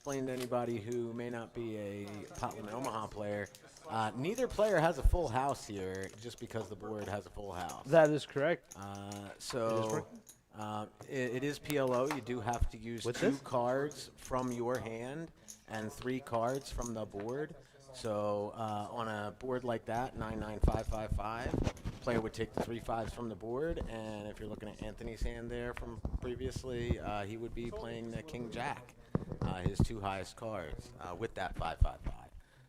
explain to anybody who may not be a Potland Omaha player, neither player has a full house here just because the board has a full house. That is correct. It is PLO. You do have to use What's 2 this? cards from your hand and 3 cards from the board. So on a board like that, 99555, player would take the 3 5s from the board, and if you're looking at Anthony's hand there from previously, he would be playing the King Jack, his 2 highest cards with that 555.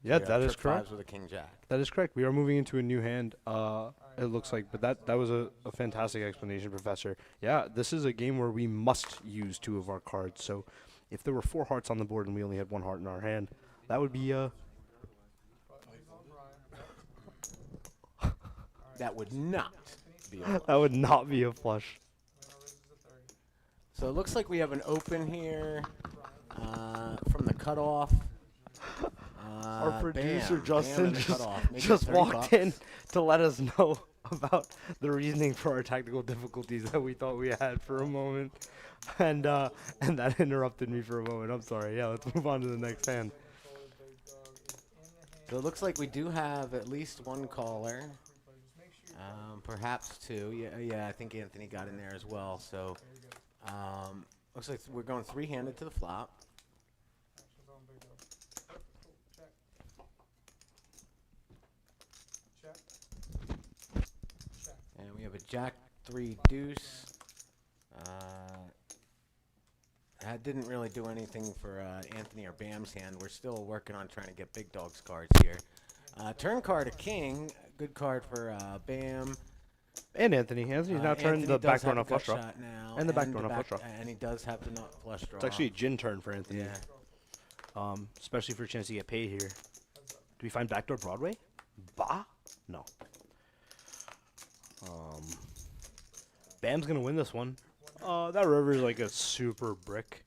Yeah, So that is trip correct. 5s with a King Jack. That is correct. We are moving into a new hand, it looks like. But that was a fantastic explanation, Professor. Yeah, this is a game where we must use 2 of our cards. So if there were 4 hearts on the board and we only had 1 heart in our hand, that would be... That would not be a that would not be a flush. So it looks like we have an open here from the cutoff. Our producer, Bam, Justin, in the cutoff. Maybe just 30 walked bucks. in to let us know about the reasoning for our technical difficulties that we thought we had for a moment. And that interrupted me for a moment. I'm sorry. Yeah, let's move on to the next hand. So it looks like we do have at least 1 caller. Perhaps 2. Yeah, I think Anthony got in there as well. So looks like we're going 3-handed to the flop. And we have a Jack 3 deuce. That didn't really do anything for Anthony or Bam's hand. We're still working on trying to get big dogs cards here. Turn card a king. Good card for Bam. And Anthony. Anthony's now turned the back door on a flush draw. Now, And the back door on a flush draw. And he does have the nut flush draw. It's actually a gin turn for Anthony. Yeah. Especially for a chance to get paid here. Do we find backdoor Broadway? Bah? No. Bam's going to win this one. That river is like a super brick.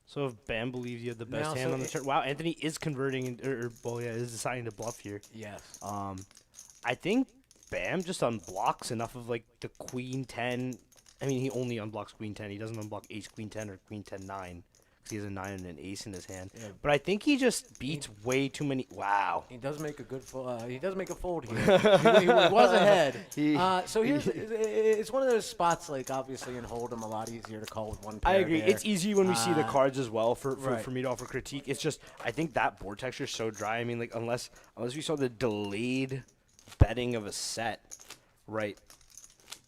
So if Bam believes you have the best Now, hand so on the turn. Wow, Anthony is converting, is deciding to bluff here. Yes. I think Bam just unblocks enough of like the queen 10. I mean, he only unblocks queen 10. He doesn't unblock ace queen 10 or queen 10 9 because he has a 9 and an ace in his hand. Yeah. But I think he just beats way too many. Wow. He does make a good he does make a fold here. he was ahead. So here's it's one of those spots like obviously in Hold'em a lot easier to call with 1 pair. I agree. There. It's easy when we see the cards as well for right. me to offer critique. It's just I think that board texture is so dry. I mean, like unless we saw the delayed betting of a set, right?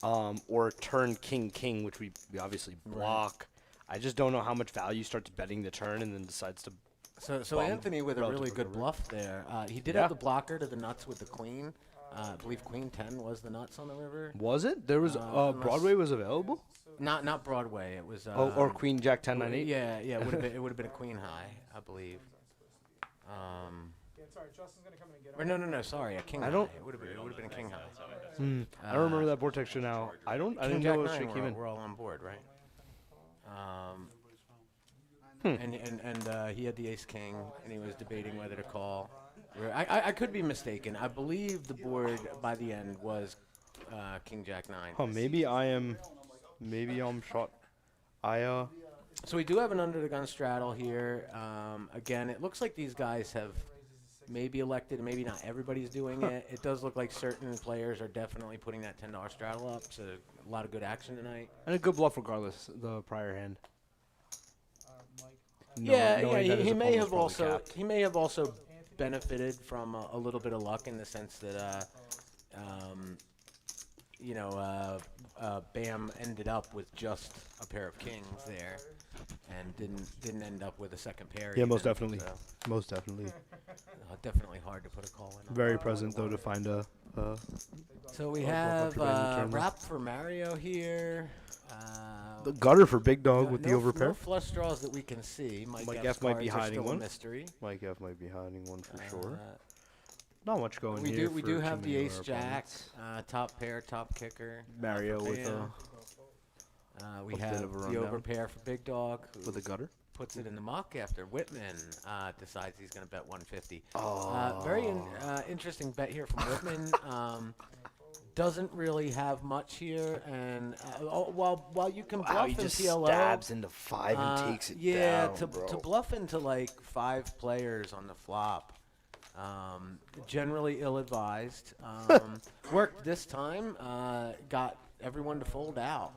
Or turn king, which we obviously block. Right. I just don't know how much value starts betting the turn and then decides to. So Anthony with a really good bluff there. He did have the blocker to the nuts with the queen. I believe queen 10 was the nuts on the river. Was it? There was Broadway was available. Not Broadway. It was. Or queen jack 10 9 8. Yeah. It would have been a queen high, I believe. Sorry, Justin's gonna come in and get him. No. Sorry, a king high. It would have been a king high. I don't remember that board texture now. I didn't know it should came in. We're all on board, right? And he had the ace king, and he was debating whether to call. I could be mistaken. I believe the board by the end was king jack 9. Oh, maybe I'm shot. So we do have an under the gun straddle here. Again, it looks like these guys have maybe elected, maybe not everybody's doing it. It does look like certain players are definitely putting that $10 straddle up, so a lot of good action tonight. And a good bluff regardless, the prior hand. He may have also benefited from a little bit of luck in the sense that Bam ended up with just a pair of kings there, and didn't end up with a second pair. Yeah, most definitely. Most definitely. Definitely hard to put a call in. Very present though to find a. So we have wrap for Mario here. The gutter for Big Dog with the overpair. No flush draws that we can see. Mike F might be hiding one. Mystery. Mike F might be hiding one for sure. Not much going we here. We do have the ace jack, top pair, top kicker. Mario with we have the overpair for Big Dog with a gutter. Puts it in the muck after Whitman decides he's going to bet 150. Oh. Very interesting bet here from Whitman. doesn't really have much here, and while you can Wow, bluff he in just PLO, stabs into 5 and takes it yeah, down, bro. to bluff into like 5 players on the flop, generally ill-advised. Worked this time, got everyone to fold out.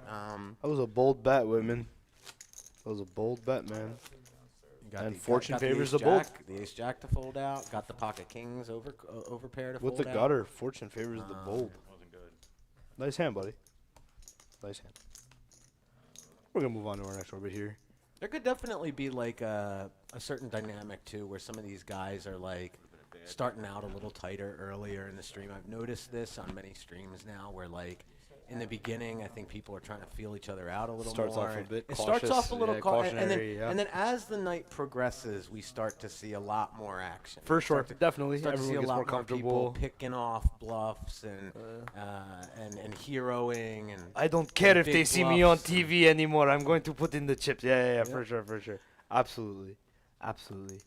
That was a bold bet, Whitman. That was a bold bet, man. And fortune favors the bold. The ace jack to fold out. Got the pocket kings over pair to With fold the out. gutter, fortune favors the bold. Nice hand, buddy. Nice hand. We're going to move on to our next orbit here. There could definitely be like a certain dynamic too, where some of these guys are like starting out a little tighter earlier in the stream. I've noticed this on many streams now, where like in the beginning, I think people are trying to feel each other out a little Starts more. off a bit It starts off a little yeah, cautionary, yeah. and then as the night progresses, we start to see a lot more action. For We sure, start to- definitely. Start to see Everyone a gets lot more more people comfortable. picking off bluffs and heroing and. I don't care if big they see me on bluffs. TV anymore. I'm going to put in the chips. Yeah, for sure, for sure. Absolutely. Absolutely.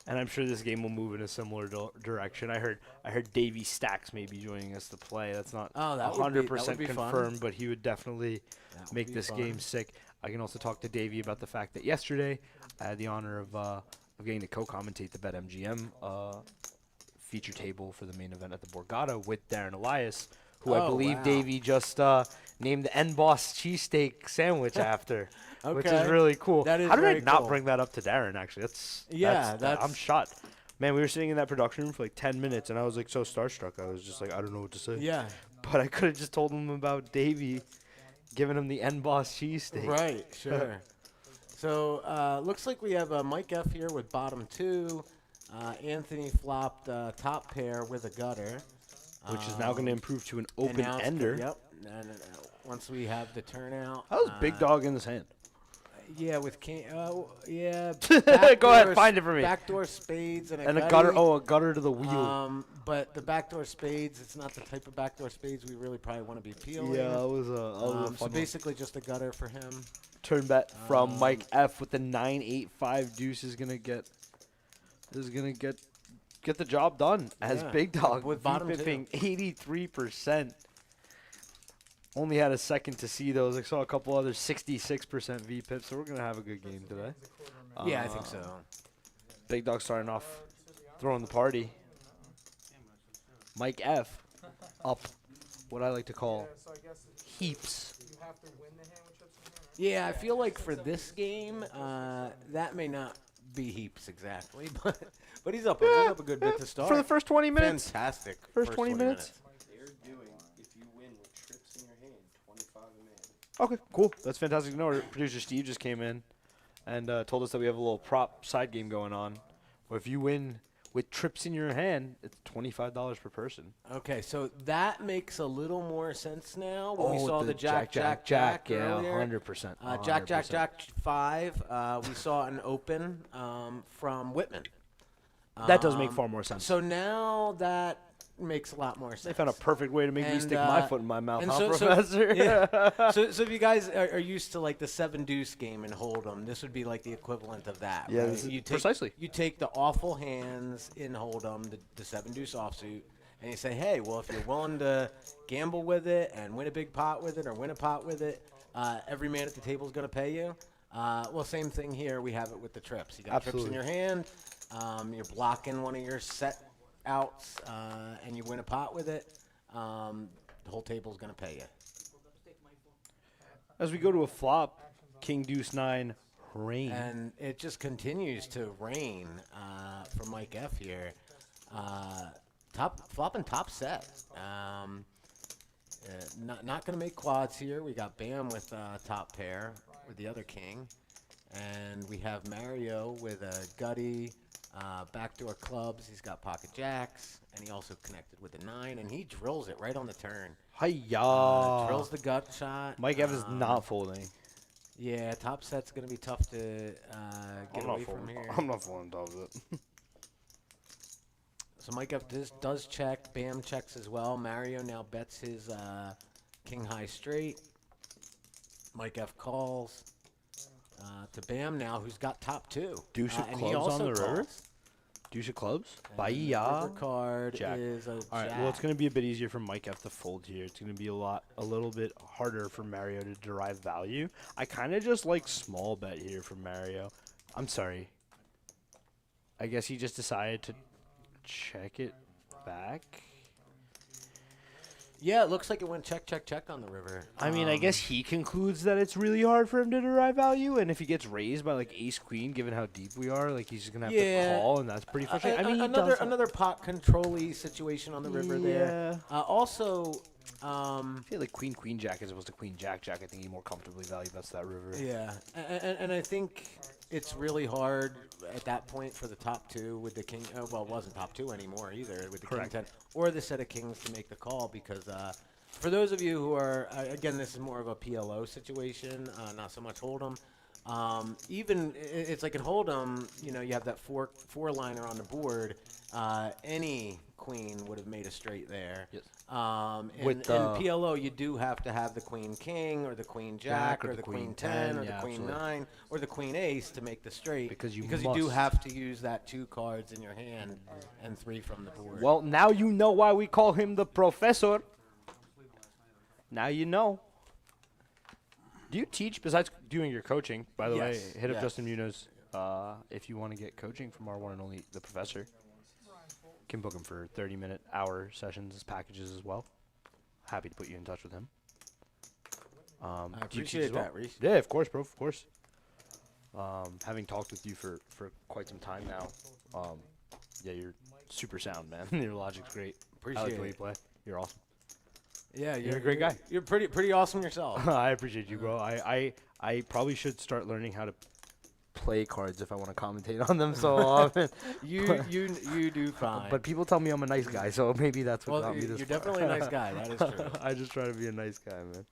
And I'm sure this game will move in a similar direction. I heard Davey Stacks may be joining us to play. That's not That would be 100% fun. confirmed, but he would definitely That would make be this fun. game sick. I can also talk to Davey about the fact that yesterday I had the honor of getting to co-commentate the BetMGM feature table for the main event at the Borgata with Darren Elias, who I Oh, believe wow. Davey just named the N-Boss cheesesteak sandwich after. Which is Okay. really cool. That is How did I very not cool. bring that up to Darren? Actually, Yeah, I'm that's- shot. Man, we were sitting in that production room for like 10 minutes, and I was like so starstruck. I was just like, I don't know what to say. Yeah. But I could have just told him about Davey giving him the N-Boss cheesesteak. Right, sure. So looks like we have Mike F here with bottom 2. Anthony flopped top pair with a gutter. Which is now going to improve to an And open now it's ender. Yep. And, once we have the turnout. That was big dog in his hand. Yeah, with king. Yeah. Go ahead, backdoor find it for me. Backdoor spades and And a gutty. gutter. Oh, a gutter to the wheel. But the backdoor spades, it's not the type of backdoor spades we really probably want to be peeling. Yeah, that was a So fun one. basically just a gutter for him. Turn bet from Mike F with the 9-8-5 deuce is gonna get the job done as Yeah, big dog with bottom two. VPIPing 83%. Only had a second to see those. I saw a couple other 66% VPIP, so we're gonna have a good game today. Yeah, I think so. Big dog starting off throwing the party. Mike F up what I like to call So I guess heaps. you have to win the hand with chips in hand. Yeah, I feel like for this game, that may not be heaps exactly, but he's up a good bit to start. For the first 20 minutes. Fantastic. First 20 minutes. They're doing, if you win with trips in your hand, 25 a man. Okay, cool. That's fantastic to know. Our producer Steve just came in and told us that we have a little prop side game going on. Where if you win with trips in your hand, it's $25 per person. Okay, so that makes a little more sense now. When we Oh, saw the the Jack yeah, earlier. 100%. Jack 5. We saw an open from Whitman. That does make far more sense. So now that makes a lot more sense. They found a perfect way to make me And, stick my foot in my mouth, and huh, so- so- Professor? yeah. So if you guys are used to like the 7 deuce game in Hold'em, this would be like the equivalent of that. Yeah, right? this is You take, precisely. You take the awful hands in Hold'em, the 7 deuce offsuit, and you say, hey, well, if you're willing to gamble with it and win a big pot with it or win a pot with it, every man at the table is going to pay you. Well, same thing here. We have it with the trips. You got trips in Absolutely. your hand. You're blocking one of your set outs, and you win a pot with it. The whole table is going to pay you. As we go to a flop, King Deuce 9, rain. And it just continues to rain for Mike F here. Flopping top set. Not going to make quads here. We got Bam with top pair with the other king. And we have Mario with a gutty, backdoor clubs. He's got pocket jacks. And he also connected with the 9. And he drills it right on the turn. Hi-ya. Drills the gut shot. Mike F is not folding. Yeah, top set's going to be tough to get away from here. I'm not folding top of it. So Mike F does check. Bam checks as well. Mario now bets his king high straight. Mike F calls to Bam now, who's got top 2. Deuce of and he clubs on also the river? calls. Deuce of clubs. And Bye, the ya. river card Jack. is a All right. jack. Well, it's going to be a bit easier for Mike F to fold here. It's going to be a little bit harder for Mario to derive value. I kind of just like small bet here from Mario. I'm sorry. I guess he just decided to check it back. Yeah, it looks like it went check, check, check on the river. I mean, I guess he concludes that it's really hard for him to derive value, and if he gets raised by like ace queen, given how deep we are, like he's just gonna have to call, and that's pretty frustrating. I mean, he does another pot control-y situation on the river there. Also, I feel like queen jack as opposed to queen jack. I think he more comfortably value bets that river. yeah, and I think it's really hard at that point for the top two with the king. Well, it wasn't top two anymore either with the Correct. king 10 or the set of kings to make the call because for those of you who are again, this is more of a PLO situation, not so much hold'em. Even it's like in hold'em, you know, you have that four liner on the board. Any queen would have made a straight there. Yes. In PLO, you do have to have the queen king or the queen jack or the queen 10 or the queen 9 or the queen ace to make the straight Because you do must. have to use that 2 cards in your hand and 3 from the board. Well, now you know why we call him the professor. Now you know. Do you teach besides doing your coaching? By the way, Yes, hit up yes. Justin Munoz if you want to get coaching from our one and only the professor. Can book him for 30-minute, hour sessions as packages as well. Happy to put you in touch with him. I do you teach appreciate as well? that, Reese. Yeah, of course, bro. Of course. Having talked with you for quite some time now, yeah, you're super sound, man. Your logic's great. I like Appreciate the way you it. play. You're awesome. Yeah, You're a great guy. You're pretty awesome yourself. I appreciate you, bro. I probably should start learning how to play cards if I want to commentate on them so often. You do fine. But people tell me I'm a nice guy, so maybe that's what well, got me this you're far. definitely a nice guy. That is true. I just try to be a nice guy, man.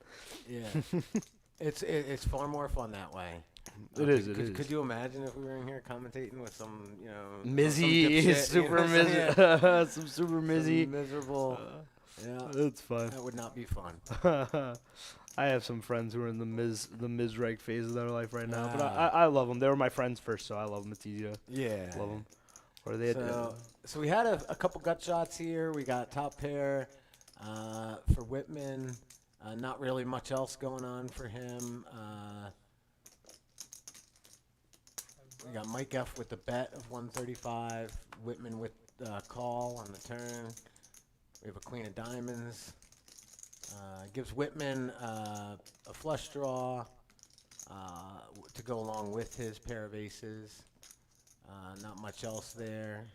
Yeah, it's far more fun that way. It is. Could you imagine if we were in here commentating with some, you know, Mizzy, some dipshit, super you know, Mizzy, some super some Mizzy. miserable. Yeah, That's fun. that would not be fun. I have some friends who are in the Mizreg phase of their life right now, but Ah. I love them. They were my friends first, so I love them. It's easy to Yeah. love them. Or they So we had a couple gut shots here. We got top pair for Whitman. Not really much else going on for him. We got Mike F with the bet of 135. Whitman with call on the turn. We have a queen of diamonds. Gives Whitman a flush draw to go along with his pair of aces. Not much else there.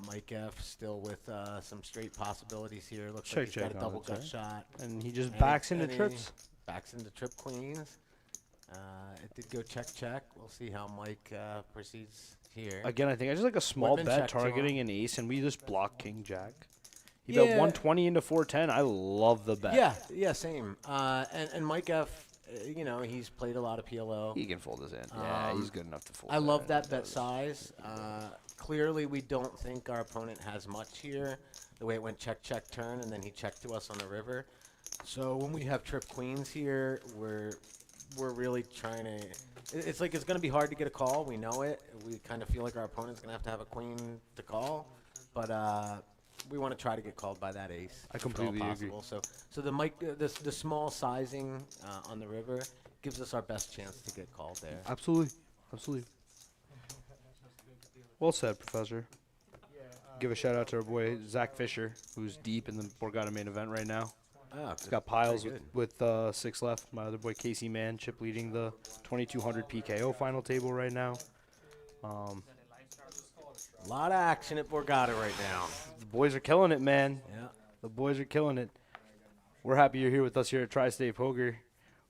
Mike F still with some straight possibilities here. Looks like he's got a Check double on gut it, shot. and he just And backs he- into and he trips. Backs into trip queens. It did go check, check. We'll see how Mike proceeds here. Again, I think I just like a small Whitman bet checked him targeting an ace, and we just block king jack. He Yeah. bet 120 into 410. I love the bet. Yeah, same. And Mike F, you know, he's played a lot of PLO. He can fold his hand. Yeah, he's good enough to fold. I love that bet size. Clearly, we don't think our opponent has much here. The way it went check, check, turn, and then he checked to us on the river. So when we have trip queens here, we're really trying to. It's like it's going to be hard to get a call. We know it. We kind of feel like our opponent's going to have a queen to call, but we want to try to get called by that ace. I if at all completely agree. possible. So the Mike, the small sizing on the river gives us our best chance to get called there. Absolutely. Well said, Professor. Give a shout out to our boy Zach Fisher, who's deep in the Borgata main event right now. Oh, He's got piles with 6 left. My other boy Casey Mann, chip leading the 2200 PKO final table right now. a lot of action at Borgata right now. The boys are killing it, man. Yeah. The boys are killing it. We're happy you're here with us here at Tri-State Poker,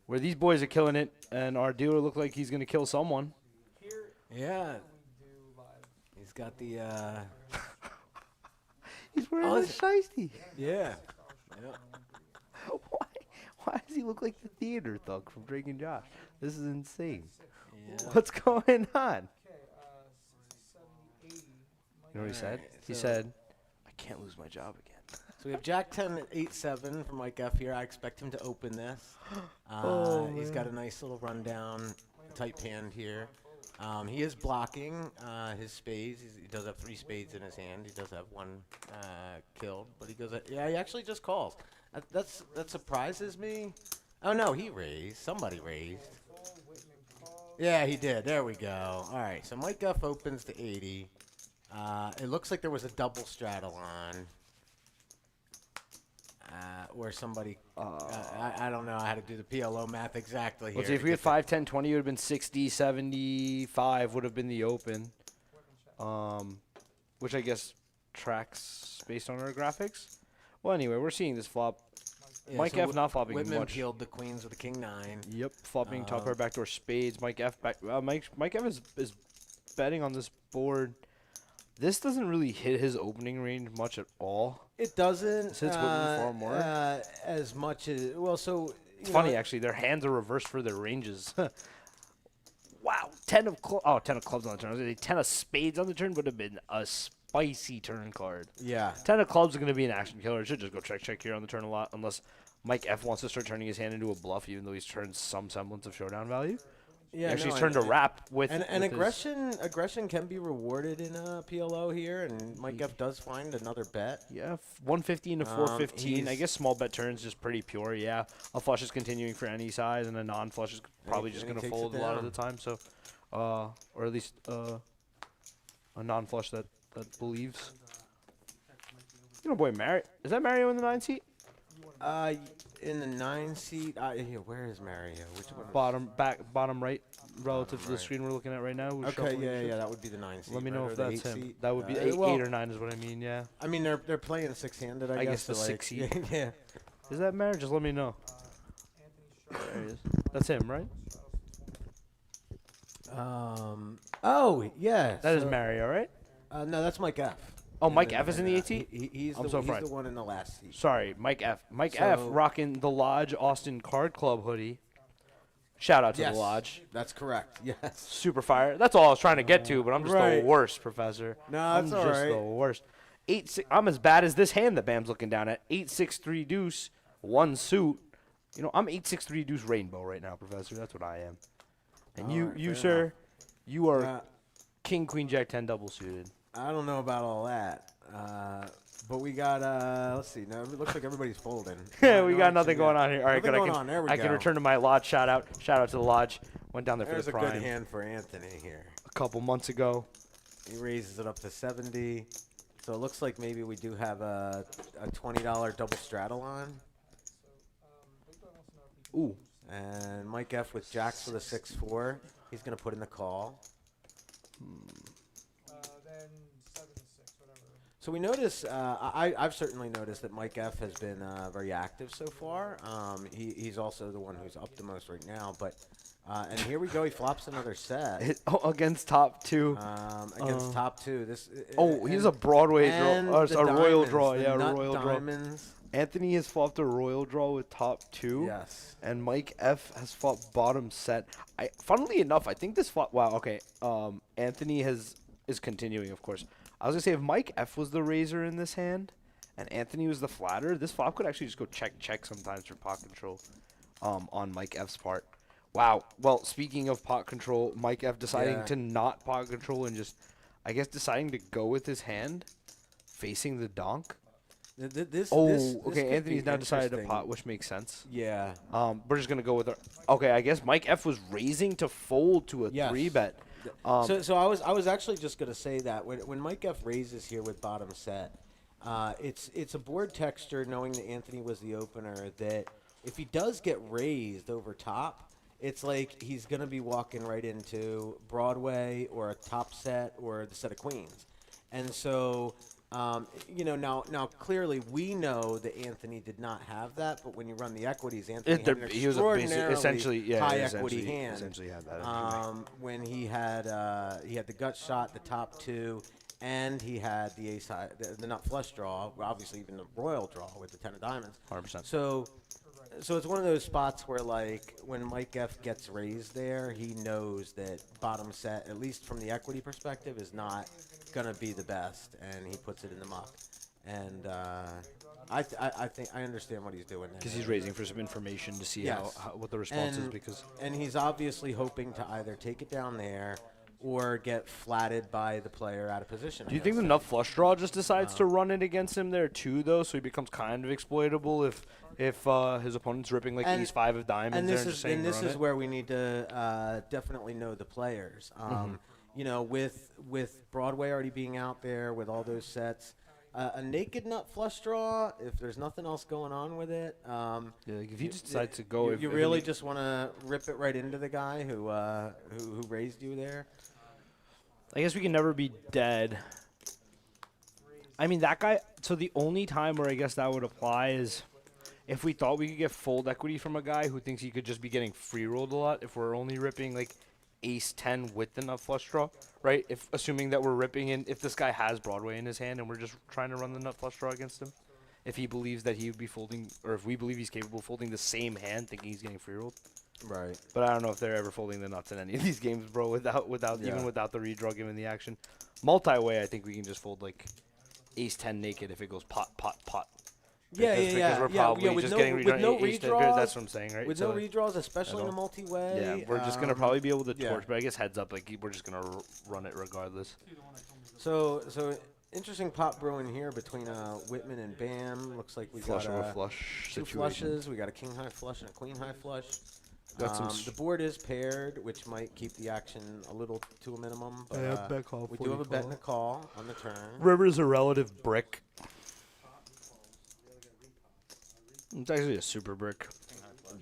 where these boys are killing it, and our dealer looked like he's going to kill someone. Yeah. He's got the, He's wearing Oh, a is it- shiesty. yeah. Why does he look like the theater thug from Drake and Josh? This is insane. Yeah. What's going on? Okay, 70, 80. You know what he said? Alright, He so- said, I can't lose my job again. So we have Jack 10 at 8-7 from Mike F here. I expect him to open this. Oh, He's man. got a nice little rundown, tight hand here. He is blocking his spades. He does have 3 spades in his hand. He does have 1 killed, but he goes. Yeah, he actually just calls. That surprises me. Oh no, he raised. Somebody raised. Yeah, he did. There we go. All right, so Mike F opens to 80. It looks like there was a double straddle on. Or somebody, I don't know how to do the PLO math exactly here. Let's see, if we had 5, 10, 20, it would have been 60, 75 would have been the open. Which I guess tracks based on our graphics. Well, anyway, we're seeing this flop. Mike F not flopping Whitman much. peeled the queens with the king 9. Yep, flopping top pair backdoor spades. Mike F back. Mike F is betting on this board. This doesn't really hit his opening range much at all. It doesn't. Since Whitman far more. As much as so. It's funny actually. Their hands are reversed for their ranges. Wow, 10 of clubs on the turn. I was gonna say 10 of spades on the turn would have been a spicy turn card. Yeah. 10 of clubs is going to be an action killer. It should just go check here on the turn a lot, unless Mike F wants to start turning his hand into a bluff, even though he's turned some semblance of showdown value. Yeah, Actually, no, he's turned a wrap with and with his- aggression can be rewarded in a PLO here, and Mike F does find another bet. Yeah, 115 to 415. I he's- guess small bet turns just pretty pure. Yeah, a flush is continuing for any size, and a non-flush is probably just and he going to takes it fold a lot of the down. time. So, or at least a non-flush that believes. You know, boy, is that Mario in the 9 seat? In the 9 seat, here, where is Mario? Which one? Bottom right, relative to the right. screen we're looking at right now. Who's Okay, shuffling yeah, the chips. that would be the 9 seat. Let me right, know or if the that's 8 him. seat. That would be eight or 9 is what I mean. Yeah. I mean, they're playing 6-handed. I guess the so, like, 6 seat. Yeah. Is that Mario? Just let me know. There he is. That's him, right? Oh, yeah. That is Mario, right? No, that's Mike F. Oh, Mike F is in the 8 seat? He's I'm the so he's fried. the one in the last seat. Sorry, Mike F. Mike F. So- rocking the Lodge Austin Card Club hoodie. Shout out to Yes, the Lodge. that's correct. Yes. Super fire. That's all I was trying to get to, but I'm just the Right. worst, Professor. No, I'm that's all just right. the worst. 8-6. I'm as bad as this hand that Bam's looking down at. 8-6-3 deuce, 1 suit. You know, I'm 8-6-3 deuce rainbow right now, Professor. That's what I am. And All you, right, you fair sir, enough. you are Uh, King Queen Jack 10 double suited. I don't know about all that. But we got, let's see. No, it looks like everybody's folding. Yeah, we No got action nothing going yet. on here. All right, Nothing good. going on. There we I can go. return to my Lodge shout out. Shout out to the Lodge. Went down there There's for a the good prime hand for Anthony here. a couple months ago. He raises it up to 70. So it looks like maybe we do have a $20 double straddle on. Ooh. And Mike F with jacks with a 6-4. He's going to put in the call. Then 7 to 6, whatever. So we notice, I've certainly noticed that Mike F has been very active so far. He's also the one who's up the most right now. But and here we go. He flops another set Against top 2. against top 2. This. Oh, he's a Broadway and draw. the A royal diamonds, draw. the Yeah, a nut royal draw. diamonds. Anthony has flopped a royal draw with top 2. Yes. And Mike F has flopped bottom set. Funnily enough, I think this flop. Wow. Okay. Anthony is continuing, of course. I was gonna say if Mike F was the raiser in this hand, and Anthony was the flatter, this flop could actually just go check sometimes for pot control, on Mike F's part. Wow. Well, speaking of pot control, Mike F deciding Yeah. to not pot control and just, I guess, deciding to go with his hand, facing the donk. This. Oh, this okay. could Anthony's be now decided to interesting. pot, which makes sense. Yeah. We're just gonna go with our. Okay, I guess Mike F was raising to fold to a Yes. 3-bet. So I was actually just gonna say that when Mike F raises here with bottom set, it's a board texture knowing that Anthony was the opener that if he does get raised over top, it's like he's gonna be walking right into Broadway or a top set or the set of queens, and so. Now clearly we know that Anthony did not have that, but when you run the equities, Anthony had an He was a basic, extraordinarily essentially, yeah, high essentially, equity hand. essentially had that. When he had the gut shot, the top 2, and he had the ace high, the nut flush draw, obviously even the royal draw with the 10 of diamonds. 100%. So it's one of those spots where, like, when Mike F gets raised there, he knows that bottom set, at least from the equity perspective, is not gonna be the best, and he puts it in the muck. And I think I understand what he's doing there. Because he's raising for some information to see Yes. how what the response is. Because and he's obviously hoping to either take it down there or get flatted by the player out of position. Do you think the nut flush draw just decides to run it against him there too, though, so he becomes kind of exploitable if his opponent's ripping like And- ace five of diamonds and there this and is just saying and this run is it? where we need to definitely know the players. You know, with Broadway already being out there with all those sets, a naked nut flush draw. If there's nothing else going on with it, Yeah, like if he just decides to go, you really just want to rip it right into the guy who raised you there. I guess we can never be dead. I mean, that guy. So the only time where I guess that would apply is if we thought we could get fold equity from a guy who thinks he could just be getting free rolled a lot. If we're only ripping like ace 10 with the nut flush draw, right? If assuming that we're ripping in, if this guy has Broadway in his hand and we're just trying to run the nut flush draw against him, if he believes that he would be folding, or if we believe he's capable of folding the same hand, thinking he's getting free rolled. Right. But I don't know if they're ever folding the nuts in any of these games, bro. Without Yeah. even without the redraw given the action, multi-way, I think we can just fold like ace 10 naked if it goes pot pot pot. Yeah, Because we're probably with just no, getting with redrawn no ace 10. redraws. That's what I'm saying, right? With So, no redraws, especially in a all. multi-way. yeah, we're just gonna probably be able to yeah. torch, but I guess heads up, like we're just gonna run it regardless. So interesting pot brewing here between Whitman and Bam. Looks like we Flush got over flush two situation. flushes. We got a king high flush and a queen high flush. Got some The board is paired, which might keep the action a little to a minimum. But Yeah, bet call, we do have a 40 bet call. and a call on the turn. River's a relative brick. It's actually a super brick.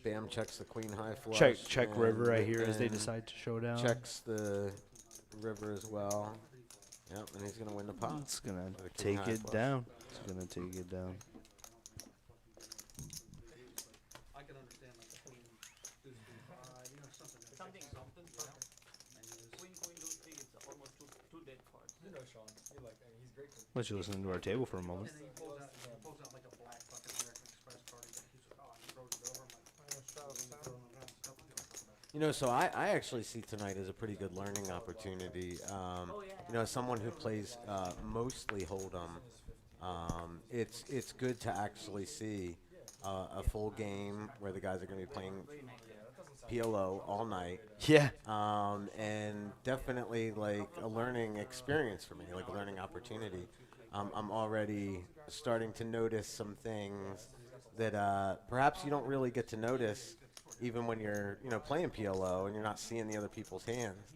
Bam checks the queen high flush. Check and river right here as they Whitman decide to show down. Checks the river as well. Yep, and he's gonna win the pot. It's gonna with a king take high it flush. down. It's gonna take it down. I can understand like the queen, you know, something. Queen, deuce, three, it's almost two dead cards. You know, Sean. You like, I mean, he's great. Let you listen to our table for a moment. And then he pulls out like a black fucking American Express card again. He's like, oh, he throws it over. I'm like, You know, so I actually see tonight as a pretty good learning opportunity. You know, as someone who plays mostly Hold'em, it's good to actually see a full game where the guys are going to be playing PLO all night. Yeah. And definitely like a learning experience for me, like a learning opportunity. I'm already starting to notice some things that perhaps you don't really get to notice even when you're, you know, playing PLO and you're not seeing the other people's hands.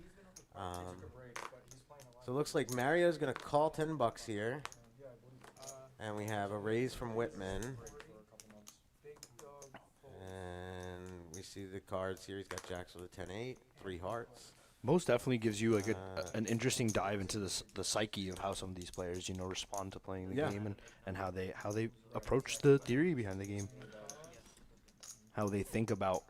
So it looks like Mario's going to call 10 bucks here. And we have a raise from Whitman. And we see the cards here. He's got jacks with a 10-8, 3 hearts. Most definitely gives you like an interesting dive into the psyche of how some of these players, you know, respond to playing the Yeah. game and how they approach the theory behind the game, how they think about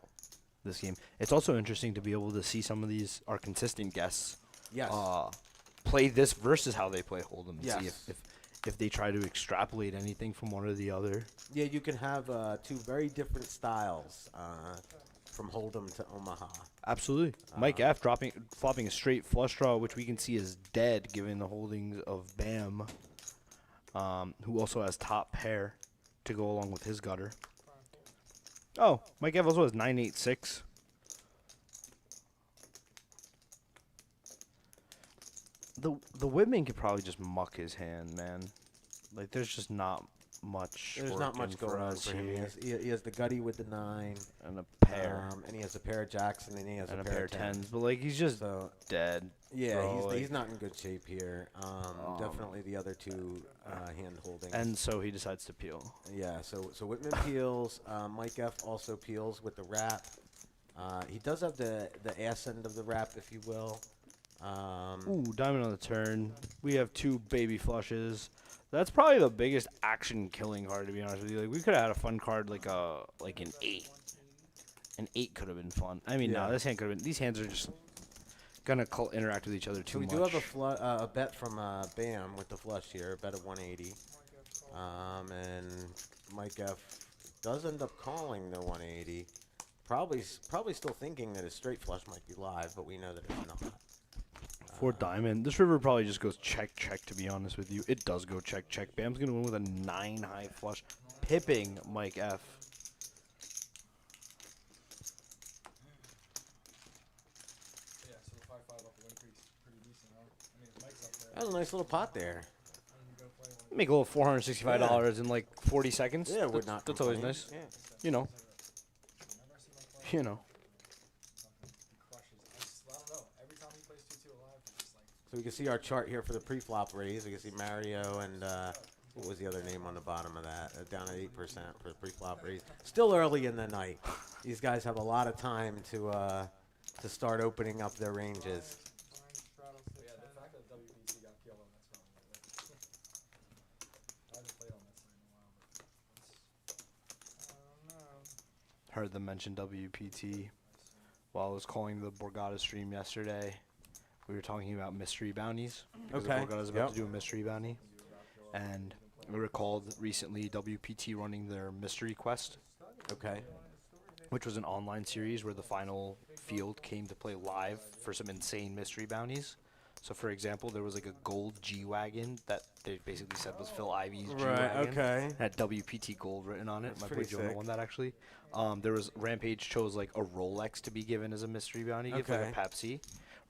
this game. It's also interesting to be able to see some of these our consistent guests Yes. play this versus how they play Hold'em and see Yes. if they try to extrapolate anything from one or the other. Yeah, you can have two very different styles from Hold'em to Omaha. Absolutely. Mike F flopping a straight flush draw, which we can see is dead given the holdings of Bam, who also has top pair to go along with his gutter. Oh, Mike F also has 9-8-6. The Whitman could probably just muck his hand, man. Like there's just not much. There's not much working for going on us for him. here. He has the gutty with the 9. And a pair. And he has a pair of jacks, and then he has And a pair of 10s. But like he's just So, dead. yeah, bro, he's like- not in good shape here. Definitely the other two hand holdings. And so he decides to peel. Yeah, so Whitman peels. Mike F also peels with the wrap. He does have the ass end of the wrap, if you will. Ooh, diamond on the turn. We have 2 baby flushes. That's probably the biggest action killing card, to be honest with you. Like we could have had a fun card like an 8. An 8 could have been fun. I mean, Yeah. no, this hand could have been. These hands are just gonna interact with each other too So we much. do have a bet from Bam with the flush here, a bet of 180. And Mike F does end up calling the 180. Probably still thinking that his straight flush might be live, but we know that it's not. 4 diamond. This river probably just goes check, check, to be honest with you. It does go check, check. Bam's going to win with a 9 high flush, pipping Mike F. Yeah, so the 5-5 up will increase That was a nice little pot there. Make a little $465 in like 40 seconds. Yeah, would that's, not. that's always complain. nice. Yeah. You know. You know. I don't know. Every time he plays 2-2 alive, he's just like. So we can see our chart here for the pre-flop raise. We can see Mario and what was the other name on the bottom of that? Down at 8% for the pre-flop raise. Still early in the night. These guys have a lot of time to start opening up their ranges. But yeah, the fact that WBT got PLO, that's probably it. I haven't played on that side in a while, but I don't know. Heard them mention WPT while I was calling the Borgata stream yesterday. We were talking about mystery bounties. Because Okay. Borgata's about Yep. to do a mystery bounty. And we recalled recently WPT running their mystery quest, Okay. which was an online series where the final field came to play live for some insane mystery bounties. So, for example, there was like a gold G-Wagon that they basically said was Phil Ivy's G-Wagon. Okay. It had WPT gold written on it. That's My boy pretty Jonah sick. won that actually. There was Rampage chose like a Rolex to be given as a mystery bounty gift, like Okay. a Pepsi,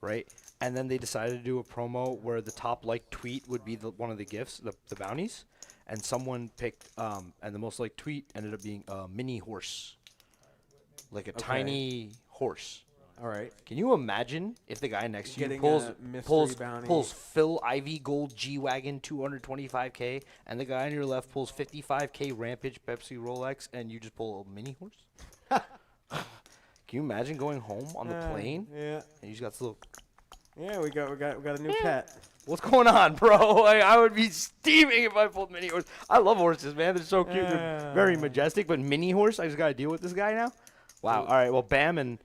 right? And then they decided to do a promo where the top liked tweet would be one of the gifts, the bounties, and someone picked and the most liked tweet ended up being a mini horse, like a Okay. tiny horse. All right. Can you imagine if the guy next to you Getting pulls a mystery pulls bounty. pulls Phil Ivy Gold G-Wagon 225K, and the guy on your left pulls 55K Rampage Pepsi Rolex, and you just pull a mini horse? Can you imagine going home on the plane Yeah. and you just got this little? Yeah, we got a new pet. What's going on, bro? Like, I would be steaming if I pulled mini horse. I love horses, man. They're so cute. They're very majestic. But mini horse, I just gotta deal with this guy now. Wow. All right. Well, Bam and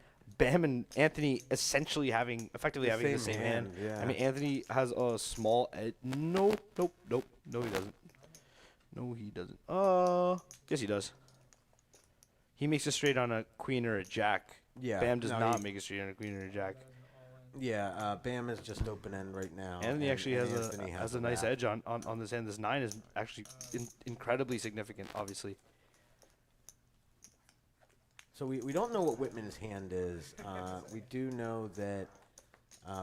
Anthony essentially effectively having the same hand. Yeah. I mean, Anthony has a small edge. Nope. No, he doesn't. No, he doesn't. Yes, he does. He makes a straight on a queen or a jack. Yeah. Bam does no, not he- make a straight on a queen or a jack. Yeah. Bam is just open end right now. Anthony and actually has Anthony a nice wrap. edge on this hand. This 9 is actually incredibly significant, obviously. So we don't know what Whitman's hand is. We do know that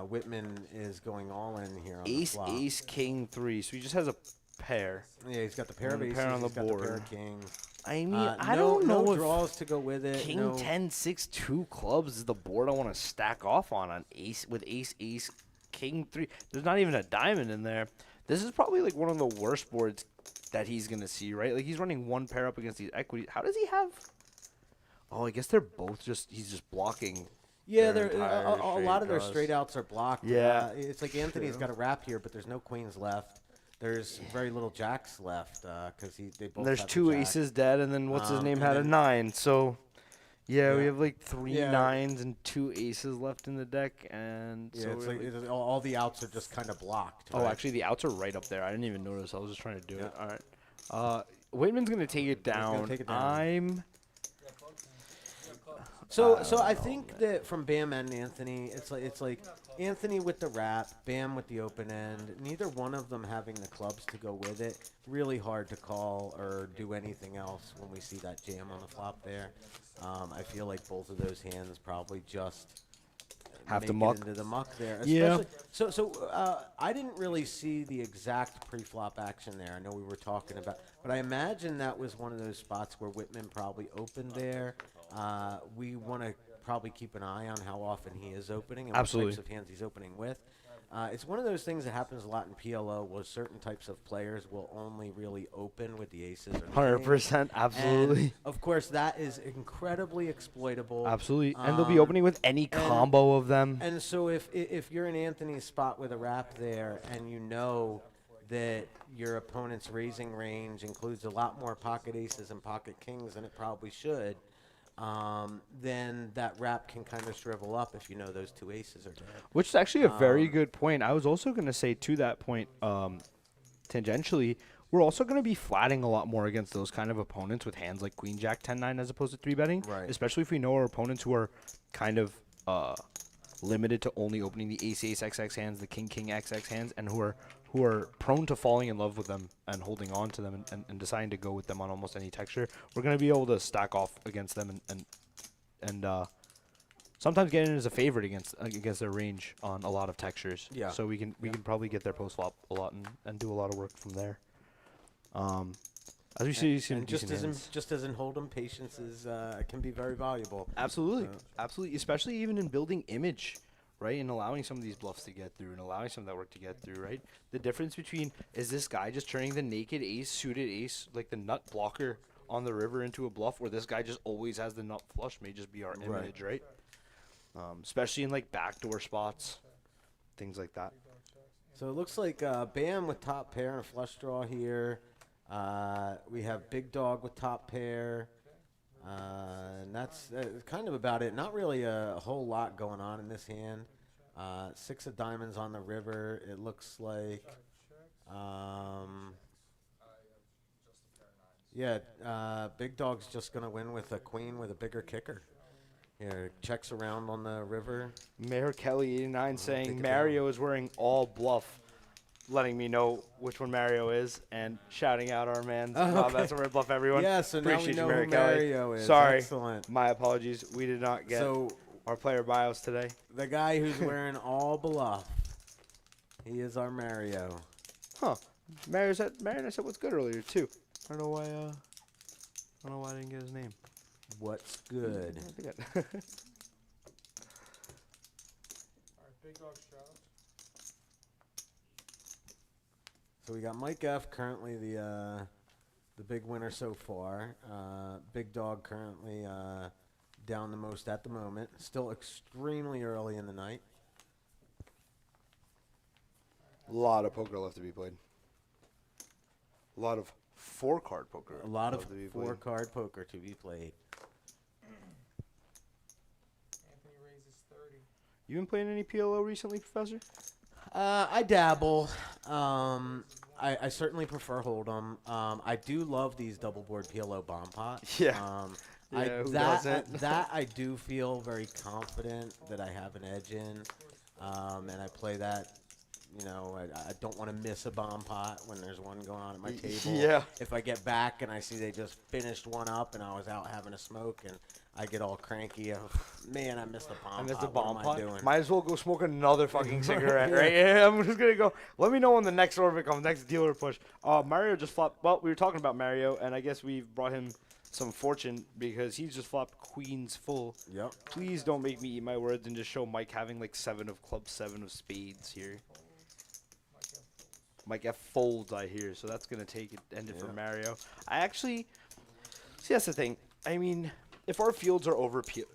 Whitman is going all in here on Ace, the flop. ace, king, 3. So he just has a pair. Yeah, he's got the pair of And aces. pair on the he's got the pair board. of kings. I mean, no, I don't know no if draws to go with it. king no. 10, 6, 2 clubs is the board I want to stack off on ace with ace, ace, king 3. There's not even a diamond in there. This is probably like one of the worst boards that he's gonna see, right? Like he's running one pair up against these equities. How does he have? Oh, I guess they're both he's just blocking. Yeah, their a entire lot straight of their draws. straight outs are blocked. Yeah, It's like Anthony's true. got a wrap here, but there's no queens left. There's very little jacks left because they both. There's have the 2 jack. aces dead, and then what's his name and had a then- 9. So, yeah, we Yeah. have like 3 Yeah. 9s and 2 aces left in the deck, and Yeah, so it's we're like like- all the outs are just kind of blocked. oh, right? actually, the outs are right up there. I didn't even notice. I was just trying to do Yeah. it. All right. Whitman's gonna take it gonna down. take it down. I'm. So I think that from Bam and Anthony, it's like Anthony with the wrap, Bam with the open end. Neither one of them having the clubs to go with it. Really hard to call or do anything else when we see that jam on the flop there. I feel like both of those hands probably just Have to make it muck. into the muck there. Yeah. Especially- So I didn't really see the exact pre-flop action there. I know we were talking about, but I imagine that was one of those spots where Whitman probably opened there. We want to probably keep an eye on how often he is opening and Absolutely. what types of hands he's opening with. It's one of those things that happens a lot in PLO, where certain types of players will only really open with the aces or the 100%. kings. Absolutely. And of course, that is incredibly exploitable. Absolutely. And they'll be opening with any combo of them. And so if you're in Anthony's spot with a wrap there, and you know that your opponent's raising range includes a lot more pocket aces and pocket kings than it probably should, then that wrap can kind of shrivel up if you know those 2 aces are dead. Which is actually a very good point. I was also going to say to that point, tangentially, we're also going to be flatting a lot more against those kind of opponents with hands like Queen Jack 10-9 as opposed to 3-betting. Right. Especially if we know our opponents who are kind of limited to only opening the ace XX hands, the king XX hands, and who are prone to falling in love with them and holding on to them and deciding to go with them on almost any texture. We're going to be able to stack off against them and sometimes getting in is a favorite against their range on a lot of textures. Yeah. So we can probably get their post flop a lot and do a lot of work from there. As we see some And just decent as hands. just as in Hold'em, patience is can be very valuable. Absolutely, So- absolutely, especially even in building image, right, and allowing some of these bluffs to get through and allowing some of that work to get through, right. The difference between is this guy just turning the naked ace, suited ace, like the nut blocker on the river into a bluff, or this guy just always has the nut flush may just be our Right. image, right? Especially in like backdoor spots, things like that. So it looks like Bam with top pair and a flush draw here. We have Big Dog with top pair. And that's kind of about it. Not really a whole lot going on in this hand. 6 of diamonds on the river, it looks like. Big Dog's just going to win with a queen with a bigger kicker. Here, checks around on the river. Mayor Kelly 89 saying Take it Mario is wearing all bluff, letting me know which one Mario is and shouting out our man. Oh, That's a red bluff, everyone. Yeah, so now we Appreciate you, know Mayor who Kelly. Mario is. Sorry. Excellent. My apologies. We did not get So our player bios today. the guy who's wearing all bluff, he is our Mario. Huh. Mario said what's good earlier too. I don't know why I didn't get his name. What's good? I think All right, Big Dog Stratos. So we got Mike F. currently the big winner so far. Big Dog currently down the most at the moment. Still extremely early in the night. A lot of poker left to be played. A lot of 4-card poker. A lot of left to be played. 4-card poker to be played. Anthony raises 30. You been playing any PLO recently, Professor? I dabble. I certainly prefer Hold'em. I do love these double board PLO bomb pots. Yeah. I, who that, doesn't? that I do feel very confident that I have an edge in, and I play that. You know, I don't want to miss a bomb pot when there's one going on at my table. Yeah. If I get back and I see they just finished one up and I was out having a smoke and I get all cranky of, man, I missed a bomb pot. I missed a What bomb am pot. I doing? Might as well go smoke another fucking cigarette, right? Yeah, I'm just gonna go. Let me know when the next orbit comes, next dealer push. Mario just flopped. Well, we were talking about Mario, and I guess we've brought him some fortune because he's just flopped queens full. Yep. Please don't make me eat my words and just show Mike having like 7 of clubs, 7 of spades here. Mike F folds, I hear, so that's gonna take it, end it for Yeah. Mario. I actually see that's the thing. I mean, if our fields are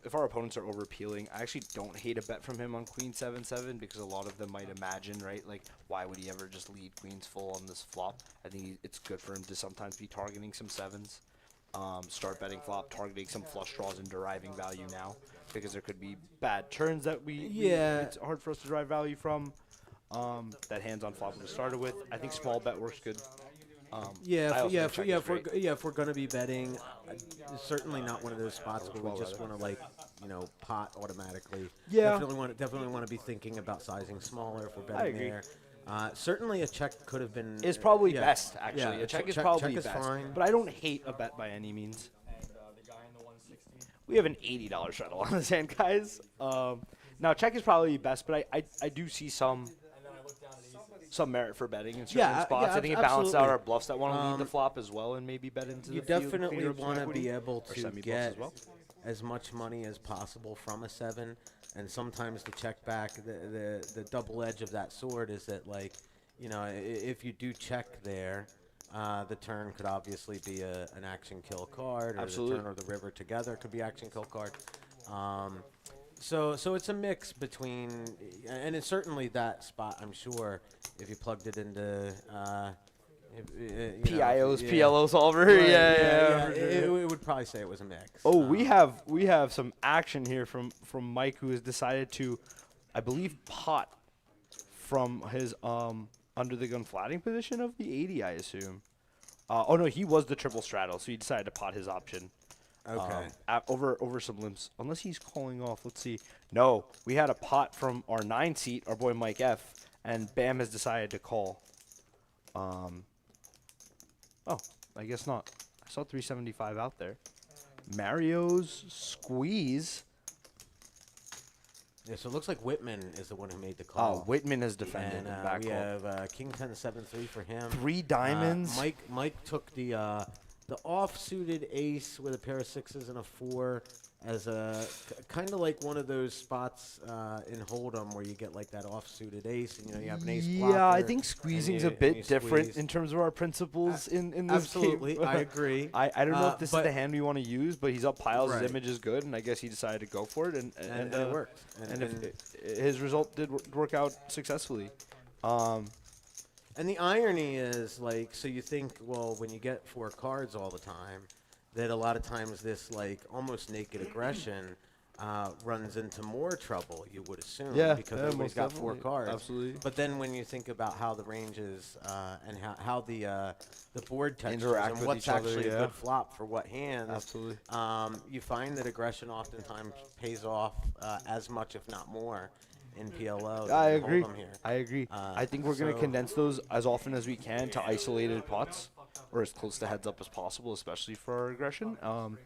if our opponents are over peeling, I actually don't hate a bet from him on Queen 7-7 because a lot of them might imagine, right? Like, why would he ever just lead queens full on this flop? I think it's good for him to sometimes be targeting some 7s, start betting flop, targeting some flush draws and deriving value now because there could be bad turns that it's hard for us to derive value from. That hands on flop we started with. I think small bet works good. I also think check is great. If we're gonna be betting, certainly not one of those spots where we Well, just want to pot automatically. Yeah. Definitely want to be thinking about sizing smaller if we're I betting agree. there. Certainly a check could have been. Is probably yeah, best actually. yeah, A check is check probably is best. fine. But I don't hate a bet by any means. And the guy in the 160. We have an $80 shuttle on this hand, guys. Now check is probably best, but I do see some And then I look down at aces. some merit for betting in certain Yeah, spots. yeah, I think it balances out absolutely. our bluffs that want to lead the Um, flop as well and maybe bet into You the field, definitely clear up some want to equity, be able or to semi-bluffs get as well. as much money as possible from a 7, and sometimes the check back, the double edge of that sword is that, like, if you do check there, the turn could obviously be an action kill card, or Absolutely. the turn or the river together could be action kill card. So it's a mix between, and it's certainly that spot. I'm sure if you plugged it into PIO's yeah. PLO solver. Right, yeah. for It sure. would probably say it was a mix. Oh, we have some action here from Mike, who has decided to, I believe, pot from his under the gun flatting position of the 80, I assume. Oh no, he was the triple straddle, so he decided to pot his option. Okay. Over some limps, unless he's calling off. Let's see. No, we had a pot from our 9 seat, our boy Mike F, and Bam has decided to call. Oh, I guess not. I saw 375 out there. Mario's squeeze. Yeah, so it looks like Whitman is the one who made the Oh, call. Whitman has defended And and back we call. have King 10 7-3 for him. 3 diamonds. Mike took the off-suited ace with a pair of 6s and a 4 as a kind of like one of those spots in Hold'em where you get like that off-suited ace, and you have an ace blocker. Yeah, I think and squeezing's you- a and bit you different squeeze. in terms of our principles in this Absolutely, game. I agree. I don't know if this is but- the hand we want to use, but he's up piles. Right. His image is good, and I guess he decided to go for it, and it worked. And his result did work out successfully. And the irony is, like, so you think, well, when you get 4 cards all the time, that a lot of times this, like, almost naked aggression runs into more trouble, you would assume, because everybody's most got 4 definitely. cards. Absolutely. But then when you think about how the ranges and how the board textures Interact and with what's each other, actually a yeah. good flop for what hands, Absolutely. you find that aggression oftentimes pays off as much, if not more, in PLO. than I in agree. Hold'em here. I agree. I think we're going to so- condense those as often as we can to isolated pots, or as close to heads up as possible, especially for our aggression. And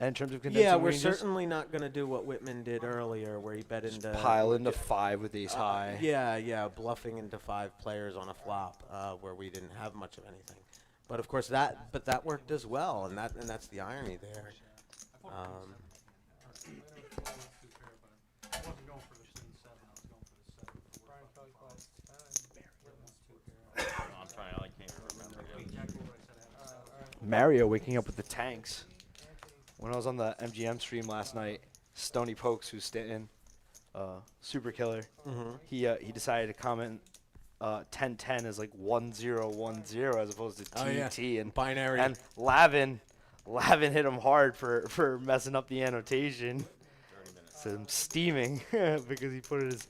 in terms of condensing Yeah, we're ranges, certainly not going to do what Whitman did earlier, where he bet into pile into 5 with ace high. Yeah, bluffing into 5 players on a flop, where we didn't have much of anything. But of course that worked as well, and that's the irony there. I wasn't going for the queen 7. I was going for the 7. Brian Kelly calls 10. I'm trying. I can't remember. Queen jack over. I said I had a 7. Mario waking up with the tanks. When I was on the MGM stream last night, Stony Pokes, who's in super killer, he decided to comment 10-10 as like 1010 as opposed to Oh, yeah. TT and Binary. And Lavin hit him hard for messing up the annotation. So I'm steaming because he put it as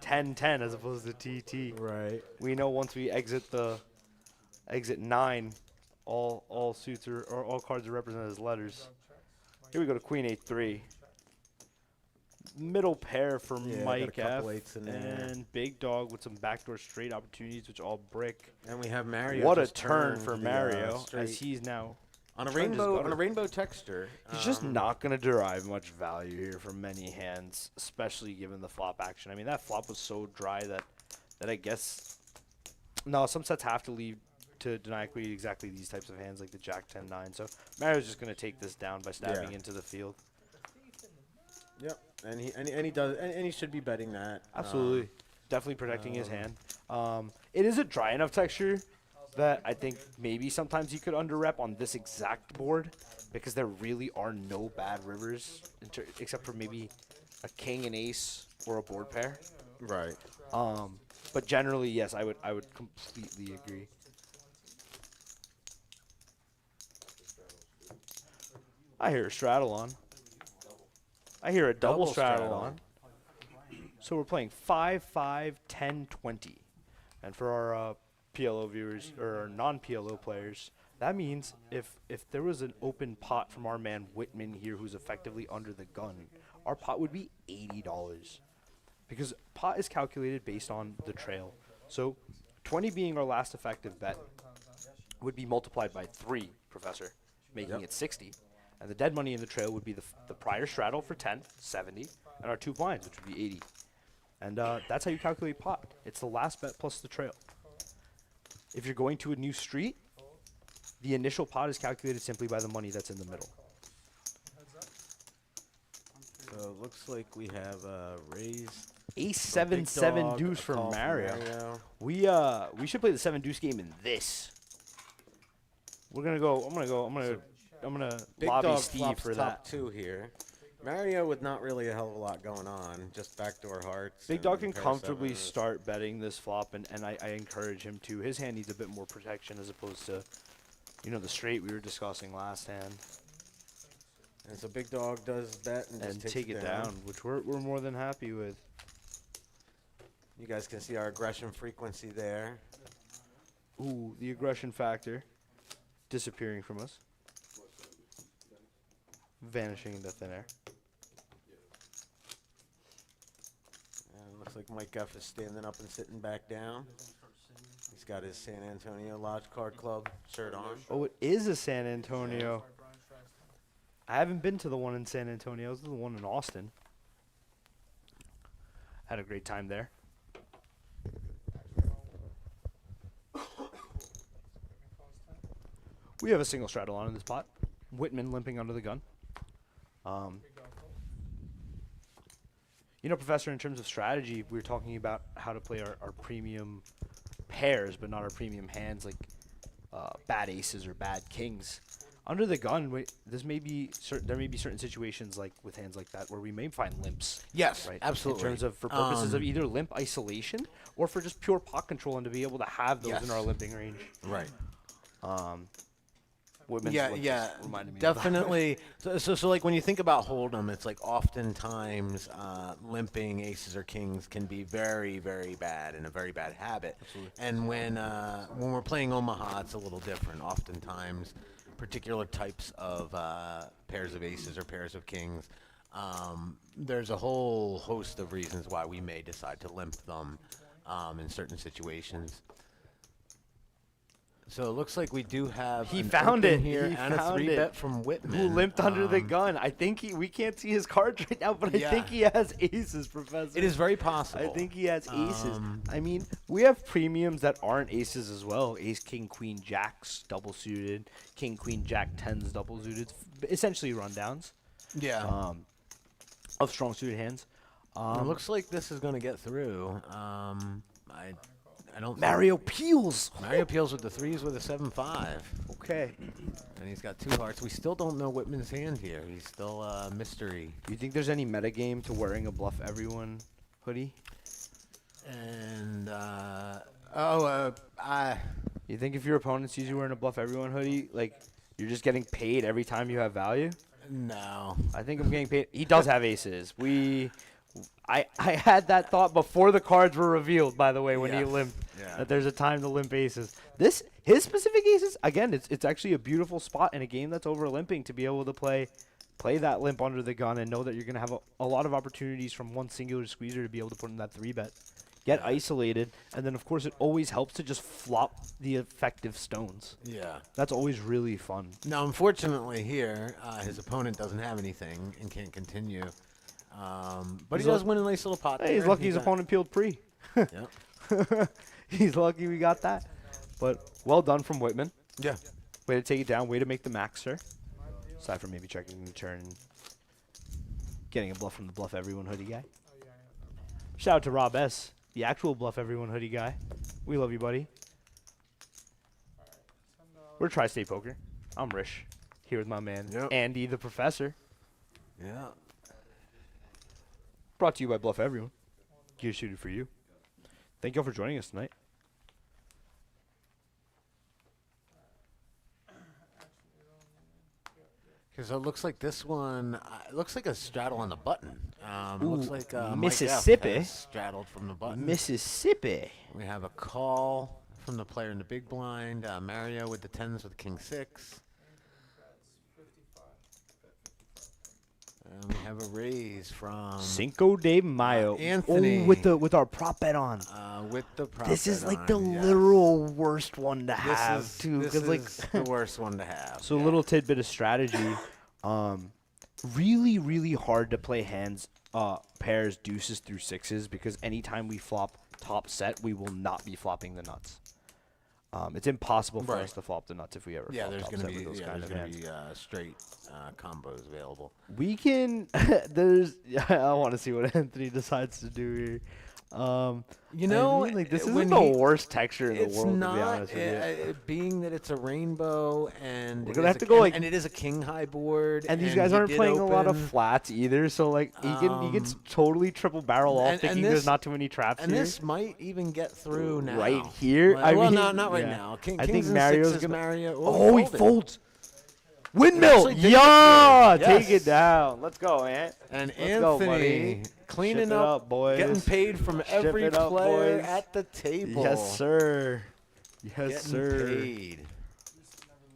10-10 as opposed to TT. Right. We know once we exit 9, all suits or all cards are represented as letters. Here we go to Queen 8-3. Middle pair for Yeah, got a Mike F. couple 8s in there. And Big Dog with some backdoor straight opportunities, which all brick. And we have Mario. What a just turn turned for the, Mario, straight as he's now on a turned his rainbow gutter. texture. He's just not going to derive much value here from many hands, especially given the flop action. I mean, that flop was so dry that I guess no, some sets have to leave to deny equity exactly these types of hands like the Jack 10-9. So Mario's just going to take this down by stabbing Yeah. into the field. Yep. And he does, and he should be betting that. Absolutely, definitely protecting his hand. It is a dry enough texture that I think maybe sometimes you could underrep on this exact board because there really are no bad rivers except for maybe a king and ace or a board pair. Right. But generally, yes, I would completely agree. I hear a straddle on. I hear a double straddle on. So we're playing 5-5, 10, 20. And for our PLO viewers or our non-PLO players, that means if there was an open pot from our man Whitman here, who's effectively under the gun, our pot would be $80 because pot is calculated based on the trail. So 20 being our last effective bet would be multiplied by 3, Professor, making it 60. And the dead money in the trail would be the prior straddle for 10, 70, and our 2 blinds, which would be 80. And that's how you calculate pot. It's the last bet plus the trail. If you're going to a new street, the initial pot is calculated simply by the money that's in the middle. So it looks like we have raised Ace from 7 Big 7 Dog, deuce a for call from Mario. We should play the 7 deuce game in this. We're gonna go. I'm gonna Big lobby Dog Steve flops for top that. 2 here. Mario with not really a hell of a lot going on, just backdoor hearts. Big and Dog can pair comfortably sevens. start betting this flop, and I encourage him to. His hand needs a bit more protection as opposed to, the straight we were discussing last hand. And so Big Dog does bet and just takes take it down, which we're more than happy with. You guys can see our aggression frequency there. Ooh, the aggression factor disappearing from us. Vanishing into thin air. And it looks like Mike F is standing up and sitting back down. He's got his San Antonio Lodge Card Club shirt on. Oh, it is a San Antonio. I haven't been to the one in San Antonio. This is the one in Austin. had a great time there. We have a single straddle on in this pot. Whitman limping under the gun. You know, Professor, in terms of strategy, we were talking about how to play our premium pairs, but not our premium hands, like bad aces or bad kings. Under the gun, there may be certain situations like with hands like that where we may find limps. Yes, Right. absolutely. In terms of for purposes of either limp isolation or for just pure pot control and to be able to have those in Yes. our limping range. Right. Whitman's Yeah, limp yeah, just reminded me of that. definitely. So like when you think about hold'em, it's like oftentimes limping aces or kings can be very, very bad and a very bad habit. Absolutely. And when we're playing Omaha, it's a little different. Oftentimes, particular types of pairs of aces or pairs of kings, there's a whole host of reasons why we may decide to limp them in certain situations. So it looks like we do have He an found open it. here He and a found 3-bet it. from Whitman. Who limped under the gun? I think we can't see his cards right now, but I Yeah. think he has aces, Professor. It is very possible. I think he has aces. I mean, we have premiums that aren't aces as well. Ace, king, queen, jacks, double suited. King, queen, jack, tens, double suited. Essentially rundowns Yeah. of strong suited hands. It looks like this is going to get through. I don't. Mario Peels. Mario Peels with the threes with a 7-5, Okay. and he's got 2 hearts. We still don't know Whitman's hand here. He's still a mystery. Do you think there's any metagame to wearing a bluff everyone hoodie? And You think if your opponent sees you wearing a bluff everyone hoodie, like you're just getting paid every time you have value? no. I think I'm getting paid. He does have aces. I had that thought before the cards were revealed, by the way, when he Yes. limped. Yeah. That there's a time to limp aces. His specific aces, again, it's actually a beautiful spot in a game that's over limping to be able to play that limp under the gun and know that you're going to have a lot of opportunities from one singular squeezer to be able to put in that 3-bet. Get isolated, and then, of course, it always helps to just flop the effective stones. Yeah. That's always really fun. Now, unfortunately, here his opponent doesn't have anything and can't continue. But He's he does luck- win a nice little pot. Hey, he's there. lucky He his got- opponent peeled pre. Yep. He's lucky we got that. But well done from Whitman. Yeah. Way to take it down. Way to make the max, sir. Aside from maybe checking the turn and getting a bluff from the Bluff Everyone hoodie guy. Shout out to Rob S., the actual Bluff Everyone hoodie guy. We love you, buddy. We're Tri-State Poker. I'm Rish, here with my man Yep. Andy, the professor. Yeah. Brought to you by Bluff Everyone. Gear suited for you. Thank you all for joining us tonight. Because it looks like this one, it looks like a straddle on the button. Looks Ooh, like Mike F. Mississippi. has straddled from the button. Mississippi. We have a call from the player in the big blind. Mario with the 10s with king 6. And we have a raise from Cinco de Mayo. Anthony. Oh, with our prop bet on. with the prop This is bet like on, the yes. literal worst one to This have is, too, this because like is the worst one to have. so a little tidbit of strategy. Really, really hard to play hands, pairs, deuces through sixes because anytime we flop top set, we will not be flopping the nuts. It's impossible for Right. us to flop the nuts if we ever Yeah, flop there's top going to set be with those kind there's of going hands. to be straight combos available. We can. There's. I want to see what Anthony decides to do here. You know, I mean, like this when isn't the he- worst texture in the It's world. not, To be honest with you. being that it's a rainbow and We're it gonna is have to a- go, and- like- and it is a king high board. And these guys he aren't did playing a lot of open, flats either, so like he can Um, totally triple barrel off, and thinking this- there's not too many traps and here. this might even get through now. Right here? Well, I well, mean, not right yeah. now. I think Kings and Mario's sixes, gonna- Mario. Oh, he folded. folds. Windmill, actually did get yeah, through. take Yes. it down. Let's go, Ant. And Let's go, Anthony buddy. cleaning Ship it up, boys. getting paid from Ship every it up, player boys. at the table. Yes, sir. Yes, Getting sir. paid.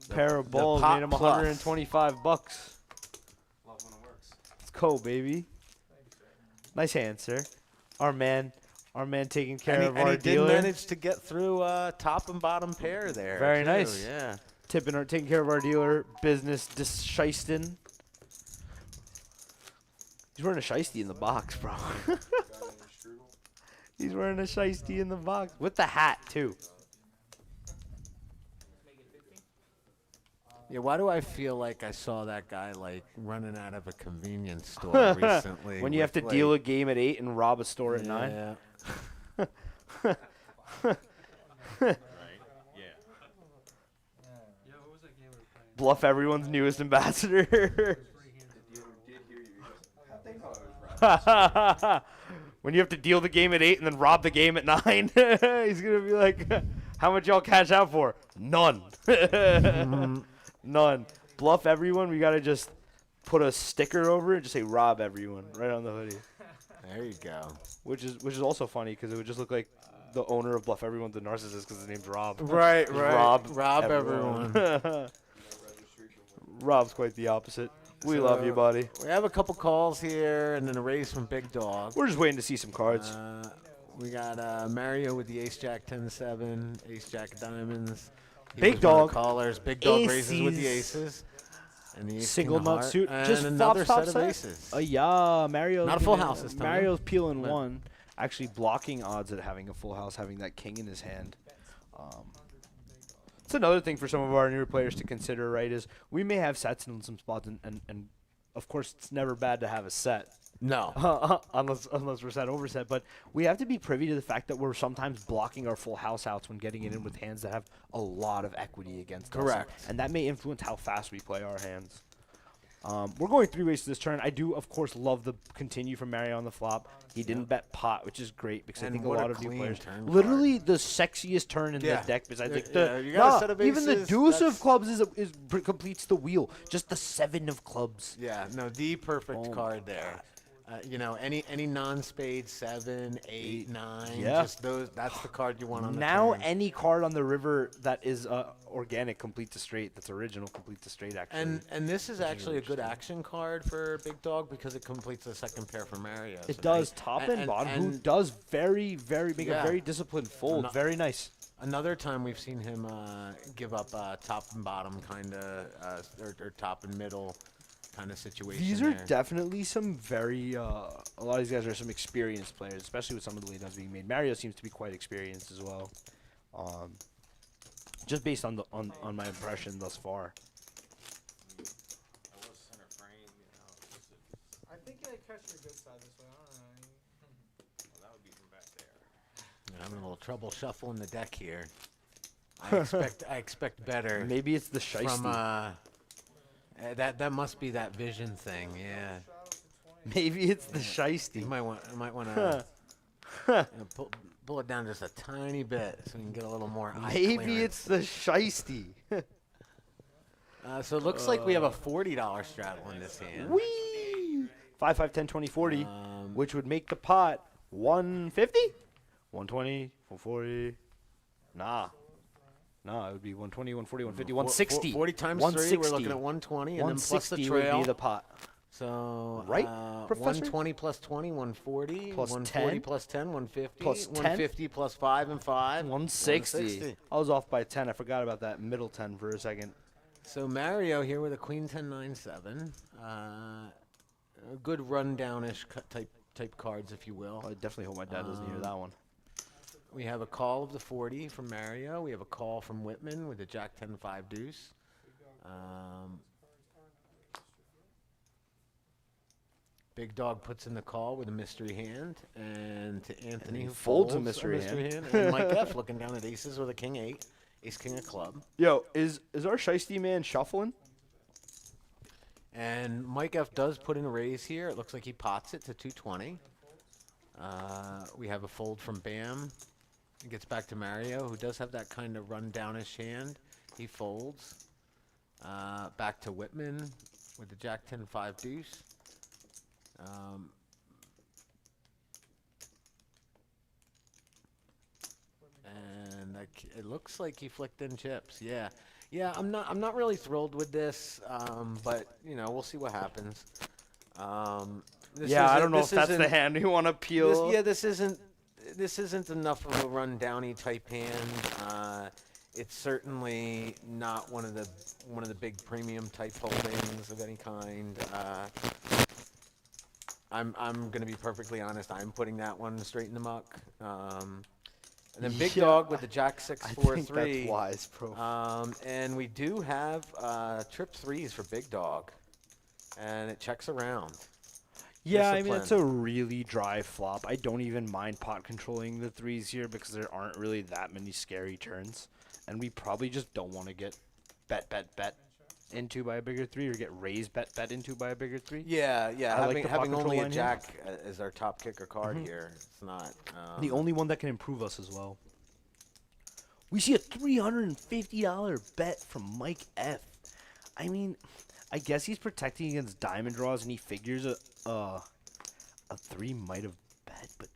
Pair of balls pot made him plus. $125. Love when it works. Let's go, baby. Nice hand, sir. Our man taking care of and our he did dealer. manage to get through top and bottom pair there. Very too, nice. Yeah. Taking care of our dealer business, Shieston. He's wearing a shiesty in the box, bro. He's wearing a shiesty in the box with the hat too. Yeah, why do I feel like I saw that guy like running out of a convenience store recently? When you have to with, deal like- a game at 8 and rob a store at 9. Yeah. Right? Yeah. Yeah, what was that game we were playing? Bluff everyone's newest ambassador. Freehand. The dealer did hear you. He goes, how'd they know I was right? When you have to deal the game at 8 and then rob the game at 9, he's gonna be like, "How much y'all cash out for? None. None. Bluff everyone. We gotta just put a sticker over it and just say rob everyone right on the hoodie." There you go. Which is also funny because it would just look like the owner of Bluff Everyone, the narcissist, because his name's Rob. Right, Just right. Rob everyone. Rob's quite the opposite. We love you, So- buddy. We have a couple calls here and then a raise from Big Dog. We're just waiting to see some cards. We got Mario with the Ace Jack 10-7, Ace Jack of Diamonds. He Big was one of Dog. the callers. Big Dog raises with the Aces. aces. And the ace Single king of nut heart, suit. and Just another flop, set top of set? aces. Yeah, Mario's Not a full gonna- house this time, Mario's peeling but- one. Actually blocking odds at having a full house, having that king in his hand. It's another thing for some of our newer players to consider, right, is we may have sets in some spots, and of course it's never bad to have a set. No. unless we're set overset, but we have to be privy to the fact that we're sometimes blocking our full house outs when getting it in with hands that have a lot of equity against us. Correct. And that may influence how fast we play our hands. We're going 3 ways to this turn. I do, of course, love the continue from Mario on the flop. He didn't bet pot, which is great because I And think a what a lot of new clean players, turn literally the sexiest turn in Yeah. the deck. Besides, like Yeah, you got a set of even the aces, deuce of that's- clubs completes the wheel. Just the 7 of clubs. Yeah, no, the perfect Boom. card there. Any non-spade 7, 8, 9. Yeah. Just those. That's the card you want on the Now turn. any card on the river that is organic complete to straight, that's original complete to straight actually. And this is Which is actually a good interesting. action card for Big Dog because it completes the second pair for Mario. It So does nice. top and bottom, who and does very make a Yeah. very disciplined fold. not- Very nice. another time we've seen him give up top and bottom kind of or top and middle kind of situation. These are there. definitely some very a lot of these guys are some experienced players, especially with some of the lead-ups being made. Mario seems to be quite experienced as well. Just based on on my impression thus far. I was center frame, you know. I think I catch your good side this way. I don't know. Well, that would be from back there. I'm having a little trouble shuffling the deck here. I expect better Maybe it's the shiesty. from that must be that vision thing. Yeah. Maybe it's the shiesty. You might want to pull it down just a tiny bit so we can get a little more eye Maybe clearance. it's the shiesty. So it looks like we have a $40 straddle in this hand. Whee! 5, 5, 10, 20, 40, Um, which would make the pot 150? 120, 140. Nah. Nah, it would be 120, 140, 150, 160. 40 times 3, 160. we're looking at 120, and then plus the 160 trail. would be the pot. So Right, Professor? 120 plus 20, 140. Plus 140 10? plus 10, 150. Plus 10? 150 plus 5 and 5. 160. I was off by 10. I forgot about that middle 10 for a second. So Mario here with a queen 10 9 7. A good rundownish type cards, if you will. I definitely hope my dad doesn't hear that one. We have a call of the 40 from Mario. We have a call from Whitman with a Jack 10 5 deuce. Big Dog puts in the call with a mystery hand, and to Anthony he who folds a folds mystery hand. And Mike F looking down at aces with a king 8, ace king of club. Yo, is our shiesty man shuffling? And Mike F does put in a raise here. It looks like he pots it to 220. We have a fold from Bam. It gets back to Mario, who does have that kind of rundownish hand. He folds. Back to Whitman with the Jack 10 5 deuce. And it looks like he flicked in chips. Yeah. Yeah, I'm not really thrilled with this, but you know, we'll see what happens. Yeah, I don't know if that's the hand you want to peel. This isn't enough of a rundowny type hand. It's certainly not one of the big premium type holdings of any kind. I'm gonna be perfectly honest. I'm putting that one straight in the muck. And then big Yeah, dog with the Jack 6 I 4 think 3. that's wise, bro. And we do have trip 3s for big dog, and it checks around. Yeah, I mean, Discipline. it's a really dry flop. I don't even mind pot controlling the 3s here because there aren't really that many scary turns. And we probably just don't want to get bet into by a bigger 3 or get raised bet into by a bigger 3. Yeah, yeah. I like Having, the pot having only control a line here. Jack as our top kicker card Mhm. here, it's not. The only one that can improve us as well. We see a $350 bet from Mike F. I mean, I guess he's protecting against diamond draws, and he figures a 3 might have bet, but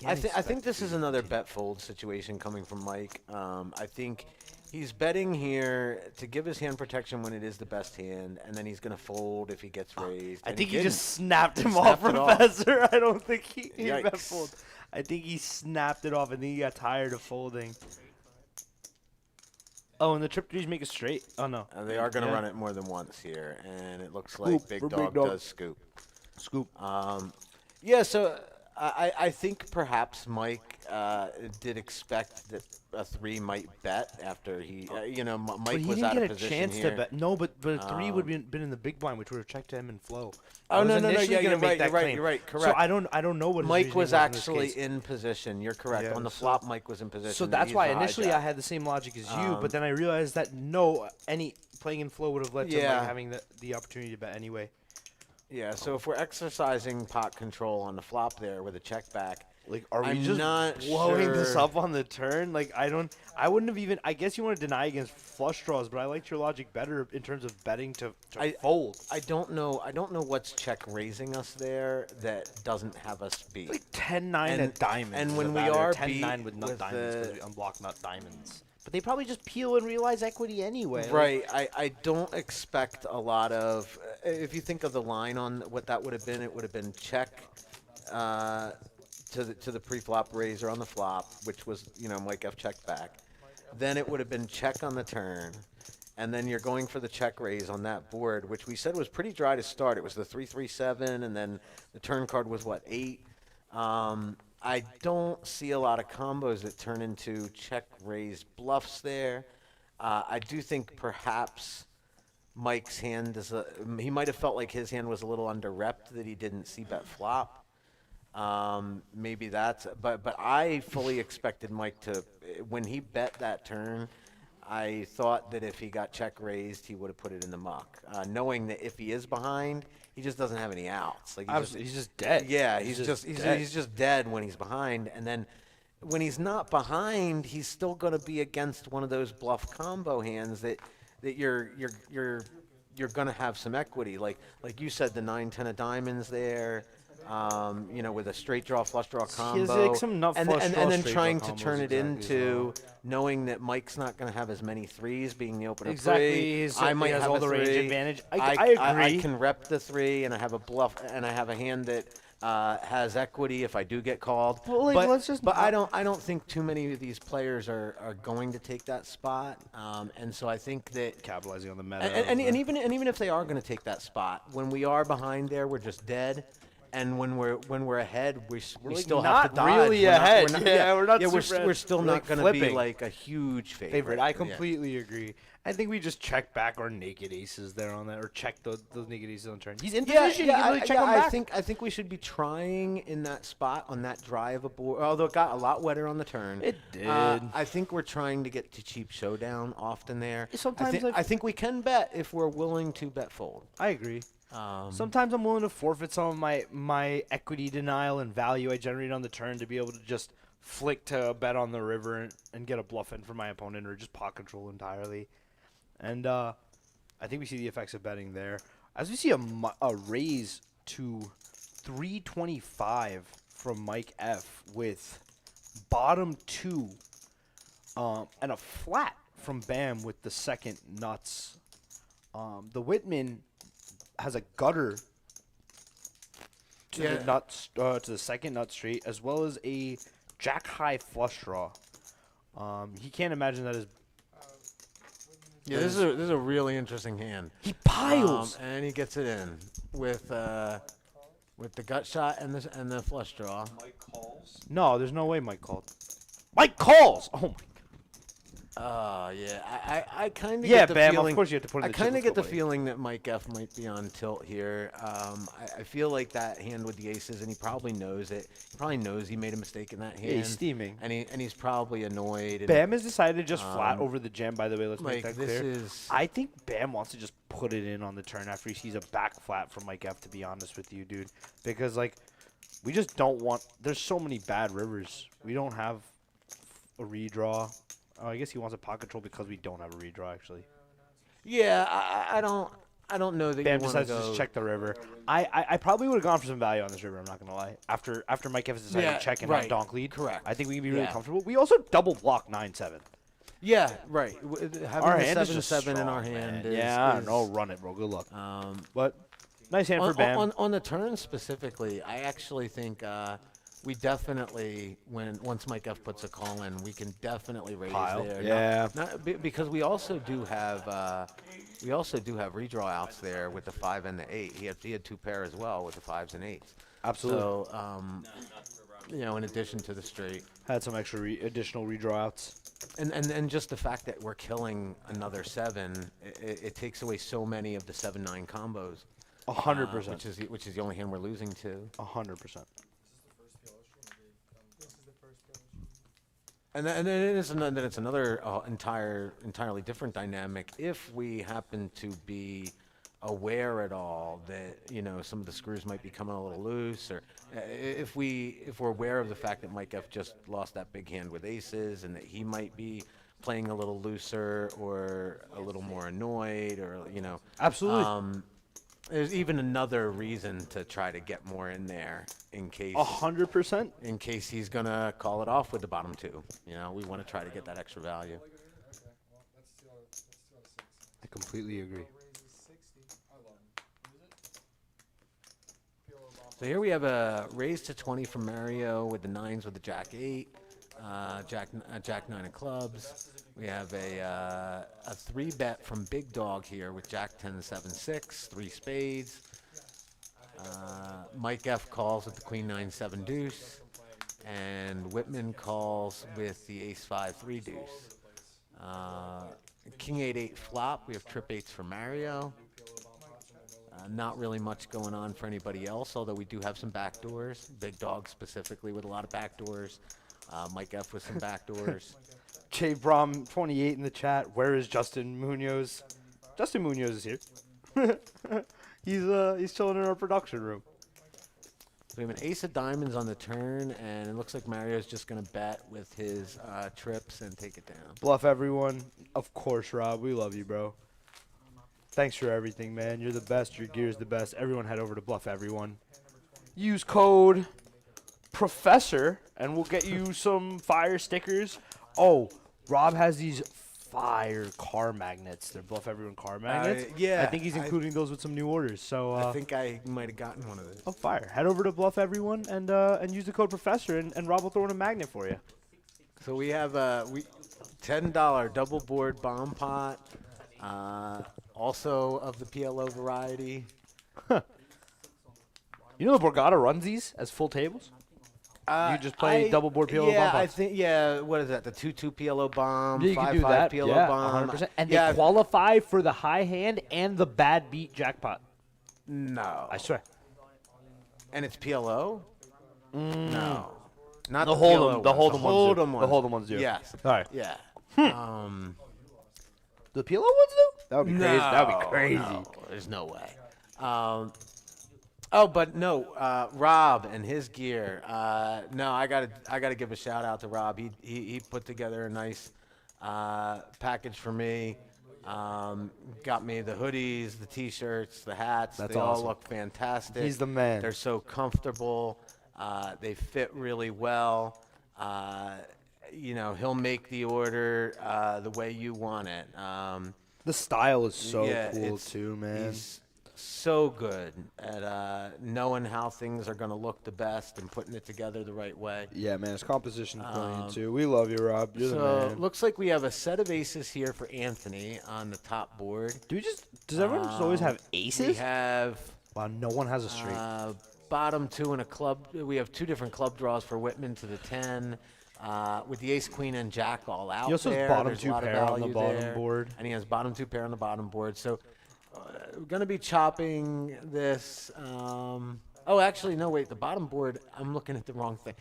I think this is another bet fold situation coming from Mike. I think he's betting here to give his hand protection when it is the best hand, and then he's gonna fold if he gets raised. I and think he he just didn't. snapped him Snapped off, it off. Professor. I don't think he bet Yikes. fold. I think he snapped it off. I think he got tired of folding. Oh, and the trip 3s make a straight. Oh no, They are gonna Yeah. run it more than once here, and it looks Scoop like big for dog, Big Dog. does scoop. Scoop. Yeah, so I think perhaps Mike did expect that a 3 might bet after he, But Mike he was didn't out get of a position chance here. to bet. No, but a 3 would Um, have been in the big blind, which would have checked him and flow. Oh, I was no, initially yeah, gonna you're make right, that you're right, claim. you're right, So correct. I don't know what his Mike reasoning was in this actually case. in position. You're correct. Yeah, On the so- flop, Mike was in position. So and that's he's why the initially hijack. I had the same logic as you, Um, but then I realized that no, any playing in flow would have led to Yeah. Mike having the opportunity to bet anyway. Yeah, so if we're exercising pot control on the flop there with a check back, Like, are we I'm just not blowing this sure. up on the turn? Like, I wouldn't have even. I guess you want to deny against flush draws, but I liked your logic better in terms of betting to fold. I don't know what's check raising us there that doesn't have us beat. Like 10-9 And- at diamonds. and is when a we batter, are 10-9 beat with nut with diamonds because the- we unblock nut diamonds. But they probably just peel and realize equity anyway. like- Right. I don't expect a lot of. If you think of the line on what that would have been, it would have been check to the pre-flop raiser on the flop, which was Mike F check back. Then it would have been check on the turn, and then you're going for the check raise on that board, which we said was pretty dry to start. It was the 3-3-7, and then the turn card was what 8. I don't see a lot of combos that turn into check raise bluffs there. I do think perhaps Mike's hand he might have felt like his hand was a little under repped that he didn't see bet flop. Maybe that's, but I fully expected Mike to, when he bet that turn, I thought that if he got check raised, he would have put it in the muck, knowing that if he is behind, he just doesn't have any outs. Like He's just dead. yeah, He's he's just just dead. he's just dead when he's behind, and then when he's not behind, he's still going to be against one of those bluff combo hands that you're going to have some equity. Like you said, the 9-10 of diamonds there. With a straight draw, flush draw combo, He has, like, some nut and, flush and, draw, and then straight trying draw to combos turn it exactly as into well. knowing that Mike's not going to have as many threes, being the opener Exactly, three. he's- I he might has have all a the range three. advantage. I I agree. can rep the 3, and I have a bluff, and I have a hand that has equity if I do get called. Well, like, but let's just but I not- don't think too many of these players are going to take that spot, and so I think that. Capitalizing on the meta. And even if they are going to take that spot, when we are behind there, we're just dead. And when we're ahead, we like, still not have to dodge. really We're not- ahead. we're not- Yeah, we're not Yeah, super we're still we're, not like, going to be flipping. like a huge favorite. favorite. I Yeah. completely agree. I think we just check back our naked aces there on that, or check those naked aces on turn. He's in position. You can really check him back. I think we should be trying in that spot on that dry of a board. Although it got a lot wetter on the turn. It did. I think we're trying to get to cheap showdown often there. Sometimes I think we can bet if we're willing to bet fold. I agree. Sometimes I'm willing to forfeit some of my equity denial and value I generate on the turn to be able to just flick to a bet on the river and get a bluff in for my opponent, or just pot control entirely. And I think we see the effects of betting there. As we see a raise to 325 from Mike F with bottom 2 and a flat from Bam with the second nuts. The Whitman has a gutter to the nuts to the second nut straight, as well as a jack high flush draw. He can't imagine that is. Yeah, this is a really interesting hand. He piles. And he gets it in with with the gut shot and the flush draw. Mike calls. No, there's no way Mike called. Mike calls. Oh my. Oh yeah, I kind of Yeah, get the Bam. feeling. Of course you have to put in I the kind of chip. get the Let's go, feeling that Mike F might be on tilt here. I feel like that hand with the aces, and he probably knows it. He probably knows he made a mistake in that hand. buddy. Yeah, he's steaming. and he's probably annoyed. And, Bam has decided to just flat Um, over the jam. By the way, let's make like that this clear. is. I think Bam wants to just put it in on the turn after he sees a back flat from Mike F. To be honest with you, dude, because like we just don't want. There's so many bad rivers. We don't have a redraw. Oh, I guess he wants a pot control because we don't have a redraw actually. Yeah, I don't know that Bam you want to decides to go. just check the river. I probably would have gone for some value on this river. I'm not gonna lie. After Mike F. has decided Yeah, to check and right, not donk lead, correct. I think we can be really Yeah. comfortable. We also double block 9-7. Yeah, right. Having Our the hand is 7-7 just in strong, our hand. man. Is, Yeah, I is, don't know. Run it, bro. Good luck. Um, But nice hand for Bam. on the turn specifically, I actually think we definitely, once Mike F puts a call in, we can definitely raise Pile. there. Yeah. Because we also do have redraw outs there with the 5 and the 8. He had 2 pair as well with the 5s and 8s. Absolutely. So in addition to the straight. Had some extra additional redraw outs. And just the fact that we're killing another 7, it takes away so many of the 7-9 combos. 100%. Which is the only hand we're losing to. 100%. This is the first PLO stream. And then it's another entirely different dynamic if we happen to be aware at all that some of the screws might be coming a little loose, or if we're aware of the fact that Mike F just lost that big hand with aces and that he might be playing a little looser or a little more annoyed, or Absolutely. there's even another reason to try to get more in there in case 100%. in case he's gonna call it off with the bottom 2. We want to try to get that extra value. Okay, well, let's see how 6. I completely agree. Raises 60. I love him. Who is it? PLO bomb. So here we have a raise to 20 from Mario with the 9s with the Jack 8, Jack 9 of clubs. We have a 3-bet from Big Dog here with Jack 10 7 6, 3 spades. Mike F calls with the Queen 9 7 deuce, and Whitman calls with the Ace 5 3 deuce. King 8 8 flop. We have trip 8s for Mario. Not really much going on for anybody else, although we do have some backdoors. Big Dog specifically with a lot of backdoors. Mike F with some backdoors. Jay Brom 28 in the chat. Where is Justin Munoz? Justin Munoz is here. He's chilling in our production room. So we have an ace of diamonds on the turn, and it looks like Mario's just going to bet with his trips and take it down. Bluff everyone. Of course, Rob. We love you, bro. Thanks for everything, man. You're the best. Your gear's the best. Everyone head over to Bluff Everyone. Use code PROFESSOR, and we'll get you some fire stickers. Oh, Rob has these fire car magnets. They're Bluff Everyone car magnets. Yeah, I think he's including those with some new orders. So I think I might have gotten one of those. oh, fire. Head over to Bluff Everyone and use the code PROFESSOR, and Rob will throw in a magnet for you. So we have $10 double board bomb pot, also of the PLO variety. You know the Borgata runs these as full tables? You just play double board PLO yeah, bomb I pots. think, what is that? The 2-2 PLO bomb, Yeah, you can do 5-5 that. PLO Yeah, bomb. 100%. And yeah, they qualify for the high hand and the bad beat jackpot. no. I swear. And it's PLO? No. Not The the Hold'em, PLO the ones. Hold'em ones do. Hold'em The Hold'em ones do. Yes. All right. Yeah. The PLO ones do? That would be crazy. That would be crazy. No, there's no way. But no, Rob and his gear. No, I gotta give a shout out to Rob. He put together a nice package for me. Got me the hoodies, the T-shirts, the hats. That's they awesome. all look fantastic. He's the man. They're so comfortable. They fit really well. He'll make the order the way you want it. The style is so Yeah, cool it's- too, man. He's so good at knowing how things are going to look the best and putting it together the right way. Yeah, man. His composition's brilliant too. We love you, Rob. You're the So man. looks like we have a set of aces here for Anthony on the top board. Does everyone just always have We aces? have Wow, no one has a straight. bottom 2 and a club. We have 2 different club draws for Whitman to the 10. With the ace, queen, and jack all out He also has there. bottom There's a 2 lot of pair on the value bottom there. board. And he has bottom 2 pair on the bottom board. So we're going to be chopping this. Actually, no, wait. The bottom board, I'm looking at the wrong thing.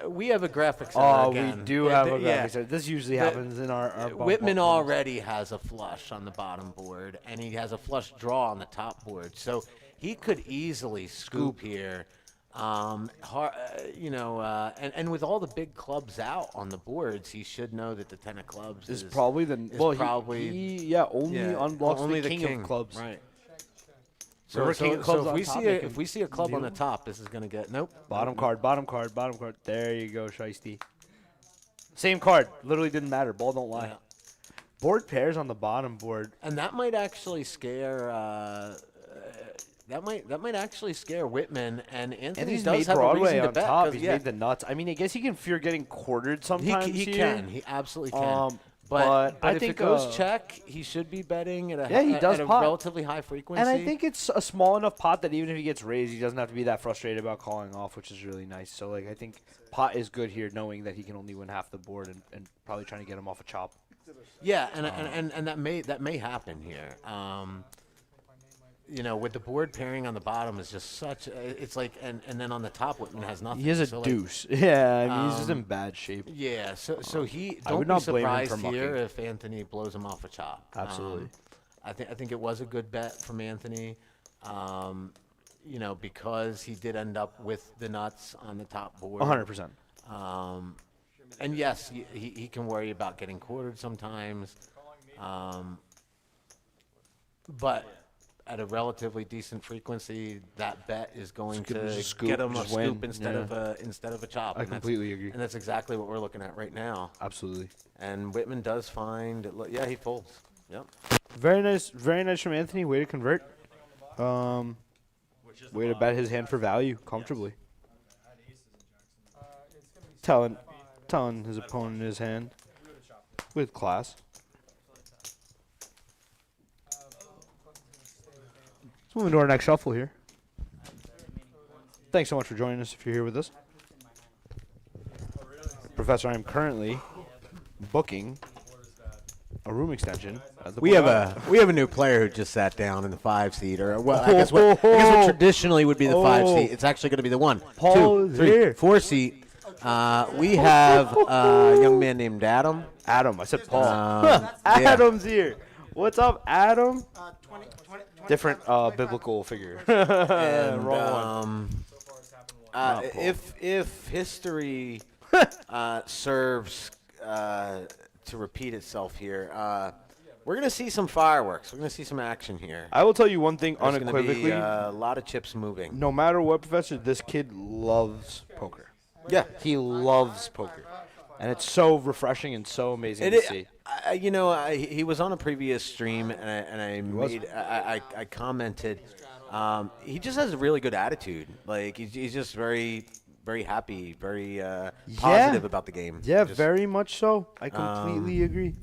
We have a graphics center again. We do have a yeah. graphics center. This usually happens in our Whitman bump already has a flush on the bottom board, and he has a flush draw on the top board. So he could easily scoop here. And with all the big clubs out on the boards, he should know that the 10 of clubs is probably the only unblocks only the king of clubs. Right. So if we see a club on the top, this is gonna get bottom card. There you go, Shiesty. Same card. Literally didn't matter. Ball don't lie. Yeah. Board pairs on the bottom board. And that might actually scare. That might actually scare Whitman, and Anthony He's does made have a Broadway reason to on bet, top. 'cause, He's yeah, made the nuts. I mean, I guess he can fear getting quartered sometimes. he here. can. He absolutely can. But I if think it goes check, he should be betting at a, he does at a pot. relatively high frequency. And I think it's a small enough pot that even if he gets raised, he doesn't have to be that frustrated about calling off, which is really nice. So, I think pot is good here, knowing that he can only win half the board and probably trying to get him off a chop. Yeah, and that may happen here. With the board pairing on the bottom is just such. It's like, and then on the top, Whitman has nothing. He has a So, deuce. Yeah, I mean, he's just in bad shape. Yeah, so he I don't would be not blame him for surprised here mucking. if Anthony blows him off a chop. Absolutely. I think it was a good bet from Anthony. Because he did end up with the nuts on the top board. 100%. And yes, he can worry about getting quartered sometimes. But at a relatively decent frequency, that bet is going Just to scoop, get him a just win. scoop instead of a chop. I completely agree. And that's exactly what we're looking at right now. Absolutely. And Whitman does find, he folds. Yep. Very nice from Anthony. Way to convert. Way to bet his hand for value comfortably. Telling his opponent his hand with class. Let's move into our next shuffle here. Thanks so much for joining us if you're here with us. Professor, I'm currently booking a room extension at the We have a new player who just sat down in the 5 seat, or I guess what traditionally would be the 5 seat. It's actually going to be the 1, Paul 2, is 3, here. 4 seat. We have a young man named Adam. Adam, I said Paul. Yeah. Adam's here. What's up, Adam? 20. Different biblical figure. And, Wrong one. if history serves to repeat itself here, we're going to see some fireworks. We're going to see some action here. I will tell you one thing There's gonna be unequivocally. a lot of chips moving. No matter what, Professor, this kid loves poker. Yeah. He loves poker. And it's so refreshing and so amazing to see. He was on a previous stream, and I commented. He just has a really good attitude. Like he's just very, very happy, very positive about the game. Yeah, Just- very much so. I completely agree.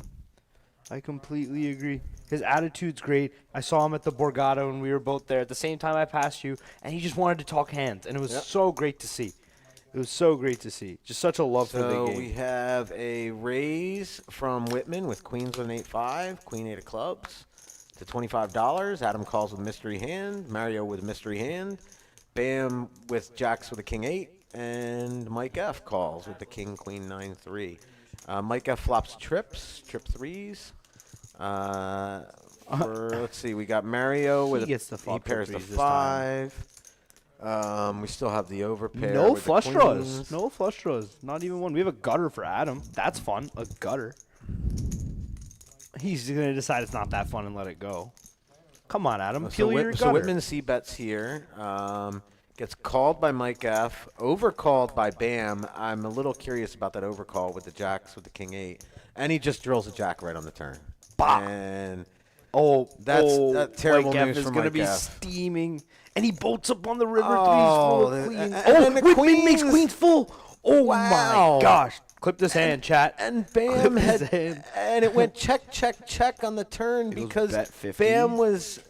His attitude's great. I saw him at the Borgata when we were both there. At the same time I passed you, and he just wanted to talk hands, and it was so great to see. Just such a love for the So game. we have a raise from Whitman with queens with an 8-5, queen 8 of clubs to $25. Adam calls with a mystery hand. Mario with a mystery hand. Bam with jacks with a king 8. And Mike F calls with the king queen 9-3. Mike F flops trip 3s. Let's see, we got Mario with gets the flop he pairs trip the 3s this time. 5. We still have the overpair. No with the flush draws. queens. No flush draws. Not even one. We have a gutter for Adam. That's fun. A gutter. He's going to decide it's not that fun and let it go. Come on, Adam. So, Peel your so gutter. Whitman C bets here. Gets called by Mike F. Overcalled by Bam. I'm a little curious about that overcall with the jacks with the king 8. And he just drills a jack right on the turn. Bah. And That's terrible Mike F news is for gonna Mike be F. steaming. And he bolts up on the river Oh, threes full of queens. and the Whitman makes queens. queens full. Oh, Wow. my gosh. Clip this hand, chat. And Bam Clip his had, hand. and it went check on the turn It was because bet 50. Bam was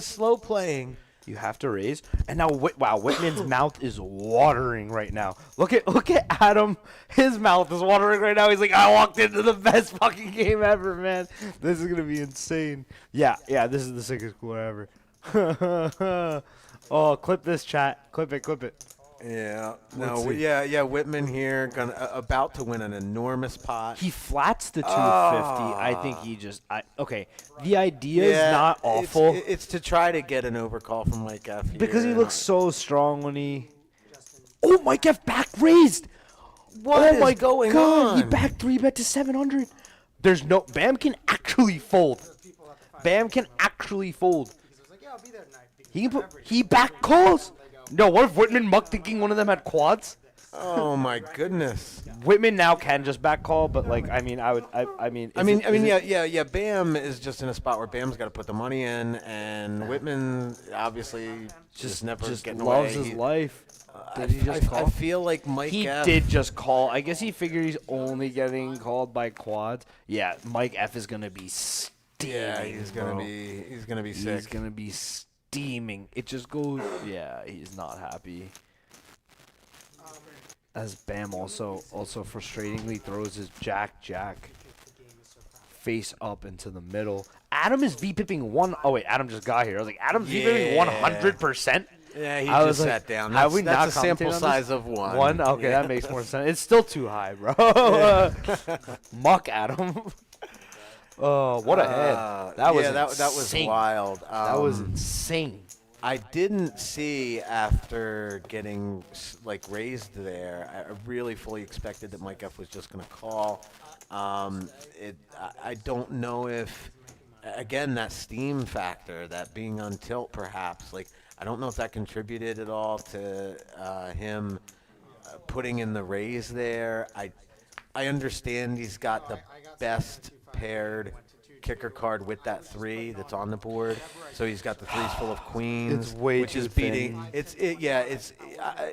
slow playing. You have to raise. And now, wow, Whitman's mouth is watering right now. Look at Adam. His mouth is watering right now. He's like, I walked into the best fucking game ever, man. This is gonna be insane. Yeah, this is the sickest cooler ever. Oh, clip this, chat. Clip it. Yeah. Let's No. see. Yeah. Whitman here, about to win an enormous pot. He flats the 250. I think he just. Okay. The idea is not awful It's to try to get an overcall from Mike F. Here. because he looks so strong when he. Oh, Mike F back raised. What Oh my is going God! He on? back 3-bet to 700. There's no Bam can actually fold. People have to find Bam can actually fold. because it was like, yeah, I'll be there tonight. because He can put. whatever, He back calls. No, what if Whitman muck thinking one of them had quads? Oh my goodness. Whitman now can just back call, but like I mean, Yeah. Bam is just in a spot where Bam's got to put the money in, and Whitman obviously just never just getting loves away. his life. I, Did he just I call? feel like Mike He F. did just call. I guess he figured he's only getting called by quads. Yeah, Mike F is gonna be steaming. Yeah, he's gonna bro. be sick. He's gonna be steaming. It just goes. Yeah, he's not happy. As Bam also frustratingly throws his jack face up into the middle. Adam is V-pipping one. Oh wait, Adam just got here. I was like, Adam's V-pipping 100%. Yeah, he I just was sat down. have we That's not a sample commentated on size this? of one. One? Okay, Yeah. that makes more sense. It's still too high, bro. Muck Adam. Oh, what a head. That was that was insane. wild. That was insane. I didn't see after getting raised there. I really fully expected that Mike F was just going to call. I don't know if, again, that steam factor, that being on tilt, perhaps. I don't know if that contributed at all to him putting in the raise there. I understand he's got the best paired kicker card with that 3 that's on the board, so he's got the 3s full of queens, It's way which too is beating. thin.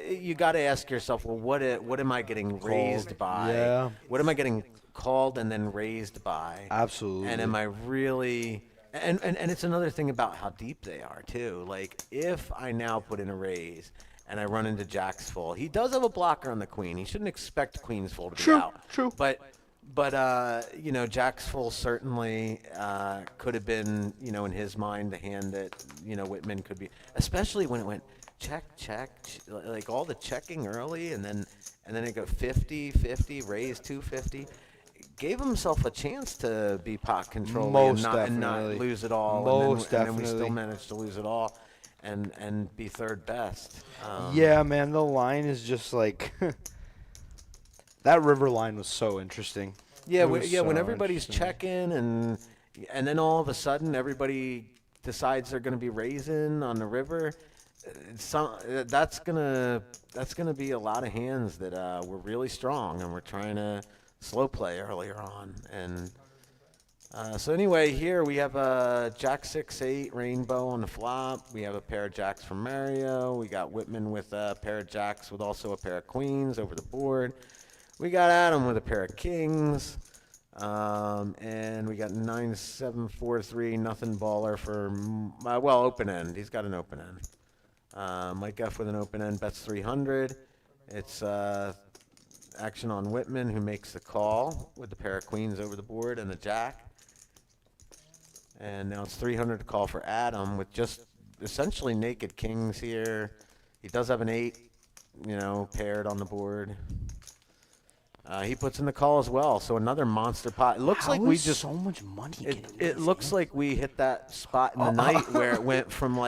You got to ask yourself, well, what am I getting raised by? Yeah. What am I getting called and then raised by? Absolutely. And am I really? And it's another thing about how deep they are too. If I now put in a raise and I run into jacks full, he does have a blocker on the queen. He shouldn't expect queens full to be out. True. But jacks full certainly could have been, in his mind, the hand that, Whitman could be, especially when it went check, all the checking early, and then it go 50-50, raise 250. Gave himself a chance to be pot controlling Most and not definitely. lose it all. Most and then we still definitely. managed to lose it all and be third best. Yeah, man, the line is just that river line was so interesting. Yeah, It was so when everybody's interesting. checking and then all of a sudden everybody decides they're going to be raising on the river, that's gonna be a lot of hands that were really strong and we're trying to slow play earlier on. And so anyway, here we have a Jack 6-8 rainbow on the flop. We have a pair of jacks from Mario. We got Whitman with a pair of jacks with also a pair of queens over the board. We got Adam with a pair of kings. And we got 9-7-4-3 nothing baller for open end. He's got an open end. Mike F with an open end bets 300. It's action on Whitman, who makes the call with the pair of queens over the board and the jack. And now it's 300 to call for Adam with just essentially naked kings here. He does have an 8, paired on the board. He puts in the call as well, so another monster pot. It looks like we just so much money. it looks like we hit that spot in the night where it went from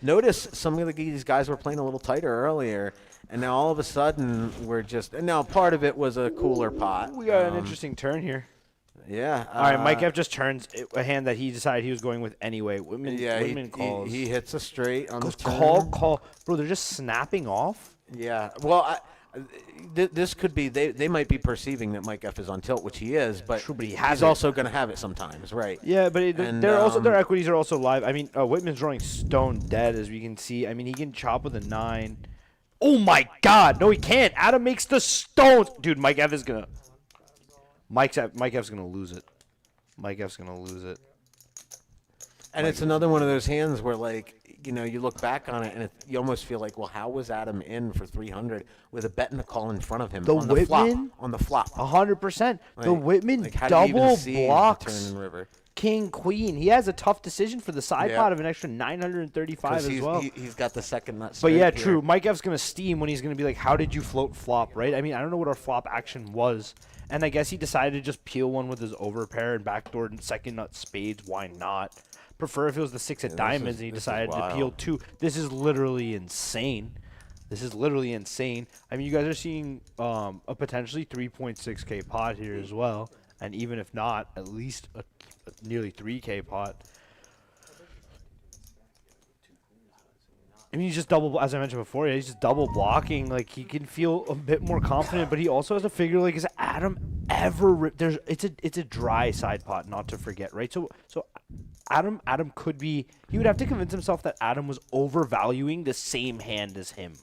notice some of these guys were playing a little tighter earlier, and now all of a sudden we're just. And now part of it was a cooler pot. We got an interesting turn here. Yeah. All right, Mike F just turns a hand that he decided he was going with anyway. Whitman calls. He hits a straight on the Goes turn. call. Bro, they're just snapping off. Yeah. Well, this could be they might be perceiving that Mike F is on tilt, which he is, but, True, but he he's has it. also going to have it sometimes, right? Yeah, but And, their equities are also live. I mean, Whitman's drawing stone dead, as we can see. I mean, he can chop with a 9. Oh my God, no, he can't. Adam makes the stones, dude. Mike F's gonna lose it. Mike F's gonna lose it. And it's another one of those hands where, like, you know, you look back on it and you almost feel like, well, how was Adam in for 300 with a bet and a call in front of him The on the flop? Whitman? On the flop. 100%. The Like- Whitman like, how do you even double see the blocks turn and river? King Queen. He has a tough decision for the side Yeah. pot of an extra 935 'Cause as well. he's got the second nut But straight yeah, here. true. Mike F's going to steam when he's going to be like, how did you float flop, right? I mean, I don't know what our flop action was. And I guess he decided to just peel one with his overpair and backdoor and second nut spades. Why not? Prefer if it was the six of this diamonds is- and he this is decided to peel wild. two. This is literally insane. This is literally insane. I mean, you guys are seeing a potentially 3.6K pot here as well. And even if not, at least a nearly 3K pot. I mean, he's just double, as I mentioned before, he's just double blocking. Like, he can feel a bit more confident, but he also has to figure, like, is Adam ever it's a dry side pot, not to forget, right? So Adam could be, he would have to convince himself that Adam was overvaluing the same hand as him.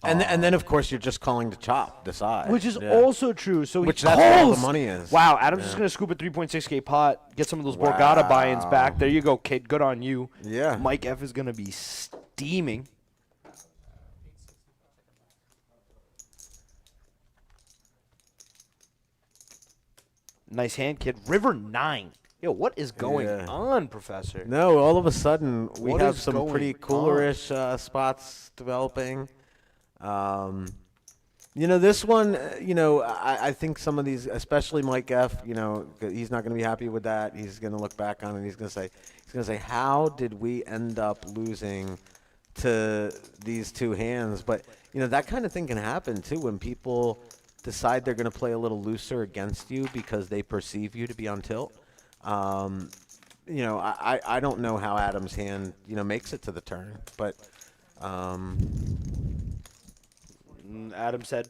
And then of course you're just calling to chop the side, Which is Yeah. also true. So Which he that's where all the calls. money is. Wow, Adam's just Yeah. gonna scoop a 3.6K pot, get some of those Borgata buy-ins back. There you go, kid. Good on you. Yeah. Mike F is gonna be steaming. Nice hand, kid. River 9. Yo, what is going Yeah. on, Professor? No, all of a sudden we What have is some going pretty on? coolerish spots developing. You know, this one, I think some of these, especially Mike F, you know, he's not going to be happy with that. He's going to look back on it and he's going to say, how did we end up losing to these two hands? But, you know, that kind of thing can happen too when people decide they're going to play a little looser against you because they perceive you to be on tilt. You know, I don't know how Adam's hand, you know, makes it to the turn, but Adam said,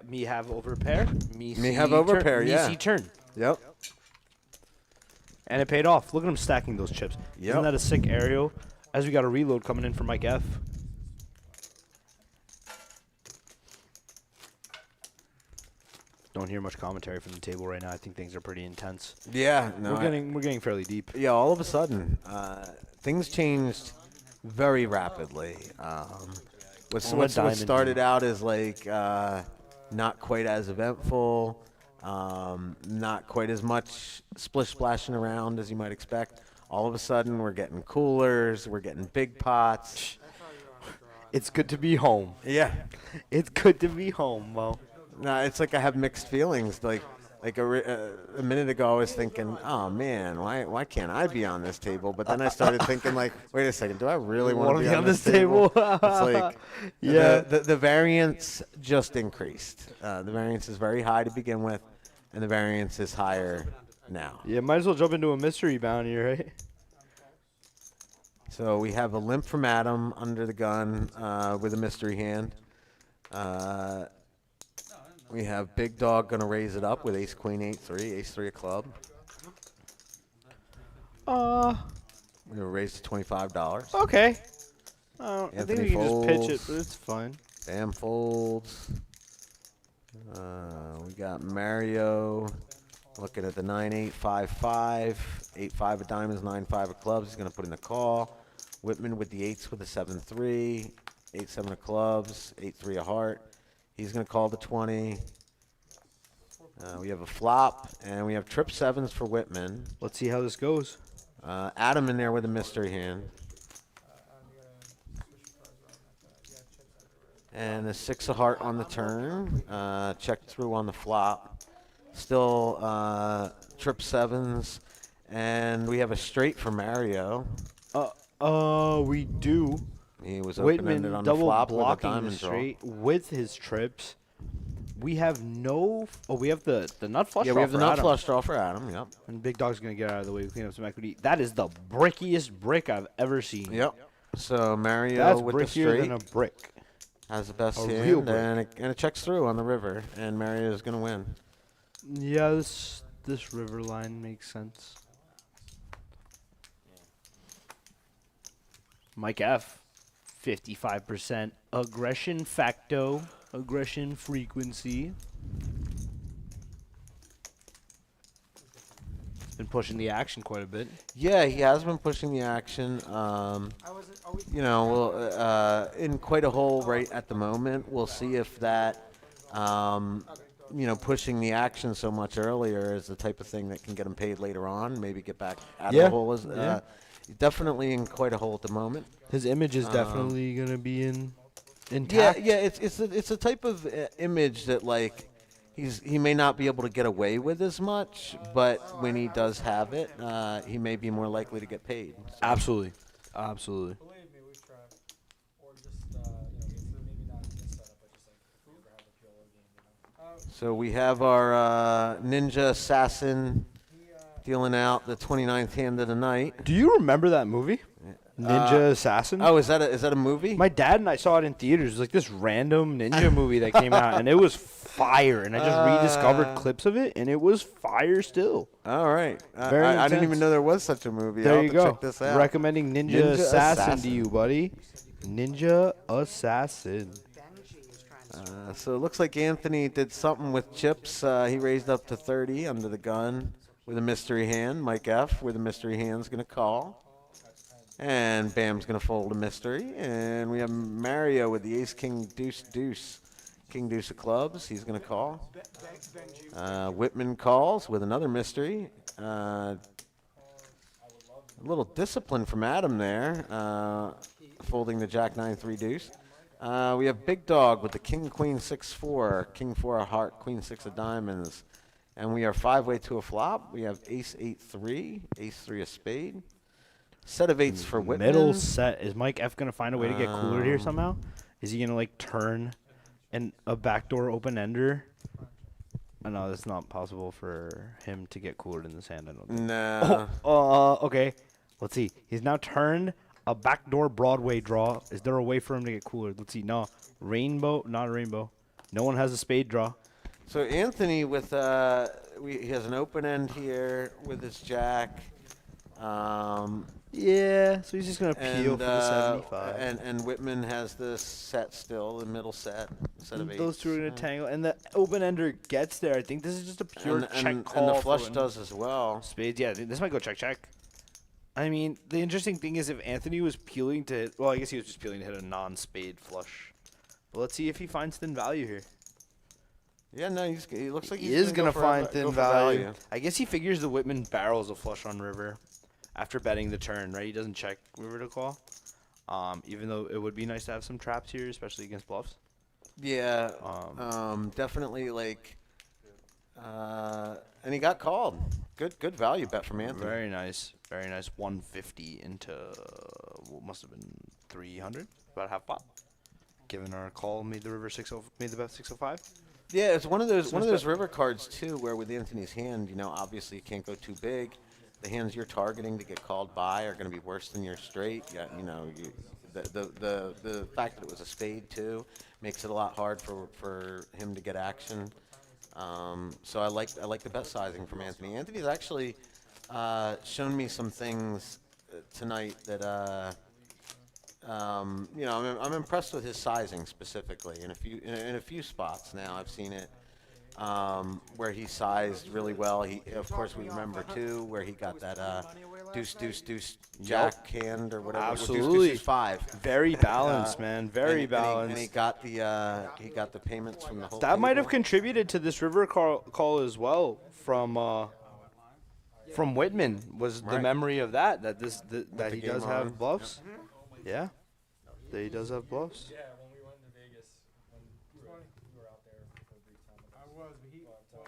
me have over pair. Me have see over turn. pair, Me yeah. see turn. yep. And it paid off. Look at him stacking those chips. Yep. Isn't that a sick aerial? As we got a reload coming in for Mike F. Don't hear much commentary from the table right now. I think things are pretty intense. Yeah, no, We're getting fairly deep. yeah. All of a sudden, things changed very rapidly. What diamond started out as like not quite as eventful, not quite as much splish splashing around as you might expect. All of a sudden, we're getting coolers, we're getting big pots. It's good to be home. Yeah. It's good to be home, Mo. No, it's like I have mixed feelings. Like a minute ago, I was thinking, oh man, why can't I be on this table? But then I started thinking, like, wait a second, do I really want to be on this table? It's like, Yeah. the variance just increased. The variance is very high to begin with, and the variance is higher now. Yeah, might as well jump into a mystery bounty, right? So we have a limp from Adam under the gun with a mystery hand. We have Big Dog going to raise it up with ace, queen, 8-3, ace-3 of club. We're going to raise to $25. Okay. I think Anthony we can just pitch it, folds. but it's fine. Bam folds. We got Mario looking at the 9-8, 5-5, 8-5 of diamonds, 9-5 of clubs. He's going to put in a call. Whitman with the 8s with a 7-3, 8-7 of clubs, 8-3 of heart. He's going to call the 20. We have a flop, and we have trip 7s for Whitman. Let's see how this goes. Adam in there with a mystery hand. And a 6 of heart on the turn. Check through on the flop. Still trip 7s. And we have a straight for Mario. We do. He was Whitman open-ended on the double flop with a blocking the diamond draw. straight with his trips. We have no. We have the nut flush. Yeah, draw we have the for nut Adam. flush draw for Adam. Yep. And Big Dog's gonna get out of the way. We clean up some equity. That is the brickiest brick I've ever seen. Yep. So Mario That's with the brickier straight than a brick. has the best a hand, real brick. and it checks through on the river, and Mario is going to win. Yeah, this river line makes sense. Mike F, 55% aggression facto, aggression frequency. been pushing the action quite a bit. Yeah, he has been pushing the action. You know, in quite a hole right at the moment. We'll see if that, you know, pushing the action so much earlier is the type of thing that can get him paid later on. Maybe get back out of Yeah, the hole. yeah. Definitely in quite a hole at the moment. His image is definitely gonna be Yeah, intact. yeah. It's a type of image that like he may not be able to get away with as much, but when he does have it, he may be more likely to get paid. Absolutely, absolutely. Believe me, we've tried. Or just, you know, it's maybe not in this setup, but just like if we ever have a PLO game, you know. So we have our Ninja Assassin dealing out the 29th hand of the night. Do you remember that movie, Ninja Assassin? Oh, is that a movie? My dad and I saw it in theaters. It was like this random ninja movie that came out, and it was fire. And I just rediscovered clips of it, and it was fire still. All right. Very I didn't intense. even know there was such a movie. There I'll you have to go. check this out. Recommending Ninja, Ninja Assassin to Assassin. you, buddy. Ninja Assassin. So it looks like Anthony did something with chips. He raised up to 30 under the gun with a mystery hand. Mike F. with a mystery hand's going to call. And Bam's going to fold a mystery. And we have Mario with the ace, king, deuce, deuce. King, deuce of clubs. He's going to call. Whitman calls with another mystery. A little discipline from Adam there, folding the jack, 9, 3 deuce. We have Big Dog with the king, queen, 6, 4. King, 4 of heart, queen, 6 of diamonds. And we are 5-way to a flop. We have ace, 8, 3. Ace, 3 of spade. Set of eights for Whitman. Middle set. Is Mike F going to find a way to get cooler here somehow? Is he going to, like, turn a backdoor open-ender? Oh, no, that's not possible for him to get cooler in this hand, I don't think. Nah. Okay. Let's see. He's now turned a backdoor Broadway draw. Is there a way for him to get cooler? Let's see. No. Rainbow. Not a rainbow. No one has a spade draw. So Anthony with he has an open end here with his jack. Yeah. So he's just going to peel And, for the 75. and Whitman has the set still, the middle set of eights. Those two are going to tangle. And the open ender gets there. I think this is just a pure check and call. the for flush Whitman. does as well. Spades, yeah. This might go check. I mean, the interesting thing is if Anthony was peeling to hit, well, I guess he was just peeling to hit a non-spade flush. But let's see if he finds thin value here. Yeah, no, he looks like He he's is going to go for find go thin for value. I guess he figures the Whitman barrels a flush on river after betting the turn, right? He doesn't check river to call. Even though it would be nice to have some traps here, especially against bluffs. Yeah, definitely like, and he got called. Good value bet from Anthony. Very nice. 150 into what must have been 300, about half pot. Given our call, made the river 60, made the bet 605. Yeah, it's one of those river cards too, where with Anthony's hand, you know, obviously you can't go too big. The hands you're targeting to get called by are going to be worse than your straight. You know, the fact that it was a spade too makes it a lot hard for him to get action. So I like the bet sizing from Anthony. Anthony's actually shown me some things tonight that you know, I'm impressed with his sizing specifically in a few spots. Now I've seen it where he sized really well. Of course, we remember too where he got that deuce jack hand or whatever. Absolutely. Deuce 5. Very balanced, man. Very balanced. And he got the payments from the whole. That might have table. contributed to this river call as well from Whitman. Was the Right. memory of that he the does game have on. bluffs? Yeah, that he does have bluffs. Yeah, when we went to Vegas, when we were out there for a brief time. I was, but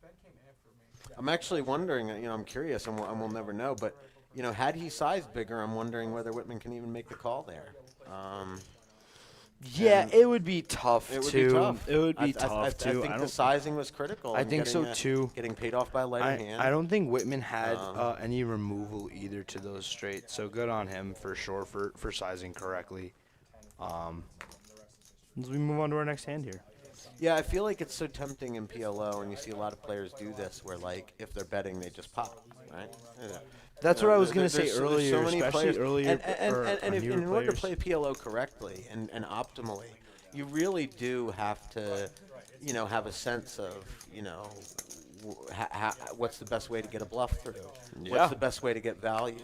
Ben came after me. I'm actually wondering. You know, I'm curious, and we'll never know. But you know, had he sized bigger, I'm wondering whether Whitman can even make the call there. Yeah, And it would be tough It would too. be tough. It would be I tough too. I think the sizing was critical. I in think so getting, too. Getting paid off by a lighter hand. I don't think Whitman had any removal either to those straights, so good on him for sure for sizing correctly. As we move on to our next hand here. Yeah, I feel like it's so tempting in PLO, and you see a lot of players do this, where like if they're betting, they just pop, right? Yeah. That's what I was gonna say earlier, so many especially players, earlier. and if, newer in order to players. play PLO correctly and optimally, you really do have to, you know, have a sense of, you know, what's the best way to get a bluff through? Yeah. What's the best way to get value?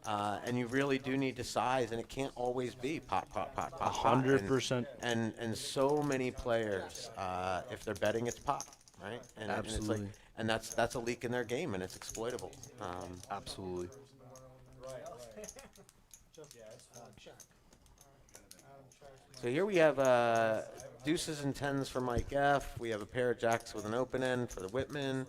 And you really do need to size, and it can't always be pot, pot, pot, pot, pot. 100%. And so many players, if they're betting, it's pot, right? And it's Absolutely. like, and that's a leak in their game, and it's exploitable. Absolutely. So here we have deuces and tens for Mike F. We have a pair of jacks with an open end for the Whitman.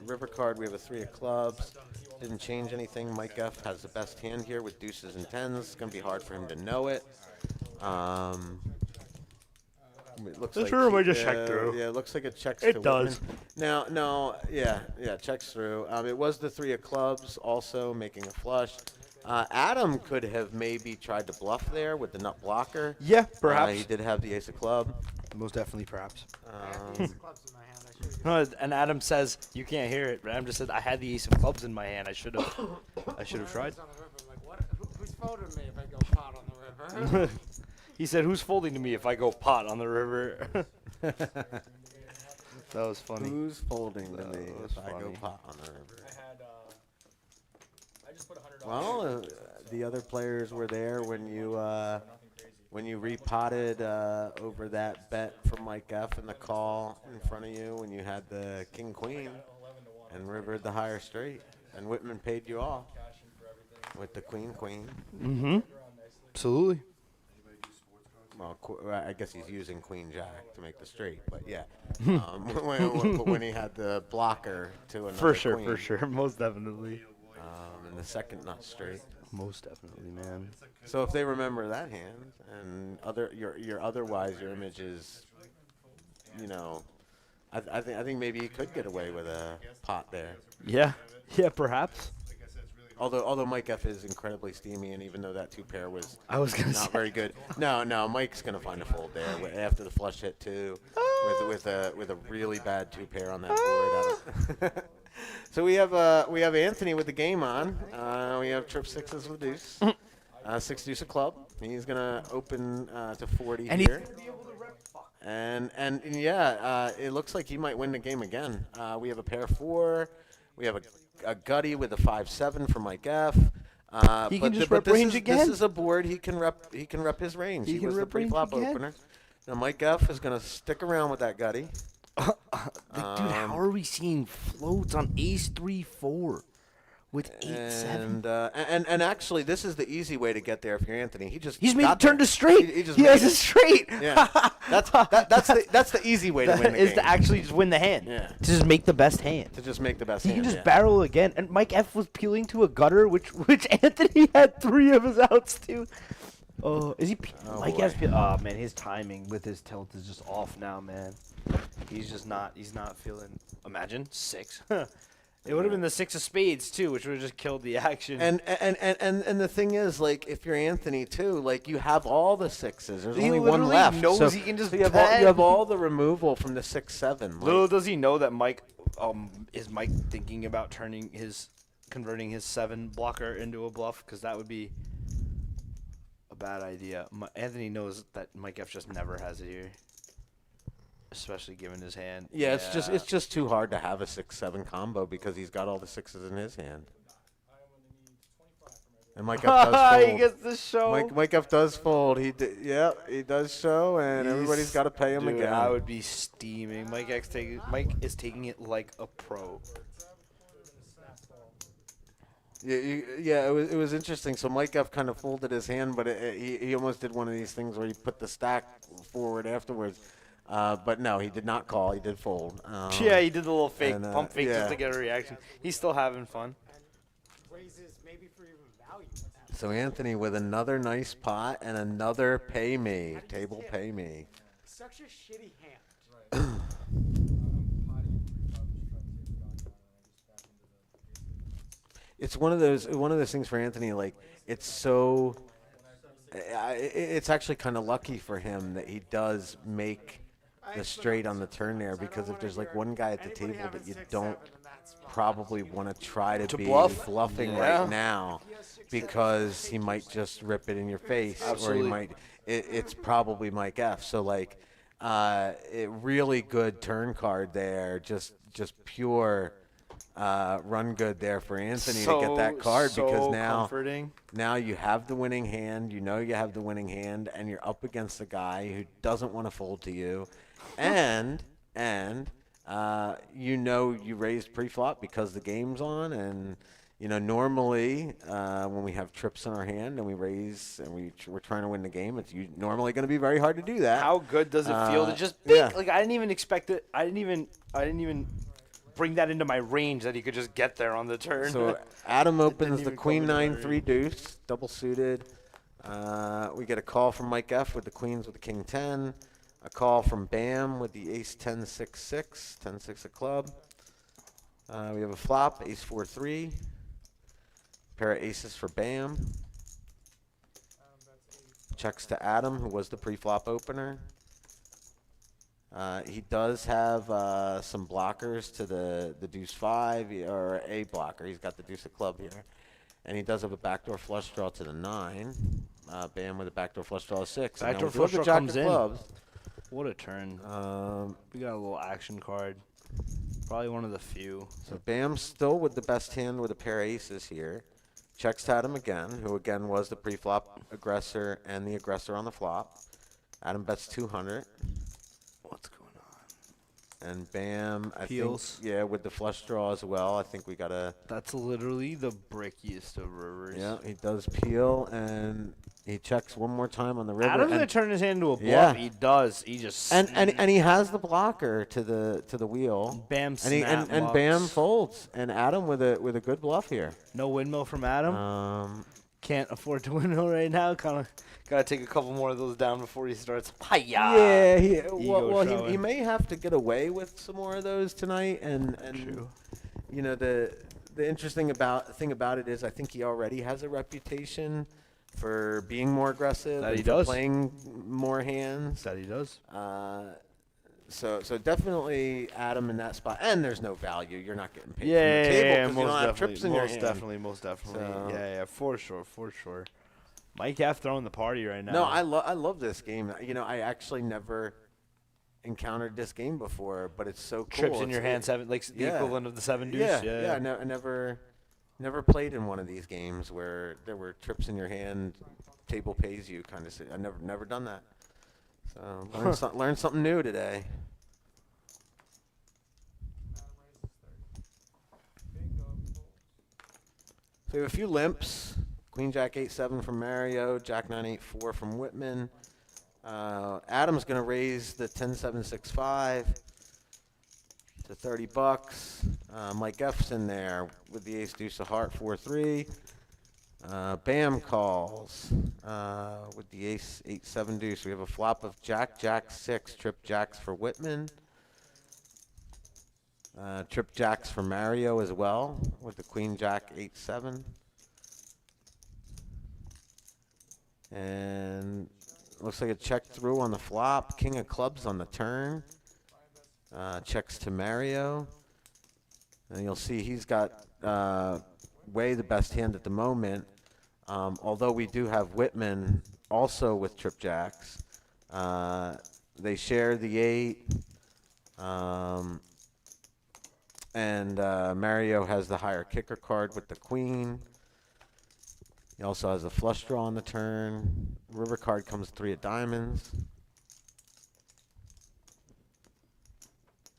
River card, we have a 3 of clubs. Didn't change anything. Mike F has the best hand here with deuces and tens. It's going to be hard for him to know it. It looks This like river might just check through. Yeah, it looks like it checks It to does. Whitman. No, yeah, checks through. It was the 3 of clubs also making a flush. Adam could have maybe tried to bluff there with the nut blocker. Yeah, perhaps. He did have the ace of club. Most definitely, perhaps. I And Adam says you can't hear it, but Adam just said I had the ace of clubs in my hand. I should have. I should have tried. Who's folding me if I go pot on the river? He said, "Who's folding to me if I go pot on the river?" That was funny. Who's folding to That me was if I go funny. pot on the river? I just put $100. Well, the other players were there when you repotted over that bet from Mike F in the call in front of you when you had the king queen and rivered the higher straight, and Whitman paid you off with the queen queen. Mm-hmm. Absolutely. Well, I guess he's using queen jack to make the straight, but yeah. When he had the blocker to another For sure, queen, for sure. Most definitely. and the second nut straight. Most definitely, man. So if they remember that hand and your otherwise your image is, I think maybe he could get away with a pot there. Yeah. Yeah, perhaps. Although Mike F is incredibly steamy, and even though that 2-pair was I was gonna not say. very good, no, Mike's gonna find a fold there after the flush hit too, with a really bad 2-pair on that board. So we have Anthony with the game on. We have trip sixes with deuce, 6 deuce of club. He's gonna open to 40 And here. And yeah, it looks like he might win the game again. We have a pair 4. We have a gutty with a 5-7 for Mike F. He can just rep range again. This is a board he can rep his range. He He can was the rep range pre-flop again. opener. Now Mike F is gonna stick around with that gutty. Dude, how are we seeing floats on ace 3-4 with 8-7? And actually, this is the easy way to get there if you're Anthony. He's made got it turn there. to straight. He just He has made a it. straight. Yeah, that's the easy way to win the Is game. to actually just win the hand. Yeah. To just make the best hand. To just make the best He hand. can just yeah. barrel again. And Mike F was peeling to a gutter, which Anthony had 3 of his outs to. Oh, is he? Oh, Mike boy. F's. Oh man, his timing with his tilt is just off now, man. He's just not. He's not feeling. Imagine 6. It would have been the 6 of spades too, which would have just killed the action. And the thing is, like, if you're Anthony too, like, you have all the 6s. There's He only one literally left. knows so he can just so you have bet. all the removal from the 6-7. Little Like, does he know that Mike, is Mike thinking about converting his 7 blocker into a bluff? Because that would be a bad idea. Anthony knows that Mike F just never has it here, especially given his hand. yeah, it's just too hard to have a 6-7 combo because he's got all the 6s in his hand. And Mike F does he fold. gets the show. Mike F does fold. He does show, and everybody's got to pay him Dude, again. I would be steaming. Mike is taking it like a pro. Yeah, it was interesting. So Mike F kind of folded his hand, but he almost did one of these things where he put the stack forward afterwards. But no, he did not call. He did fold. Yeah, he did the little fake and, pump fake yeah. just to get a reaction. He's still having fun. Raises maybe for even value. So Anthony with another nice pot and another pay me, table pay me. Such a shitty hand. It's one of those things for Anthony. Like, it's so. It's actually kind of lucky for him that he does make the straight on the turn there, because if there's like one guy at the table that you don't probably want to try to be bluff? bluffing Yeah. right now, because he might just rip it in your face, or Absolutely. he might. It's probably Mike F. So like. really good turn card there. Just pure run good there for Anthony to get that card because comforting. now you have the winning hand. You know you have the winning hand, and you're up against a guy who doesn't want to fold to you, and you know you raised pre-flop because the game's on, and you know normally when we have trips in our hand and we raise and we're trying to win the game, it's normally going to be very hard to do that. How good does it feel to just pick? yeah. Like I didn't even expect it. I didn't even bring that into my range that he could just get there on the turn. So Adam opens the even queen come into my 9-3 deuce, double suited. We get a call from Mike F with the queens with the king 10. A call from Bam with the ace 10-6-6, 10-6 a club. We have a flop, ace 4-3. Pair of aces for Bam. Checks to Adam, who was the pre-flop opener. He does have some blockers to the deuce 5, or a blocker. He's got the deuce of club here. And he does have a backdoor flush draw to the 9. Bam with a backdoor flush draw of 6. Backdoor And now we do have flush the draw jack comes of in. clubs. What a turn. We got a little action card. Probably one of the few. So Bam still with the best hand with a pair of aces here. Checks to Adam again, who again was the pre-flop aggressor and the aggressor on the flop. Adam bets 200. What's going on? And Bam, I Peels. think, yeah, with the flush draw as well. I think we got to, That's literally the brickiest of rivers. yeah, he does peel, and he checks one more time on the river. Adam's gonna and, turn his hand into a bluff. Yeah. He does. He just and he has the blocker to the wheel. Bam And he and Bam folds. And Adam with a good bluff here. No windmill from Adam. Can't afford to windmill right now. Kind of gotta take a couple more of those down before he starts. Hi-ya! Yeah, Ego he showing. may have to get away with some more of those tonight. And True. you know the interesting thing about it is I think he already has a reputation for being more aggressive. That and he for does. playing more hands. That he does. So definitely Adam in that spot. And there's no value. You're not getting paid Yeah, from the table yeah, because you don't have trips in your most hand. most definitely. So- Yeah, for sure. Mike F throwing the party right now. No, I love this game. You know, I actually never encountered this game before, but it's so cool. trips in your It's- hand, seven, like the yeah. equivalent of the 7 deuce. Yeah. I never played in one of these games where there were trips in your hand, table pays you kind of. I never done that. So learned something new today. So we have a few limps. Queen Jack 8-7 from Mario, Jack 9-8-4 from Whitman. Adam's gonna raise the 10-7-6-5 to $30. Mike F's in there with the ace deuce of heart 4-3. Bam calls with the ace 8-7 deuce. We have a flop of Jack 6, trip jacks for Whitman. Trip jacks for Mario as well with the Queen Jack 8-7. And looks like a check through on the flop. King of clubs on the turn. Checks to Mario. And you'll see he's got way the best hand at the moment. Although we do have Whitman also with trip jacks. They share the 8. And Mario has the higher kicker card with the queen. He also has a flush draw on the turn. River card comes 3 of diamonds.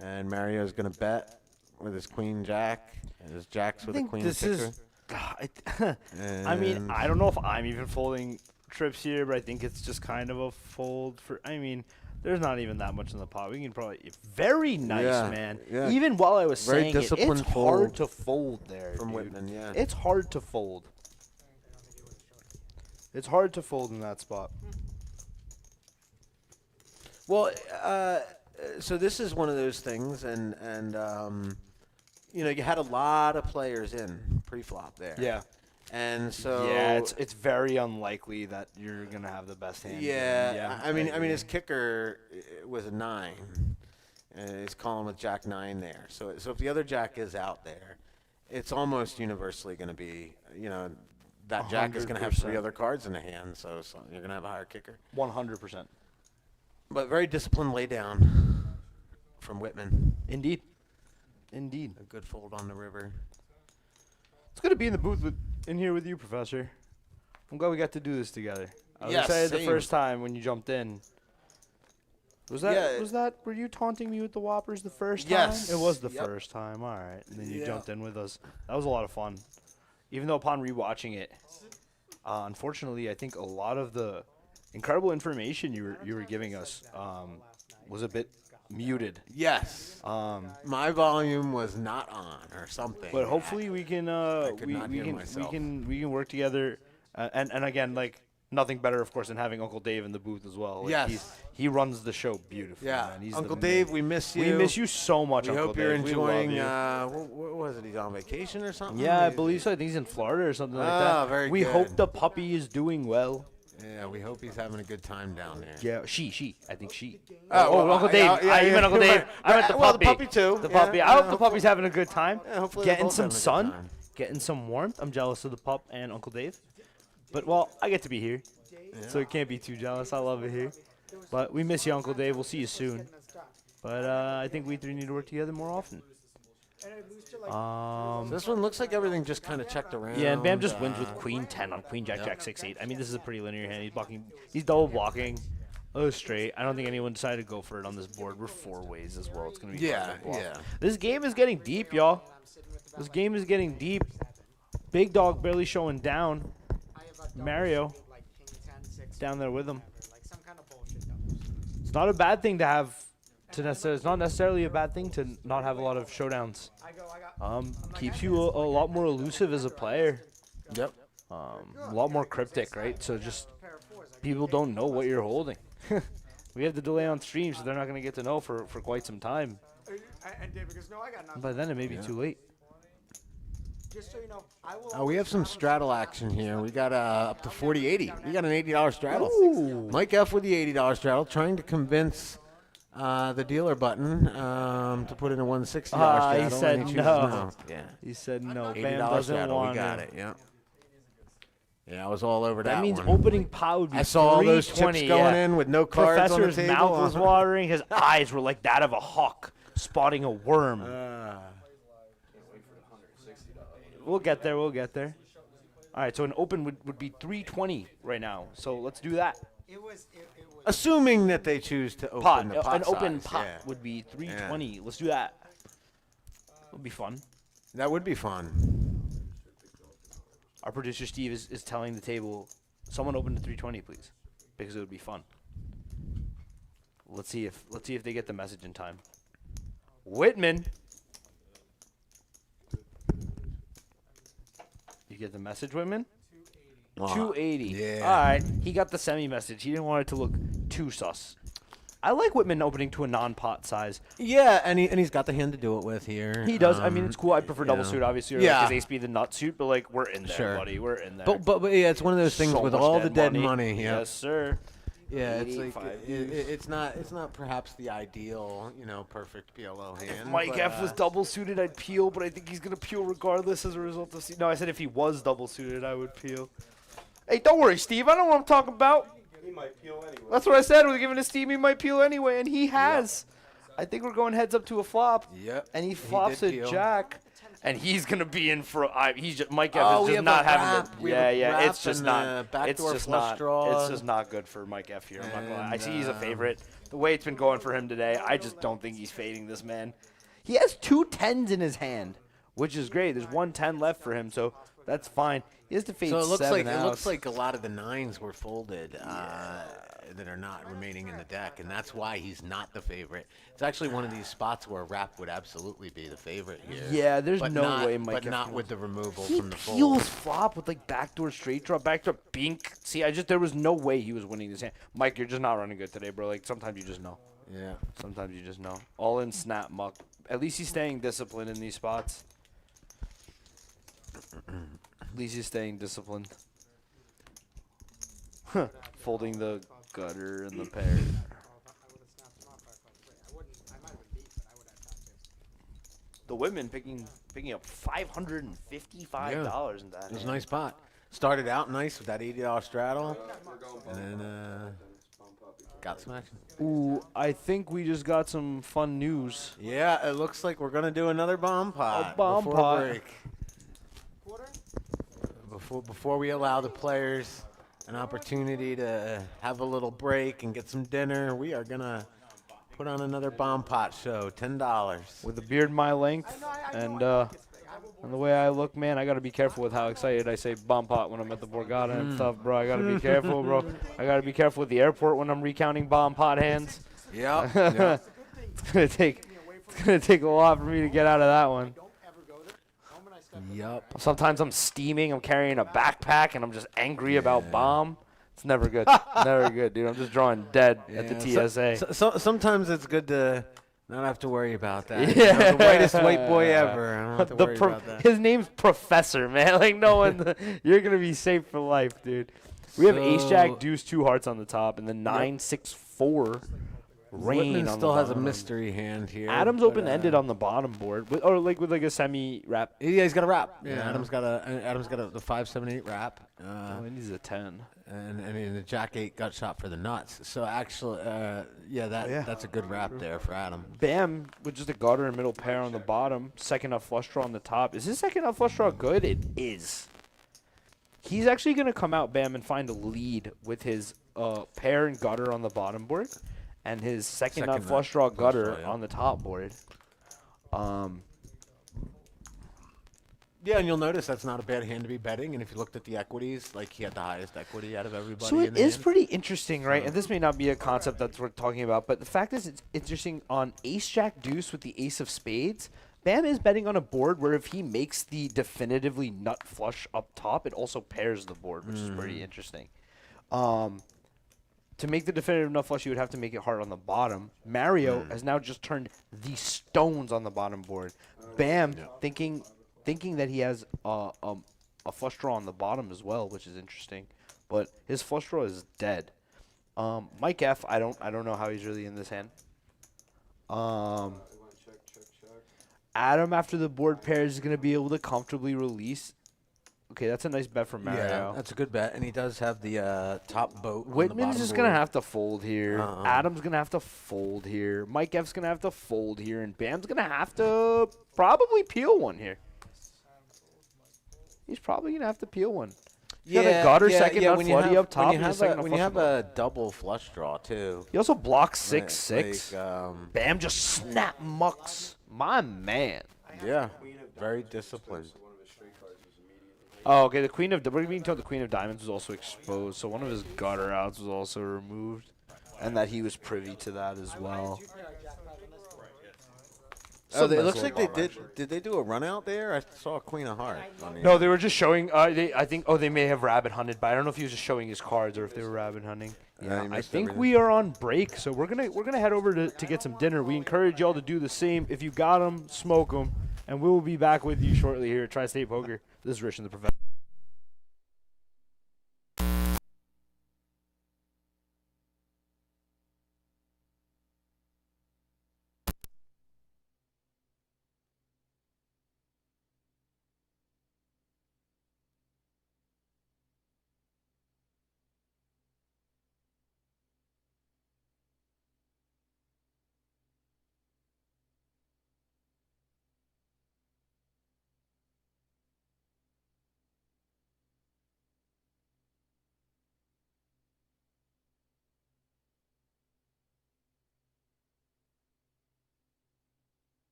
And Mario's going to bet with his queen jack and his jacks with a queen kicker. I mean, I don't know if I'm even folding trips here, but I think it's just kind of a fold for. I mean, there's not even that much in the pot. We can probably very nice, Yeah, man. yeah. Even while I was Very saying it, disciplined it's hard fold to fold there from dude. Whitman, yeah. It's hard to fold. It's hard to fold in that spot. Well, so this is one of those things, and you know, you had a lot of players in pre-flop there. Yeah. And so Yeah, it's very unlikely that you're gonna have the best hand. Yeah, I mean, his kicker was a 9, and he's calling with Jack 9 there. So if the other Jack is out there, it's almost universally going to be, you know, that Jack is going to have 3 100%. other cards in the hand. So you're going to have a higher kicker. 100%. But very disciplined lay down from Whitman. Indeed. Indeed. A good fold on the river. It's good to be in the booth in here with you, Professor. I'm glad we got to do this together. I was Yes, excited the same. first time when you jumped in. Were you taunting me with the Whoppers the first time? Yes. It was the Yep. first time. All right. And then you Yeah. jumped in with us. That was a lot of fun. Even though upon rewatching it, unfortunately, I think a lot of the incredible information you were giving us was a bit muted. Yes. My volume was not on or something. But hopefully we can could not hear myself. we can work together, and again, like, nothing better, of course, than having Uncle Dave in the booth as well. Like, Yes. he runs the show beautifully. Yeah. man. He's Uncle the Dave, man. we miss you. We miss you so much, We Uncle hope Dave. you're We love enjoying. you. What was it? He's on vacation or something? Yeah, I believe so. I think he's in Florida or something like Ah, that. very we good. hope the puppy is doing well. Yeah, we hope he's having a good time down there. Yeah, she. I think she. well, Uncle Dave. yeah, You meant Uncle you're Dave. right. I meant the puppy. Well, the puppy too. The Yeah, puppy. I hope the hopefully- puppy's having a good time. Yeah, hopefully they're Getting both some having a good sun. time. Getting some warmth. I'm jealous of the pup and Uncle Dave. But, well, I get to be here. So it can't be too jealous. I love it here. But we miss you, Uncle Dave. We'll see you soon. But I think we three need to work together more often. So this one looks like everything just kind of checked around. Yeah, and Bam just wins with Queen 10 on Queen Jack Jack 6-8. I mean, this is a pretty linear hand. He's blocking. He's double blocking. Oh, straight. I don't think anyone decided to go for it on this board. We're four ways as well. It's gonna be Yeah, fun to block. yeah. This game is getting deep, y'all. This game is getting deep. Big Dog barely showing down. Mario down there with him. It's not a bad thing to have to necessarily. It's not necessarily a bad thing to not have a lot of showdowns. Keeps you a lot more elusive as a player. Yep. A lot more cryptic, right? So just people don't know what you're holding. We have the delay on stream, so they're not going to get to know for quite some time. And David goes, no, I got nothing. By then, it may be too late. Just so you know, I will. Oh, we have some straddle action here. We got up to 40-80. We got an $80 straddle. Ooh. Mike F with the $80 straddle, trying to convince the dealer button to put in a $160 straddle. He said and chooses no. Yeah. He said no. $80 Bam doesn't straddle. want We got it. Yeah. Yeah, I was all over that. That means one. opening pot would be I saw all those chips 320, going yeah. in with no cards on the Professor's table. mouth was watering. His eyes were like that of a hawk spotting a worm. We'll get there. We'll get there. All right, so an open would be 320 right now. So let's do that. It was. Assuming that they choose to open Pot. the pot An open size, pot yeah. would be 320. Let's do that. It'll be fun. That would be fun. Our producer Steve is telling the table, someone open to 320, please, because it would be fun. Let's see if they get the message in time. Whitman, you get the message, Whitman? 280. yeah. All right. He got the semi message. He didn't want it to look too sus. I like Whitman opening to a non-pot size. Yeah, and he's got the hand to do it with here. He does. I mean, it's cool. I prefer double yeah. suit, obviously, or Yeah. like his ace be the nut suit, but like we're in there, Sure. buddy. We're in there. But yeah, it's one of those things So with much all the dead money. Yeah, Yes, sir. yeah, it's like 85 it's not perhaps the ideal, perfect PLO hand. If Mike but, F was double suited, I'd peel, but I think he's gonna peel regardless as a result of. No, I said if he was double suited, I would peel. Hey, don't worry, Steve. I know what I'm talking about. He might peel anyway. That's what I said. We're giving to Steve. He might peel anyway, and he has. I think we're going heads up to a flop. Yep. And he did flops a peel. jack, and he's gonna be in for. He's just Mike F Oh, is we just have not a having. wrap. The, We have a yeah, wrap it's just and not. a backdoor It's just flush not. draw. It's just not good for Mike F here. I'm not gonna lie. I And, see he's a favorite. The way it's been going for him today, I just don't think he's fading this man. He has 2 10s in his hand, which is great. There's 1 10 left for him, so that's fine. He has to fade So it looks 7 like outs. a lot of the nines were folded that are not remaining in the deck, and that's why he's not the favorite. It's actually one of these spots where a wrap would absolutely be the favorite here. Yeah, there's but no not, way Mike but F not can- with the removal He from the fold. peels flop with like backdoor straight draw, backdoor bink. See, there was no way he was winning this hand. Mike, you're just not running good today, bro. Like sometimes you just know. Yeah. Sometimes you just know. All in snap muck. At least he's staying disciplined in these spots. At least he's staying disciplined. Folding the gutter and the pair. I would have snapped him off by I wouldn't. I might have been beat, but I would have tapped The women picking up $555 in that. It was a hand. nice pot. Started out nice with that $80 straddle, and then got some action? Ooh, I think we just got some fun news. Yeah, it looks like we're gonna do another bomb pot bomb before pot. break. Before we allow the players an opportunity to have a little break and get some dinner, we are gonna put on another bomb pot show. $10. With a beard my length and the way I look, man, I gotta be careful with how excited I say bomb pot when I'm at the Borgata and stuff, bro. I gotta be careful, bro. I gotta be careful at the airport when I'm recounting bomb pot hands. Yep. It's gonna take a lot for me to get out of that one. Yep. Sometimes I'm steaming, I'm carrying a backpack, and I'm just angry about bomb. It's never good. Never good, dude. I'm just drawing dead at the TSA. Sometimes it's good to not have to worry about that. Yeah. You know, the whitest white boy ever. I don't have to worry about that. His name's Professor, man. Like, no one, you're going to be safe for life, dude. We have Ace Jack, Deuce, 2 hearts on the top, and then 9, 6, 4, Rain Whitman on still the has a bottom. mystery hand here. Adam's but, open-ended on the bottom board, or like with like a semi-wrap. Yeah, he's got a wrap. Yeah, Adam's got the 5, 7, 8 wrap. Oh, and he's a 10. And the Jack 8 gut shot for the nuts. So actually, that's a good wrap there for Adam. Bam with just a gutter and middle pair on the bottom. Second up flush draw on the top. Is his second up flush draw good? It is. He's actually going to come out, Bam, and find a lead with his pair and gutter on the bottom board and his second up flush draw gutter on the top board. Yeah, and you'll notice that's not a bad hand to be betting. And if you looked at the equities, like he had the highest equity out of everybody. So in it the is hand. pretty interesting, right? And this may not be a concept that we're talking about, but the fact is it's interesting on Ace Jack Deuce with the Ace of Spades. Bam is betting on a board where if he makes the definitively nut flush up top, it also pairs the board, which is pretty interesting. To make the definitive nut flush, you would have to make it hard on the bottom. Mario has now just turned the stones on the bottom board. Bam, thinking that he has a flush draw on the bottom as well, which is interesting. But his flush draw is dead. Mike F, I don't know how he's really in this hand. Adam, after the board pairs, is going to be able to comfortably release. Okay, that's a nice bet for Mario. Yeah, that's a good bet. And he does have the top boat. Whitman's just going to have to fold here. Uh-uh. Adam's going to have to fold here. Mike F's going to have to fold here. And Bam's going to have to probably peel one here. He's probably going to have to peel one. He's got a gutter second nut floody up top. When you have a double flush draw, too. He also blocks 6-6. Like, Bam just snap mucks. My man. yeah, very disciplined. Oh, okay. The Queen of we're being told the Queen of Diamonds was also exposed, so one of his gutter outs was also removed, and that he was privy to that as well. Oh, it looks like they did. Did they do a run out there? I saw a Queen of Hearts. No, they were just showing. I think. Oh, they may have rabbit hunted, but I don't know if he was just showing his cards or if they were rabbit hunting. Yeah, I think we are on break, so we're gonna head over to get some dinner. We encourage y'all to do the same. If you got them, smoke them, and we will be back with you shortly here at Tri-State Poker. This is Rich and the Professor.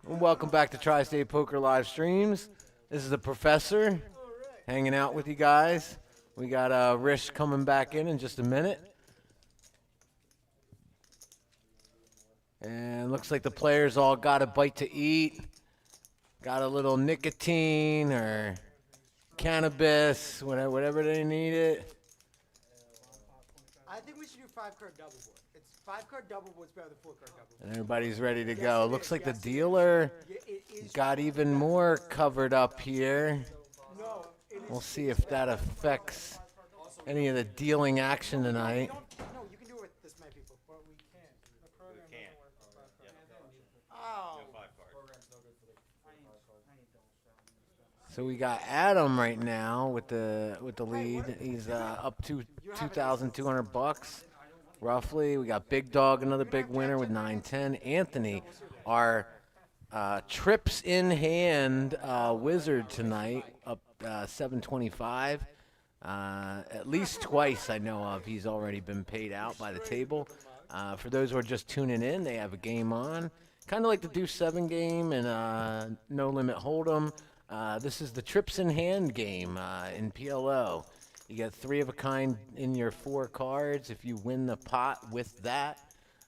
Welcome back to Tri-State Poker live streams. This is the professor hanging out with you guys. We got Rish coming back in just a minute. And looks like the players all got a bite to eat. Got a little nicotine or cannabis, whatever they need it. I think we should do 5-card double board. It's 5-card double board's better than 4-card double board. And everybody's ready to Yes, go. it Looks is. like the Yes, it is. dealer Yeah, it is. got even more covered up here. No, it is. We'll see if that affects any of the dealing action tonight. No, you can do it with this many people. But we can't. The program doesn't work for 5 cards. Oh. Program's no good for the 5 cards. So we got Adam right now with the lead. He's up to $2,200 roughly. We got Big Dog, another big winner with 910. Anthony, our trips in hand wizard tonight, up 725. At least twice I know of. He's already been paid out by the table. For those who are just tuning in, they have a game on. Kind of like the Deuce 7 game and No Limit Hold'em. This is the trips in hand game in PLO. You get 3 of a kind in your 4 cards. If you win the pot with that,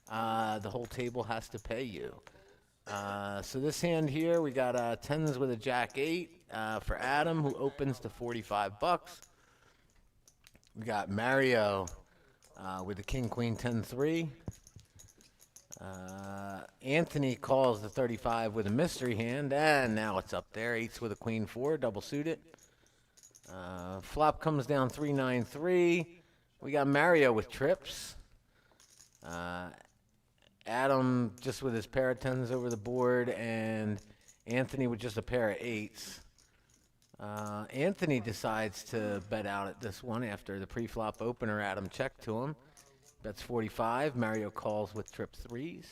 the whole table has to pay you. So this hand here, we got 10s with a Jack 8 for Adam, who opens to $45. We got Mario with the King Queen 10-3. Anthony calls the 35 with a mystery hand, and now it's up there. 8s with a Queen 4, double suited. Flop comes down 3-9-3. We got Mario with trips. Adam just with his pair of 10s over the board, and Anthony with just a pair of 8s. Anthony decides to bet out at this one after the pre-flop opener. Adam checked to him. Bets 45. Mario calls with trip 3s.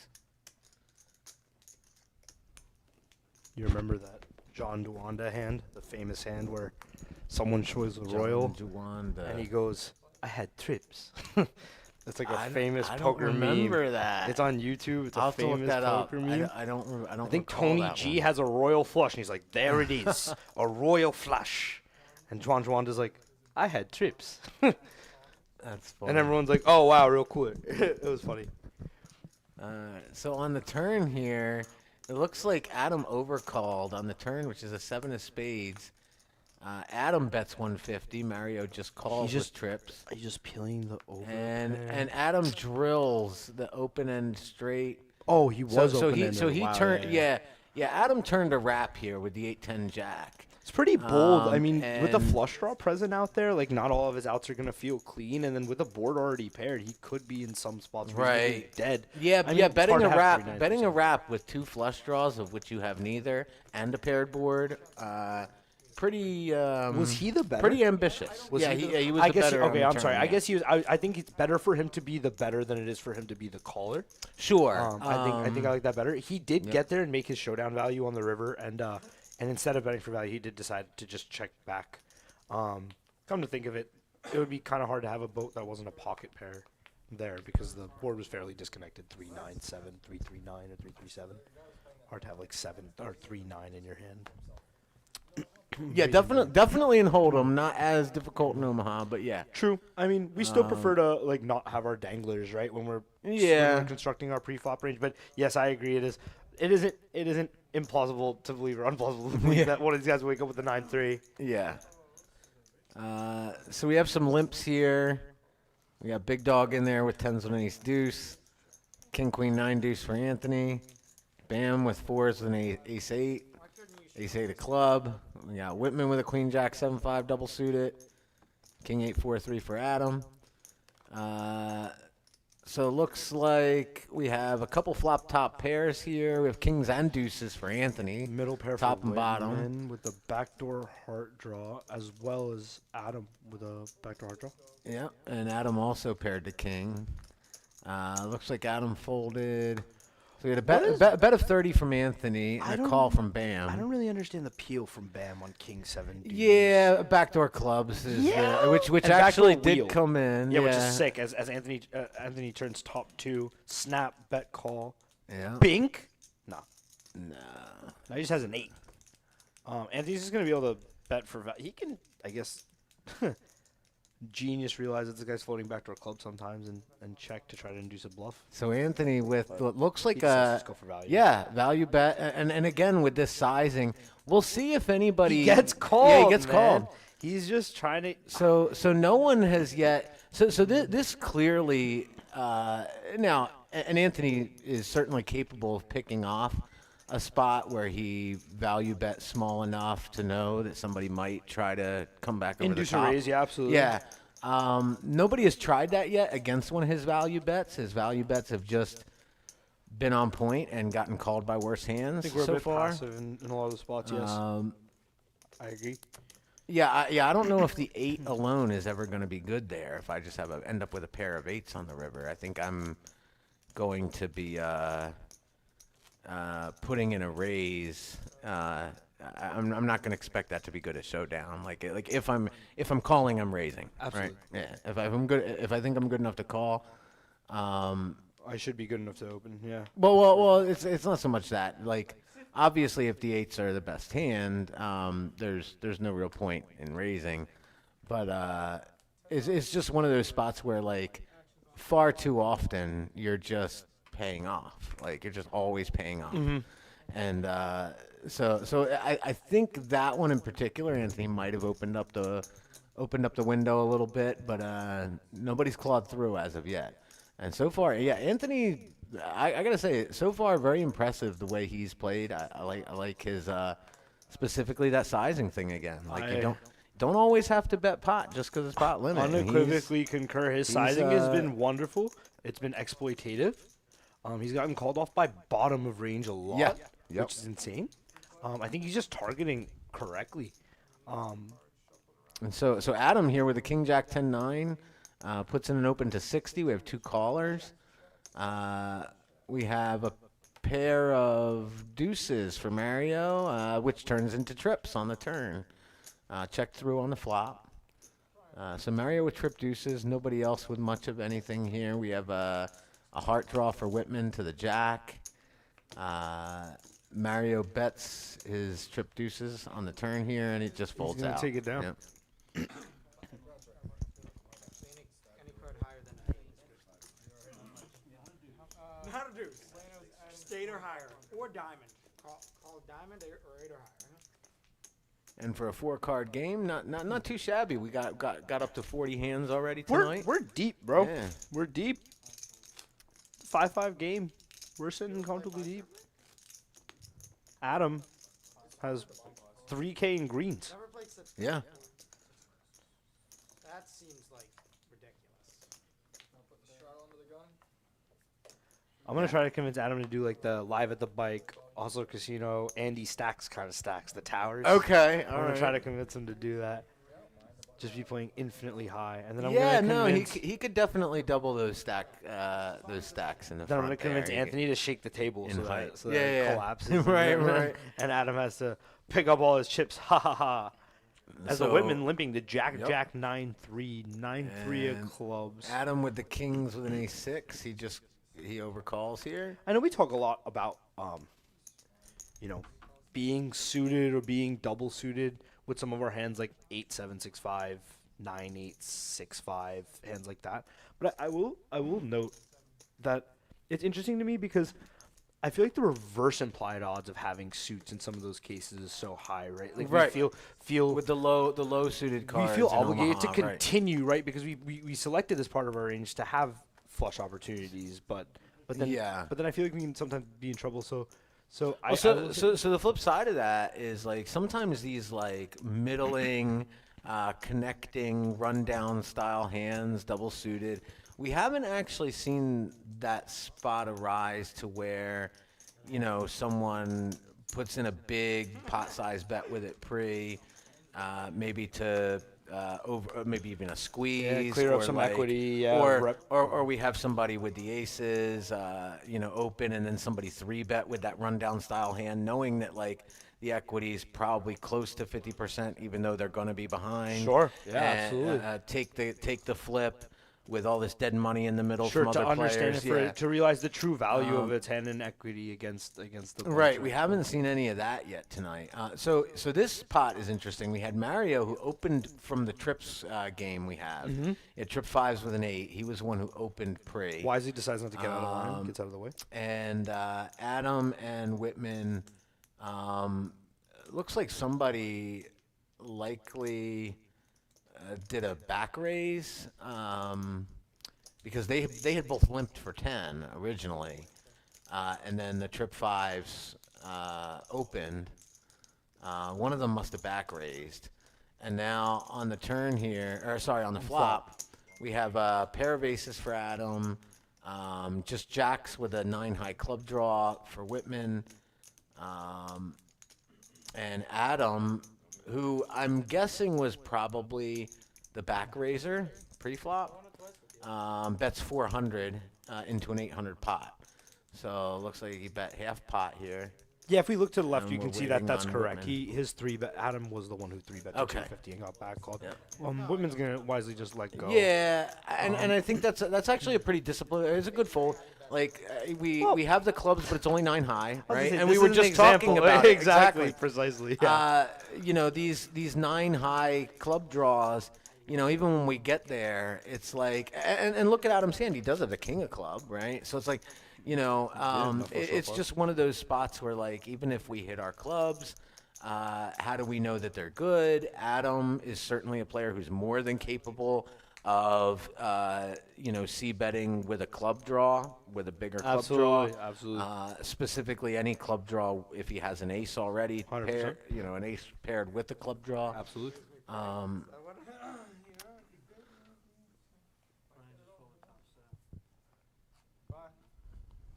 You remember that John Duwanda hand, the famous hand where someone shows a royal John Duwanda. and he goes, "I had trips." That's like a I famous I poker don't meme. remember that. It's on YouTube. It's I'll a have to look famous that up. poker meme. I don't I think recall Tony that G one. has a royal flush, and he's like, "There it is, a royal flush." And Juan Juanda's like, "I had trips," That's funny. and everyone's like, "Oh wow, real quick." It was funny. So on the turn here, it looks like Adam overcalled on the turn, which is a 7 of spades. Adam bets 150. Mario just calls just- with trips. Are you just peeling the over? And Adam drills the open end straight. oh, he was so open-ended. he Wow, turned yeah. Adam turned a wrap here with the 8-10 jack. It's pretty bold. I mean, with the and- flush draw present out there, like not all of his outs are gonna feel clean, and then with the board already paired, he could be in some spots reasonably Right. dead. Yeah, I mean, yeah, it's betting hard a to have wrap, 3 betting a 9%. wrap with 2 flush draws of which you have neither, and a paired board. Pretty. Was he the better? Pretty ambitious? Was yeah, he, he was I the guess. better. on Okay, the I'm turn, sorry. I yeah. guess he was. I think it's better for him to be the better than it is for him to be the caller. Sure. I think I like that better. He did get there and make his showdown value on the river, and instead of betting for value, he did decide to just check back. Come to think of it, it would be kind of hard to have a boat that wasn't a pocket pair there because the board was fairly disconnected. 3-9-7, 3-3-9, or 3-3-7. Hard to have like 7 or 3-9 in your hand. Yeah, definitely in Hold'em, not as difficult in Omaha, but yeah. True. I mean, we still prefer to like not have our danglers, right? When we're Yeah. constructing our pre-flop range. But yes, I agree. It isn't implausible to believe or unplausible to believe that one of these guys will wake up with the 9-3. Yeah. So we have some limps here. We got Big Dog in there with 10s with an ace deuce. King Queen 9 deuce for Anthony. Bam with 4s with an ace 8. Ace 8 a club. We got Whitman with a Queen Jack 7-5 double suited. King 8 4-3 for Adam. So it looks like we have a couple flop top pairs here. We have kings and deuces for Anthony. Middle pair top for and bottom. Whitman with the backdoor heart draw, as well as Adam with a backdoor heart draw. Yeah, and Adam also paired the king. Looks like Adam folded. So we had a bet of 30 from Anthony and a call from Bam. I don't really understand the peel from Bam on King 7. Yeah, backdoor clubs is which And actually backdoor did wheel. come in. Yeah, which is sick. As Anthony turns top 2, snap, bet, call. Yeah. Bink? Nah. No. Now he just has an 8. Anthony's just going to be able to bet for he can, I guess, genius realizes this guy's floating backdoor club sometimes and check to try to induce a bluff. So Anthony with what looks like He decides a to go for value. value bet, and again with this sizing, we'll see if anybody He gets called. Yeah, he gets man. called. He's just trying to. So no one has yet. So this clearly now, and Anthony is certainly capable of picking off a spot where he value bet small enough to know that somebody might try to come back over Induce the a top. raise, yeah, absolutely. Yeah. Nobody has tried that yet against one of his value bets. His value bets have just been on point and gotten called by worse hands I think we're so a bit far. passive in a lot of the spots, yes. I agree. Yeah, I don't know if the 8 alone is ever going to be good there. If I just have end up with a pair of 8s on the river, I think I'm going to be putting in a raise. I'm not going to expect that to be good at showdown. Like if I'm calling, I'm raising. Absolutely. Right? Yeah. If I'm good, if I think I'm good enough to call. I should be good enough to open, yeah. Well, it's not so much that. Like, obviously, if the 8s are the best hand, there's no real point in raising. But it's just one of those spots where, like, far too often you're just paying off. Like, you're just always paying off. And so I think that one in particular, Anthony might have opened up the window a little bit, but nobody's clawed through as of yet. And so far, yeah, Anthony, I gotta say, so far very impressive the way he's played. I like his specifically that sizing thing again. Like you don't always have to bet pot just because it's pot limit. And Unequivocally concur. His sizing has been wonderful. It's been exploitative. He's gotten called off by bottom of range a lot, Yeah. Yep. which is insane. I think he's just targeting correctly. And so Adam here with the King Jack 10-9 puts in an open to 60. We have 2 callers. We have a pair of deuces for Mario, which turns into trips on the turn. Check through on the flop. So Mario with trip deuces. Nobody else with much of anything here. We have a heart draw for Whitman to the jack. Mario bets his trip deuces on the turn here, and it just folds gonna out. take it down. Yep. Any card higher than an 8. Not a deuce. Just 8 or higher. Or diamond. Call diamond or 8 or higher. And for a 4-card game, not too shabby. We got up to 40 hands already tonight. We're deep, bro. Yeah. We're deep. 5-5 game. We're sitting comfortably deep. Adam has 3K in greens. Never played such. Yeah. That seems like ridiculous. Put the throttle under the gun. I'm gonna try to convince Adam to do like the live at the bike, Oslo Casino, Andy Stacks kind of stacks, the towers. Okay. I'm gonna try to convince him to do that. Just be playing infinitely high, and then I'm Yeah, gonna no, convince. he could definitely double those stacks in the Then I'm front gonna convince there. Anthony to shake the table in so height. that, so Yeah, that yeah. it collapses. Right, and then- right. And Adam has to pick up all his chips. Ha ha ha. As the So- Whitman limping to Jack Yep. Jack 9-3, 9-3 of And clubs. Adam with the kings with an ace-6. He overcalls here. I know we talk a lot about, being suited or being double suited with some of our hands like 8-7-6-5, 9-8-6-5, hands like that. But I will note that it's interesting to me because I feel like the reverse implied odds of having suits in some of those cases is so high, right? Like Right. we feel With the low suited we cards. feel in obligated to Omaha, right. continue, right? Because we selected this part of our range to have flush opportunities, but then Yeah. I feel like we can sometimes be in trouble. So I Well, so the flip side of that is like sometimes these like middling, connecting, rundown style hands, double suited. We haven't actually seen that spot arise to where, someone puts in a big pot size bet with it maybe to maybe even a squeeze, clear up or some like- equity, yeah, or we have somebody with the aces, open, and then somebody 3-bet with that rundown style hand, knowing that like the equity is probably close to 50%, even though they're going to be behind. Sure. Yeah, And, absolutely. take the flip. with all this dead money in the middle Sure, from to other understand players. it, for Yeah. it, to realize the true value of Um, its hand and equity against the Right, bunch we of- haven't seen any of that yet tonight. So this pot is interesting. We had Mario who opened from the trips game we have. Mm-hmm. He had trip 5s with an 8. He was the one who opened pre. Wisely decides not to get out of line, gets out of the way. And Adam and Whitman, looks like somebody likely did a back raise because they had both limped for 10 originally. And then the trip 5s opened. One of them must have back raised. And now on the turn here, or sorry, on the flop, we have a pair of aces for Adam, just jacks with a 9 high club draw for Whitman, and Adam, who I'm guessing was probably the back raiser pre-flop, bets 400 into an 800 pot. So it looks like he bet half pot here. Yeah, if we look to the left, And you can we're see that waiting that's on correct. Whitman. His 3-bet. Adam was the one who 3-bet to Okay. 250 and got back called. Yep. Whitman's gonna wisely just let go. Yeah, and I think that's actually a pretty disciplined. It's a good fold. Like we have the clubs, but it's only 9 high, right? And we were just talking about it. exactly, precisely. Yeah. You know, these 9 high club draws. You know, even when we get there, it's like, and look at Adam's hand. He does have a king of club, right? So it's like, you know, it's just one of those spots where, like, even if we hit our clubs, how do we know that they're good? Adam is certainly a player who's more than capable of, you know, c-betting with a club draw, with a bigger club draw. Absolutely. Specifically, any club draw if he has an ace already, 100%. you know, an ace paired with the club draw. Absolutely.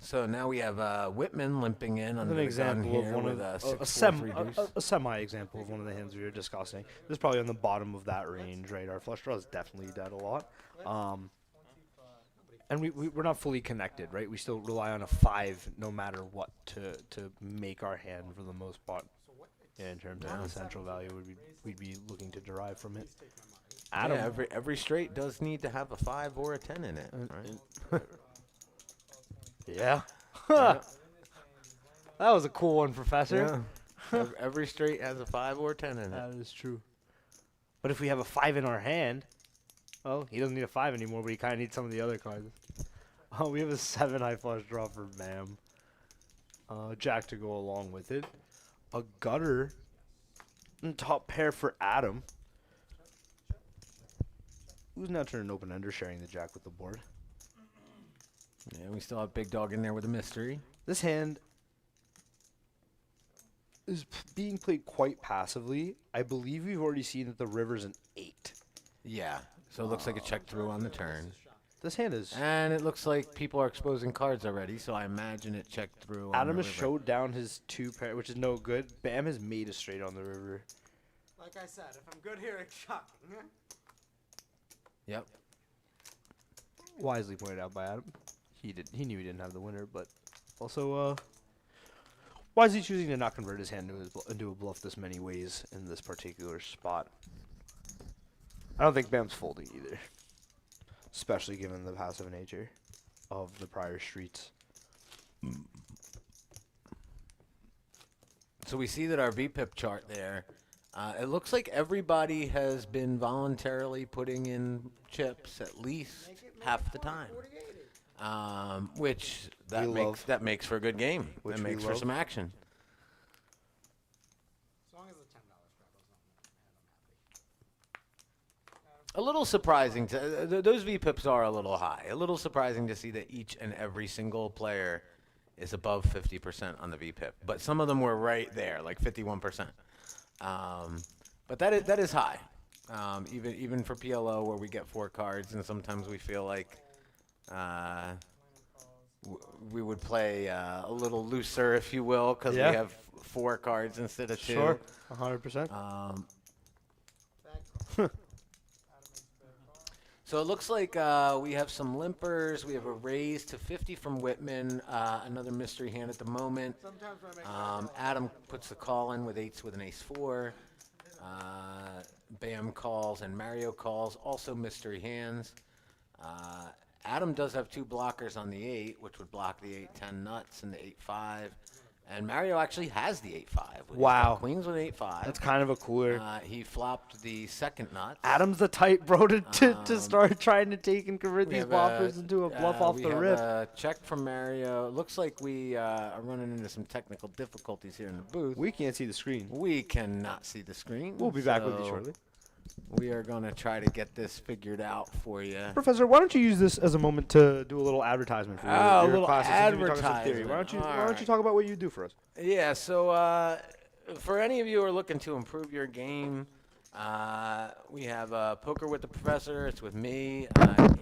So now we have Whitman limping in under An the gun example of here one with of a a 6-4-3 deuce. semi-example of one of the hands we were discussing. This is probably on the bottom of that range, right? Our flush draw is definitely dead a lot. And we're not fully connected, right? We still rely on a 5 no matter what to make our hand for the most part. Yeah, in terms of the central value we'd be looking to derive from it. Adam, Yeah, every straight does need to have a 5 or a 10 in it, right? yeah. Yeah. That was a cool one, Professor. Yeah. Every straight has a 5 or a 10 in it. That is true. But if we have a 5 in our hand, well, he doesn't need a 5 anymore, but he kind of needs some of the other cards. Oh, we have a 7 high flush draw for Bam. Jack to go along with it. A gutter. And top pair for Adam. Who's now turning open ender, sharing the Jack with the board. Yeah, we still have Big Dog in there with a mystery. This hand is being played quite passively. I believe we've already seen that the river's an 8. Yeah, so it looks like a check through on the turn. This hand is... And it looks like people are exposing cards already, so I imagine it checked through on Adam the has river. showed down his 2 pair, which is no good. Bam has made a straight on the river. Like I said, if I'm good here, it's shocking. Yep. Wisely pointed out by Adam. He knew he didn't have the winner, but also wisely choosing to not convert his hand into a bluff this many ways in this particular spot. I don't think Bam's folding either, especially given the passive nature of the prior streets. So we see that our VPIP chart there, it looks like everybody has been voluntarily putting in chips at least half the time. Which that makes for a good game. Which That we makes for love. some action. As long as the $10 struggles not A little surprising to those VPIPs are a little high. A little surprising to see that each and every single player is above 50% on the VPIP, but some of them were right there, like 51%. But that is high, even for PLO where we get 4 cards, and sometimes we feel like we would play a little looser, if you will, because Yeah. we have 4 cards instead of 2. Sure, 100%. So it looks like we have some limpers. We have a raise to 50 from Whitman, another mystery hand at the moment. Sometimes when I make Adam puts the call in with 8s with an ace-4. Bam calls and Mario calls, also mystery hands. Adam does have 2 blockers on the 8, which would block the 8-10 nuts and the 8-5. And Mario actually has the 8-5. He's got Wow. queens with 8-5. That's kind of a cooler. He flopped the second nut. Adam's the type, bro, to start trying to take and convert We these have blockers into a bluff off we the have rip. a check from Mario. It looks like we are running into some technical difficulties here in the booth. We can't see the screen. We cannot see the screen. We'll be back with you so shortly. We are going to try to get this figured out for you. Professor, why don't you use this as a moment to do a little advertisement for Oh, a your little classes since you've been talking some theory. advertisement. Why don't you talk about what you do for us? Yeah, so for any of you who are looking to improve your game, we have Poker with the Professor. It's with me,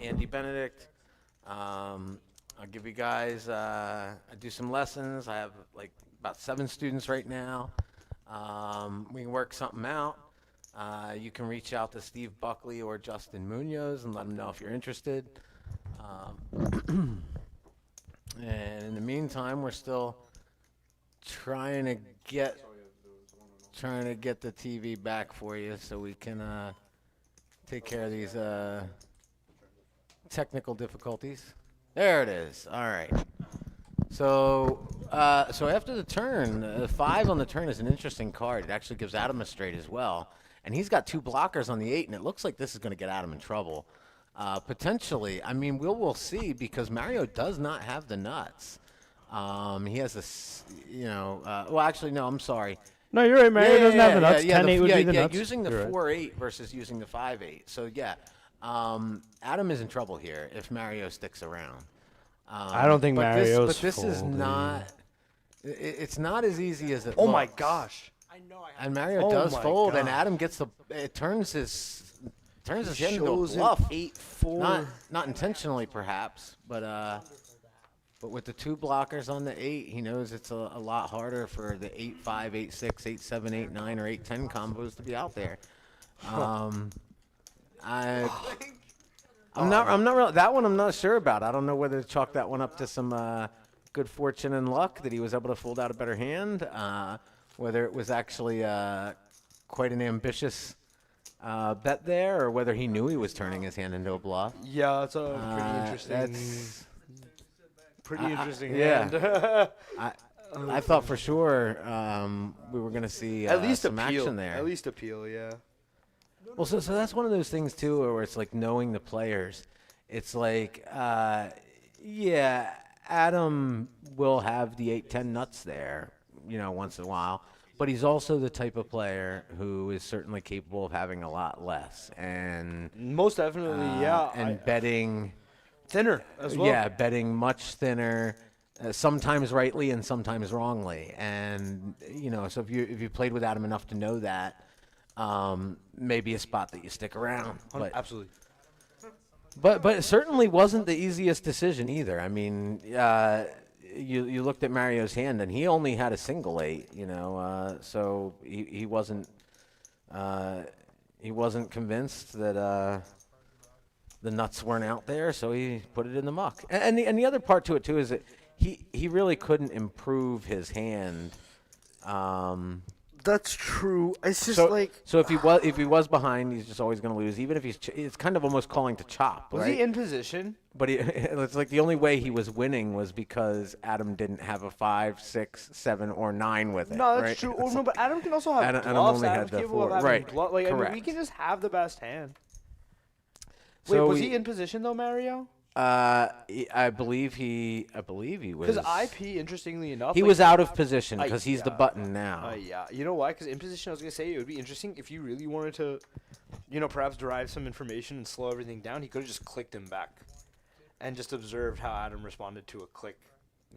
Andy Benedict. I'll give you guys, I do some lessons. I have like about 7 students right now. We can work something out. You can reach out to Steve Buckley or Justin Munoz and let them know if you're interested. And in the meantime, we're still trying to get the TV back for you so we can take care of these technical difficulties. There it is. All right. So after the turn, 5 on the turn is an interesting card. It actually gives Adam a straight as well. And he's got 2 blockers on the 8, and it looks like this is going to get Adam in trouble. Potentially. I mean, we'll see because Mario does not have the nuts. He has well, actually, no, I'm sorry. No, you're right, Mario doesn't have the nuts. 10-8 would be the nuts. Using the You're right. 4-8 versus using the 5-8. So, yeah, Adam is in trouble here if Mario sticks around. I don't think Mario's But this is folding. not. It's not as easy as it Oh looks. my gosh. I know I have. And Mario Oh does my fold, and gosh. Adam gets it turns his hand into a Shows an bluff. 8-4. Not intentionally, perhaps, but with the 2 blockers on the 8, he knows it's a lot harder for the 8-5, 8-6, 8-7, 8-9, or 8-10 combos to be out there. I'm not real, that one I'm not sure about. I don't know whether to chalk that one up to some good fortune and luck that he was able to fold out a better hand, whether it was actually quite an ambitious bet there, or whether he knew he was turning his hand into a bluff. Yeah, it's a pretty interesting. That's pretty interesting yeah. hand. I thought for sure we were going to see At least some appeal. action there. At least appeal, yeah. Well, so that's one of those things too, where it's like knowing the players. It's like, yeah, Adam will have the 8-10 nuts there, once in a while, but he's also the type of player who is certainly capable of having a lot less and Most definitely, yeah. and betting thinner as well. Yeah, betting much thinner. Sometimes rightly and sometimes wrongly, and so if you played with Adam enough to know that, maybe a spot that you stick around. But Absolutely. but it certainly wasn't the easiest decision either. I mean, you looked at Mario's hand and he only had a single 8. So he wasn't convinced that the nuts weren't out there, so he put it in the muck. And the other part to it too is that he really couldn't improve his hand. That's true. It's just So if he was behind, he's just always going to lose. Even if it's kind of almost calling to chop, was right? he in position? But it's like the only way he was winning was because Adam didn't have a 5, 6, 7, or 9 with it. No, that's right? true. Or no, but Adam can also have Adam bluffs. only had Adam's the capable of 4. having Right. bluff. Like, I mean, we Correct. can just have the best hand. Wait, So was he in position though, Mario? I believe he was. Because IP, interestingly enough, He like, was out of position I- because he's the yeah. button now. Yeah, you know why? Because in position, I was gonna say it would be interesting if you really wanted to, perhaps derive some information and slow everything down. He could have just clicked him back, and just observed how Adam responded to a click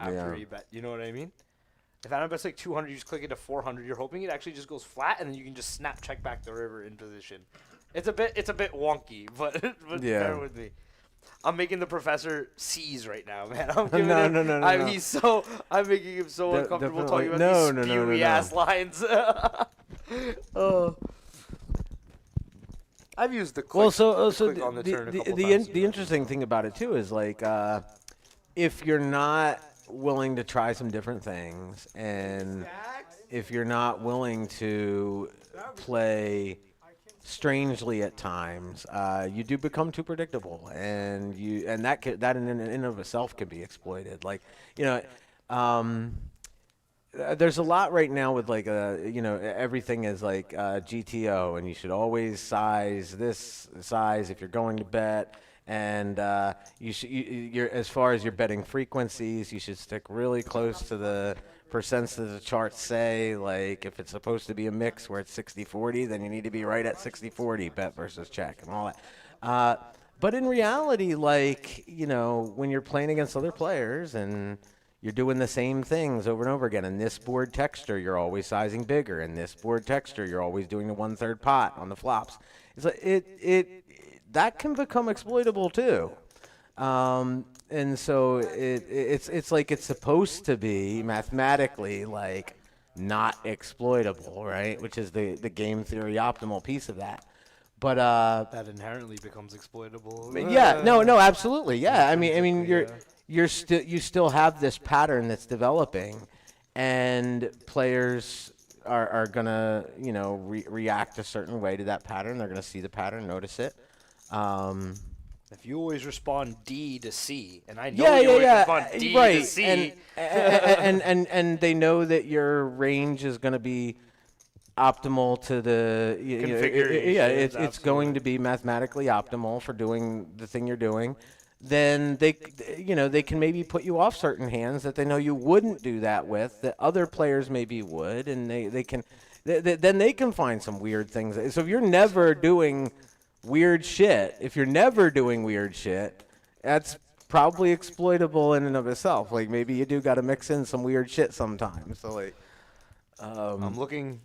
after Yeah. he bet. You know what I mean? If Adam bets like 200, you just click it to 400. You're hoping it actually just goes flat, and then you can just snap check back the river in position. It's a bit wonky, but Yeah. bear with me. I'm making the professor seize right now, man. I'm giving No, him, no, no, no, I'm, no. I'm making him so uncomfortable talking about definitely. these No, no, no, no, spewy no. ass lines. I've used the click, Well, so click on the turn a couple the times. interesting thing about it too is like if you're not willing to try some different things, and if you're not willing to play strangely at times, you do become too predictable, and that in and of itself can be exploited. Like, you know, there's a lot right now with like everything is like GTO, and you should always size this size if you're going to bet. And you're as far as your betting frequencies, you should stick really close to the percents that the charts say. Like if it's supposed to be a mix where it's 60-40, then you need to be right at 60-40 bet versus check and all that. But in reality, like, when you're playing against other players and you're doing the same things over and over again, in this board texture, you're always sizing bigger. In this board texture, you're always doing the 1/3 pot on the flops. It's like that can become exploitable too. And so it's like it's supposed to be mathematically like not exploitable, right? Which is the game theory optimal piece of that. But That inherently becomes exploitable. yeah, no, absolutely, yeah. I mean, you still have this pattern that's developing, and players are gonna react a certain way to that pattern. They're gonna see the pattern, notice it. If you always respond D to C, and I know Yeah, you always yeah, respond D right. to C, And they know that your range is going to be optimal to the Configuration, yeah, it's absolutely. going to be mathematically optimal for doing the thing you're doing. Then they can maybe put you off certain hands that they know you wouldn't do that with, that other players maybe would, and then they can find some weird things. So if you're never doing weird shit, that's probably exploitable in and of itself. Like maybe you do got to mix in some weird shit sometimes. So like, I'm looking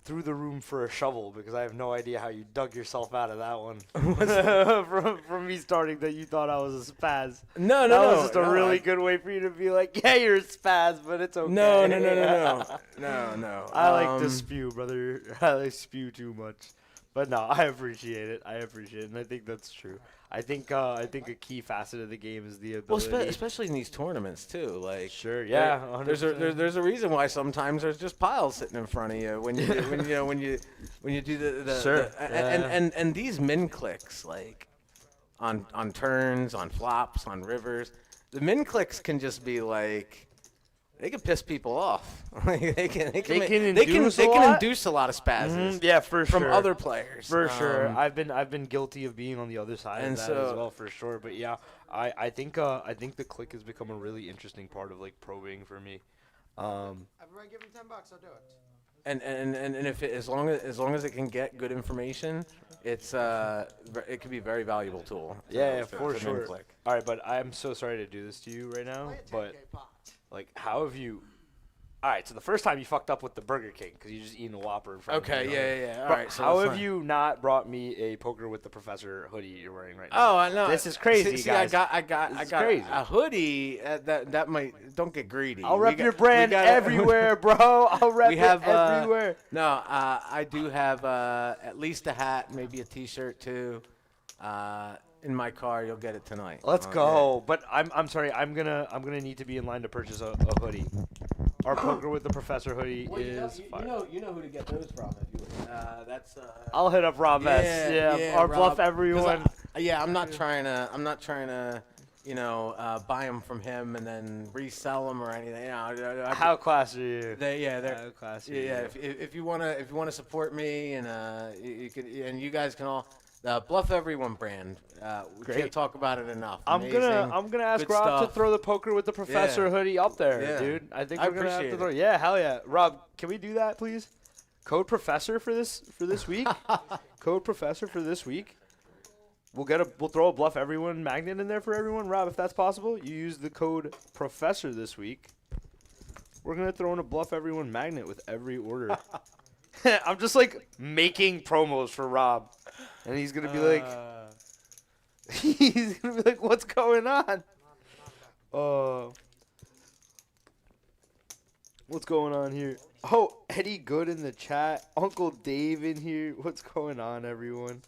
through the room for a shovel because I have no idea how you dug yourself out of that one. from me starting that you thought I was a spaz. No, That was just a really good way for you to be like, yeah, you're a spaz, but it's okay. No. I like to spew, brother. I like spew too much. But no, I appreciate it. And I think that's true. I think a key facet of the game is the Well, ability. especially in these tournaments too. Like Sure, yeah. there's a reason why sometimes there's just piles sitting in front of you when you when you do the Sure, and these min clicks like on turns, on flops, on rivers. The min clicks can just be like. They can piss people off. They can induce a lot of spazzes. Yeah, for from sure. other players. For sure, I've been guilty of being on the other side and of that so- as well, for sure. But yeah, I think the click has become a really interesting part of like probing for me. Everybody give him $10, I'll do it. And if as long as it can get good information, it can be a very valuable tool. Yeah, to for min sure. click. All right, but I'm so sorry to do this to you right now, Play a but 10K pot. like, how have you? All right, so the first time you fucked up with the Burger King because you just eating a Whopper in front of me. Okay, yeah. All But right. So how that's have fine. you not brought me a poker with the professor hoodie you're wearing right now? Oh, I know. This is crazy, See, guys. I got This is crazy. a hoodie. That might don't get greedy. I'll We rep got- your we brand got- everywhere, bro. I'll rep We have it everywhere. No, I do have at least a hat, maybe a T-shirt too. In my car, you'll get it tonight. Let's Yeah. go. But I'm sorry. I'm gonna need to be in line to purchase a hoodie. Our poker with the professor hoodie Well, is fire. you know who to get those from. If you, that's. I'll hit up Rob S. Yeah, our Rob, bluff 'cause everyone. I'm not trying to, buy them from him and then resell them or anything. How classy are you? They're How classy. yeah. If you wanna support me and you could and you guys can all. The Bluff Everyone brand. We Great. can't talk about it enough. I'm gonna ask good Rob stuff. to throw the poker with the professor Yeah. hoodie up there, Yeah. dude. I think I we're gonna have to appreciate throw. it. Yeah, hell yeah. Rob, can we do that, please? Code professor for this week. Code professor for this week. We'll throw a Bluff Everyone magnet in there for everyone. Rob, if that's possible, you use the code professor this week. We're gonna throw in a Bluff Everyone magnet with every order. I'm just like making promos for Rob, and he's gonna be like, what's going on? What's going on here? Oh, Eddie Good in the chat. Uncle Dave in here. What's going on, everyone?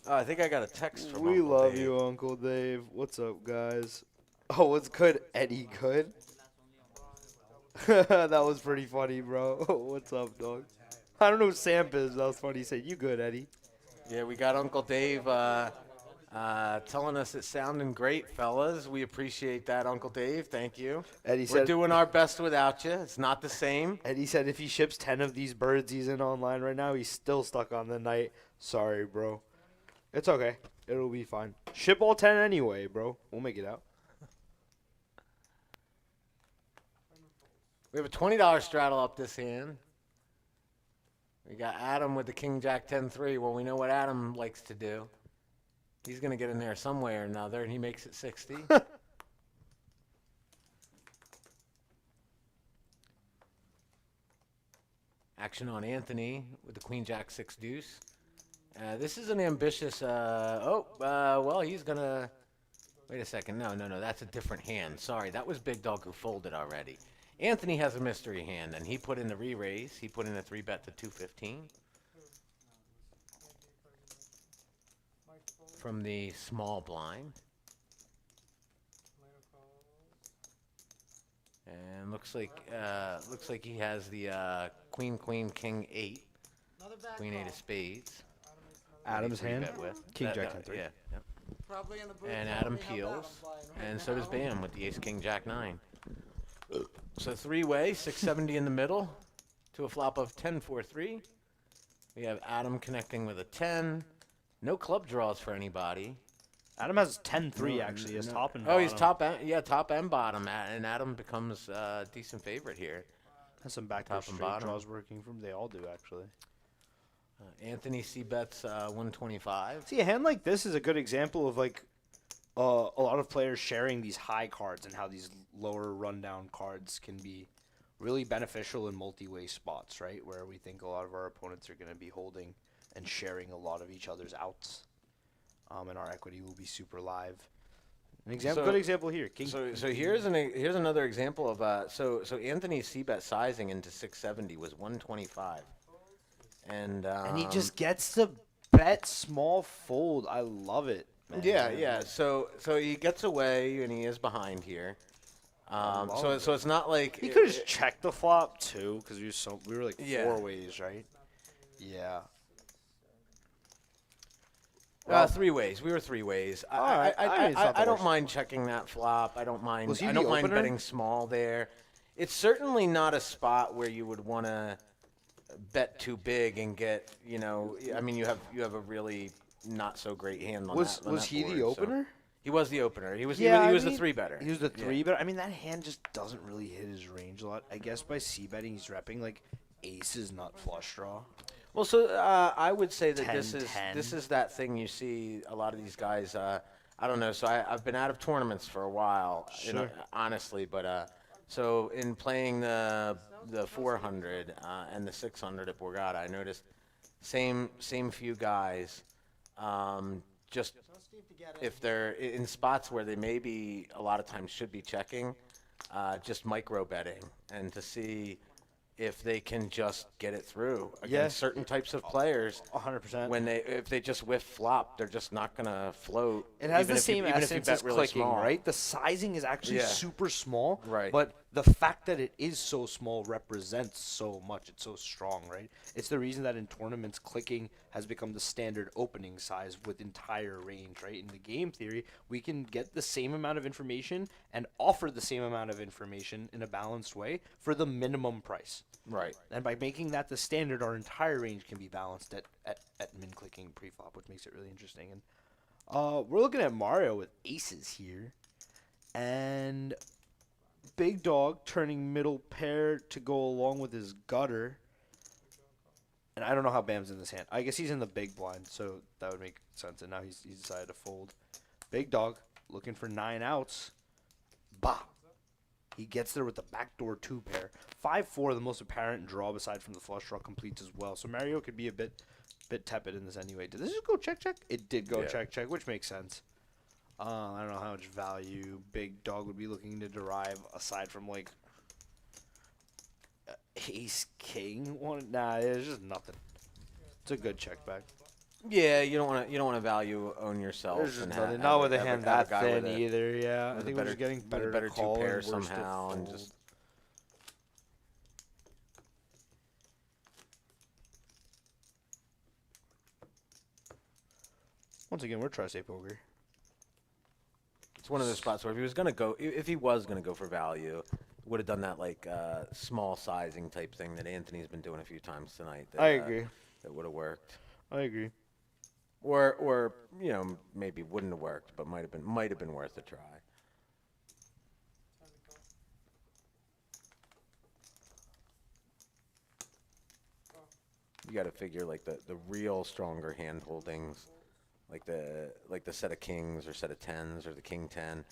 I think I got a text from We Uncle love Dave. you, Uncle Dave. What's up, guys? Oh, what's good? Eddie Good? That was pretty funny, bro. What's up, dog? I don't know who Samp is. That was funny. He said, "You good, Eddie?" Yeah, we got Uncle Dave telling us it's sounding great, fellas. We appreciate that, Uncle Dave. Thank you. Eddie We're said. doing our best without you. It's not the same. Eddie said if he ships 10 of these birds he's in online right now, he's still stuck on the night. Sorry, bro. It's okay. It'll be fine. Ship all 10 anyway, bro. We'll make it out. We have a $20 straddle up this hand. We got Adam with the King Jack 10-3. Well, we know what Adam likes to do. He's going to get in there some way or another, and he makes it 60. Action on Anthony with the Queen Jack 6 deuce. This is an ambitious. Well, he's going to. Wait a second. No. That's a different hand. Sorry. That was Big Dog who folded already. Anthony has a mystery hand, and he put in the re-raise. He put in a 3-bet to 215 from the small blind. And looks like he has the Queen, King 8, Queen 8 of spades. Adam's hand. With. King Jack 10-3. Yeah. Probably in the booth. And Adam peels, and so does Bam with the Ace King Jack 9. So 3-way, 670 in the middle to a flop of 10-4-3. We have Adam connecting with a 10. No club draws for anybody. Adam has 10-3 actually. His top and Oh, he's bottom. top and bottom, and Adam becomes a decent favorite here. Has some backdoor top and straight bottom. draws working from. They all do actually. Anthony C bets 125. See, a hand like this is a good example of like a lot of players sharing these high cards and how these lower rundown cards can be really beneficial in multi-way spots, right? Where we think a lot of our opponents are going to be holding and sharing a lot of each other's outs, and our equity will be super live. An example, good example here. King. So here's another example of so Anthony's c-bet sizing into 670 was 125, and he just gets to bet small fold. I love it. Man. Yeah. So he gets away and he is behind here. So it's not like He could have just checked the flop too, because we were like Yeah. 4 ways, right? Yeah. 3 ways. We were 3 ways. Alright. I mean, it's not the I don't worst. mind checking that flop. I don't mind. Was he I the don't mind opener? betting small there. It's certainly not a spot where you would want to bet too big and get. I mean, you have a really not so great hand on Was that. on that he board, the so- opener? He was the opener. He was Yeah, he I was the mean, 3-better. He was the Yeah. 3, but I mean that hand just doesn't really hit his range a lot. I guess by c-betting he's repping like aces, not flush draw. Well, so I would say that 10, this is that thing you see a lot of these guys. I don't know. So I've been out of tournaments for a while, honestly. But so in playing the 400 and the 600 at Borgata, I noticed same few guys. Just if they're in spots where they maybe a lot of times should be checking, just micro betting and to see if they can just get it through against certain types of players. 100%. If they just whiff flop, they're just not gonna float. It has even the if you- same even if you essence bet as really clicking, small. right? The sizing is actually Yeah. super small, Right. But the fact that it is so small represents so much. It's so strong, right? It's the reason that in tournaments, clicking has become the standard opening size with entire range, right? In the game theory, we can get the same amount of information and offer the same amount of information in a balanced way for the minimum price. Right. And by making that the standard, our entire range can be balanced at min clicking preflop, which makes it really interesting. And we're looking at Mario with aces here, and Big Dog turning middle pair to go along with his gutter. And I don't know how Bam's in this hand. I guess he's in the big blind, so that would make sense. And now he's decided to fold. Big Dog looking for 9 outs. Bah. He gets there with the backdoor 2 pair. 5-4, the most apparent draw aside from the flush draw completes as well. So Mario could be a bit tepid in this anyway. Did this just go check? It did go Yeah. check, which makes sense. I don't know how much value Big Dog would be looking to derive aside from like Ace King one. Nah, there's just nothing. It's a good check back. Yeah, you don't want to value own yourself. There's just and nothing. have Not with a have hand have that a guy thin with a- either. Yeah, I with a think we're just getting better, better to call 2 pair and worse to somehow, and fold. just. Once again, we're Tri-State Poker. It's one of those spots where if he was gonna go, if he was gonna go for value, would have done that like small sizing type thing that Anthony's been doing a few times tonight. That, I agree. That would have worked. I agree. Or you know, maybe wouldn't have worked, but might have been worth a try. You got to figure like the real stronger hand holdings, like the set of kings or set of tens or the king 10,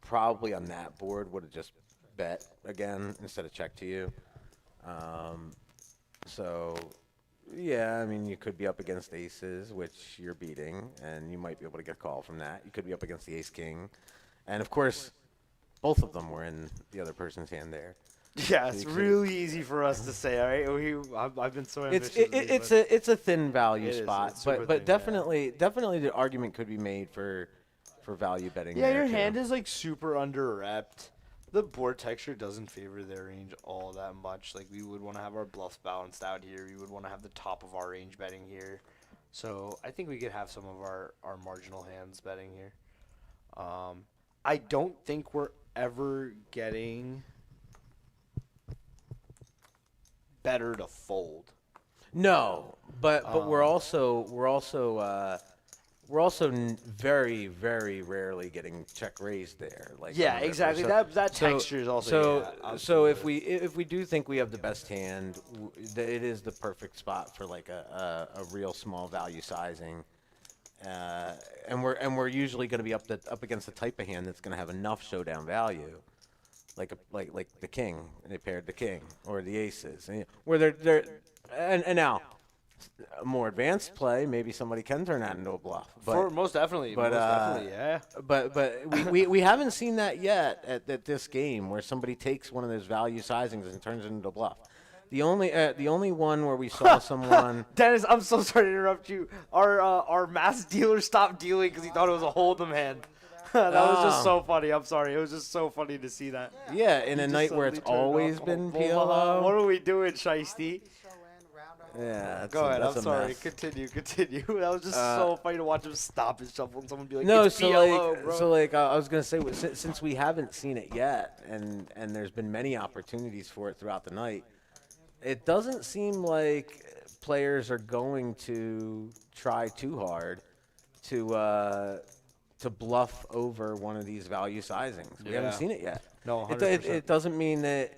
probably on that board would have just bet again instead of check to you. So yeah, I mean you could be up against aces, which you're beating, and you might be able to get a call from that. You could be up against the ace king, and of course, both of them were in the other person's hand there. Yeah, it's really easy for us to say. All right, I've been so ambitious. It's a thin value It is, spot, it's super but thin, yeah. definitely the argument could be made for value betting. Yeah, there, your too. hand is like super under-repped. The board texture doesn't favor their range all that much. Like we would want to have our bluffs balanced out here. We would want to have the top of our range betting here. So I think we could have some of our marginal hands betting here. I don't think we're ever getting better to fold. No, but we're also very very rarely getting check raised there. Like Yeah, on the river. exactly. So- That texture is also. So yeah, so if absolutely. we do think we have the best hand, it is the perfect spot for like a real small value sizing. And we're usually going to be up against the type of hand that's going to have enough showdown value, like the king, and they paired the king or the aces, and, where they're and now a more advanced play, maybe somebody can turn that into a bluff. But Most definitely. but, Most definitely, yeah. but we haven't seen that yet at this game where somebody takes one of those value sizings and turns it into a bluff. The only one where we saw someone. Dennis, I'm so sorry to interrupt you. Our mass dealer stopped dealing because he thought it was a hold'em hand. That was just so funny. I'm sorry. It was just so funny to see that. Yeah, in a Just night where it's suddenly turned always off. been What PLO. are we doing, Shiesty? Yeah, Go ahead. I'm that's a sorry. mess. Continue. That was just so funny to watch him stop his shuffle and someone be like, No, it's PLO, bro. I was gonna say since we haven't seen it yet, and there's been many opportunities for it throughout the night, it doesn't seem like players are going to try too hard to bluff over one of these value sizings. We haven't Yeah. seen it yet. No, It 100%. doesn't mean that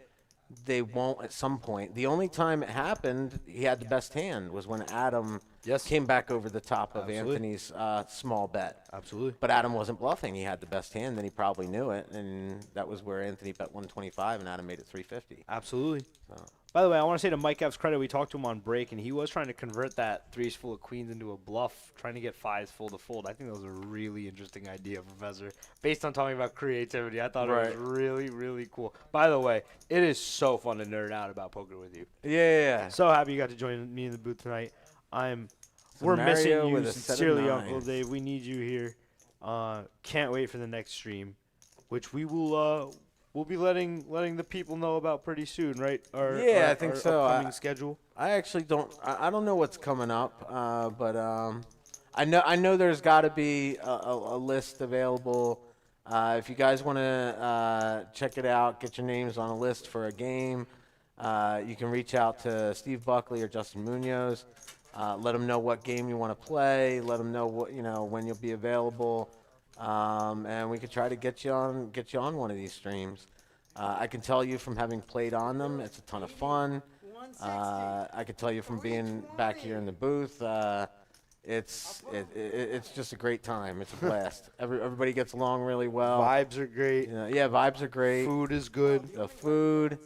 they won't at some point. The only time it happened, he had the best hand, was when Adam Yes. came back over the top of Absolutely. Anthony's small bet. Absolutely. But Adam wasn't bluffing. He had the best hand, and he probably knew it. And that was where Anthony bet 125, and Adam made it 350. Absolutely. So. By the way, I want to say to Mike F's credit, we talked to him on break, and he was trying to convert that threes full of queens into a bluff, trying to get fives full to fold. I think that was a really interesting idea, Professor. Based on talking about creativity, I thought it was Right. really, really cool. By the way, it is so fun to nerd out about poker with you. Yeah. So happy you got to join me in the booth tonight. We're Mario missing you with a set of sincerely, Uncle nines. Dave. We need you here. Can't wait for the next stream, which we will we'll be letting the people know about pretty soon, right? Yeah, I think our so. Upcoming schedule. I actually don't. I don't know what's coming up, but I know there's got to be a list available. If you guys want to check it out, get your names on a list for a game. You can reach out to Steve Buckley or Justin Munoz. Let them know what game you want to play. Let them know when you'll be available, and we could try to get you on one of these streams. I can tell you from having played on them, it's a ton of fun. I can tell you from being back here in the booth, it's just a great time. It's a blast. Everybody gets along really well. Vibes are great. Yeah, vibes are great. Food is good. The food,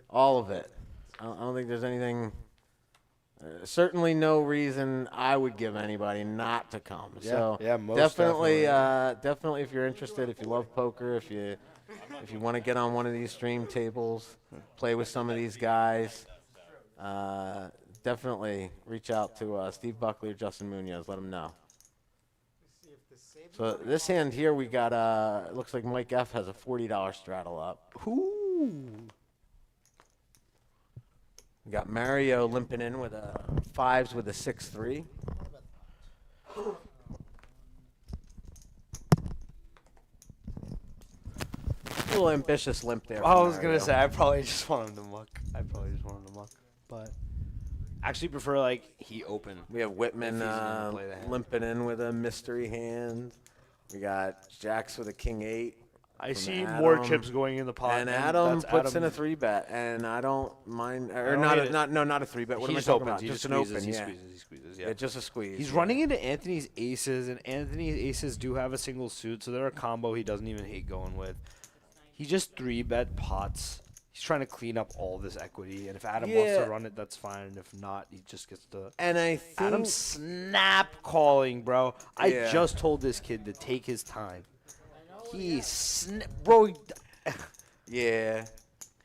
all of it. I don't think there's anything. Certainly no reason I would give anybody not to come. So most definitely if you're interested, if you love poker, if you want to get on one of these stream tables, play with some of these guys, definitely reach out to Steve Buckley or Justin Munoz. Let them know. So this hand here we got it looks like Mike F has a $40 straddle up. Ooh. We got Mario limping in with a fives with a 6-3. little ambitious limp there. I from was gonna Mario. say I probably just want him to muck. But actually prefer like he open. We have Whitman If he's gonna play the hand. limping in with a mystery hand. We got Jacks with a king 8. I From see more Adam. chips going in the pot. And Adam that's puts in a Adam. 3-bet, and I don't mind. I Or don't not, hate it. not a 3-bet. What He am I just talking opens. about? He Just just an squeezes. open, He yeah. squeezes. He squeezes. Yeah. Yeah, just a squeeze. He's yeah. running into Anthony's aces, and Anthony's aces do have a single suit, so they're a combo he doesn't even hate going with. He just 3-bet pots. He's trying to clean up all this equity, and if Adam wants Yeah. to run it, that's fine. And if not, he just gets to. And I think Adam snap calling, bro. I Yeah. just told this kid to take his time. Bro, yeah.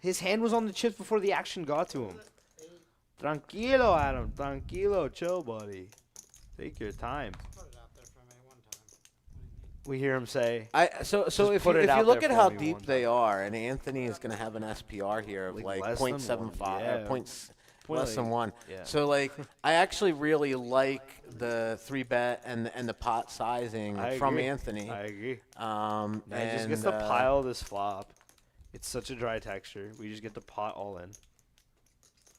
his hand was on the chips before the action got to him. Tranquilo, Adam. Tranquilo. Chill, buddy. Take your time. Put it out there for me one time. We hear him say, So Just if put you, it if you out look there at for how me deep one they are, and Anthony is going to have an SPR here of Like like less than 0.75, one, yeah. less than 1. Yeah. So like I actually really like the 3-bet and the pot sizing I from agree. Anthony. I agree. Now Now he just gets to pile this flop. It's such a dry texture. We just get the pot all in.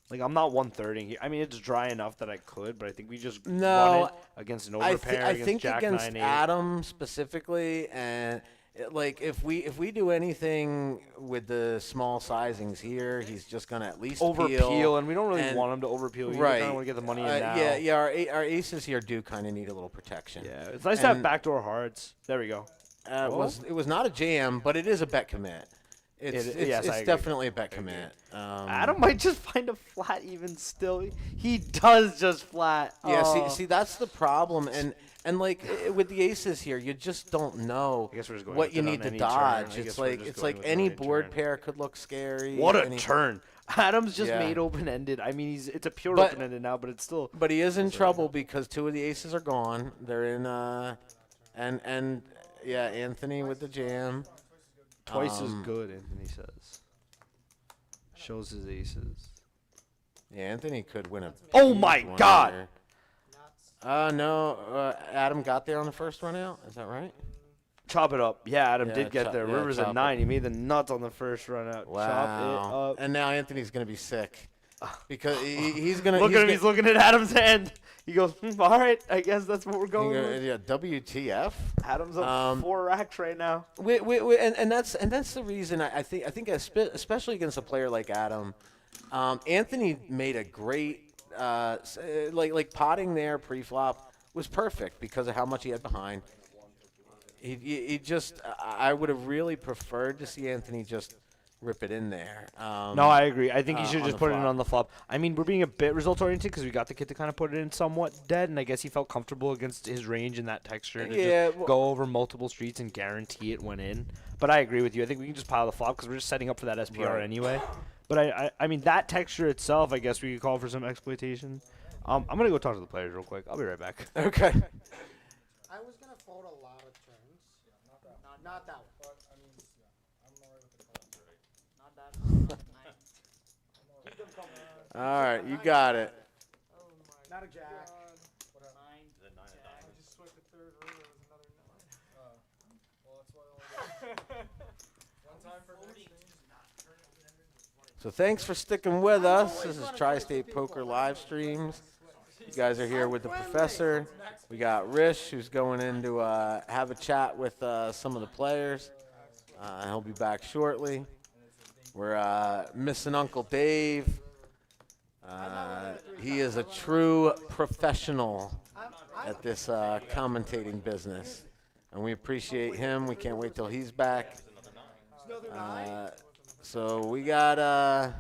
Like, I'm not 130 here. I mean, it's dry enough that I could, but I think we just run No, it against an I, overpair, I against think Jack against 9-8. Adam specifically, and like if we do anything with the small sizings here, he's just gonna at least Overpeel, and we don't really and- want him to overpeel. You right. kind of want to get the money in now. Yeah. Our aces here do kind of need a little protection. Yeah, it's nice to have And- backdoor hearts. There we go. It was not a jam, but it is a bet commit. It's yes, I agree. definitely a bet commit. Adam might just find a flat even still. He does just flat. Yeah, Oh. see, that's the problem, and like with the aces here, you just don't know I guess we're just going what with you it on need to any turn. dodge. I It's guess we're like just it's going like with it on any any board turn. pair could look scary. What a any- turn. Adam's just Yeah. made open-ended. I mean, it's a pure But- open-ended now, but it's still. But he is in trouble because 2 of the aces are gone. They're in and yeah, Anthony with the jam. Twice as good, Anthony says. Shows his aces. Yeah, Anthony could win a. Oh huge my one God! here. No, Adam got there on the first run out. Is that right? Chop it up. Yeah, Adam Yeah, did get chop- there. yeah, Rivers chop at it. 9. He made the nuts on the first run out. Chop it up. And now Anthony's gonna be sick because he's gonna. Look he's at him. gonna- He's looking at Adam's hand. He goes, all right, I guess that's what we're going with. Yeah, WTF? Adam's up 4 racks right now. And that's the reason I think especially against a player like Adam, Anthony made a great like potting there pre-flop was perfect because of how much he had behind. He just I would have really preferred to see Anthony just rip it in there. No, I agree. I think he should on just the put it in flop. on the flop. I mean, we're being a bit result-oriented because we got the kid to kind of put it in somewhat dead, and I guess he felt comfortable against his range and that texture to Yeah, just well- go over multiple streets and guarantee it went in. But I agree with you. I think we can just pile the flop because we're just setting up for that SPR Right. anyway. But I mean, that texture itself, I guess we could call for some exploitation. I'm going to go talk to the players real quick. I'll be right back. Okay. I was gonna fold a lot of turns. Not that one. But I mean, yeah, I'm alright with the call. Not that one. Keep them coming. All right, you got it. Oh my Not a jack. God. What happened? I just swiped the third river as another 9. Well, that's why I only got one time for next thing. So thanks for sticking with us. This is Tri-State Poker live streams. You guys are here with the professor. We got Rish, who's going in to have a chat with some of the players. He'll be back shortly. We're missing Uncle Dave. He is a true professional at this commentating business, and we appreciate him. We can't wait till he's back. So we got a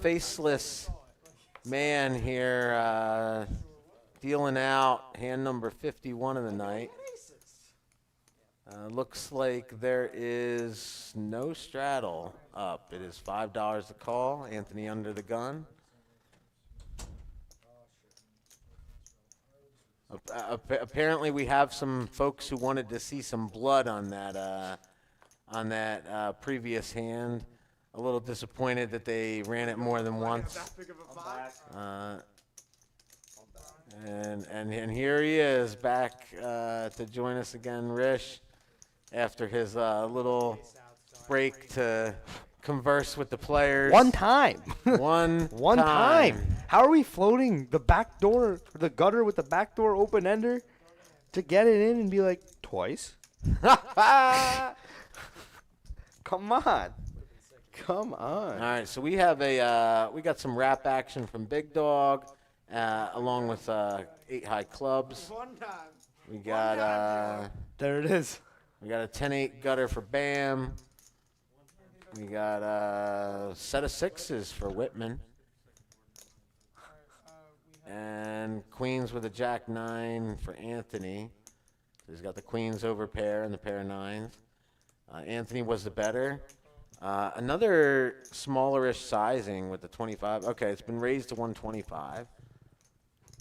faceless man here dealing out hand number 51 of the night. Looks like there is no straddle up. It is $5 to call. Anthony under the gun. Apparently, we have some folks who wanted to see some blood on that previous hand. A little disappointed that they ran it more than once. And here he is back to join us again, Rish. after his little break to converse with the players. One time. One One time. How are we floating the back door, the gutter with the back door open ender to get it in and be like, twice? Come on. Come on. All right, so we have we got some wrap action from Big Dog, along with 8 high clubs. One time. We got There it is. we got a 10-8 gutter for Bam. We got a set of 6s for Whitman. And queens with a jack 9 for Anthony. So he's got the queens over pair and the pair of 9s. Anthony was the better. Another smallerish sizing with the 25. Okay, it's been raised to 125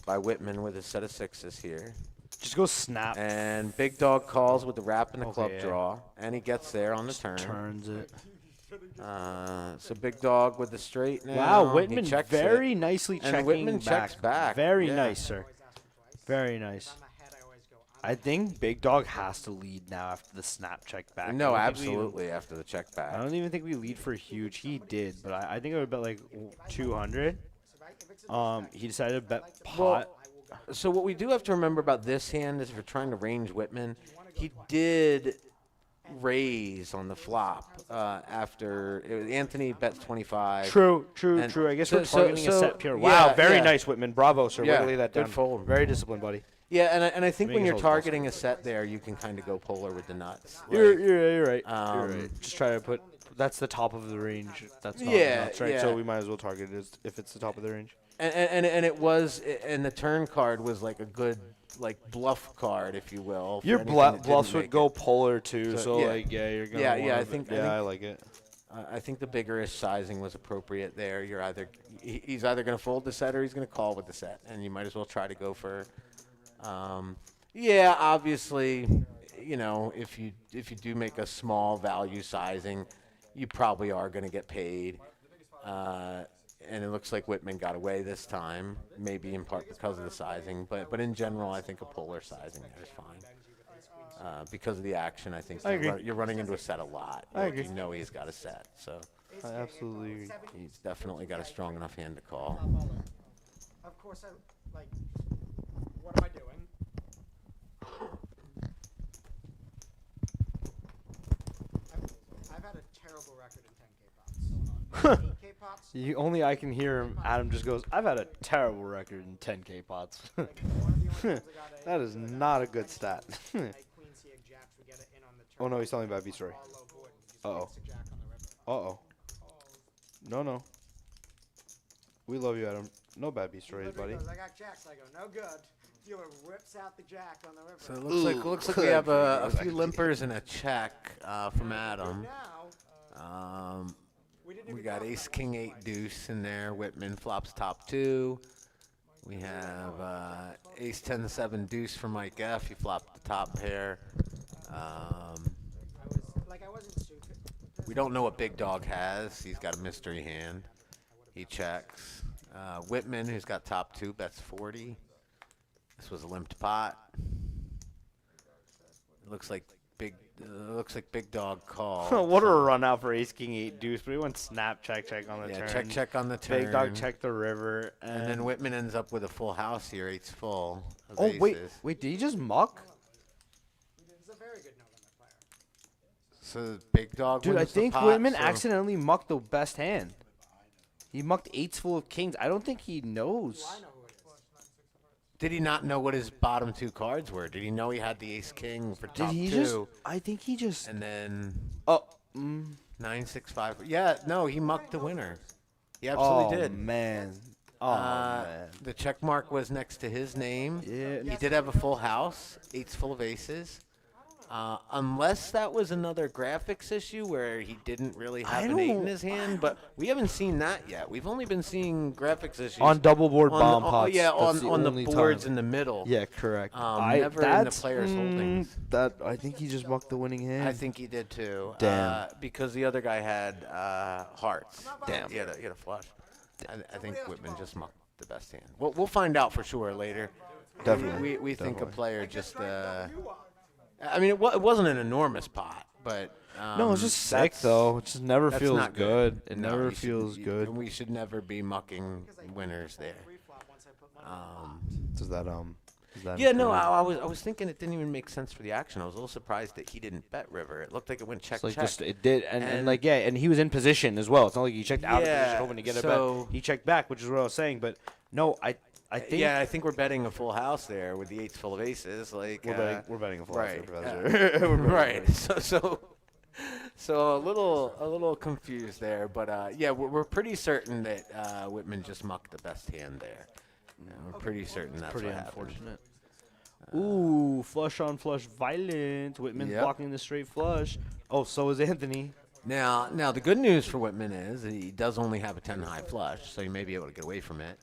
by Whitman with a set of 6s here. Just go snap. And Big Dog calls with the wrap and the Okay, club yeah. draw. And he gets there on the turn. Turns it. So Big Dog with the straight now. Wow, He Whitman checks very it. nicely And checking Whitman back. checks back. Very Yeah. nice, sir. Very nice. I think Big Dog has to lead now after the snap check back. No, I don't think we even- absolutely after the check back. I don't even think we lead for huge. He did, but I think it would bet like 200. He decided to bet pot. So what we do have to remember about this hand is if you're trying to range Whitman, he did raise on the flop after Anthony bets 25. True. And I guess so- we're targeting so- a set pure. yeah, Wow, very yeah. nice, Whitman. Bravo, sir. Way Yeah, to lay that good down. fold. Very disciplined, buddy. Yeah, and I think Make when it you're hold targeting a set there, you can kind of go polar with the nuts. You're Like, right. You're um, right. Just try to put. That's the top of the range. That's not Yeah, nuts, right? yeah. So we might as well target it if it's the top of the range. and it was, and the turn card was like a good like bluff card, if you will. for Your anything that bluffs didn't would make go it. polar too. So, So, yeah. like, yeah, you're gonna. Yeah, yeah, wanna- I think- I like it. I think the biggerish sizing was appropriate there. You're either he's either going to fold the set or he's going to call with the set, and you might as well try to go for. Yeah, obviously, you know, if you do make a small value sizing, you probably are going to get paid. And it looks like Whitman got away this time, maybe in part because of the sizing, but in general, I think a polar sizing is fine. Because of the action, I think I agree. you're running into a set a lot. I Like, agree. You know he's got a set, so I absolutely agree. he's definitely got a strong enough hand to call. Of course, what am I doing? I've had a terrible record in 10K pots. 8K pots. Only I can hear him. Adam just goes, "I've had a terrible record in 10K pots." Like, one of the only times I got a- That is not a good stat. a queen, C, a jacks, we get it in on the turn. Oh, no, he's telling me about B-story. All low board, we just Uh-oh. mix a jack on the river. Uh-oh. No. We love you, Adam. No bad B stories, Literally buddy. goes, I got jacks. I go, no good. Dealer rips out the jack on the river. So it looks like we have a few limpers and a check from Adam. Now, we didn't We even got talk ace, about king, 8 deuce in there. Whitman flops top 2. We have ace, 10, 7 deuce for Mike F. He flopped the top pair. I wasn't stupid. We don't know what Big Dog has. He's got a mystery hand. He checks. Whitman, who's got top 2, bets 40. This was a limped pot. It looks like Big Dog called. What a run out for ace, king, 8 deuce. But he went snap, check on the Yeah, turn. check on the turn. Big dog check the river. And then Whitman ends up with a full house here. Eight's full of Oh, aces. wait, did he just muck? He's a very good no-limit player. So Big Dog Dude, I wins the think pot, Whitman so- accidentally mucked the best hand. He mucked 8s full of kings. I don't think he knows. I know who it is. Did he not know what his bottom 2 cards were? Did he know he had the ace king for Did top he 2? just? I think he just. And then Oh, 9, 6, 5. Yeah, no, he mucked the winner. He oh absolutely did. man. Oh man. The check mark was next to his name. Yeah. He did have a full house. 8's full of aces. Unless that was another graphics issue where he didn't really have an 8 in his hand, but we haven't seen that yet. We've only been seeing graphics issues On double board on bomb the, pots. yeah, That's on the only boards time. in the middle. Yeah, correct. Never in the player's holdings. That I think he just mucked the winning hand. I think he did too. Damn. Because the other guy had hearts. Damn. He had a flush. I think Whitman just mucked the best hand. We'll find out for sure later. Definitely. We think a Definitely. player just I mean, it wasn't an enormous pot, but No, it's just sick though. It just never that's feels not good. It No, never you should- feels you- good. We should never be mucking winners there. Free flop once I put money on the pot. Does that Does that Yeah, no, include- I was thinking it didn't even make sense for the action. I was a little surprised that he didn't bet river. It looked like it went check It's like check. just it did, and And- like yeah, and he was in position as well. It's not like he checked out of Yeah, position hoping to get so- it back. He checked back, which is what I was saying. But no, I think Yeah, I think we're betting a full house there with the eights full of aces. Like we're betting a full right, professor. right. So a little confused there, but yeah, we're pretty certain that Whitman just mucked the best hand there. Yeah, we're pretty certain that's Pretty what happened. unfortunate. Ooh, flush on flush violent. Whitman's Yep. blocking the straight flush. Oh, so is Anthony. Now the good news for Whitman is that he does only have a 10 high flush, so he may be able to get away from it.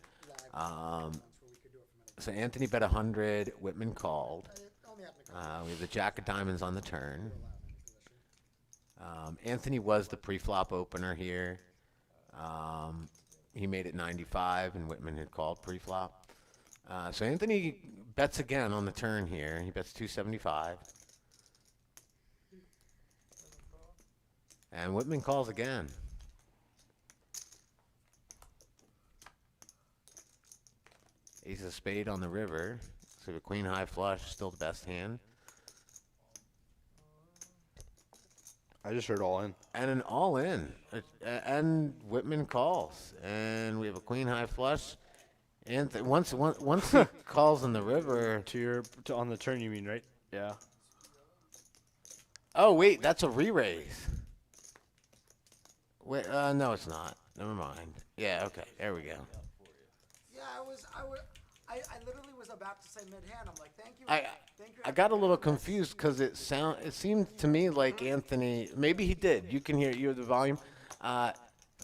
So Anthony bet 100. Whitman called. We have the jack of diamonds on the turn. Anthony was the pre-flop opener here. He made it 95, and Whitman had called pre-flop. So Anthony bets again on the turn here. He bets 275. And Whitman calls again. Ace of spade on the river. So the queen high flush, still the best hand. I just heard all in. And an all in. And Whitman calls. And we have a queen high flush. And once he calls on the river. On the turn, you mean, right? Yeah. Oh, wait, that's a re-raise. Wait, no, it's not. Never mind. Yeah, okay, there we go. Yeah, I literally was about to say mid-hand. I'm like, thank you. I Thank you. I got a little confused because it seemed to me like Anthony. Maybe he did. You can hear the volume.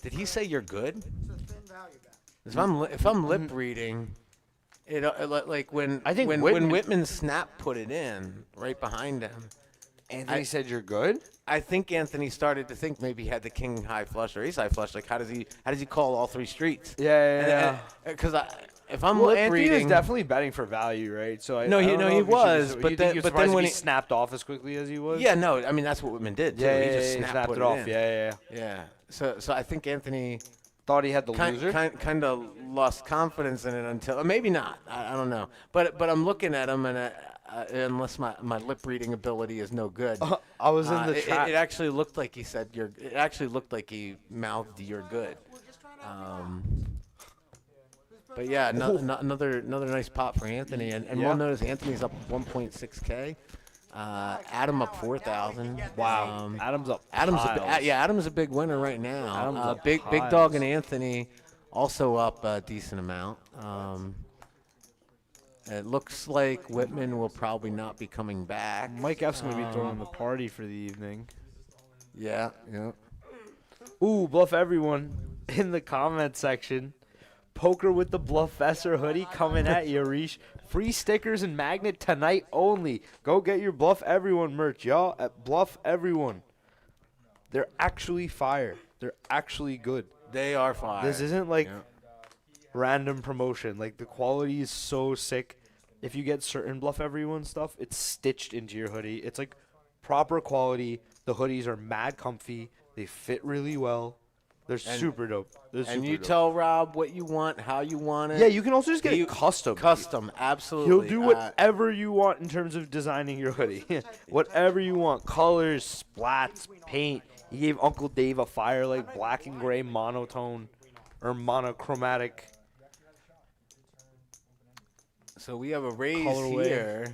Did he say you're good? It's a thin value bet. If I'm lip reading, it like when I think when Whitman- Whitman snap put it in right behind him. Anthony said you're good. I think Anthony started to think maybe he had the king high flush or ace high flush. Like how does he call all three streets? Yeah. Because if I'm Well, lip Anthony reading, was definitely betting for value, right? So No, I he- don't no, know he if you should was, just- but you then- think you're but then surprised when he he- snapped off as quickly as he was. yeah, no, I mean that's what Whitman did too. Yeah, he just he snapped, snapped put it off. in. Yeah. So I think Anthony Thought he had the loser. kind of lost confidence in it until maybe not. I don't know. But I'm looking at him and unless my lip reading ability is no good. I was in the it, trap. it actually looked like he said you're. It actually looked like he mouthed you're good. We're just trying to help But yeah, another nice pop for Anthony, and Yeah. we'll notice Anthony's up 1.6K. Adam up 4,000. Wow. Adam's up. Adam's piles. Adam's a big winner right now. Adam's up Big piles. dog and Anthony also up a decent amount. It looks like Whitman will probably not be coming back. Mike F's gonna be throwing the party for the evening. Yeah. Ooh, bluff everyone in the comment section. Poker with the Bluffessor hoodie coming at you, Reesh. Free stickers and magnet tonight only. Go get your Bluff Everyone merch, y'all, at Bluff Everyone. They're actually fire. They're actually good. They are fire. This isn't like Yeah. random promotion. Like, the quality is so sick. If you get certain Bluff Everyone stuff, it's stitched into your hoodie. It's like proper quality. The hoodies are mad comfy. They fit really well. They're super dope. They're And super you dope. tell Rob what you want, how you want it. Yeah, you can also just get You- it custom. Custom, absolutely. He'll do whatever you want in terms of designing your hoodie. Whatever you want. Colors, splats, paint. He gave Uncle Dave a fire like black and gray monotone or monochromatic. So we have a raise Colorway. here.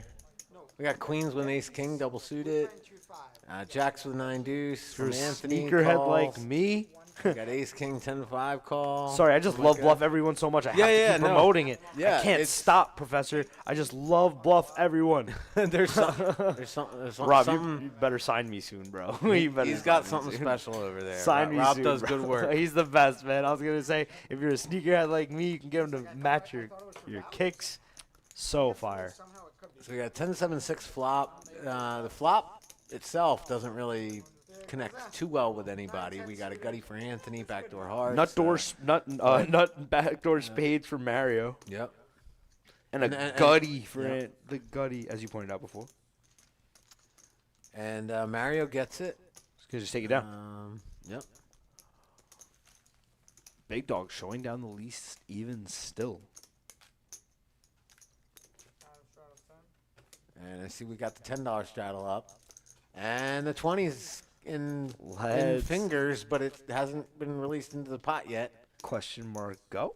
We got queens with ace king double suited. 925. Jacks with 9 deuce For from a Anthony. sneakerhead like calls. me. We got ace king 10-5 call. Sorry, I just Oh my love God. Bluff Everyone so much. I have Yeah, to yeah, keep no. promoting it. Yeah, I can't it's- stop, Professor. I just love Bluff Everyone. there's something. Rob, something. you better sign me soon, bro. You better He's got sign me something soon. special over there. Sign me Rob soon, does bro. good work. He's the best, man. I was gonna say, if you're a sneakerhead like me, you can get him to match your kicks. So fire. Somehow it could be. So we got 10-7-6 flop. The flop itself doesn't really connect too well with anybody. We got a gutty for Anthony, backdoor hearts. Nut backdoor spades for Mario, Yep. and a And- gutty for yeah. the gutty, as you pointed out before. And Mario gets it. Just take it down. Yep. Big dog showing down the least even still. And I see we got the $10 straddle up. And the 20's in Let's- fingers, but it hasn't been released into the pot yet. Question mark go.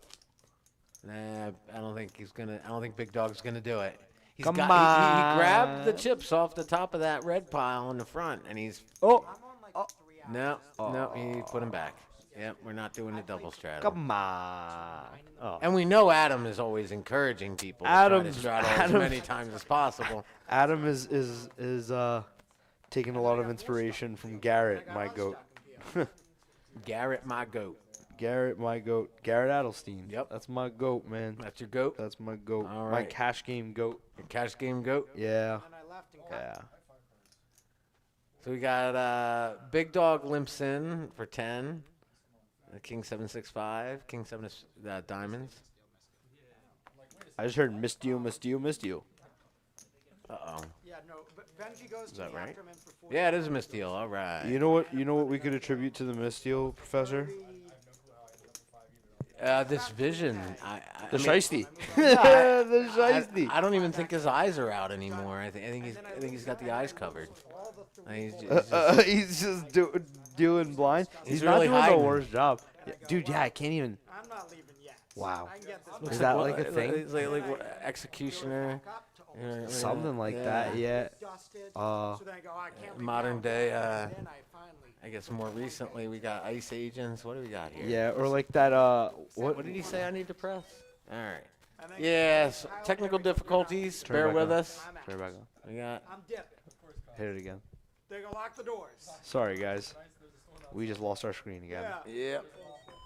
Nah, I don't think he's gonna. I don't think Big Dog's gonna do it. He Come he grabbed the on. chips off the top of that red pile in the front, and he's Oh, I'm on like 3 hours. no. He put him back. Yep, we're not doing the double straddle. come on. Oh. And we know Adam is always encouraging people to try to Adam's- straddle as Adam- many times as possible. Adam is taking a lot of inspiration from Garrett, my goat. Garrett, my goat. Garrett, my goat. Garrett Adelstein. Yep. That's my goat, man. That's your goat. That's my goat. All My right. cash game goat. Your cash game goat. Yeah. And I left and cut. Yeah. So we got Big Dog limps in for 10. King 765. King 7 diamonds. I just heard missed you, missed you, missed you. Uh-oh. Yeah, no, but Benji goes Is to that me right? after him in for 40. Yeah, it is a misdeal. All right. You know what? You know what we could attribute to the misdeal, Professor? This vision. The shiesty. I- The shiesty. I don't even think his eyes are out anymore. I think he's got the eyes covered. I think He's just doing blind. He's not really doing hiding. the worst job. Yeah, dude, yeah, I can't even. I'm not leaving yet. Wow. I can get this Is back that what- like a thing? It's like what, executioner. up to almost Something like that, yeah. dusted. Uh, So then I go, I can't leave modern now. day, Then I finally. I guess more recently we got ice agents. What do we got here? Yeah, or like that. What did he say I need to press? All right. And then Yes. Technical difficulties. Turn Bear back with on. us. I'm out. Turn it back on. We got. I'm dipping. Hit it again. They're gonna lock the doors. Sorry, guys. We just lost our screen again. Yeah. Yep.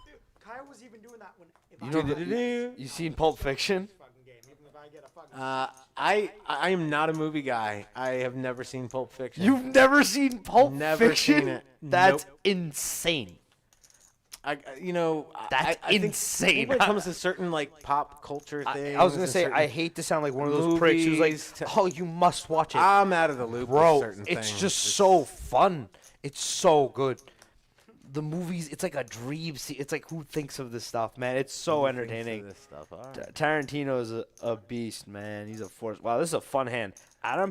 Dude, Kyle was even doing that when. If You I know get the, you seen Pulp Fiction? a fucking game, even if I get a fucking. I am not a movie guy. I have never seen Pulp Fiction. You've never seen Pulp Never Fiction? seen it. That's Nope. insane. That's I think insane. when it comes to certain like pop culture things. I was gonna and say certain- I hate to sound like one of those pricks who's like, movies to- "Oh, you must watch it, I'm out of the loop bro." with certain It's things. just so fun. It's so good. The movies, it's like a dream. It's like who thinks of this stuff, man? It's so Who thinks of entertaining. This stuff. All right. Tarantino is a beast, man. He's a force. Wow, this is a fun hand. Adam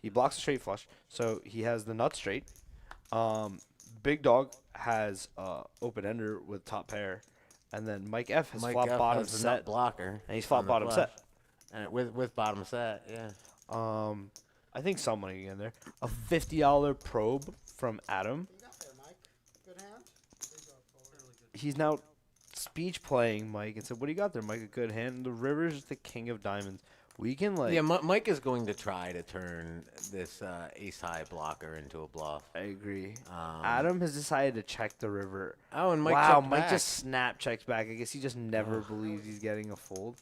he blocks a straight flush, so he has the nut straight. Big Dog has open ender with top pair, and then Mike F has Mike flop F bottom has the nut set, blocker, and he's flop on the bottom flush. set. and with bottom set. Yeah. I think some money in there. A $50 probe from Adam. You got there, Mike. Good hand. He's now speech playing Mike and said, "What do you got there, Mike? A good hand. The river's the king of diamonds. We can like." Yeah, Mike is going to try to turn this ace high blocker into a bluff. I agree. Um, Adam has decided to check the river. Oh, and Mike wow, checked Mike back. just snap checks back. I guess he just never believes he's getting a fold.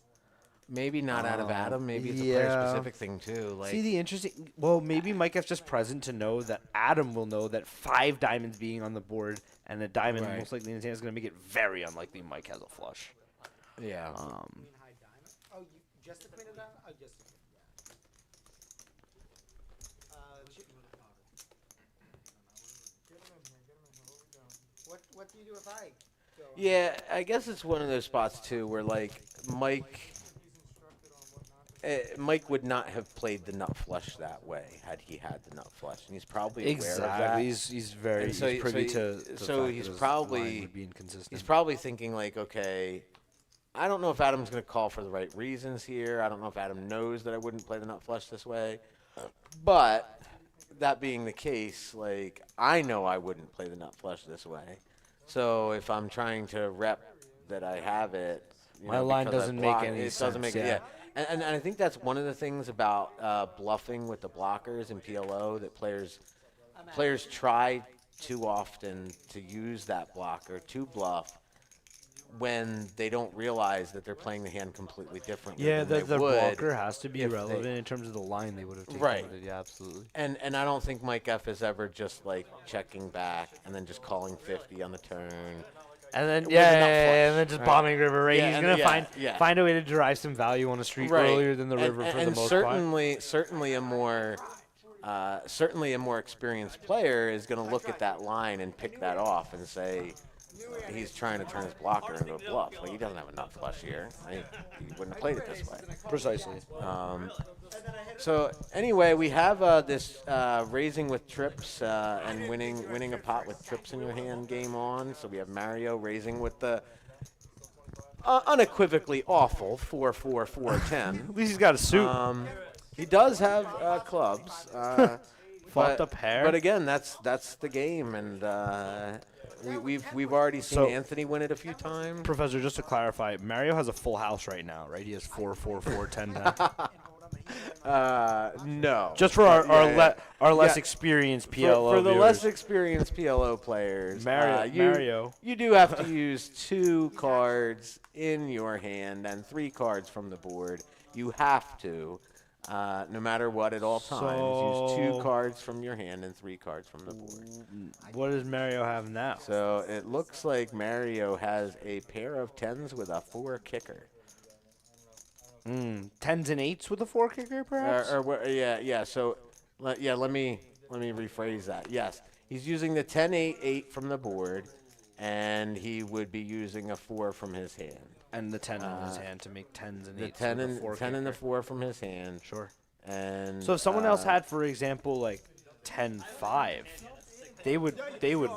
Maybe not out of Adam. Maybe it's a yeah. player-specific thing too. Like, See the interesting. Well, maybe Mike F's just present to know that Adam will know that 5 diamonds being on the board and a diamond Right. most likely in his hand is going to make it very unlikely Mike has a flush. yeah. Queen high diamond. Oh, you just the queen of diamond? Oh, just the queen. Yeah. What do you do if I go? Yeah, I guess it's one of those spots too where like Mike would not have played the nut flush that way had he had the nut flush, and he's probably aware of that. He's very And so he's privy so to. he- the so fact that he's his probably- line would be inconsistent. He's probably thinking like, okay, I don't know if Adam's going to call for the right reasons here. I don't know if Adam knows that I wouldn't play the nut flush this way. But that being the case, like I know I wouldn't play the nut flush this way. So if I'm trying to rep that I have it, you My know, line because I doesn't make block- any it doesn't sense, make yeah. it. Yeah. And I think that's one of the things about bluffing with the blockers in PLO that players try too often to use that blocker to bluff when they don't realize that they're playing the hand completely differently. Yeah, than the they would. blocker has to be if they- relevant in terms of the line they would have taken. Right. With it. Yeah, absolutely. And I don't think Mike F is ever just like checking back and then just calling 50 on the turn. And then With a nut flush, and then just right. bombing river. Right, Yeah, he's and- gonna yeah. find a way to derive some value on the street earlier than the river for the most part. certainly a more certainly a more experienced player is going to look at that line and pick that off and say he's trying to turn his blocker into a bluff. Like, he doesn't have enough flush here. He wouldn't have played it this way. Precisely. So anyway, we have this raising with trips and winning a pot with trips in your hand game on. So we have Mario raising with the unequivocally awful 4-4-4-10. At least he's got a suit. He does have clubs. Flopped up hair. But again, that's the game, and we've already seen So- Anthony win it a few times. Professor, just to clarify, Mario has a full house right now, right? He has 4-4-4-10. No. Just for our less experienced PLO for the viewers. less experienced PLO players, Mario. you do have to use 2 cards in your hand and 3 cards from the board. You have to, no matter what, at all times, use 2 So- cards from your hand and 3 cards from the board. What does Mario have now? So it looks like Mario has a pair of 10s with a 4 kicker. 10s and 8s with a 4 kicker, perhaps? Yeah. So, let me rephrase that. Yes, he's using the 10-8-8 from the board, and he would be using a 4 from his hand. And the 10 in his hand to make 10s and 8s. The 10 with a and 4 10 and the kicker. 4 from his hand. Sure. And So if someone else had, for example, like 10-5, they would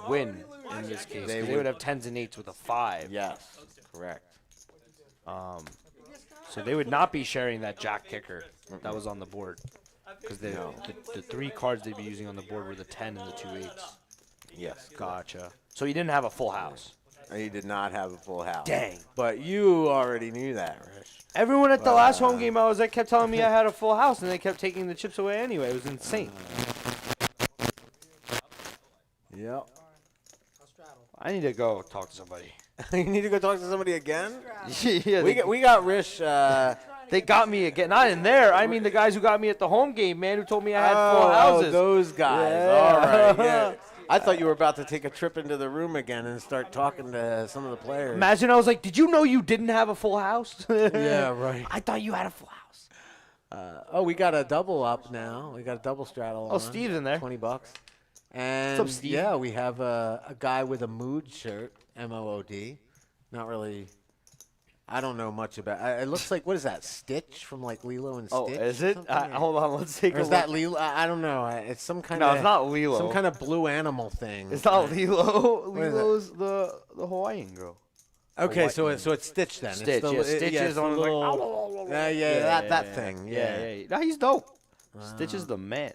win in this case. They They would have 10s and 8s with a 5. yes, correct. So they would not be sharing that jack kicker that was on the board. Because the 3 cards they'd be using on the board were the 10 and the 2 8s. Yes, Gotcha. So he didn't have a full house. he did not have a full house. Dang. But you already knew that, Rich. Everyone at the last home game I was at kept telling me I had a full house, and they kept taking the chips away anyway. It was insane. Yep. I'll straddle. I need to go talk to somebody. You need to go talk to somebody again. Yeah, We got Rich. they got me again. Not in there. I mean the guys who got me at the home game, man, who told me I had full houses. Those guys. Yeah. All right. Yeah. I thought you were about to take a trip into the room again and start talking to some of the players. Imagine I was like, did you know you didn't have a full house? Yeah, right. I thought you had a full house. We got a double up now. We got a double straddle. Oh, on. Steve's in there. $20. And What's up, Steve? yeah, we have a guy with a mood shirt, MOOD. Not really. I don't know much about. It looks like, what is that? Stitch from like Lilo and Stitch. Oh, is or it? something? Hold on, let's take Or a is look. that Lilo? I don't know. It's some kind No, of. it's not Lilo. Some kind of blue animal thing. It's not Lilo. is it? Lilo's the Hawaiian girl. Okay, white so man. it's Stitch then. Stitch, It's the, yeah. Stitch it's is the on like, little, that thing. Yeah. No, he's dope. Stitch is the man.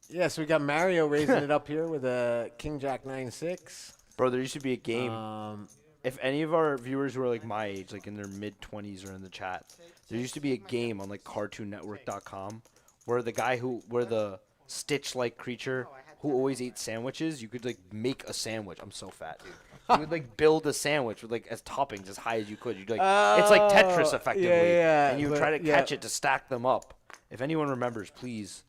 Yeah, so we got Mario raising it up here with a King Jack 9-6. Bro, there used to be a game. If any of our viewers who are like my age, like in their mid-20s or in the chat, there used to be a game on like CartoonNetwork.com where the Stitch-like creature who always ate sandwiches, you could like make a sandwich. I'm so fat, dude. You would like build a sandwich with like as toppings as high as you could. You'd like it's like Tetris effectively, yeah, and you would but- try to yeah. catch it to stack them up. If anyone remembers, please,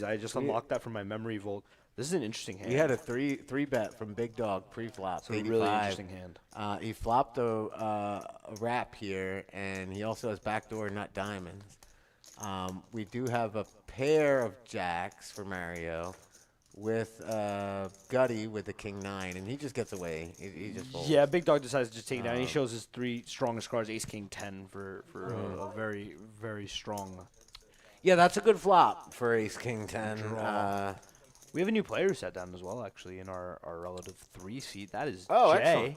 I just unlocked that from my memory vault. This is an interesting hand. He had a three bet from Big Dog pre-flop. It's a 85. really interesting hand. He flopped a wrap here, and he also has backdoor nut diamonds. We do have a pair of jacks for Mario with Gutty with the King 9, and he just gets away. He just folds. Yeah, Big Dog decides to just take it down. He shows his 3 strongest cards, Ace King 10 for a very, very strong. Yeah, that's a good flop for Ace King 10. We have a new player who sat down as well, actually, in our relative 3 seat. That is Oh, Jay. excellent.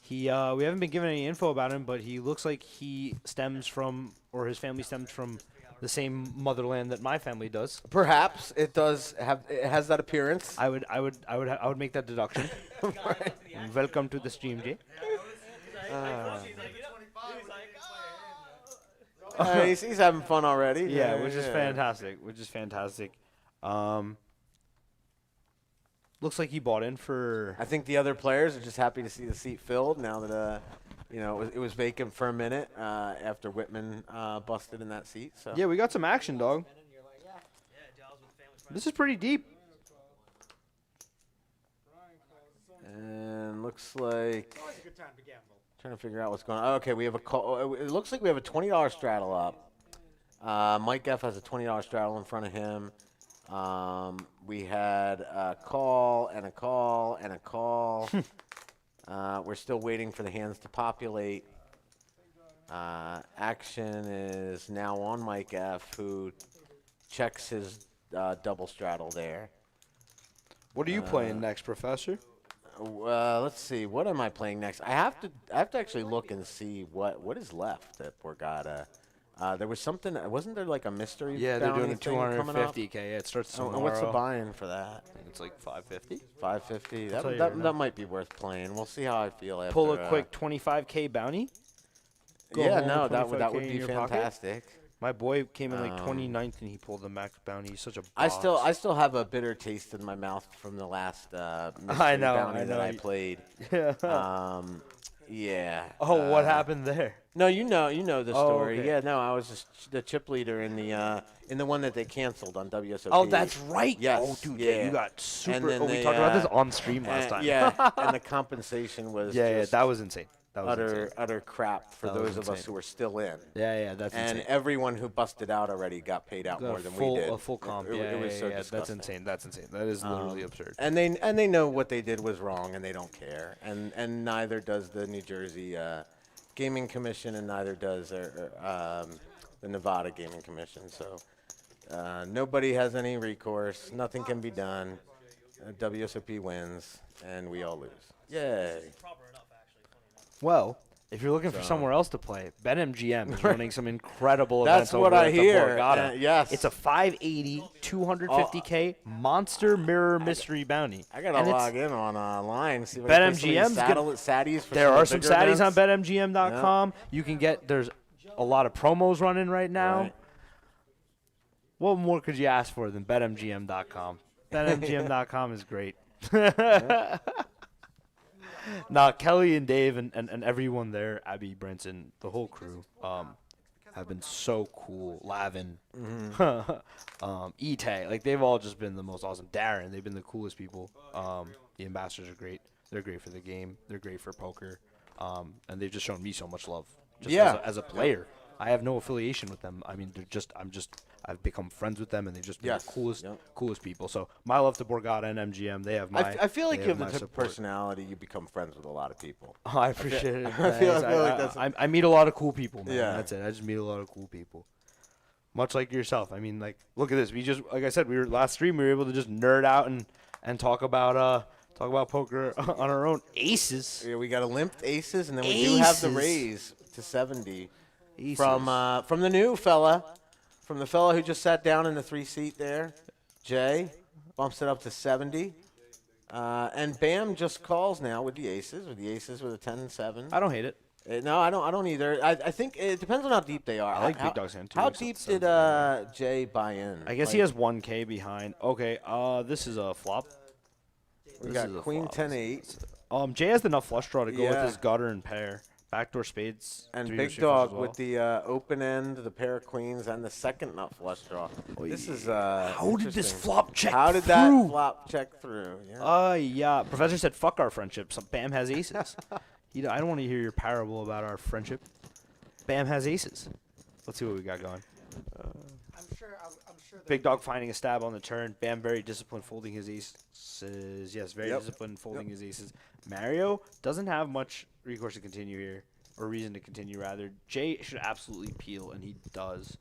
He we haven't been given any info about him, but he looks like he stems from, or his family stems from, the same motherland that my family does. Perhaps it has that appearance. I would make that deduction. Welcome to the stream, Jay. He's having fun already. Yeah, which is fantastic. Looks like he bought in for. I think the other players are just happy to see the seat filled now that it was vacant for a minute after Whitman busted in that seat. So Yeah, we got some action, dog. This is pretty deep. and looks like It's always a good time to gamble. trying to figure out what's going on. Okay, we have a call. It looks like we have a $20 straddle up. Mike F has a $20 straddle in front of him. We had a call and a call and a call. We're still waiting for the hands to populate. Action is now on Mike F, who checks his double straddle there. What are you playing next, Professor? Let's see. What am I playing next? I have to actually look and see what is left at Borgata. There was something. Wasn't there like a mystery? Yeah, they're doing a bounty thing coming up? 250K. Yeah, it starts tomorrow. And what's the buy-in for that? It's like 550. 550. tell you That right now. that might be worth playing. We'll see how I feel after. Pull a quick 25K bounty. Go Yeah, home no, with that 25K would in be your pocket. fantastic. My boy came in like 29th and he pulled the max bounty. He's such a boss. I still have a bitter taste in my mouth from the last mystery I know, bounty I that know. I played. Yeah. Oh, what happened there? No, you know the Oh, story. okay. Yeah, no, I was just the chip leader in the one that they canceled on WSOP. Oh, that's right. Yes, Oh, dude, yeah. you got super. then Oh, we they, talked about this on stream last time. Yeah, and the compensation was yeah, just that was insane. That was insane. utter crap for That was those of us insane. who are still in. Yeah, that's And insane. everyone who busted out already got paid out Got more a than full, we did. A full comp. It was so disgusting. That's insane. That's insane. That is literally absurd. And they know what they did was wrong, and they don't care. And neither does the New Jersey Gaming Commission, and neither does the Nevada Gaming Commission. So nobody has any recourse. Nothing can be done. WSOP wins, and we all lose. Yay! Well, if you're looking for somewhere else to play, BetMGM is running some incredible events That's what over I at the hear. Borgata. Yes. It's a 580, 250K monster mirror mystery bounty. I gotta And it's- log in online. See if I can play some of these BetMGM's saddies for There some of are the some bigger saddies on events. BetMGM.com. You can get, there's a lot of promos running right now. Right. What more could you ask for than BetMGM.com? BetMGM.com is great. Nah, Kelly and Dave and everyone there, Abby, Brinson, the whole crew, have been so cool. Lavin, Ite, like they've all just been the most awesome. Darren, they've been the coolest people. The ambassadors are great. They're great for the game. They're great for poker. And they've just shown me so much love. Just Yeah. as a player. I have no affiliation with them. I mean, I've become friends with them, and they've just been Yes. the coolest, Yep. coolest people. So my love to Borgata and MGM. They have my. I feel like they you have my the type of support. personality you become friends with a lot of people. Oh, I appreciate it. I feel Thanks. like that's I meet a lot of cool people, man. Yeah. That's it. I just meet a lot of cool people. Much like yourself. I mean, like, look at this. We just, like I said, we were last stream. We were able to just nerd out and talk about poker on our own. Aces. Yeah, we got a limped aces, and then we do have the Aces. raise to 70 Aces. from the new fella, from the fella who just sat down in the 3-seat there. Jay bumps it up to 70, and Bam just calls now with the aces with a 10 and 7. I don't hate it. No, I don't either. I think it depends on how deep they are. I like Big Dog's hand, too. How Like, deep sounds did Jay buy in? I guess he has 1K behind. Okay, this is a flop. We This got is a queen flop. 10-8. Jay has enough flush draw to go with Yeah. his gutter and pair. Backdoor spades. And three Big straight flush Dog as well. with the open end, the pair of queens, and the second nut flush draw. This is How did this interesting. flop check How did through? that flop check through? Yeah. Yeah. Professor said, "Fuck our friendship." So Bam has aces. I don't want to hear your parable about our friendship. Bam has aces. Let's see what we got going. I'm sure Big Dog finding a stab on the turn. Bam very disciplined, folding his aces. Yes, very Yep. disciplined, folding his aces. Mario doesn't have much recourse to continue here, or reason to continue rather. Jay should absolutely peel, and he does.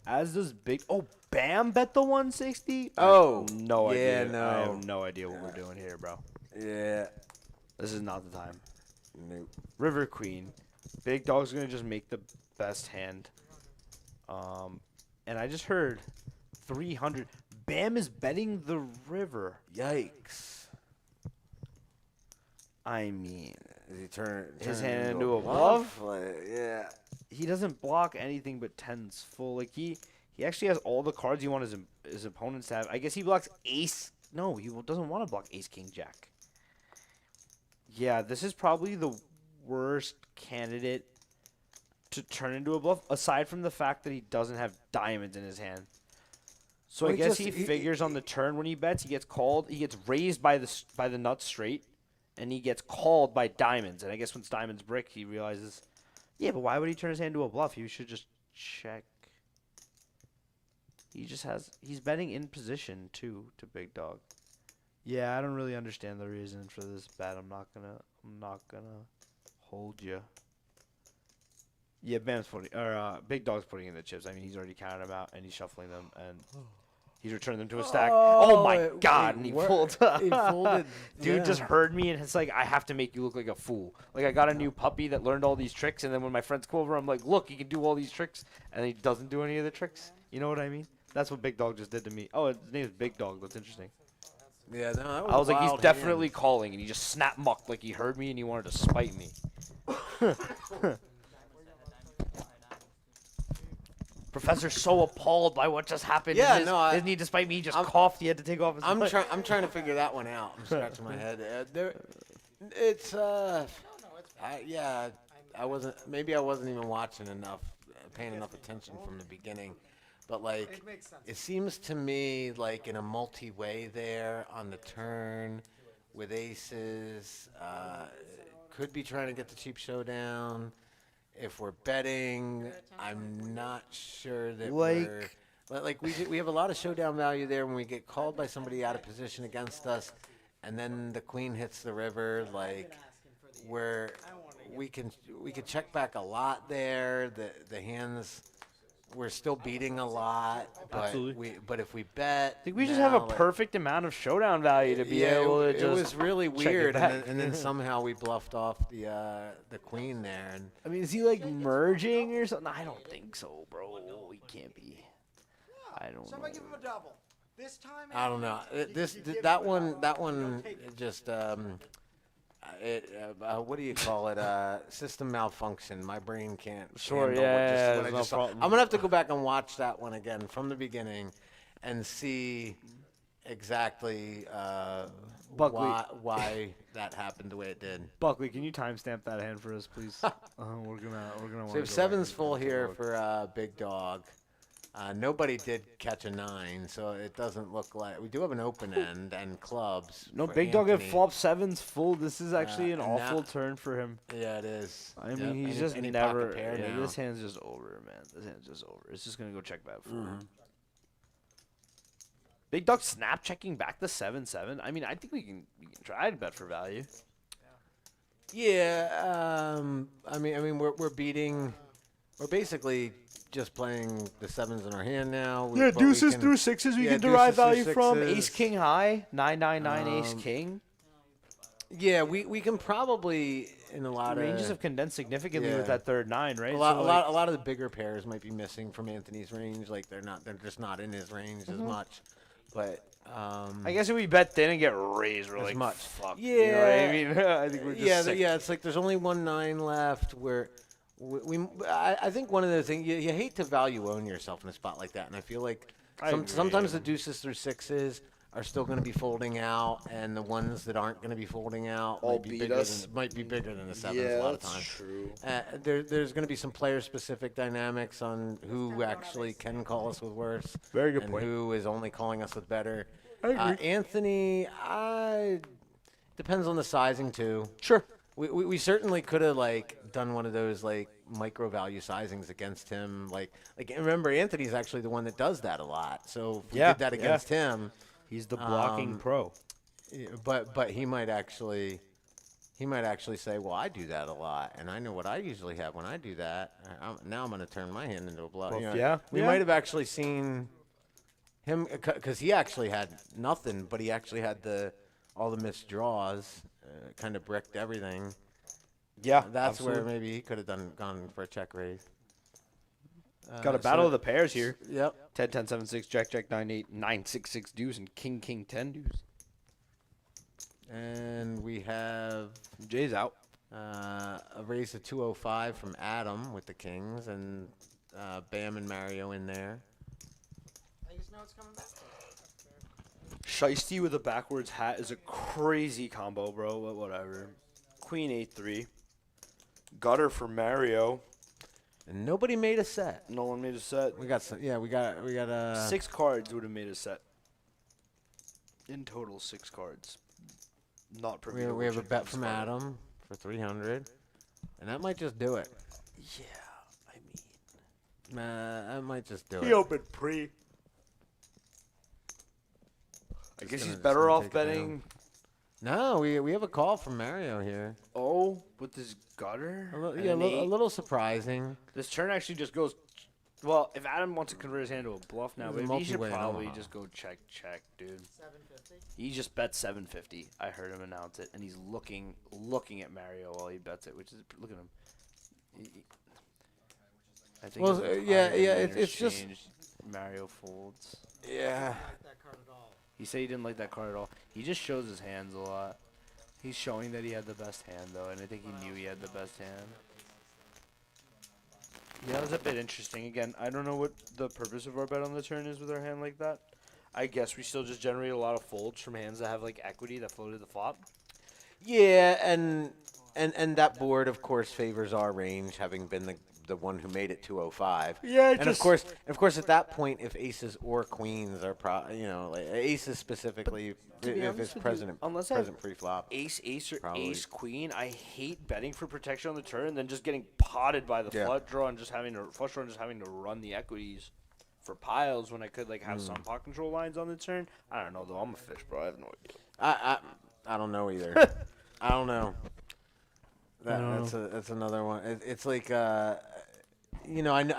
As does Big. Oh, Bam bet the 160. Oh, no yeah, idea. I no. have no idea what we're doing here, bro. Yeah. This is not the time. Nope. River Queen. Big Dog's gonna just make the best hand. And I just heard 300. Bam is betting the river. Yikes. I mean, Is he turn His turn hand into into a bluff? Like, yeah. he doesn't block anything but tens full. Like he actually has all the cards you want his opponents to have. I guess he blocks ace. No, he doesn't want to block ace king jack. Yeah, this is probably the worst candidate to turn into a bluff, aside from the fact that he doesn't have diamonds in his hand. So Well, I guess he he figures on the turn when he bets, he gets called, he gets raised by the nuts straight, and he gets called by diamonds. And I guess once diamonds brick, he realizes, yeah, but why would he turn his hand to a bluff? He should just check. He's betting in position too to big dog. Yeah, I don't really understand the reason for this bet. I'm not gonna hold you. Yeah, Big Dog's putting in the chips. I mean, he's already counted them out and he's shuffling them and he's returned them to a stack. Oh my god! And he pulled. He folded. Dude yeah. just heard me and it's like I have to make you look like a fool. Like I got a new puppy that learned all these tricks and then when my friends come over, I'm like, look, he can do all these tricks and he doesn't do any of the tricks. You know what I mean? That's what Big Dog just did to me. Oh, his name is Big Dog. That's interesting. Yeah, no, that was I was a like, he's wild definitely hand. calling, and he just snap mucked like he heard me and he wanted to spite me. Professor's so appalled by what just happened. Yeah, his need to spite me. He just coughed. He had to take off his. I'm trying to figure that one out. I'm scratching my head. It's I wasn't. Maybe I wasn't even watching enough, paying enough attention from the beginning. But like, It makes sense. it seems to me like in a multi-way there on the turn with aces, could be trying to get the cheap showdown. If we're betting, I'm not sure that we have a lot of showdown value there when we get called by somebody out of position against us, and then the queen hits the river. Like where we can check back a lot there. The hands. We're still beating a lot, but Absolutely. but if we bet, I think we just have a now, like- perfect amount of showdown value to be yeah, able to it just. was really check it weird, back. and then somehow we bluffed off the queen there, and I mean, is he like merging or something? I don't think so, bro. He can't be. I don't Somebody know. give him a double. This time. I don't know. Anthony, you give That him a one double. You don't take it. just what do you call it? System malfunction. My brain can't. Sure, handle yeah, what I there's no just saw. problem. I'm gonna have to go back and watch that one again from the beginning, and see exactly Buckley. why that happened the way it did. Buckley, can you timestamp that hand for us, please? We're gonna. So wanna we go have sevens back full and take a here look. for Big Dog. Nobody did catch a 9, so it doesn't look like we do have an open end and clubs. No, for Big Dog at Anthony. flop sevens full. This is actually an and awful now- turn for him. Yeah, it is. I Yep, mean, he's any- just any never. pocket pair Yeah, now. this hand's just over, man. This hand's just over. It's just gonna go check back full. Big Dog snap checking back the 7-7. I mean, I think we can try to bet for value. Yeah, I mean, we're beating. We're basically just playing the sevens in our hand now. Yeah, but we deuces can- through sixes we yeah, can derive deuces through value from. sixes. Ace King high, 9-9-9 Ace King. Yeah, we can probably in a lot Ranges of have condensed significantly yeah. with that third 9, right? a lot, So, a like, lot, a lot of the bigger pairs might be missing from Anthony's range. Like they're just not in his range as much. But I guess if we bet thin and get raised, we're As like, much. fuck. You know what I Yeah. mean? I think we're just yeah, sick. yeah, it's like there's only 1 9 left. Where I think one of the things you hate to value own yourself in a spot like that, and I feel like I agree, sometimes yeah. the deuces through sixes are still going to be folding out, and the ones that aren't going to be folding out All might be beat bigger us. might be bigger than the sevens a lot of times. true. There's going to be some player-specific dynamics on who actually can call us with worse, Very good and point. who is only calling us with better. I agree. Anthony, depends on the sizing too. Sure. We certainly could have like done one of those like micro value sizings against him. Like remember, Anthony's actually the one that does that a lot. So if we Yeah, did that yeah. against him, He's the blocking pro. yeah, but he might actually say, well, I do that a lot, and I know what I usually have when I do that. Now I'm going to turn my hand into a bluff. Bluff, You know, yeah, we yeah. might have actually seen him because he actually had nothing, but he actually had all the missed draws, kind of bricked everything. Yeah, That's where maybe he could have gone for a check raise. Got a battle of the pairs here. Yep. 10, 10, 7, 6, Jack, Jack, 9, 8, 9, 6, 6 deuce, and King, King, 10 deuce. And we have Jay's out. a raise to 205 from Adam with the Kings, and Bam and Mario in there. I just know it's coming back. Shiesty with a backwards hat is a crazy combo, bro, but whatever. Queen 8-3. Gutter for Mario. And nobody made a set. No one made a set. We got some. Yeah, we got 6 cards would have made a set. In total, 6 cards. Not privy to we have a which bet one's from card. Adam for 300, and that might just do it. Yeah, I mean. That might just do He it. opened pre. I Just guess he's just better gonna off take it down. betting. No, we have a call from Mario here. Oh, with this gutter. and Yeah, an a eight. little surprising. This turn actually just goes. Well, if Adam wants to convert his hand to a bluff now, This is a maybe he should multi-way in probably Omaha. just go check, dude. 750. He just bet 750. I heard him announce it, and he's looking at Mario while he bets it, which is look at him. I think. Well, it's yeah, implied yeah, in it's just- interchange. Mario folds. Yeah. Like that card at all. He said he didn't like that card at all. He just shows his hands a lot. He's showing that he had the best hand, though, and I think he knew he had the best hand. Yeah, it was a bit interesting. Again, I don't know what the purpose of our bet on the turn is with our hand like that. I guess we still just generate a lot of folds from hands that have, like, equity that floated the flop. Yeah, and that board, of course, favors our range, having been the one who made it 205. Yeah, And of course, at that point, if aces or queens are like aces specifically, to be if honest it's with you, present unless I have present pre-flop. ace, or Probably. ace, queen, I hate betting for protection on the turn and then just getting potted by the Yeah. flush draw and flush draw and just having to run the equities for piles when I could, like, have some pot control lines on the turn. I don't know, though. I'm a fish, bro. I have no idea. I don't know either. I don't know. That's another one. It's like I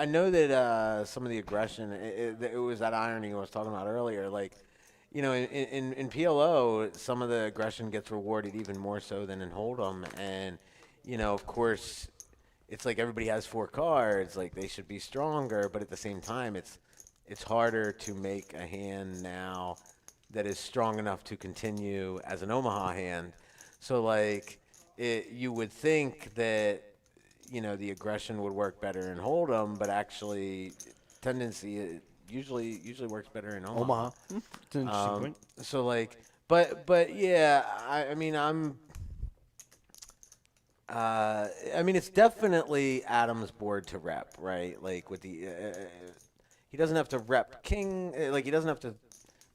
know that some of the aggression. It was that irony I was talking about earlier. Like, in PLO, some of the aggression gets rewarded even more so than in Hold'em, and of course, it's like everybody has 4 cards. Like, they should be stronger, but at the same time, it's harder to make a hand now that is strong enough to continue as an Omaha hand. So, like, you would think that, the aggression would work better in Hold'em, but actually, tendency usually works better in Omaha. It's an interesting point. So, like, but yeah, I mean, it's definitely Adam's board to rep, right? Like, with the, he doesn't have to rep king, like, he doesn't have to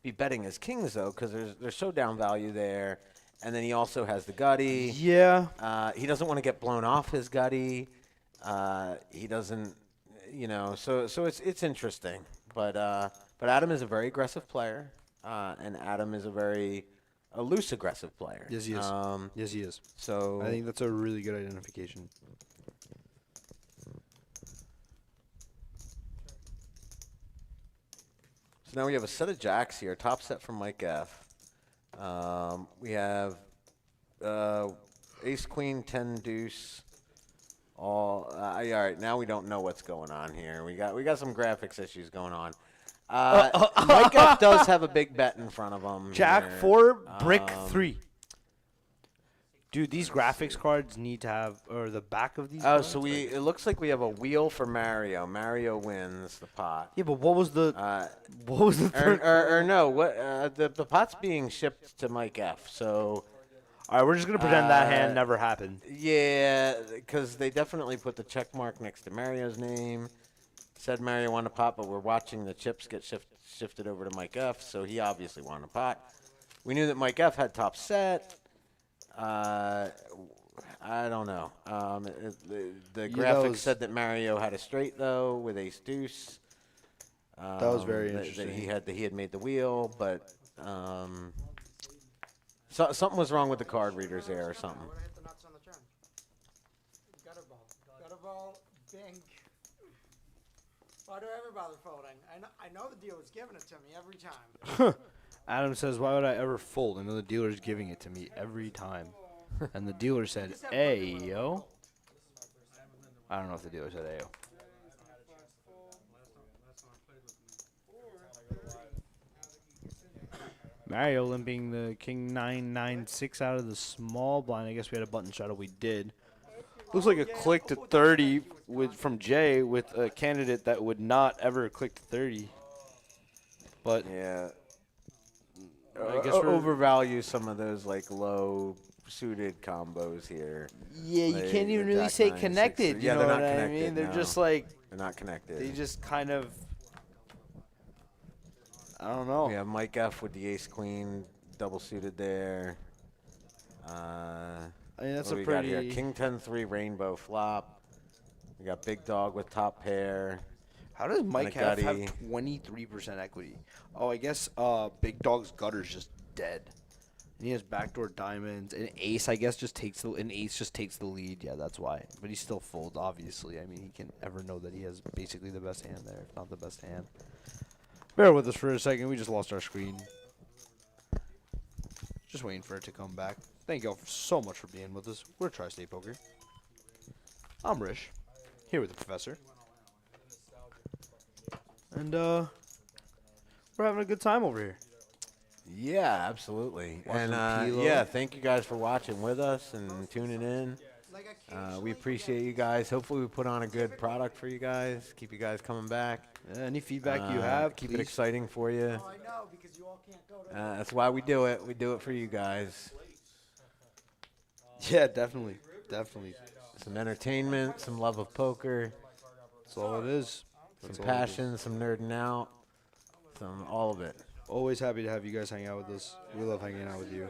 be betting as kings, though, because there's showdown value there. And then he also has the gutty. Yeah. He doesn't want to get blown off his gutty. He doesn't, so it's interesting. But Adam is a very aggressive player, and Adam is a loose aggressive player. Yes, he is. Yes, he is. So I think that's a really good identification. So now we have a set of jacks here, top set from Mike F. We have ace, queen, 10, deuce. All right. Now we don't know what's going on here. We got some graphics issues going on. Mike F does have a big bet in front of him. Jack here. 4, brick 3. Dude, these graphics cards need to have, or the back of these. Oh, cards, so it looks like we have a wheel for Mario. Mario wins the pot. Yeah, but what was the third? Or no, what the pot's being shipped to Mike F. So All right, we're just gonna pretend that hand never happened. yeah, because they definitely put the check mark next to Mario's name. Said Mario won a pot, but we're watching the chips get shifted over to Mike F. So he obviously won a pot. We knew that Mike F had top set. I don't know. The graphics was- said that Mario had a straight though with ace deuce. That was very That interesting. he had made the wheel, but something was wrong with the card readers there or something. I would have hit the nuts on the turn. Gutter ball. Gutter ball, bing. Why do I ever bother folding? I know the dealer's giving it to me every time. Adam says, "Why would I ever fold?" I know the dealer's giving it to me every time, and the dealer said, "Hey, yo." I don't know if the dealer said, "Hey, yo." Mario limping the king 9-9-6 out of the small blind. I guess we had a button shadow. We did. Looks like a click to 30 from Jay with a candidate that would not ever click to 30. But Yeah. I guess we're overvalue some of those like low suited combos here. yeah, you Like can't even the really Jack say 9, 6. connected. You Yeah, know they're what not I connected, mean? They're no. just like They're not connected. they just kind of. I don't know. We have Mike F with the ace queen double suited there. I mean, that's What do a we got here? pretty. King 10-3 rainbow flop. We got big dog with top pair. How does Mike have Gutty. 23% equity? Oh, I guess Big Dog's gutter's just dead. And he has backdoor diamonds. An ace, I guess, just takes the lead. Yeah, that's why. But he still folds, obviously. I mean, he can ever know that he has basically the best hand there, if not the best hand. Bear with us for a second. We just lost our screen. Just waiting for it to come back. Thank you all so much for being with us. We're Tri-State Poker. I'm Rish, here with the professor. And we're having a good time over here. Yeah, absolutely. Want And some PLO? yeah, thank you guys for watching with us and tuning in. Like We occasionally appreciate you guys. Hopefully, we put on a good product for you guys. Keep you guys coming back. Any feedback you have, keep it please. exciting for you. Oh, I know, because you all can't go to. That's why we do it. We do it for you guys. Yeah, definitely. Definitely. Some entertainment, some love of poker, That's all it is. some That's all it is. passion, some nerding out, some all of it. Always happy to have you guys hang out with us. We love hanging out with you.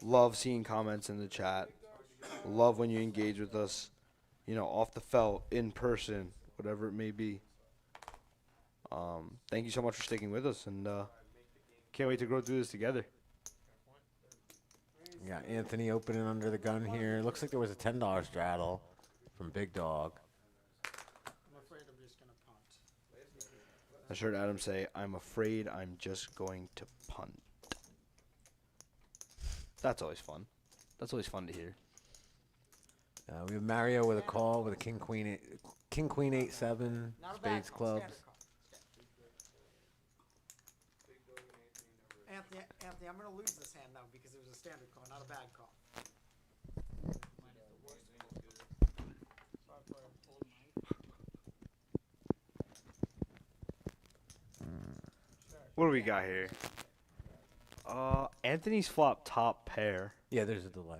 Love seeing comments in the chat. Love when you engage with us, you know, off the felt, in person, whatever it may be. Thank you so much for sticking with us, and can't wait to grow through this together. We got Anthony opening under the gun here. Looks like there was a $10 straddle from Big Dog. I'm afraid I'm just gonna punt. I heard Adam say, "I'm afraid I'm just going to punt." That's always fun. That's always fun to hear. We have Mario with a call with a King Queen 8-7 Not a bad spades call, clubs. standard call. Anthony, I'm gonna lose this hand now because it was a standard call, not a bad call. What do we got here? Anthony's flop top pair. Yeah, there's a delay.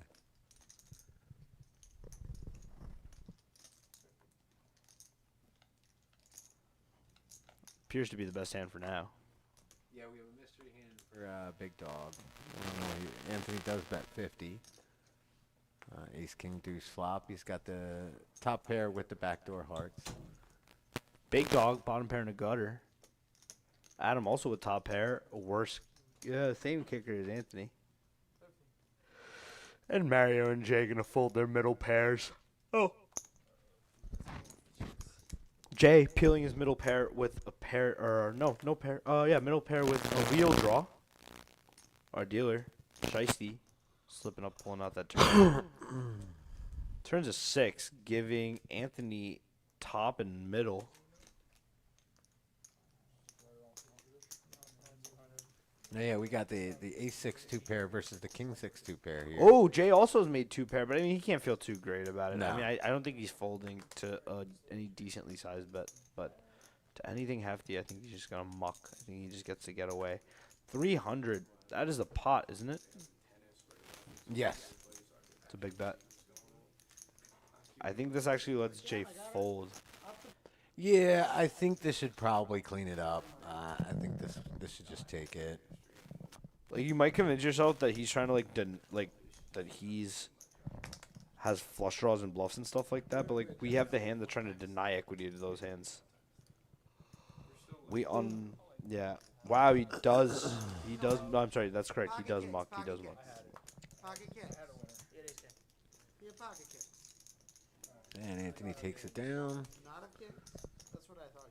Appears to be the best hand for now. Yeah, we have a mystery hand for Big Dog. I don't know, Anthony does bet 50. Ace King Deuce flop. He's got the top pair with the backdoor hearts. Big Dog, bottom pair and a gutter. Adam also with top pair. Worse. Yeah, same kicker as Anthony. And Mario and Jay gonna fold their middle pairs. Oh. Jay peeling his middle pair with a pair, or no pair. Yeah, middle pair with a wheel draw. Our dealer, Shiesty, slipping up, pulling out that turn. Turns a 6, giving Anthony top and middle. Yeah, we got the Ace-6 2-pair versus the King-6 2-pair here. Oh, Jay also has made 2 pair, but I mean, he can't feel too great about it. No. I mean, I don't think he's folding to any decently sized bet, but to anything hefty, I think he's just going to muck. I think he just gets to get away. 300, that is a pot, isn't it? Yes. It's a big bet. I think this actually lets Jay fold. Yeah, I think this should probably clean it up. I think this should just take it. Like, you might convince yourself that he's trying to that he's has flush draws and bluffs and stuff like that, but like we have the hand that's trying to deny equity to those hands. Yeah. Wow, he does. No, I'm sorry, that's correct. He does muck. He does muck. Pocket kid. Be a pocket kid. And Anthony takes it down. Not a kid. That's what I thought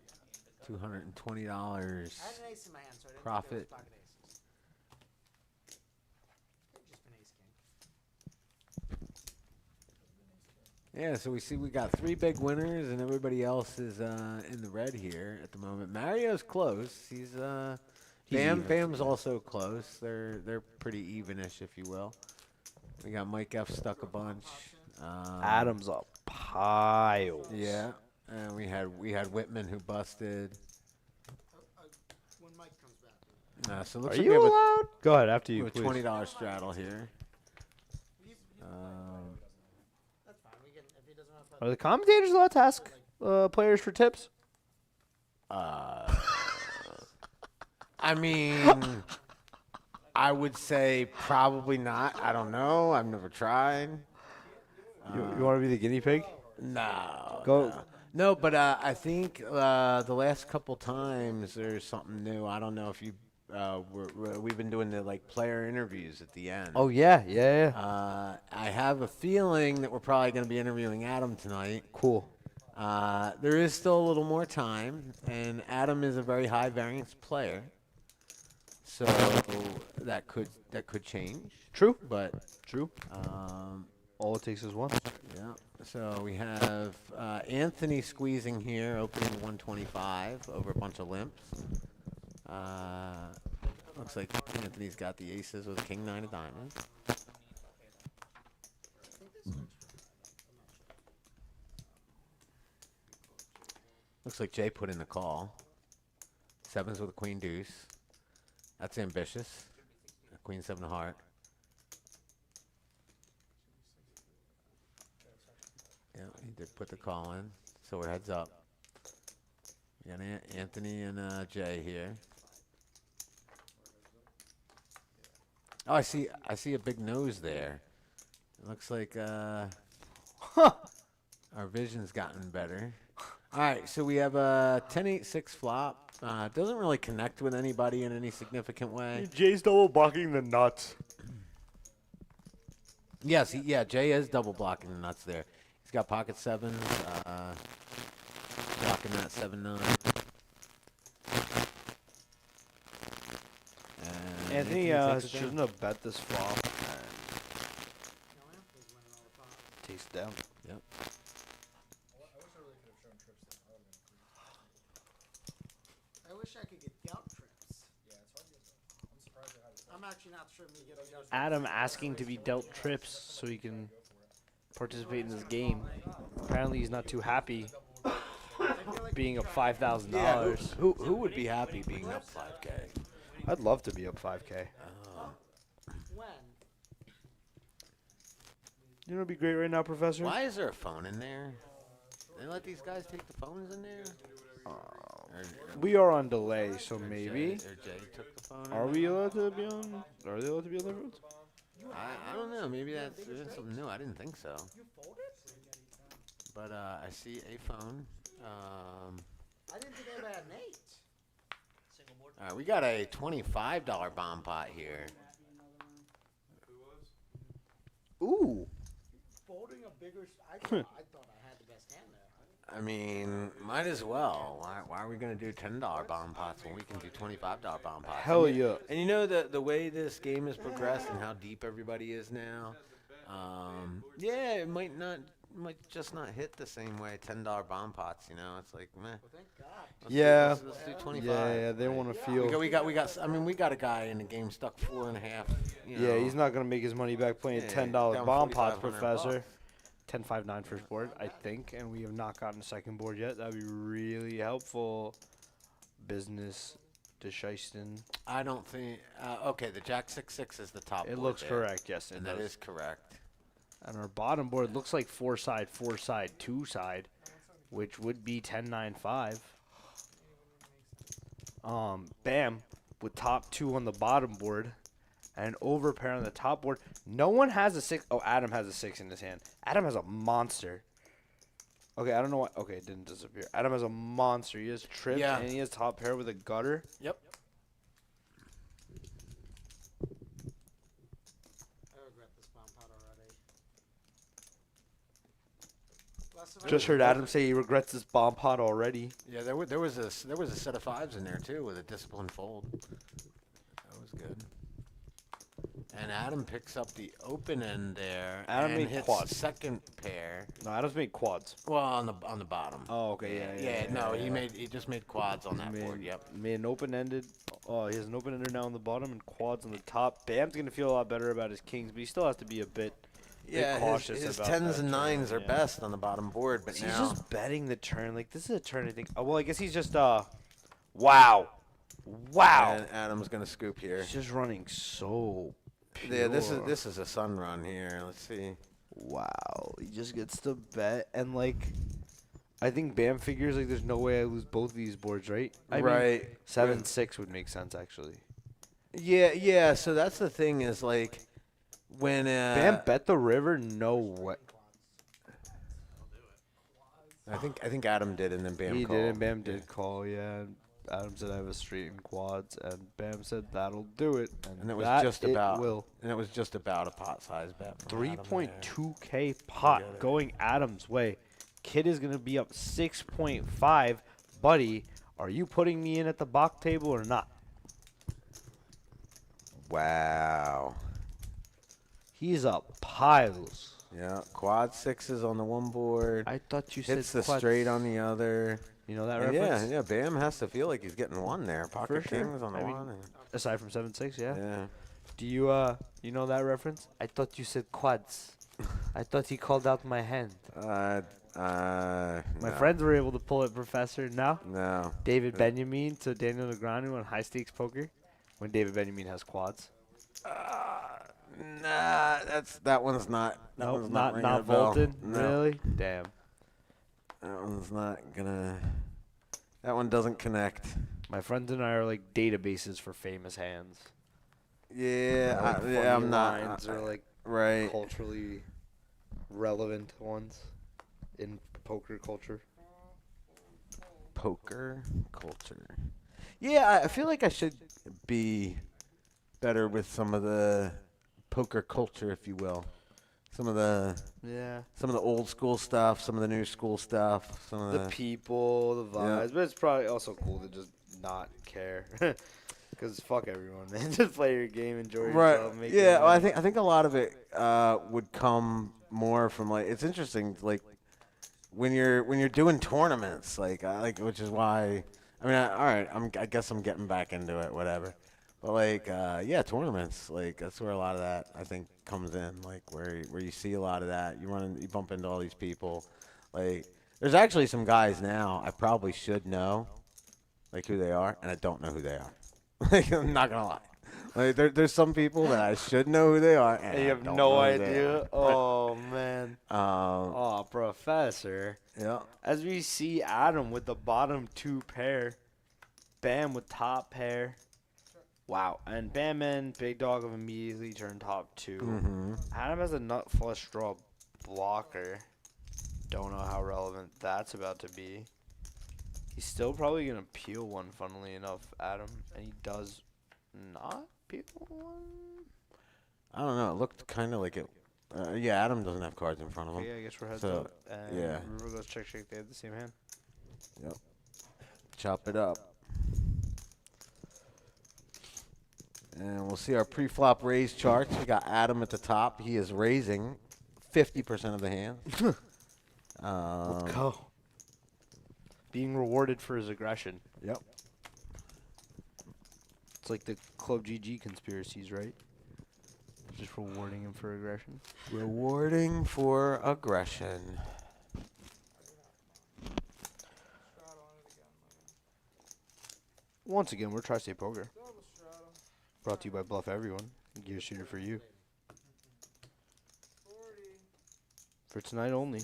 you had. $220 I had an ace in my hand, so I didn't profit. think there was pocket aces. Could've just been ace king. Yeah, so we got 3 big winners, and everybody else is in the red here at the moment. Mario's close. He's even. Bam's also close. They're pretty evenish, if you will. We got Mike F stuck a bunch. Adam's a pile. Yeah, and we had Whitman who busted. When Mike comes back. So Are looks like you we have allowed? Go ahead, after a, you, we have a please. $20 straddle here. That's fine. We can, if he doesn't want to Are the commentators allowed to ask players for tips? I mean, I would say probably not. I don't know. I've never tried. You want to be the guinea pig? No. Go. No, but I think the last couple times there's something new. I don't know if you we've been doing the like player interviews at the end. Oh yeah, yeah, yeah. I have a feeling that we're probably going to be interviewing Adam tonight. Cool. There is still a little more time, and Adam is a very high variance player, so that could change. True. But True. All it takes is one. yeah, so we have Anthony squeezing here, opening 125 over a bunch of limps. Looks like Anthony's got the aces with king nine of diamonds. Looks like Jay put in the call. Sevens with a queen deuce. That's ambitious. Queen seven of heart. Yeah, he did put the call in, so we're heads up. We got Anthony and Jay here. Oh, I see a big nose there. It looks like our vision's gotten better. All right, so we have a 10-8-6 flop. Doesn't really connect with anybody in any significant way. Jay's double blocking the nuts. Yes, yeah, Jay is double blocking the nuts there. He's got pocket sevens, blocking that 7-9. And Anthony takes it down. shouldn't have bet this flop. Takes it down. Yep. I wish I could get dealt trips. Yeah, it's hard to get. I'm surprised they had it. I'm actually not sure me getting dealt trips. Adam asking to be dealt trips so he can participate in this game. Apparently he's not too happy being up $5,000. Yeah, who would be happy being up 5K? I'd love to be up 5K. When? You know what'd be great right now, Professor? Why is there a phone in there? They let these guys take the phones in there? We are on delay, so maybe. Or Jay took the phone. Are we allowed to be on? Are they allowed to be on the roads? I don't know. Maybe that's something new. I didn't think so. But I see a phone. I didn't think anybody had an 8. All right, we got a $25 bomb pot here. Ooh. Folding a bigger. I thought I had the best hand there. I mean, might as well. Why are we going to do $10 bomb pots when we can do $25 bomb pots? Hell yeah. And you know the way this game has progressed and how deep everybody is now. Yeah, it might just not hit the same way. $10 bomb pots, you know, it's like meh. Well, thank God. Let's do 25. Yeah, they want to feel. We got. I mean, we got a guy in the game stuck 4.5. You know. Yeah, he's not gonna make his money back playing Yeah, $10 down bomb pots, 4,500 Professor. bucks. 10-5-9 first board, I think, and we have not gotten a second board yet. That'd be really helpful. Business to Shieston. I don't think. Okay, the Jack 6-6 is the top. It board looks there, correct, yes, it and that does. is correct. And our bottom board looks like 4-side, 4-side, 2-side, which would be 10-9-5. Bam, with top 2 on the bottom board, and an overpair on the top board. No one has a 6. Oh, Adam has a 6 in his hand. Adam has a monster. Okay, I don't know why. Okay, it didn't disappear. Adam has a monster. He has trips, Yeah. and he has top pair with a gutter. Yep. I regret this bomb pot already. Less of Just heard Adam say he regrets this bomb pot already. Yeah, there was a set of 5s in there too with a disciplined fold. That was good. And Adam picks up the open end there. Adam and made hits quads. second pair. No, Adam's made quads. Well, on the bottom. Oh, okay, yeah. No, he just made quads on that Made- board. Yep. Made an open-ended. Oh, he has an open-ender now on the bottom and quads on the top. Bam's gonna feel a lot better about his kings, but he still has to be a bit Yeah, cautious his about 10s that and 9s turn, are yeah. best on the bottom board, but He's now just betting the turn. Like, this is a turn, I think. Oh, well, I guess he's just, wow. and Adam's gonna scoop here. He's just running so pure. Yeah, this is a sun run here. Let's see. Wow. He just gets to bet. And, like, I think Bam figures, like, there's no way I lose both of these boards, right? I mean, Right. 7-6 would make sense, actually. Yeah. So that's the thing is like when Bam bet the river? No way. I think Adam did, and then Bam He called. did, and Bam did call, yeah. And Adam said I have a straight in quads, and Bam said that'll do it. And it was that just it about. will. And it was just about a pot size bet. from Adam there. 3.2K pot Forget it. going Adam's way. Kid is going to be up 6.5. Buddy, are you putting me in at the Bach table or not? Wow. He's up piles. Yeah, quad sixes on the one board. I thought you Hits said the quads. straight on the other. You know that And reference? yeah, Bam has to feel like he's getting one there. Pocket For sure. kings on the I mean, one. Aside from 7-6, yeah. Yeah. Do you know that reference? I thought you said quads. I thought he called out my hand. My No. friends were able to pull it, Professor. Now, No. David Benjamin to Daniel Negreanu on high stakes poker when David Benjamin has quads. Nah, that one's not. That Nope, one's not ringing a bell. vaulted. No, Really? Damn. that one's not gonna. That one doesn't connect. My friends and I are like databases for famous hands. Yeah, Like yeah, funny I'm not. lines or like Right. culturally relevant ones in poker culture. Poker culture. Yeah, I feel like I should be better with some of the poker culture, if you will. Some of the old school stuff, some of the new school stuff, some of The people, the Yeah. vibes, but it's probably also cool to just not care. Because fuck everyone, man. Just play your game, enjoy yourself. Make your Yeah, well, I money. think a lot of it would come more from like it's interesting like when you're doing tournaments like which is why all right I guess I'm getting back into it whatever. But like yeah, tournaments like that's where a lot of that I think comes in like where you see a lot of that you bump into all these people like there's actually some guys now I probably should know like who they are and I don't know who they are. Like, I'm not gonna lie. Like there's some people that I should know who they are, and And you I have don't no know who they idea. are. Oh man. Um, Oh, Professor. yeah. As we see Adam with the bottom two pair, Bam with top pair. Wow. And Bam and Big Dog have immediately turned top two. Mm-hmm. Adam has a nut flush draw blocker. Don't know how relevant that's about to be. He's still probably going to peel one, funnily enough, Adam. And he does not peel one. I don't know. It looked kind of like it. Yeah, Adam doesn't have cards in front of him. Okay, I guess we're heads So, up. And yeah. River goes check, check. They have the same hand. Chop it up. And we'll see our pre-flop raise charts. We got Adam at the top. He is raising 50% of the hand. Let's go. Being rewarded for his aggression. Yep. It's like the Club GG conspiracies, right? Just rewarding him for aggression. Rewarding for aggression. Once again, we're Tri-State Poker. Brought to you by Bluff Everyone. Gear Shooter for you. For tonight only.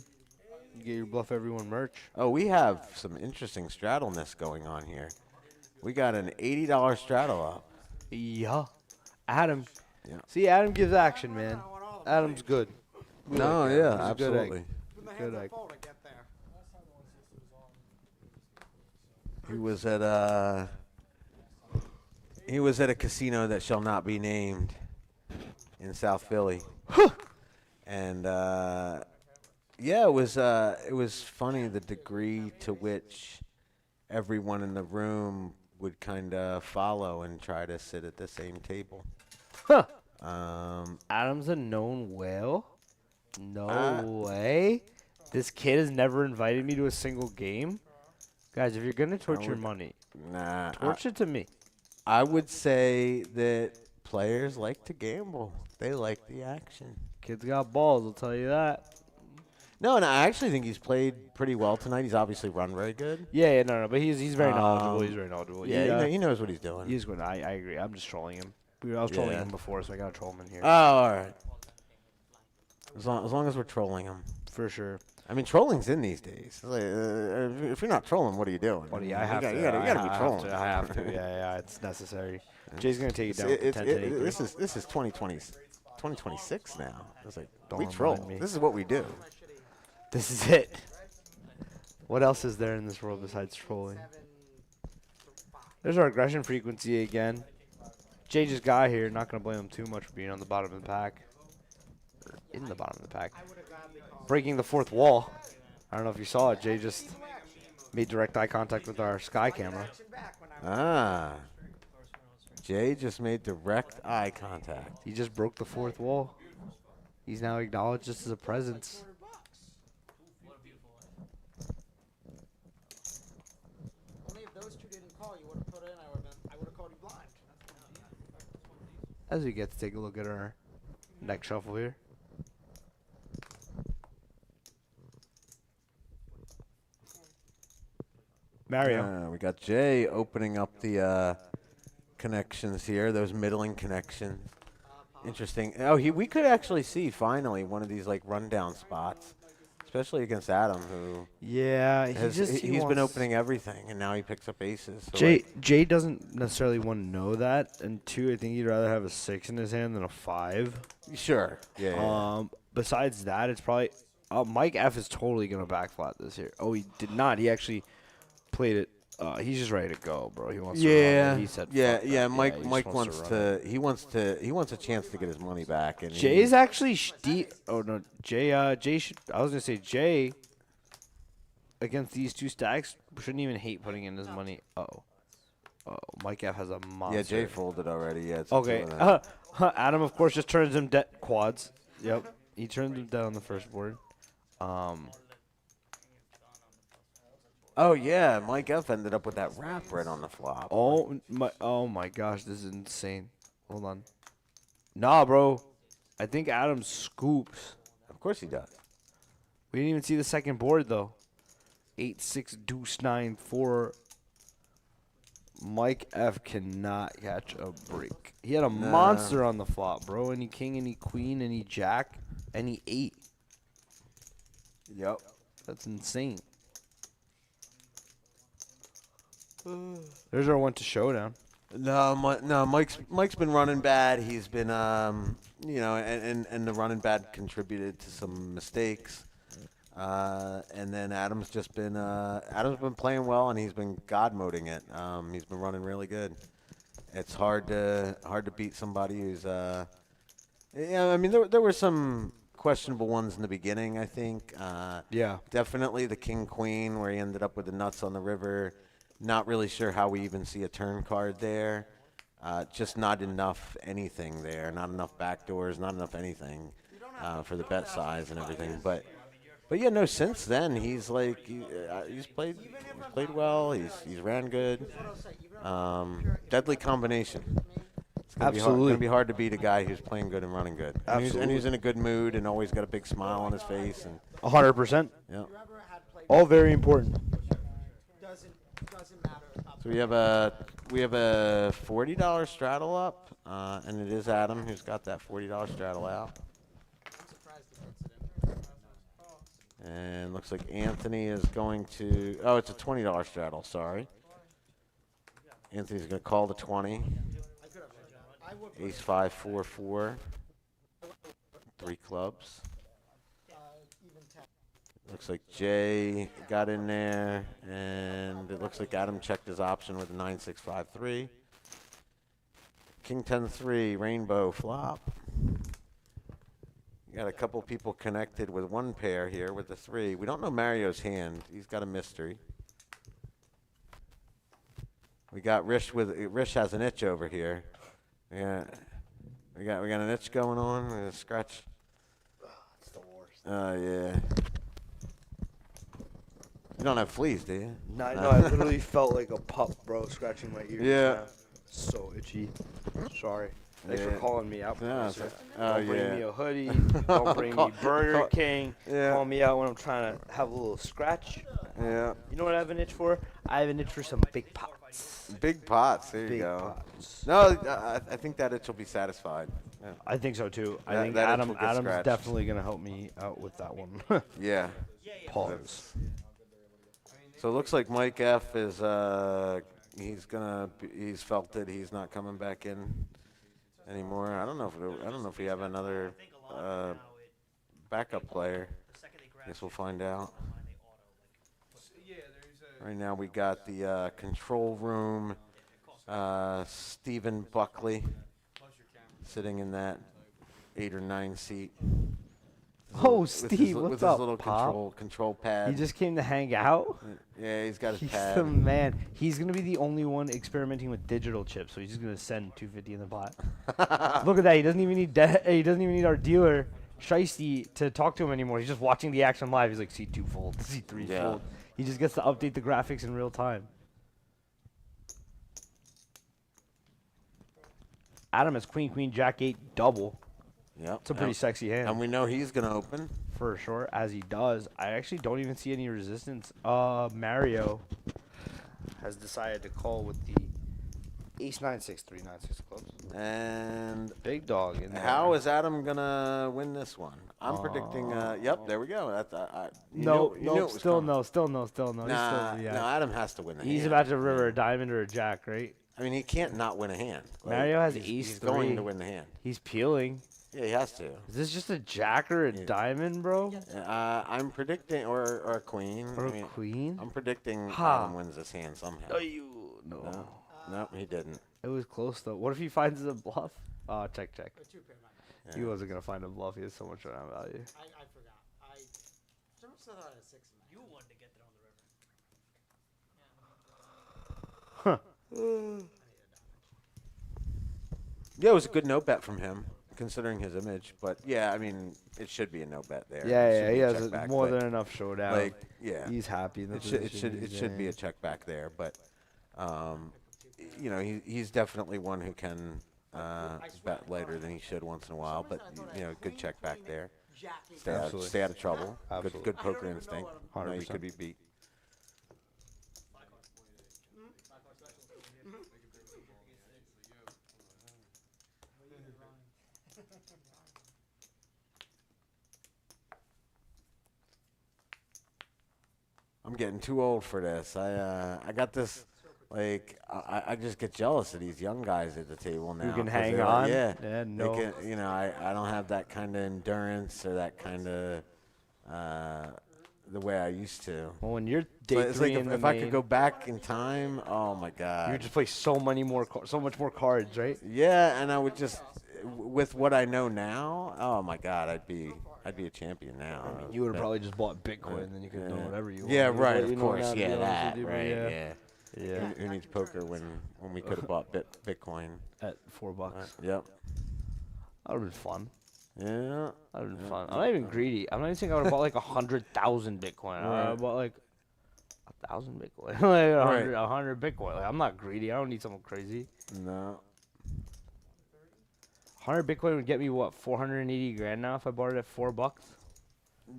You get your Bluff Everyone merch. Oh, we have some interesting straddleness going on here. We got an $80 straddle up. Yeah. Adam. Yeah. See, Adam gives action, man. Adam's good. We No, like yeah, Adam. He's a good egg. absolutely. When the Good hands are egg. full to get there. He was at a casino that shall not be named in South Philly. And yeah, it was funny the degree to which everyone in the room would kind of follow and try to sit at the same table. Huh. Um, Adam's a known whale? No way. This kid has never invited me to a single game. Guys, if you're going to torch your would- money, nah, torch it to me. I would say that players like to gamble. They like the action. Kid's got balls, I'll tell you that. No, I actually think he's played pretty well tonight. He's obviously run very good. Yeah, no, but he's very knowledgeable. Um, He's very knowledgeable. Yeah, he knows what he's doing. He's good. I agree. I'm just trolling him. I was trolling Yeah. him before, so I gotta troll him in here. Oh, all right. As long as we're trolling him. For sure. I mean, trolling's in these days. Like, if you're not trolling, what are you doing? Buddy, I have to. You gotta be trolling. I have to. Yeah, it's necessary. Jay's gonna take it down It's- to 10 to 8. this is 2026 now. It's like Don't we remind troll. me. This is what we do. This is it. What else is there in this world besides trolling? 7, 5. There's our aggression frequency again. Jay just got here. Not gonna blame him too much for being on the bottom of the pack. Or in the bottom of the pack. I would have gladly called. Breaking the fourth wall. I don't know if you saw it. Jay just made direct eye contact with our sky camera. Back when I was Ah. Jay just made direct eye contact. He just broke the fourth wall. He's now acknowledged just as a presence. Only if those two didn't call, you would have put in. I would have called you blind. As we get to take a look at our next shuffle here. Mario. We got Jay opening up the connections here, those middling connections. Interesting. Oh, we could actually see finally one of these like rundown spots, especially against Adam, who Yeah, he's been opening everything, and now he picks up aces. So Jay doesn't necessarily want to know that, and two, I think he'd rather have a 6 in his hand than a 5. sure, yeah. Besides that, it's probably Mike F is totally gonna back flat this year. Oh, he did not. He actually played it. He's just ready to go, bro. He wants to run it. He said, yeah. "Fuck that." Mike he just Mike wants run to. it. He wants a chance to get his money back. And Jay's actually oh no, Jay should. I was gonna say Jay against these two stacks shouldn't even hate putting in his money. Oh, Mike F has a monster. Yeah, Jay folded already. Yeah. It's Okay. two of them. Adam, of course, just turns him dead quads. Yep. He turns him down on the first board. Oh yeah, Mike F ended up with that wrap right on the flop. Oh my gosh, this is insane. Hold on. Nah, bro. I think Adam scoops. Of course he does. We didn't even see the second board though. 8-6 deuce 9-4. Mike F cannot catch a break. He had a monster on the flop, bro. Any king, any queen, any jack, any 8. Yep. That's insane. There's our 1 to showdown. No, Mike's been running bad. He's been, and the running bad contributed to some mistakes. And then Adam's been playing well, and he's been God moding it. He's been running really good. It's hard to beat somebody who's, I mean, there were some questionable ones in the beginning, I think. Yeah. Definitely the king queen where he ended up with the nuts on the river. Not really sure how we even see a turn card there. Just not enough anything there. Not enough backdoors. Not enough anything for the bet size and everything. But yeah, no. Since then, he's played well. He's ran good. Deadly combination. It's gonna be hard to beat a guy who's playing good and running good. And who's in a good mood and always got a big smile on his face. And 100%. yeah. All very important. Doesn't matter. So we have a $40 straddle up, and it is Adam who's got that $40 straddle out. I'm surprised he puts it in. And looks like Anthony is going to. Oh, it's a $20 straddle. Sorry. Anthony's going to call the 20. Ace 5 4 4. 3 clubs. Even 10. Looks like Jay got in there, and it looks like Adam checked his option with a 9 6 5 3. King 10 3 rainbow flop. You got a couple people connected with one pair here with the 3. We don't know Mario's hand. He's got a mystery. We got Rish has an itch over here. Yeah, we got an itch going on. We're gonna scratch. It's the worst. Oh yeah. You don't have fleas, do you? No, I literally felt like a pup, bro, scratching my ears. Yeah. So itchy. Sorry. Thanks for Yeah. calling me out. Yeah, Producer. oh, Don't bring yeah. me a hoodie. Don't bring me Burger King. Yeah. Call me out when I'm trying to have a little scratch. Yeah. You know what I have an itch for? I have an itch for some big pots. Big pots. There you Big go. pots. No, I think that itch will be satisfied. Yeah. I think so too. I That- think that itch will get Adam's scratched. definitely gonna help me out with that one. Yeah. Pause. So it looks like Mike F is he's felt it. He's not coming back in anymore. I don't know if we have another backup player. Guess we'll find out. Right now we got the control room, Stephen Buckley sitting in that 8 or 9 seat. Oh, With Steve, his, what's with his up, little Pop? control pad. He just came to hang out. Yeah, he's got his He's pad. the man. He's gonna be the only one experimenting with digital chips, so he's just gonna send 250 in the pot. Look at that. He doesn't even need he doesn't even need our dealer Shiesty to talk to him anymore. He's just watching the action live. He's like C2 fold, C3 Yeah. fold. He just gets to update the graphics in real time. Adam has queen, queen, jack 8 double. Yep. It's a pretty sexy hand. And we know he's gonna open. For sure, as he does. I actually don't even see any resistance. Mario has decided to call with the ace 9-6, 3-9-6 clubs. And Big dog in there. how is Adam gonna win this one? I'm predicting. Yep, there we go. You No, knew it was still coming. no, still no, still no. Nah, He's still, no, Adam has to win the He's hand. about to river a diamond or a jack, right? I mean, he can't not win a hand. Mario has he's, ace He's going 3. to win the hand. He's peeling. Yeah, he has to. Is this just a jack or a Yeah. diamond, bro? I'm predicting, or a queen. Or I a mean, queen? I'm predicting Ha. Adam wins this hand somehow. Oh, you no. No, he didn't. It was close though. What if he finds a bluff? Check. A 2-pair, my bad. He Yeah. wasn't gonna find a bluff. He has so much round value. I forgot. I so much thought I had a 6 in my You hand. wanted to get there on the river. Yeah, it was a good no bet from him, considering his image. But yeah, I mean, it should be a no bet there. It Yeah, should he be a has check back, more but, than enough showdown. like, yeah. He's happy. In the It should position he's should be in. a check back there, but you know, he's definitely one who can bet later than he should once in a while. But you know, good check back there. Absolutely. Stay out of trouble. Absolutely. Good poker instinct. No, you 100%. could be beat. I'm getting too old for this. I got this. Like I just get jealous of these young guys at the table now. Who can 'cause hang they're on? like, yeah. Yeah, They no. can, you know, I don't have that kind of endurance or that kind of the way I used to. Well, when you're day But it's 3 like in the if I main, could go back in time, oh my you god. would just play so much more cards, right? Yeah, and I would just with what I know now, oh my god, I'd be a champion now. You would have But- probably just bought Bitcoin, and then you could do yeah. whatever you want. Yeah, With right, what of you know course. now, to be Yeah, honest that, with you, but right, yeah. yeah. Who needs poker when we could have bought Bitcoin? At $4. Yep. That would have been fun. Yeah. That would have been fun. I'm not even greedy. I'm not even saying I would have bought like 100,000 Bitcoin. I would Right. have bought like 1,000 Bitcoin, like 100 Bitcoin. Like, I'm not greedy. I don't need something crazy. No. 100 Bitcoin would get me what, 480 grand now if I bought it at $4.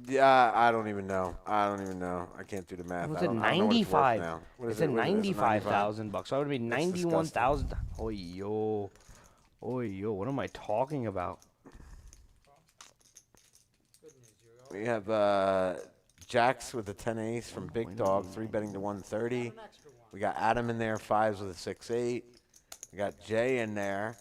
Yeah, I don't even know. I can't do the math. Was I it don't know what it's worth 95? now. What It's is at it? What is it? It's 95,000 bucks. So I would have made That's 91,000. Oh yo, what am I talking about? Good news, you're We have jacks with a 10 ace from Big Dog, 3 betting to 130. an extra one. We got Adam in there, 5s with a 6-8. We got Jay in there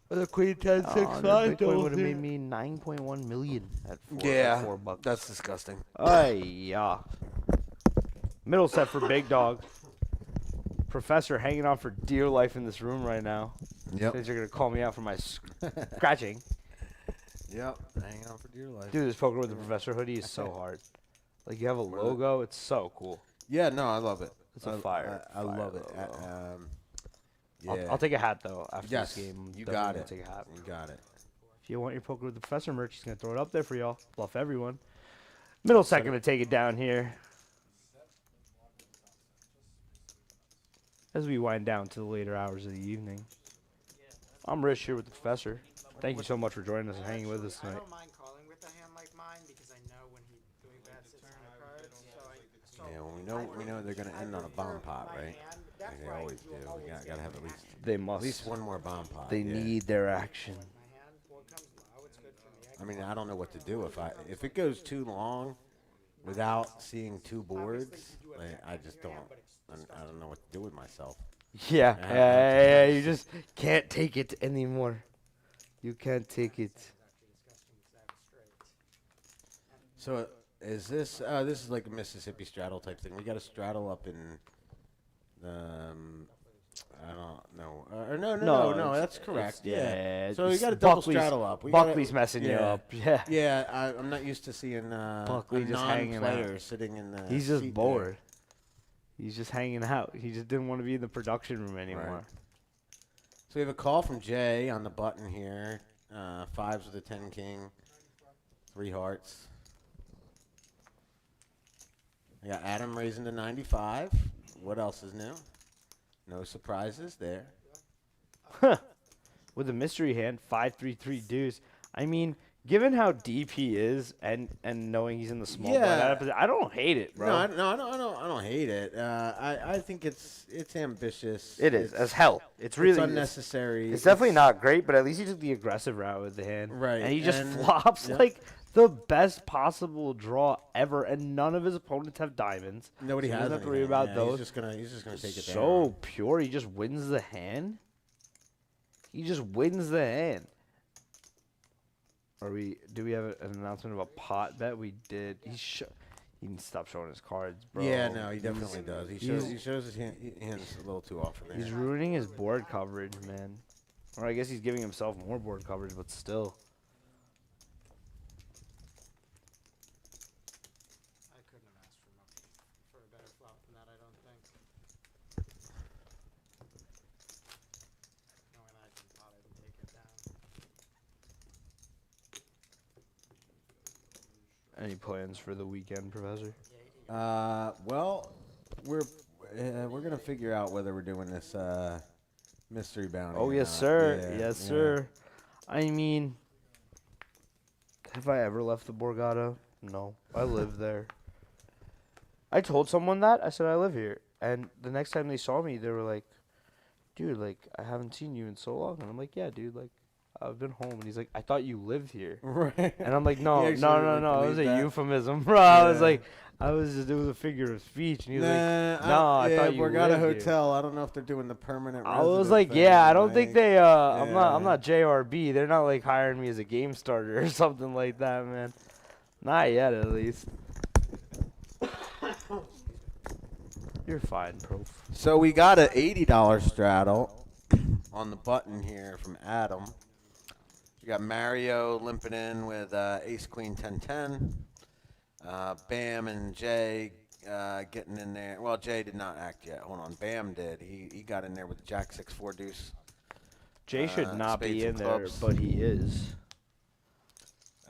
with a queen 10 6 5. Bitcoin would have made me 9.1 million at Yeah, $4. that's disgusting. Yeah. Middle set for Big Dog. Professor hanging on for dear life in this room right now. Yep. Since you're gonna call me out for my scratching. Yep. Hang on for dear life. Dude, this poker with the Professor hoodie is so hard. Like you have a logo, it's so cool. Yeah, no, I love it. It's a fire. I love it. logo. Yeah. I'll take a hat though after Yes, this game. you Definitely got gonna it. Take a hat. You got it. If you want your poker with the Professor merch, he's gonna throw it up there for y'all. Bluff everyone. Middle set gonna take it down here. As we wind down to the later hours of the evening. I'm Rich here with the Professor. Thank you so much for joining us and hanging with us I tonight. don't mind calling with a hand like mine because I know when he bets it's on the cards. So Yeah, well, we know they're gonna end on a bomb pot, right? Like they always do. We gotta have at They must. least one more bomb pot. They yeah. need their action. my hand, well, it comes low. It's good for me. I mean, I don't know what to do if it goes too long without seeing 2 boards. Like, I just don't. I don't know what to do with myself. Yeah. You just can't take it anymore. You can't take it. So Is this? This is like a Mississippi straddle type thing. We got a straddle up in. I don't know. No. That's correct. Yeah. So we got a double straddle up. Buckley's messing you yeah. up. Yeah. Yeah, I'm not used to seeing Buckley a just hanging out. non-player sitting in the. He's just seat bored. He's just hanging out. He just didn't want to be in the production room anymore. Right. So we have a call from Jay on the button here. Fives with a 10 king, 3 hearts. We got Adam raising to 95. What else is new? No surprises there. With a mystery hand, 5-3-3 deuce. I mean, given how deep he is, and knowing he's in the small blind, I don't hate it, bro. I don't hate it. I think it's ambitious. It is as hell. It's really unnecessary. It's definitely not great, but at least he took the aggressive route with the hand, right? And he just flops like the best possible draw ever, and none of his opponents have diamonds. Nobody so has doesn't have to worry about those. He's just gonna take it down. So pure, he just wins the hand. He just wins the hand. Do we have an announcement of a pot bet? We did. He needs to stop showing his cards, bro. Yeah, no, he definitely does. He shows his hands a little too often there. He's ruining his board coverage, man. Or I guess he's giving himself more board coverage, but still. I couldn't have asked for a better flop than that, I don't think. Knowing I can pot it and take it down. Any plans for the weekend, Professor? Well, we're gonna figure out whether we're doing this mystery bounty. Oh, or yes, not. sir. Yeah, Yes, yeah. sir. I mean, have I ever left the Borgata? No. I live there. I told someone that. I said, I live here. And the next time they saw me, they were like, dude, like, I haven't seen you in so long. And I'm like, yeah, dude, like, I've been home. And he's like, I thought you lived here. Right. And I'm like, no. He It actually was a believed that. euphemism, bro. I was Yeah. like, it was a figure of speech. And he was like, Nah, no, I thought you Borgata lived here. Hotel. I don't know if they're doing the permanent. I was resident like, thing, yeah, I don't think like- they. I'm yeah. not JRB. They're not like hiring me as a game starter or something like that, man. Not yet, at least. You're fine, Prof. So we got a $80 straddle on the button here from Adam. We got Mario limping in with Ace Queen 10-10. Bam and Jay getting in there. Well, Jay did not act yet. Hold on, Bam did. He got in there with the Jack 6-4 deuce. Jay should not be spades in and there, clubs. but he is.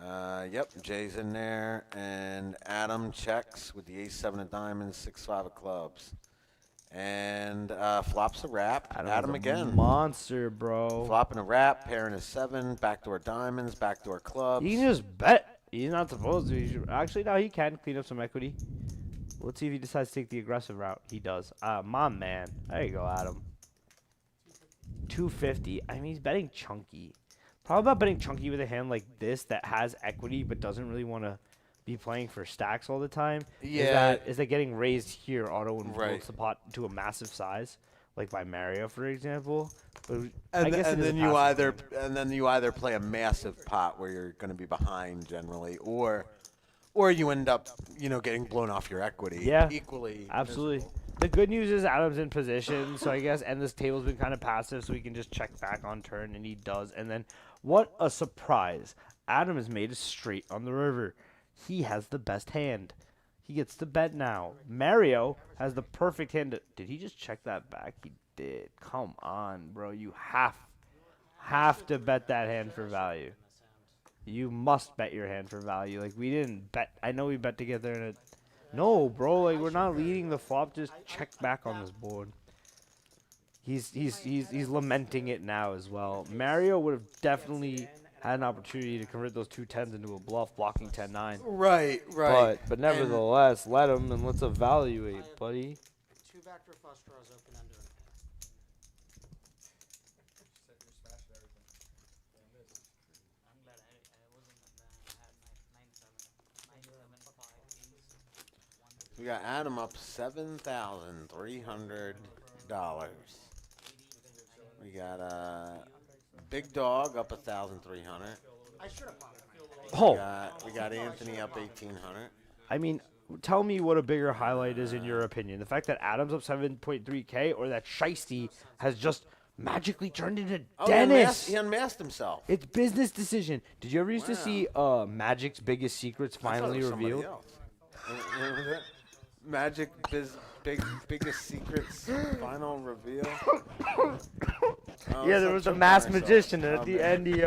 Yep, Jay's in there, and Adam checks with the Ace-7 of diamonds, 6-5 of clubs, and flops a wrap. Adam is a again. monster, bro. Flopping a wrap, pairing a 7, backdoor diamonds, backdoor clubs. He can just bet. He's not supposed to. Actually, no, he can clean up some equity. Let's see if he decides to take the aggressive route. He does. My man. There you go, Adam. 250. I mean, he's betting chunky. Problem about betting chunky with a hand like this that has equity but doesn't really want to be playing for stacks all the time is that getting raised here auto inflates the pot to a massive size, like by Mario, for example. But I guess it is a passive thing. then you either play a massive pot where you're going to be behind generally, or you end up getting blown off your equity. Yeah, equally. absolutely. miserable. The good news is Adam's in position, so I guess, and this table's been kind of passive, so he can just check back on turn, and he does. And then, what a surprise. Adam has made a straight on the river. He has the best hand. He gets to bet now. Mario has the perfect hand. Did he just check that back? He did. Come on, bro. You have to bet that hand for value. You must bet your hand for value. Like, we didn't bet. I know we bet together in a... No, bro, like, we're not leading the flop. Just check back on this board. He's lamenting it now as well. Mario would have definitely had an opportunity to convert those two 10s into a bluff, blocking 10-9. Right. But nevertheless, let him and let's evaluate, buddy. 2 backdoor flush draws open ender and I'm glad I wasn't I had 9-7. We got Adam up $7,300. We got Big Dog up 1,300. I should have bought it. Oh, We got Anthony up 1,800. I mean, tell me what a bigger highlight is in your opinion. The fact that Adam's up 7.3K or that Shiesty has just magically turned into Oh, Dennis. he unmasked himself. It's business decision. Did you ever used to see Magic's biggest secrets I thought it finally was somebody revealed? else. Remember that? Magic biggest secrets final reveal. Oh, Yeah, there stop was a choking masked on yourself. magician, and Oh, at the man. end he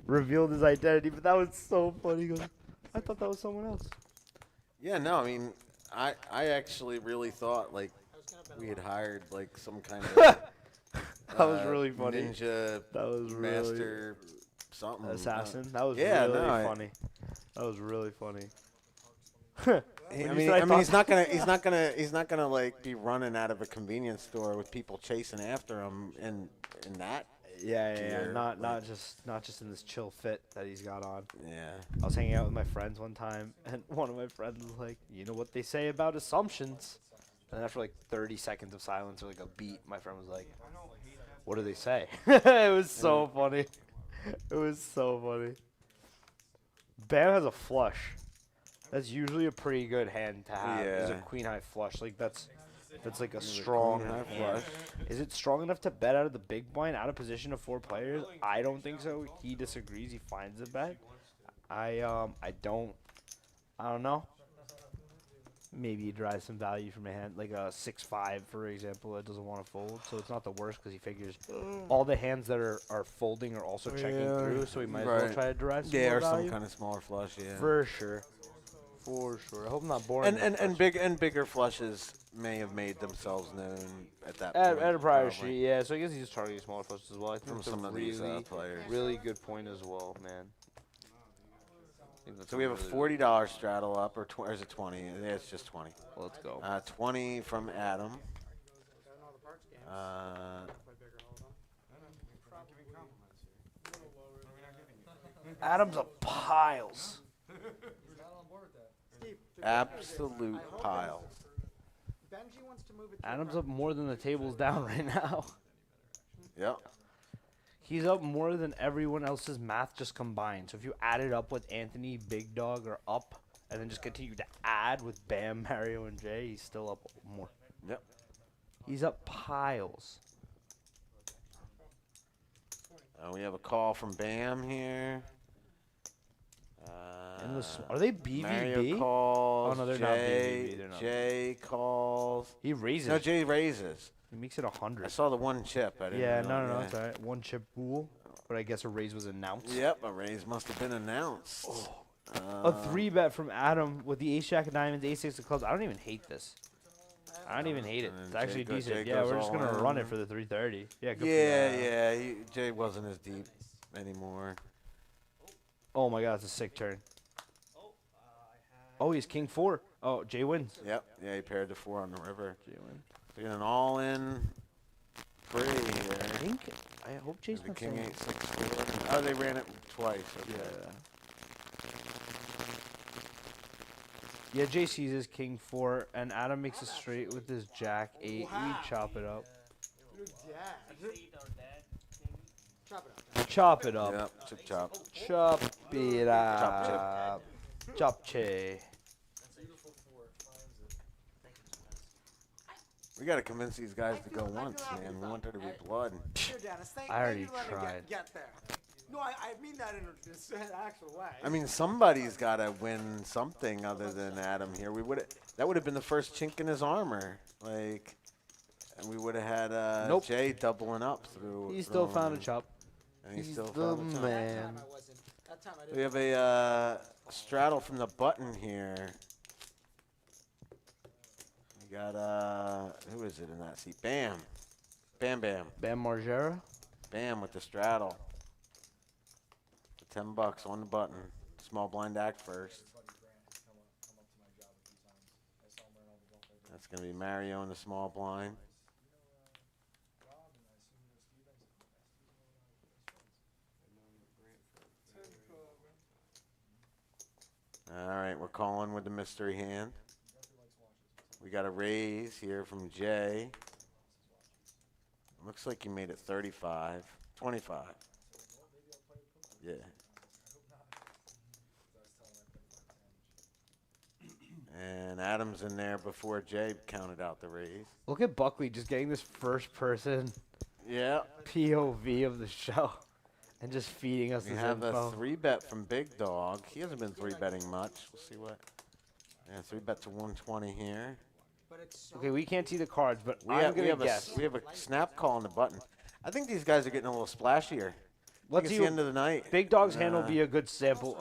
revealed his identity. But that was so funny. He goes, I thought that was someone else. Yeah, no, I mean, I actually really thought like we had hired like some kind of That was really funny. ninja That was really master something assassin. That was yeah, really no, funny. That was really funny. I When you mean, said I he's thought- not gonna like be running out of a convenience store with people chasing after him in that. Yeah. gear, Not like- not just in this chill fit that he's got on. Yeah. I was hanging out with my friends one time, and one of my friends was like, "You know what they say about assumptions?" And after like 30 seconds of silence or like a beat, my friend was like, "What do they say?" It was so funny. It was so funny. Bam has a flush. That's usually a pretty good hand to have. Is a Yeah. queen high flush. Like that's like a strong queen high hand. flush. Is it strong enough to bet out of the big blind out of position of 4 players? I don't think so. He disagrees. He finds a bet. I don't know. Maybe he derives some value from a hand like a 6-5, for example, that doesn't want to fold. So it's not the worst because he figures all the hands that are folding are also checking Yeah, through. So he might as well right. try to derive some Yeah, more or some value. kind of smaller flush. Yeah. For sure. For sure. I hope I'm not boring. and bigger flushes may have made themselves known at that At point. a prior probably, street, yeah. So I guess he's just targeting smaller flushes as well. I think from that's a some of these really, players. really good point as well, man. I think that's So we have a really, $40 straddle up, or is it 20? Yeah, it's just 20. Let's go. 20 from Adam. Gotta know the parts game. Uh, Play bigger, hold on. Adam's a piles. He's not on board with that. Steve, absolute pile. Benji wants to move it to Adam's up more than the table's down right now. Yep. He's up more than everyone else's math just combined. So if you add it up with Anthony, Big Dog, or up, and then just continue to add with Bam, Mario, and Jay, he's still up more. Yep. He's up piles. We have a call from Bam here. And are they BVB? Mario calls. Oh, no, they're not Jay, BVB, they're not Jay calls. He raises. No, Jay raises. He makes it I 100. saw the one chip. I didn't Yeah, know, no, yeah. it's all right. One chip rule, but I guess a raise was announced. Yep, a raise must have been announced. A 3-bet from Adam with the ace jack of diamonds, ace six of clubs. I don't even hate this. I don't even hate it. And then It's actually Jay decent. Jay Yeah, goes we're just all gonna in. run it for the 330. Yeah, good for Yeah, you. yeah. Jay wasn't as deep anymore. Oh my god, it's a sick turn. Oh, he's king 4. Oh, Jay wins. Yep. Yeah, he paired the 4 on the river. Jay wins. Getting an all-in free I here. hope Jay's The not king saying. 8-6. Oh, they ran it twice. Okay. Yeah, Jay sees his king 4, and Adam makes a straight with his jack 8. Wow. We chop it up. Dude, dad. Chop it up. Chop it up. Yep. Chip chop. Chop it Chop up. Chop che. Beautiful 4. Finds it. We got to convince these guys to go once, man. We want there to be blood. Here, Dennis, thank I already you for letting me tried. get there. No, I mean that in an actual way. I mean, somebody's got to win something other than Adam here. That would have been the first chink in his armor. Like, and we would have had Nope. Jay doubling up through. He still throwing found a in. chop. And he He's still the found a chop. man. That time I wasn't. That time I didn't. We have a straddle from the button here. We got who is it in that seat? Bam, Bam, Bam, Bam Margera. Bam with the straddle. $10 on the button. Small blind act first. Buddy Grant has come up to my job a few times. I saw him wearing all the bluff over That's gonna be Mario in the small blind. Rob, and I assume you know Steve. All right, we're calling with the mystery hand. Jeffrey likes watches. We got a raise here from Jay. Looks like he made it 35, 25. Yeah. I was telling him I played 5 10. Adams in there before Jay counted out the raise. Look at Buckley just getting this first person Yeah. POV of the show and just feeding us We this have info. a 3-bet from Big Dog. He hasn't been 3-betting much. We'll see what. Yeah, 3-bet to 120 here. But it's so Okay, we can't see the cards, but We I'm have, gonna guess. we have a snap call on the button. I think these guys are getting a little splashier. Let's It's see the what end of the night. Big Dog's hand will be a good sample,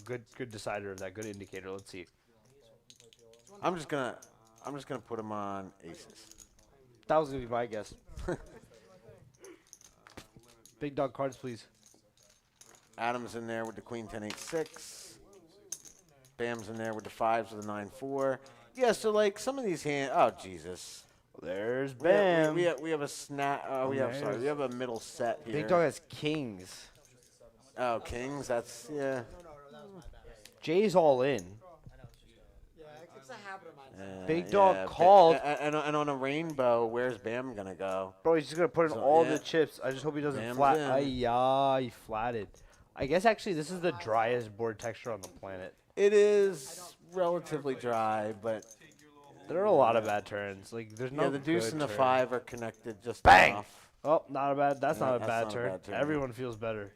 good decider of that, good indicator. Let's see. I'm just gonna put him on aces. That was gonna be my guess. Big Dog cards, please. Adams in there with the queen 10 8 6. Bam's in there with the 5s with the 9 4. Yeah, so like some of these hands. Oh Jesus. There's We have- Bam. We have a snap. We have a middle set here. Big Dog has kings. Oh, kings. That's yeah. No, that was my bad. Jay's all in. Yeah, it's a habit of mine. Big Dog yeah, called. And on a rainbow, where's Bam gonna go? Bro, he's just gonna put in So, all yeah. the chips. I just hope he doesn't Bam's flat. in. He flatted. I guess actually this is the driest board texture on the planet. It is relatively dry, but There are a lot of bad turns. Like there's no. yeah, the deuce good and the turn. 5 are connected just Bang! enough. Oh, not a bad. That's No, not a that's bad not a turn. bad turn. Everyone feels better.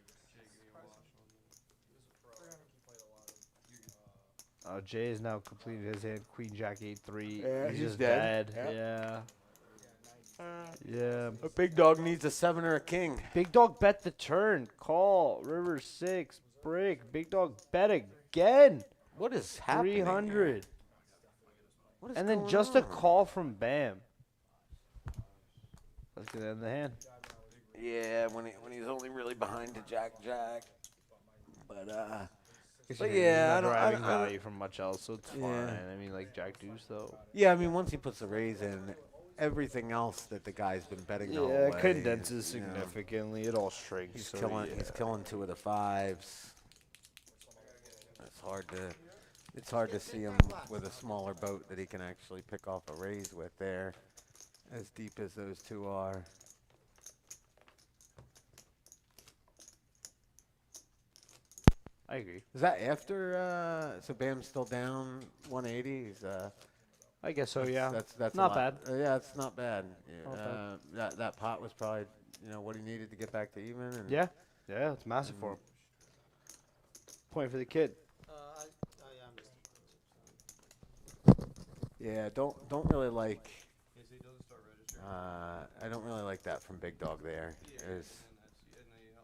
Jay has now completed his hand. Queen Jack 8-3. Yeah, he's he's just dead. dead. Yep. Yeah. A big dog needs a 7 or a king. Big Dog bet the turn. Call. River 6. Break. Big Dog bet again. What is happening? 300. What is And then going just a on? call from Bam. Let's get that in the hand. Yeah, when he's only really behind the Jack. But Guess But you're yeah, not I don't- deriving I don't- value from much else, so it's fine. Yeah. I mean, like Jack Deuce though. yeah, I mean once he puts the raise in, everything else that the guy's been betting Yeah, away, it condenses you know, significantly. It all shrinks. He's so killing. yeah. He's killing 2 of the 5s. It's hard to see him with a smaller boat that he can actually pick off a raise with there, as deep as those 2 are. I agree. Is that after? So Bam's still down 180. He's, I guess so. Yeah. That's a not lot. bad. Yeah, it's not bad. Yeah, Not bad. that pot was probably what he needed to get back to even. And Yeah. Yeah, it's massive for him. Point for the kid. Yeah, don't really like. I don't really like that from Big Dog there.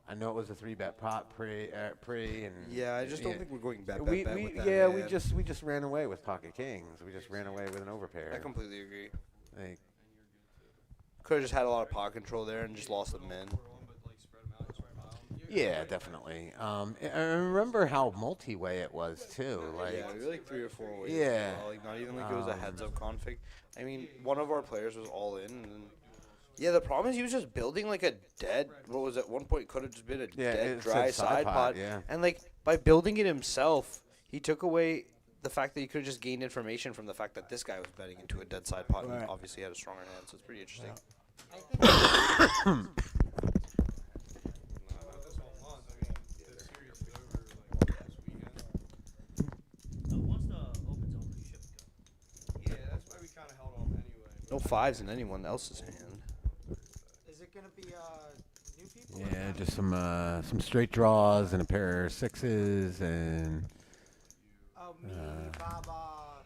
I know it was a 3-bet pot pre and Yeah, I just don't think we're going bet we with that. yeah hand. we just ran away with pocket kings. We just ran away with an overpair. I completely agree. Like, Could have just had a lot of pot control there and just lost the min. yeah, definitely. I remember how multi-way it was too. Like, Yeah, we were like 3 or 4 ways. Yeah. As well. Like not even like it was a heads-up config. I mean, one of our players was all in, and then yeah, the problem is he was just building like a dead. What was at one point could have just been a Yeah, dead it said dry side side pot, pot. yeah. And like by building it himself, he took away the fact that he could have just gained information from the fact that this guy was betting into a dead side pot and Right. obviously had a stronger hand. So it's pretty interesting. Once the opens over, you should go. Yeah, that's why we kind of held off anyway. No 5s in anyone else's hand. Is it gonna be new people? or yeah, not? just some straight draws and a pair of 6s and Oh, me, Baba.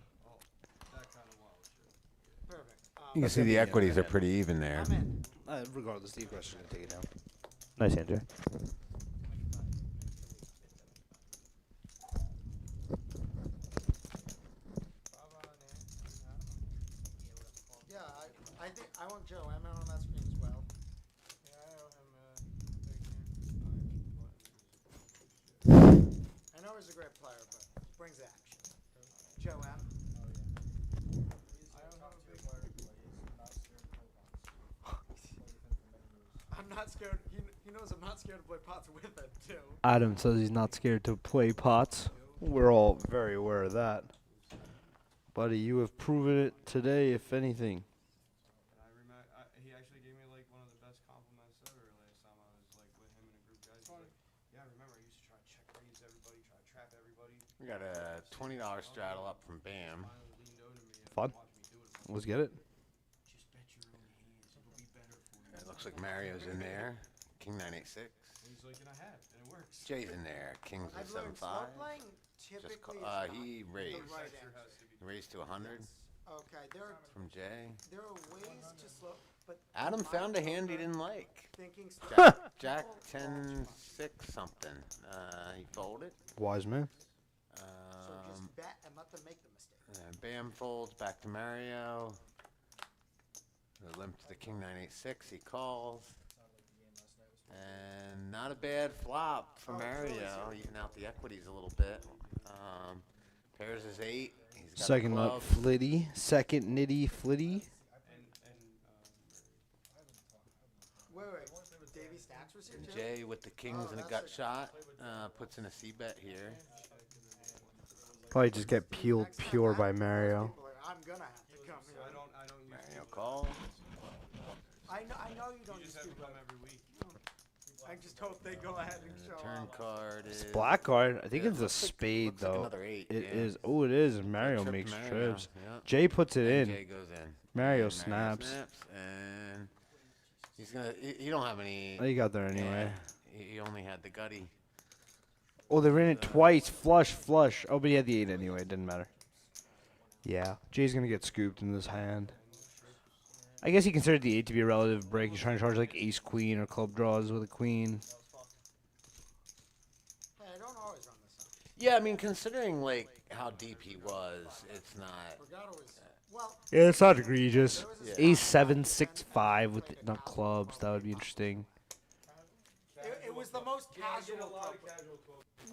That kind of wild shit. Perfect. you can That's see gonna the be equities are hand. pretty even there. I'm in. Regardless, the aggressor's gonna take it down. Nice hand, Jay. Yeah, I think I want Joe M on that screen as well. Yeah, I owe him I know he's a great player, but brings action. Joe M. I'm not scared. He knows I'm not scared to play pots with it too. Adam says he's not scared to play pots. We're all very aware of that. Buddy, you have proven it today, if anything. he actually gave me like one of the best compliments ever last time I was like with him in a group, guys. He's like, yeah, I remember I used to try to check raise everybody, try to trap everybody. We got a $20 straddle up from Bam. Finally leaned over to me Fun. Let's get it. It looks like Mario's in there. King 986. He's like, and I have, and it works. Jay's in there. King's I've with learned 7-5. slow playing Just typically he is raised. not the right answer. He raised to 100 Okay, from Jay. there are ways to slow, but Adam my found a hand he poker didn't like. thinking Jack 10-6 something. He folded. Wise man. So just bet and let them make the mistake. And Bam folds back to Mario. The limp to the King 986. He calls. And not a bad flop for Mario. Even out the equities a little bit. Pairs is 8. He's got Second a up, club. Flitty. Second nitty, Flitty. Wait, Davey Stacks was here And too? Jay with the kings and a gut shot. Puts in a C bet here. Probably just get peeled Next time pure back, by most Mario. people are, I'm gonna have to come here. I don't use Mario calls. I know you don't You use just have to stupid. come every week. I just hope they go ahead and And show the turn up. card is. Black card. I think Yeah, it's a looks like- spade looks like though. another 8. It yeah. is. Oh, it is. Mario Trip makes Mario, trips. yeah. Jay puts it And in. Jay goes in. Mario And snaps. And he's gonna. He don't have any. Oh, you got there anyway. Yeah, he only had the gutty. Oh, they ran it twice. Flush, flush. Oh, but he had the 8 anyway. It didn't matter. Yeah. Jay's going to get scooped in this hand. I guess he considered the 8 to be a relative break. He's trying to charge like ace queen or club draws with a queen. Hey, I don't always run this up. Yeah, I mean, considering like how deep he was, it's not. Regatta was, well, Yeah, it's not egregious. there was a Ace spot 7, back 6, then, 5 with not clubs. That would be interesting. It was the most casual. poker.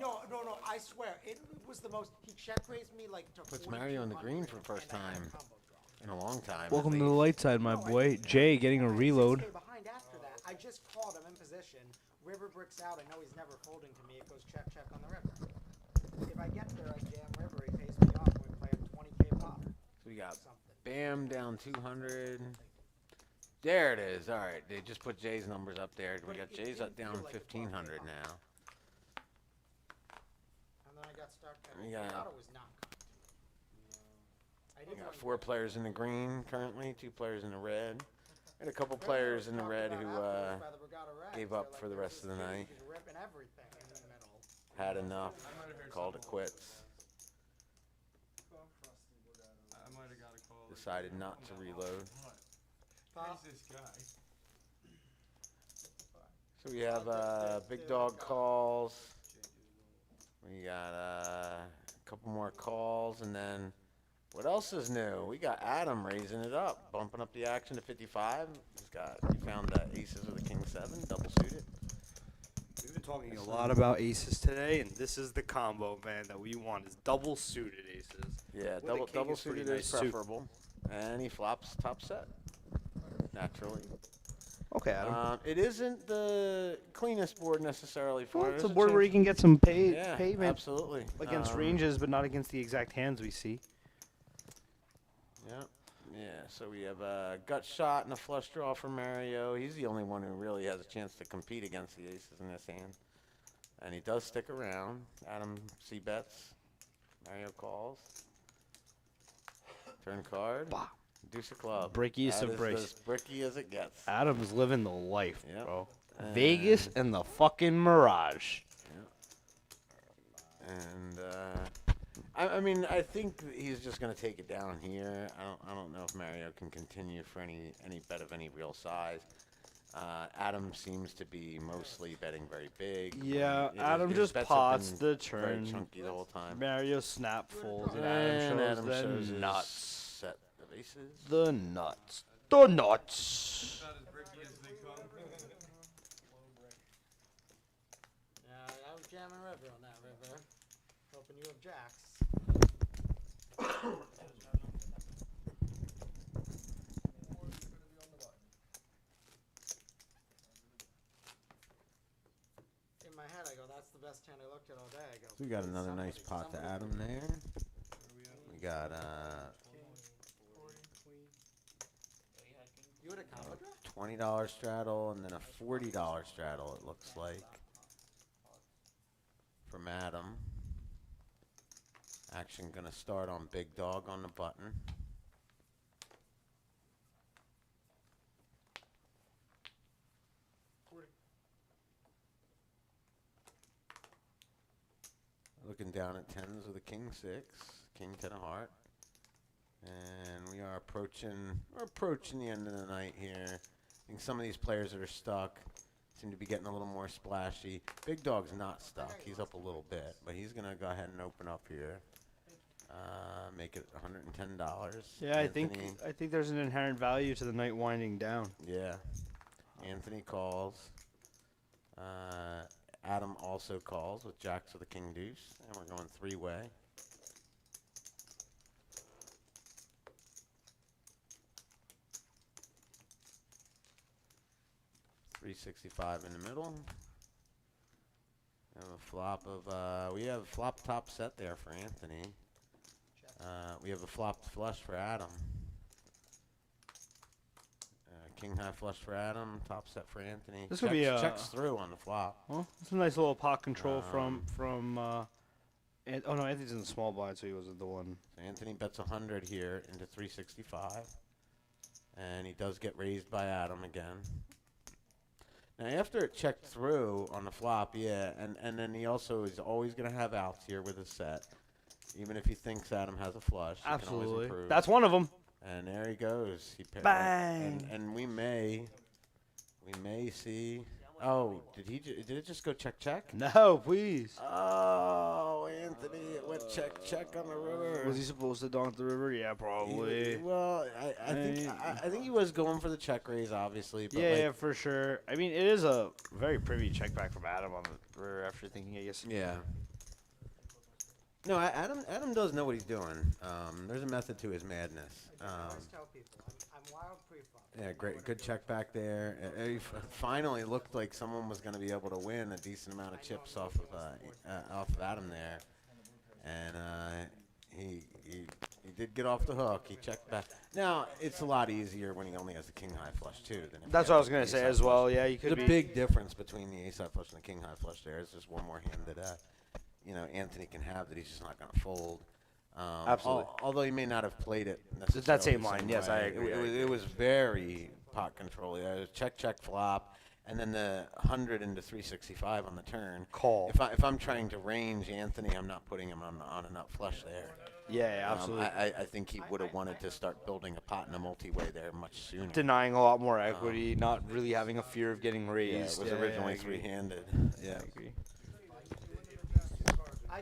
No, I swear, it was the most. He check raised me like to Puts Mario in the 4200, green for the first and I had a time combo draw. in a long time. Welcome at to the least. light side, my boy. Jay getting a reload. 6K behind after that. I just called him in position. River bricks out. I know he's never folding to me. It goes check on the river. If I get there, I jam river. He pays me off. And we play him 20K pot. So we got Something. Bam down 200. There it is. All right, they just put Jay's numbers up there. We But got it Jay's didn't up down feel like a 1500 12K now. And then I got stuck. We got- Regatta was not. I We didn't got want 4 players in the green currently, 2 players in the red. And a couple players in the red who gave up for the rest of the night. Ripping everything in the middle. Had enough, called it quits, I might have got a call. decided not to reload. Pop. Who's this guy? So we have big dog calls. We got a couple more calls, and then what else is new? We got Adam raising it up, bumping up the action to 55. He found aces with a king 7, double suited. We've been talking a lot about aces today, and this is the combo, man, that we want is double suited aces. Yeah, With a double king is pretty suited is nice too. preferable, and he flops top set naturally. Okay, Adam. It isn't the cleanest board necessarily for Well, it. it's a There's board where you chance- can get some Yeah, payment absolutely. against ranges, but not against the exact hands we see. Yeah, yeah. So we have a gut shot and a flush draw for Mario. He's the only one who really has a chance to compete against the aces in this hand, and he does stick around. Adam C bets. Mario calls. Turn card. Bah. Deuce of club. Brickiest That of is bricks. as bricky as it gets. Adam's living the life, Yep. bro. Vegas and the fucking Mirage. And I mean, I think he's just gonna take it down here. I don't know if Mario can continue for any bet of any real size. Adam seems to be mostly betting very big. Yeah, His- Adam his just bets have pots been the very turn. chunky the whole time. Mario snap folds, and And Adam shows shows the his nuts. set of aces. The nuts. The nuts. Not as bricky as they come. Yeah, I was jamming river on that river. Hoping you have jacks. In my head, I go, that's the best hand I looked at all day. I go, So we got another nice somebody- pot to somebody- Adam there. We got You had a combo draw? $20 straddle and then a $40 straddle. It looks like from Adam. Action gonna start on big dog on the button. down at tens with a king six, king 10 of heart. And we are approaching the end of the night here. I think some of these players that are stuck seem to be getting a little more splashy. Big Dog's not stuck. He's up a little bit, but he's going to go ahead and open up here. Make it $110. Yeah, Anthony, I think there's an inherent value to the night winding down. Yeah. Anthony calls. Adam also calls with jacks with a king deuce, and we're going three-way. $365 in the middle. We have a flop of we have flop top set there for Anthony. We have a flop flush for Adam. King high flush for Adam, top set for Anthony. This would be a checks through on the flop. Well, it's a nice little pot control from oh no, Anthony's in the small blind, so he wasn't the one. So Anthony bets 100 here into 365, and he does get raised by Adam again. Now after it checked through on the flop, yeah, and then he also is always going to have outs here with his set, even if he thinks Adam has a flush. He can always Absolutely, improve. that's one of them. And there he goes. He Bang! And we may see. Oh, did it just go check check? No, please. Oh, Anthony, it went check check on the river. Was he supposed to donk the river? Yeah, probably. Well, I think he was going for the check raise, obviously. But Yeah, for sure. I mean, it is a very pretty check back from Adam on the river after thinking, I guess. Yeah. No, Adam does know what he's doing. There's a method to his madness. I always tell people, I'm wild pre-flop. Yeah, great, good check back there. It finally looked like someone was going to be able to win a decent amount of chips off of Adam there, and he did get off the hook. He checked back. Now it's a lot easier when he only has the king high flush too. Than if That's he what I has was the gonna ace say high as flush. well. Yeah, you could There's be. a big difference between the ace high flush and the king high flush there. It's just one more hand that Anthony can have that he's just not going to fold. Absolutely. Although he may not have played it necessarily That same the line, yes, way. I agree, It was very pot control. Yeah, it was check check flop, and then the 100 into 365 on the turn. Call. If I'm trying to range Anthony, I'm not putting him on a nut flush there. Yeah, absolutely. I think he would have wanted to start building a pot in a multi-way there much sooner. Denying a lot more equity, not really having a fear of getting Yeah, raised. it was I originally agree. three-handed. Yeah. I agree. I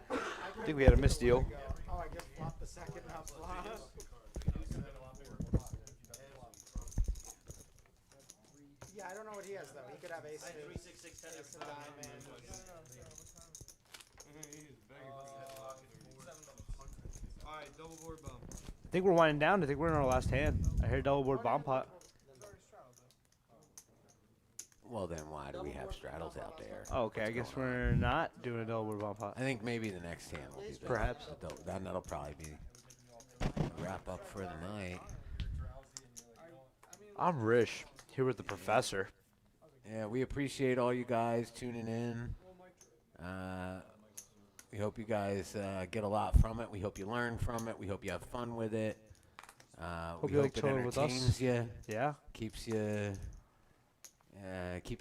think we had a misdeal. Oh, I just flopped the second up flop. Yeah, I don't know what he has though. He could have ace ace of diamonds. Alright, double board bump. I think we're winding down. I think we're in our last hand. I heard double board bomb pot. Well, then why do we have straddles out there? Oh, okay, I guess we're not doing a double board bomb pot. I think maybe the next hand will be better. Perhaps. That'll probably be the wrap up for the night. I'm Rish, here with the professor. Yeah, we appreciate all you guys tuning in. We hope you guys get a lot from it. We hope you learn from it. We hope you have fun with it. Hope We you like it chilling with us. entertains you, Yeah? keeps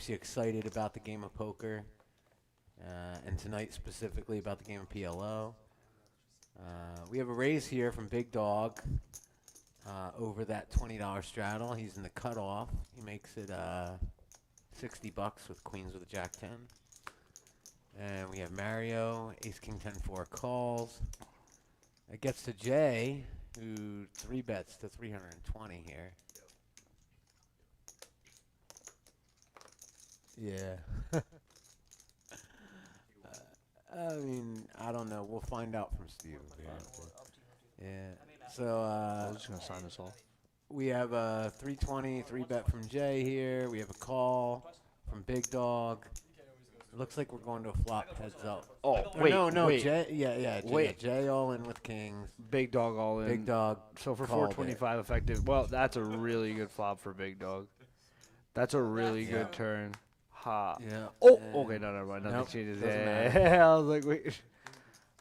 you excited about the game of poker, and tonight specifically about the game of PLO. We have a raise here from Big Dog over that $20 straddle. He's in the cutoff. He makes it $60 with queens with a jack 10. And we have Mario, ace king 10 4 calls. It gets to Jay, who 3-bets to 320 here. Yeah. I mean, I don't know. We'll find out from Steve. Yeah. So I'm just going to sign this off. we have a 320, 3-bet from Jay here. We have a call from Big Dog. It looks like we're going to a flop heads up. Oh, Or wait, no, wait. Jay, yeah, Jay, Wait. Jay all in with kings. Big Dog all in. Big Dog. So for called it. 425 effective, well, that's a really good flop for Big Dog. That's a really good turn. Ha. Yeah. Oh, and- okay, no, never mind. Nothing Nope, changes. doesn't Yeah, I was like, wait.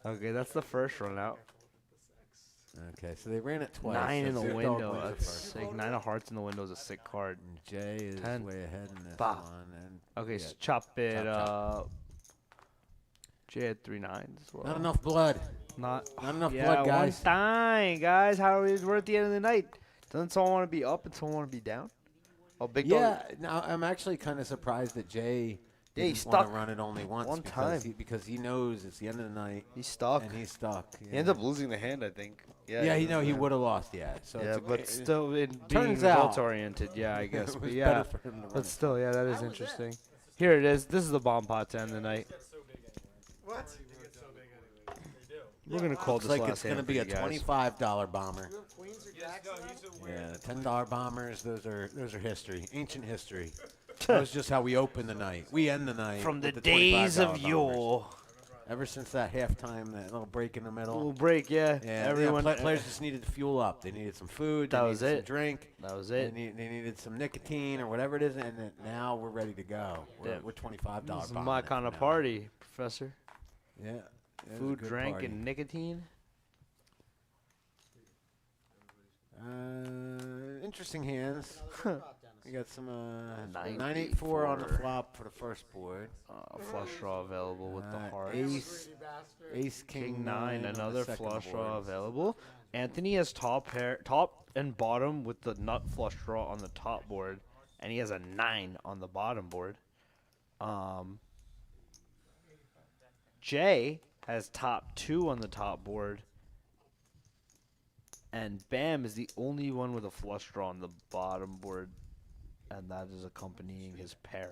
Okay, that's the first run out. Okay, so they ran it twice. 9 so in the Big Dog window. wins the That's first. sick. 9 of hearts in the window is a sick card. And Jay is 10. way ahead in this Bah. one. And Okay, yeah, so chop it chop, chop. up. Jay had 3 nines as well. Not enough blood. Not enough yeah, blood, guys. One time, guys. How are we? We're at the end of the night. Doesn't someone want to be up and someone want to be down? Oh, big Yeah, dog. now I'm actually kind of surprised that Jay Yeah, he didn't want to stuck run it only once one because time. because he knows it's the end of the night He's stuck. and he's stuck. He ended up losing the hand, I think. Yeah. Yeah, he he would have lost. Yeah, so Yeah, it's but Still, in being Turns out- results oriented, yeah, I guess. it But was yeah, better for him to run but it. still, yeah, that is That was it. interesting. Here it is. This is the bomb pot to end the night. What? We're gonna call Looks this like last it's going to hand be for a you guys. $25 bomber. You have queens or jacks now? Yeah, $10 bombers. Those are history, ancient history. That was just how we open the night. We end the night From the with days of $25 bombers. yore. Ever since that halftime, that little break in the middle. Little break, yeah. Yeah, Everyone. players just needed to fuel up. They needed some food. That They was needed it. some drink. That was They, it. they needed some nicotine or whatever it is, and then now we're ready to go. Yeah. We're $25 This is bombing my it kind of now. party, Professor. Yeah. It was a Food, good drink, party. and nicotine. Interesting hands. We got some 94 984 on the flop for the first board. Flush draw available with the heart. Ace, Greedy bastard. ace, King 9, on the another second flush draw board. available. Anthony has top and bottom with the nut flush draw on the top board, and he has a 9 on the bottom board. Jay has top 2 on the top board, and Bam is the only one with a flush draw on the bottom board, and that is accompanying his pair.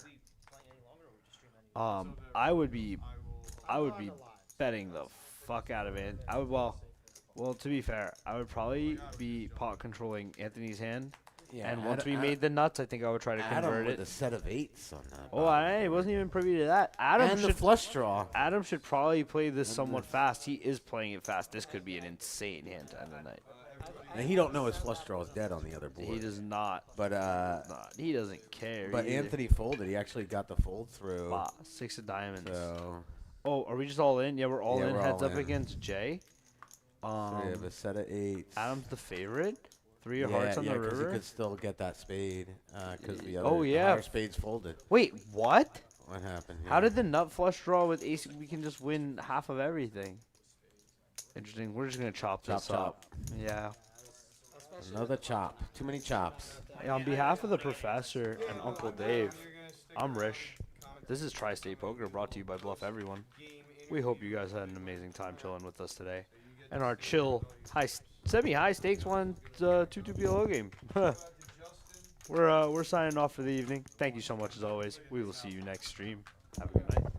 I would be betting the fuck out of it. I would well, to be fair, I would probably be pot controlling Anthony's hand. Yeah, And once we Adam- made the nuts, I think I would try to Adam convert with it. a set of 8s on that. Oh, bottom. I wasn't even privy to that. Adam and the should flush draw. Adam should probably play this somewhat fast. He is playing it fast. This could be an insane hand to end the night. And he don't know his flush draw is dead on the other board. He does not. But He doesn't care. but either. Anthony folded. He actually got the fold through. 6 of diamonds. So, Oh, are we just all in? Yeah, we're all Yeah, in. we're Heads all up in. against Jay. so we have a set of 8s. Adam's the favorite. 3 of yeah, hearts on yeah, the 'cause river. he could still get that spade because the Oh, other yeah. higher spades folded. Wait, what? What happened here? How did the nut flush draw with ace? We can just win half of everything. Interesting. We're just gonna chop this Chop, up. Yeah. Another chop. Too many chops. Hey, on behalf of the professor and Uncle Dave, I'm Rish. This is Tri-State Poker, brought to you by Bluff Everyone. We hope you guys had an amazing time chilling with us today, and our chill, semi-high stakes 2-2 PLO game. We're signing off for the evening. Thank you so much as always. We will see you next stream. Have a good night.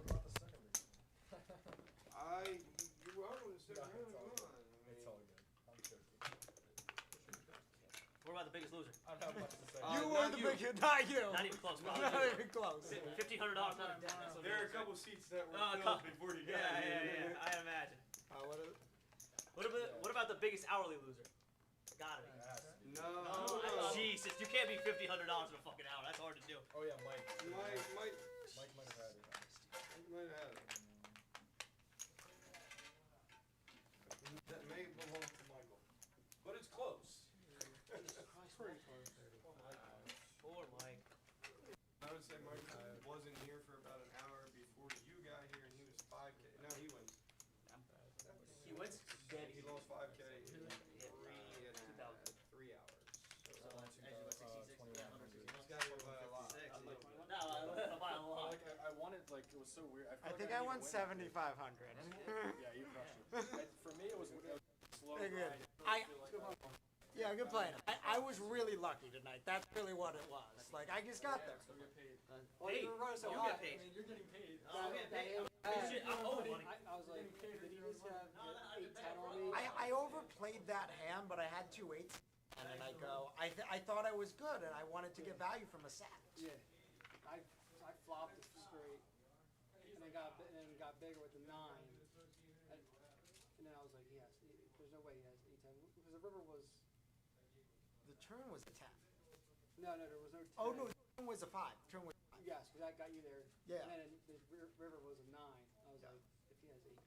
What about the biggest loser? You were the big, not you. Not even close. Not even close. $1,500 not a debt. That's what There are it a is. couple seats that were Uh, filled before you got here. I imagine. What is, What about the biggest hourly loser? Gotta be. No. Jesus, you can't be $1,500 in a fucking hour. That's hard to do. Oh yeah, Mike. Mike Mike might have had it. might have it. That may belong to Michael. But it's close. Poor Mike. I would say Michael wasn't here for about an hour before you got here, and he was 5K. No, he wins. He wins. Dead. He lost 5K in 3 hours. So as you went 66, yeah, 166. He's got here by a lot. No, by a lot. Like I wanted, like it was so weird. I think I won 7,500. Yeah, you crushed it. For me, it was slow. Very good. Yeah, good playing. I was really lucky tonight. That's really what it was. Like, I just got there. Well, Hey, you were running so you hot. get paid. I mean, you're getting paid. I'm getting paid. Shit, I'm owed money. I was like, did he just have 8-10 on me? I overplayed that hand, but I had 2 8s. And then I go, I thought I was good, and I wanted to get value from a set. Yeah. I flopped it straight, and then got bigger with the 9. And then I was like, yes, there's no way he has 8-10 because the river was. The turn was a 10. No, there was no 10. Oh, no, the turn was a 5. The turn was Yes, because that got you there. Yeah. And then the river was a 9. I was like, if he has 8-10.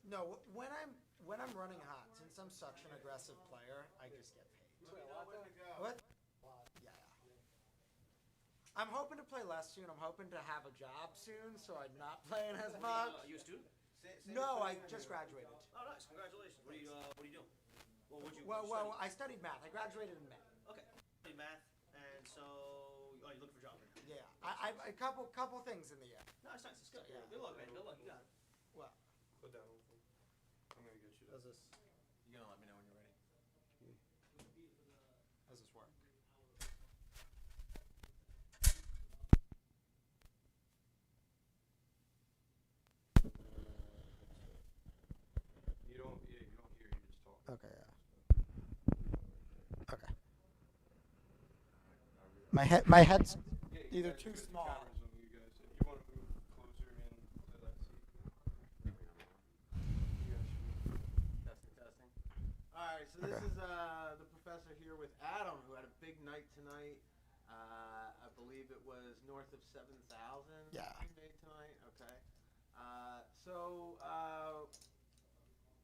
No, when I'm running hot, since I'm such an aggressive player, I just get paid. You play a lot though? What? Yeah. I'm hoping to play less soon. I'm hoping to have a job soon, so I'm not playing as much. You a student? No, I just graduated. Oh, nice. Congratulations. What are you doing? What would you Well, study? I studied math. I graduated in May. Okay. Study math, and so you looking for a job right now? Yeah, I a couple things in the air. Nice, nice. That's good. Yeah. Good luck, man. Good luck. You got it. Well, Put down one for me. I'm gonna get you that. Does this You gonna let me know when you're ready? does this work? You don't hear, you just talk. okay, yeah. Okay. My head's Yeah, you either guys too got the small. cameras on you guys. If you wanna move closer in to that seat. You guys should- Testing. All right, so this is the professor here with Adam, who had a big night tonight. I believe it was north of 7,000. Yeah. He made tonight. Okay.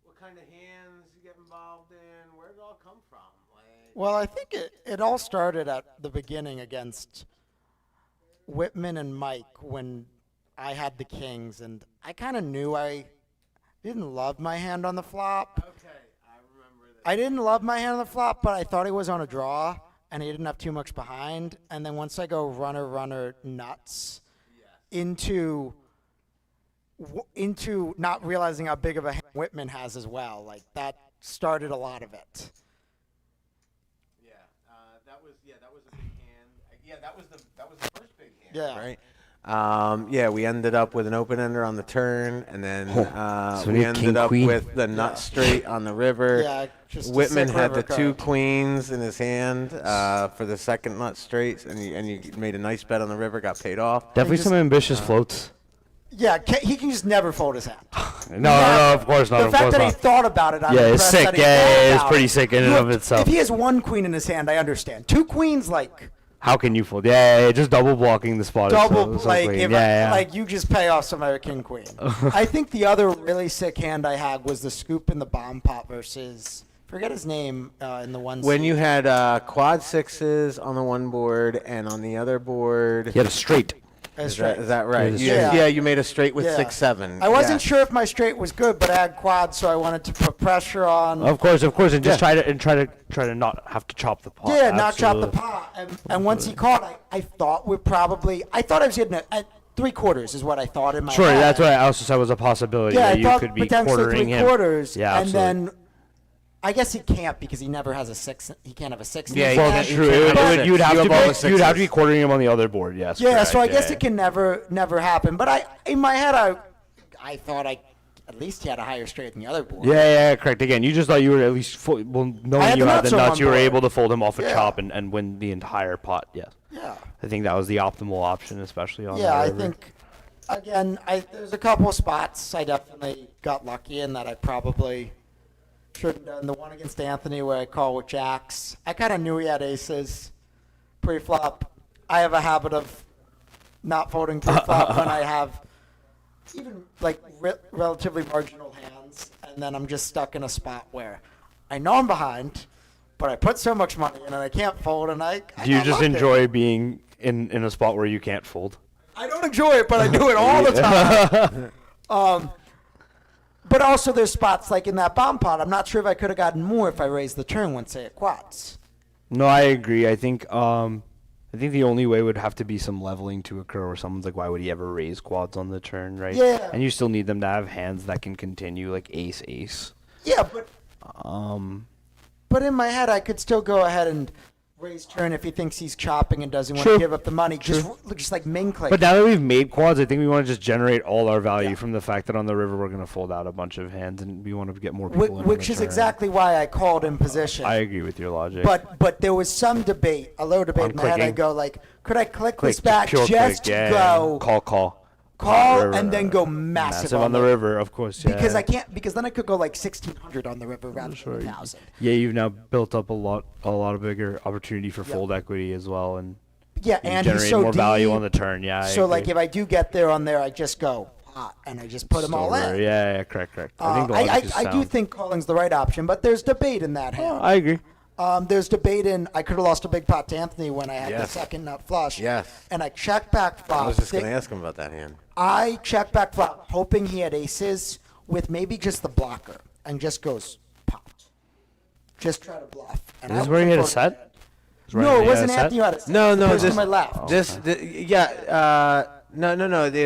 What kind of hands you get involved in? Where did it all come from? Like, Well, I think it all started at the beginning against Whitman and Mike when I had the kings, and I kind of knew I didn't love my hand on the flop. okay, I remember that. I didn't love my hand on the flop, but I thought he was on a draw, and he didn't have too much behind. And then once I go runner nuts into not realizing how big of a hand Whitman has as well, like that started a lot of it. Yeah, that was a big hand. Yeah, that was the first big hand. Yeah. Right. Yeah, we ended up with an open ender on the turn, and then So we we ended king, up queen. with the nut straight on the river. Yeah, just a Whitman sick had the river two card. queens in his hand for the second nut straight, and you made a nice bet on the river, got paid off. Definitely just- some ambitious floats. Yeah, he can just never fold his hand. No, of course not. The Of fact course that he not. thought about it, I'm Yeah, it's impressed sick. that he Yeah, thought it's about pretty it. sick in and of itself. If he has one queen in his hand, I understand. Two queens, like How can you fold? Yeah, just double blocking the spot. double, is so like clean. if yeah, yeah. like you just pay off some other king queen. I think the other really sick hand I had was the scoop in the bomb pot versus forget his name in the one. When seed. you had quad sixes on the one board, and on the other board, he had a straight. That's is that right. right? Yeah, You, straight. yeah, you made a straight with Yeah. 6-7. I wasn't Yes. sure if my straight was good, but I had quads, so I wanted to put pressure on. Of course, and just Yeah. try to not have to chop the pot. Yeah, not chop the Absolutely. pot. And once he caught, I thought I was getting it at 3/4 is what I thought in my Sure, head. that's what I also said was a possibility. Yeah, that I you thought could be potentially quartering him. 3/4. Yeah, and absolutely. then I guess he can't because he never has a six. He can't have a six. in Yeah, his he Well, hand. can't- true. can't It have would- six. you'd have You to have all the be you'd have to be sixes. quartering him on the other board. Yes. Yeah, correct, so I guess yeah. it can never happen. But in my head, I thought at least he had a higher straight than the other board. Yeah, correct. Again, you just thought you were at least knowing had you the had nuts the on nuts, one you were board. able to fold him off a Yeah. chop and win the entire pot. Yes. Yeah. I think that was the optimal option, especially on Yeah, that I river. think. Again, there's a couple of spots I definitely got lucky in that I probably should have done. The one against Anthony where I call with jacks. I kind of knew he had aces pre-flop. I have a habit of not folding pre-flop when I have even like relatively marginal hands, and then I'm just stuck in a spot where I know I'm behind, but I put so much money in and I can't fold, and I Do you got just lucky. enjoy being in a spot where you can't fold? I don't enjoy it, but I do it all the time. But also there's spots like in that bomb pot. I'm not sure if I could have gotten more if I raised the turn once say at quads. No, I agree. I think the only way would have to be some leveling to occur where someone's like, why would he ever raise quads on the turn, right? Yeah. And you still need them to have hands that can continue, like ace. Yeah, but in my head I could still go ahead and raise turn if he thinks he's chopping and doesn't want True. to give up the money. Just like min click. But now that we've made quads, I think we want to just generate all our value Yeah. from the fact that on the river we're going to fold out a bunch of hands and we want to get more people in on which the is turn. exactly why I called in position. I agree with your logic. But there was some debate, a low debate On in my head. I clicking? go like, could I click Click, this back pure just click, to yeah, go call, call and then go massive on the river, of course. Yeah. because I can't because then I could go like 1,600 on the river rather Sure. than 1,000. Yeah, you've now built up a lot of bigger opportunity for fold equity as well, and Yeah, you and he's generate so more value deep. on the turn. Yeah. So like if I do get there on there, I just go hot and I just put them all in. Yeah, correct. I think the logic is I do sound. think calling's the right option, but there's debate in that hand. I agree. There's debate in I could have lost a big pot to Anthony when I had the Yes. second nut flush. Yes. And I checked back flop. I was just going to ask him about that hand. I checked back flop, hoping he had aces with maybe just the blocker, and just goes pot. Just try to bluff. And Is I this where you wasn't hit a going set? to- Is where No, you it hit wasn't a set? Anthony who had a set. No, The no, person this, to my left. no.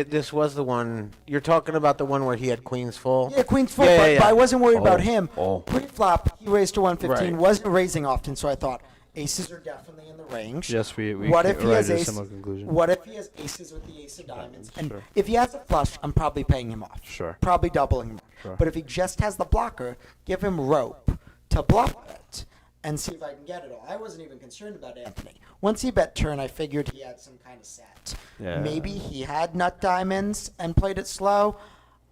This was the one. You're talking about the one where he had queens full? Yeah, queen's full, Yeah, but, yeah, yeah. but I wasn't worried about him. Oh. Pre-flop, he raised to 115, Right. wasn't raising often, so I thought aces are definitely in the range. Yes, we What if he has arrived at a ace? similar conclusion. What if he has aces with the ace of diamonds? And Sure. if he has a flush, I'm probably paying him off. Sure. Probably doubling him off. Sure. But if he just has the blocker, give him rope to bluff it and see if I can get it all. I wasn't even concerned about Anthony. Once he bet turn, I figured he had some kind of set. Yeah. Maybe he had nut diamonds and played it slow.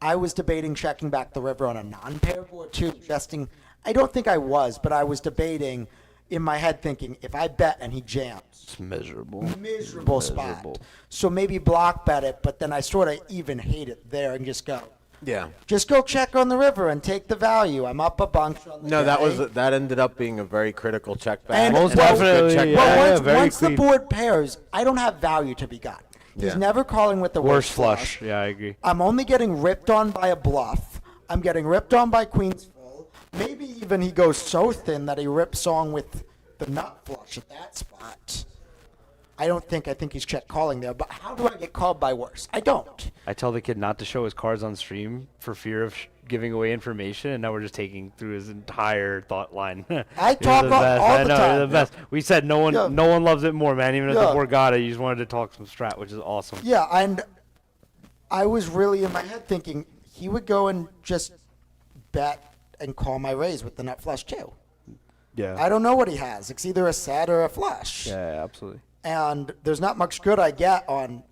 I was debating checking back the river on a non-pair board too, suggesting. I don't think I was, but I was debating in my head thinking if I bet and he jams, It's miserable. miserable spot. Miserable. So maybe block bet it, but then I sort of even hate it there and just go check on the river and take the value. I'm up a bunch on the No, day. that ended up being a very critical check back. And Most well, definitely, Good check yeah, back. Well, once, very once the clean. board pairs, I don't have value to be got. He's Yeah. never calling with the Worst worst flush. Yeah, I agree. I'm only getting ripped on by a bluff. I'm getting ripped on by queens full. Maybe even he goes so thin that he rips song with the nut flush at that spot. I think he's check calling there. But how do I get called by worse? I don't. I tell the kid not to show his cards on stream for fear of giving away information, and now we're just taking through his entire thought line. I You're talk the all best. the I know, time. You're the best. We said no Yeah. one loves it more, man. Even if Yeah. the board got it, you just wanted to talk some strat, which is awesome. Yeah, and I was really in my head thinking he would go and just bet and call my raise with the nut flush too. Yeah. I don't know what he has. It's either a set or a flush. Yeah, absolutely. And there's not much good I get on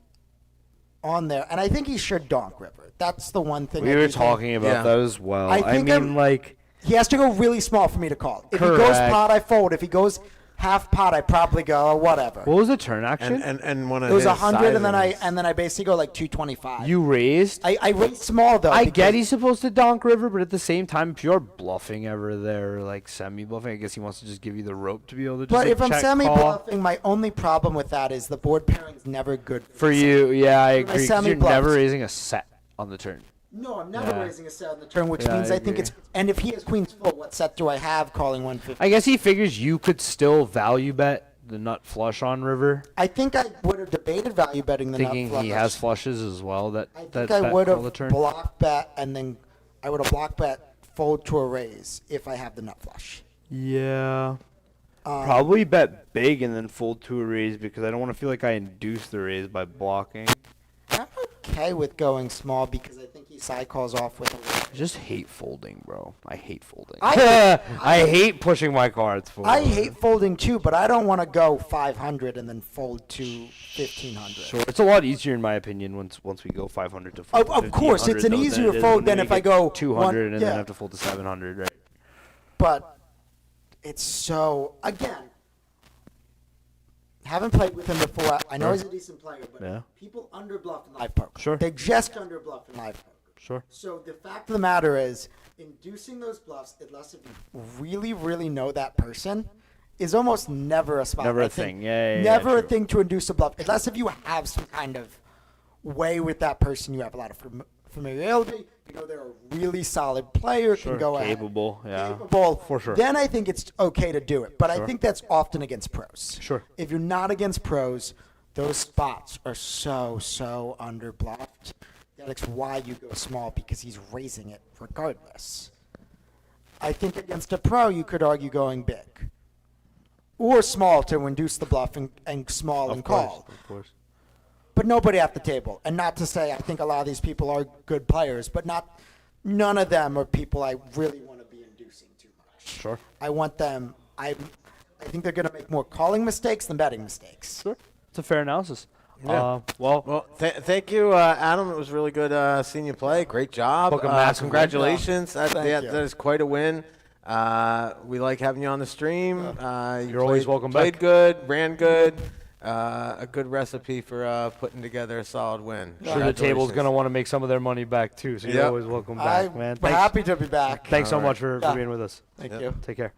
there. And I think he should donk river. That's the one thing. We I were do think- talking about Yeah. that as well. I I, think mean, I'm- like, He has to go really small for me to call. If he goes Correct. pot, I fold. If he goes half pot, I probably go whatever. what was the turn action? And one of It was his 100, and then sizings- I basically go like 225. you raised. I raised small though. I because- get he's supposed to donk river, but at the same time, if you're bluffing ever there, like semi-bluffing, I guess he wants to just give you the rope to be able to just But like, if I'm check semi call. bluffing, my only problem with that is the board pairing's never good For you, yeah, I agree. 'Cause you're semi-bluffs. never raising a set on the turn. No, I'm never Yeah. raising a set on the turn, which Yeah, means I I think agree. it's. And if he has queens full, what set do I have calling 150? I guess he figures you could still value bet the nut flush on river, I think I would have debated value betting the thinking nut flush. he has flushes as well. That I think that I bet would call the have turn. block bet and then I would have block bet fold to a raise if I have the nut flush. Yeah. Probably bet big and then fold to a raise because I don't want to feel like I induce the raise by blocking. I'm okay with going small because I think he side calls off with a raise. I just hate folding, bro. I hate folding. I- I hate pushing my cards forward. I hate folding too, but I don't want to go 500 and then fold to 1500. Sure, it's a lot easier in my opinion once we go 500 to fold. Of course, it's an 1500 though, easier it is fold when than you if I get go 200 and yeah. then have to fold to 700, right? But it's so again. Haven't played with him before. I know Sure. he's a decent player, but Yeah. people underbluff in live poker. Sure. They just underbluff in live poker. Sure. So the fact of the matter is, inducing those bluffs, unless if you really, really know that person, is almost never a spot. Never I a think. thing. Yeah, Never a true. thing to induce a bluff, unless if you have some kind of way with that person. You have a lot of familiarity. You know they're a really solid player. Sure. Can go ahead. Capable, yeah. Capable. For sure. Then I think it's okay to do it. But I Sure. think that's often against pros. Sure. If you're not against pros, those spots are so underbluffed. That's why you go small, because he's raising it regardless. I think against a pro, you could argue going big. Or small to induce the bluff and small and call. Of course. But nobody at the table. And not to say I think a lot of these people are good players, but none of them are people I really want to be inducing too much. Sure. I want them, I think they're going to make more calling mistakes than betting mistakes. Sure. It's a fair analysis. Yeah. Well, Thank you, Adam. It was really good seeing you play. Great job. Book a massive win. Congratulations. That Thank you. is quite a win. We like having you on the stream. You're always welcome played back. good, ran good. A good recipe for putting together a solid win. I'm sure the table's going to want to make some of their money back too, so you're Yep. always welcome back, I'm man. happy to be back. Thanks so All right. much for Yeah. being with us. Thank Yep. you. Take care.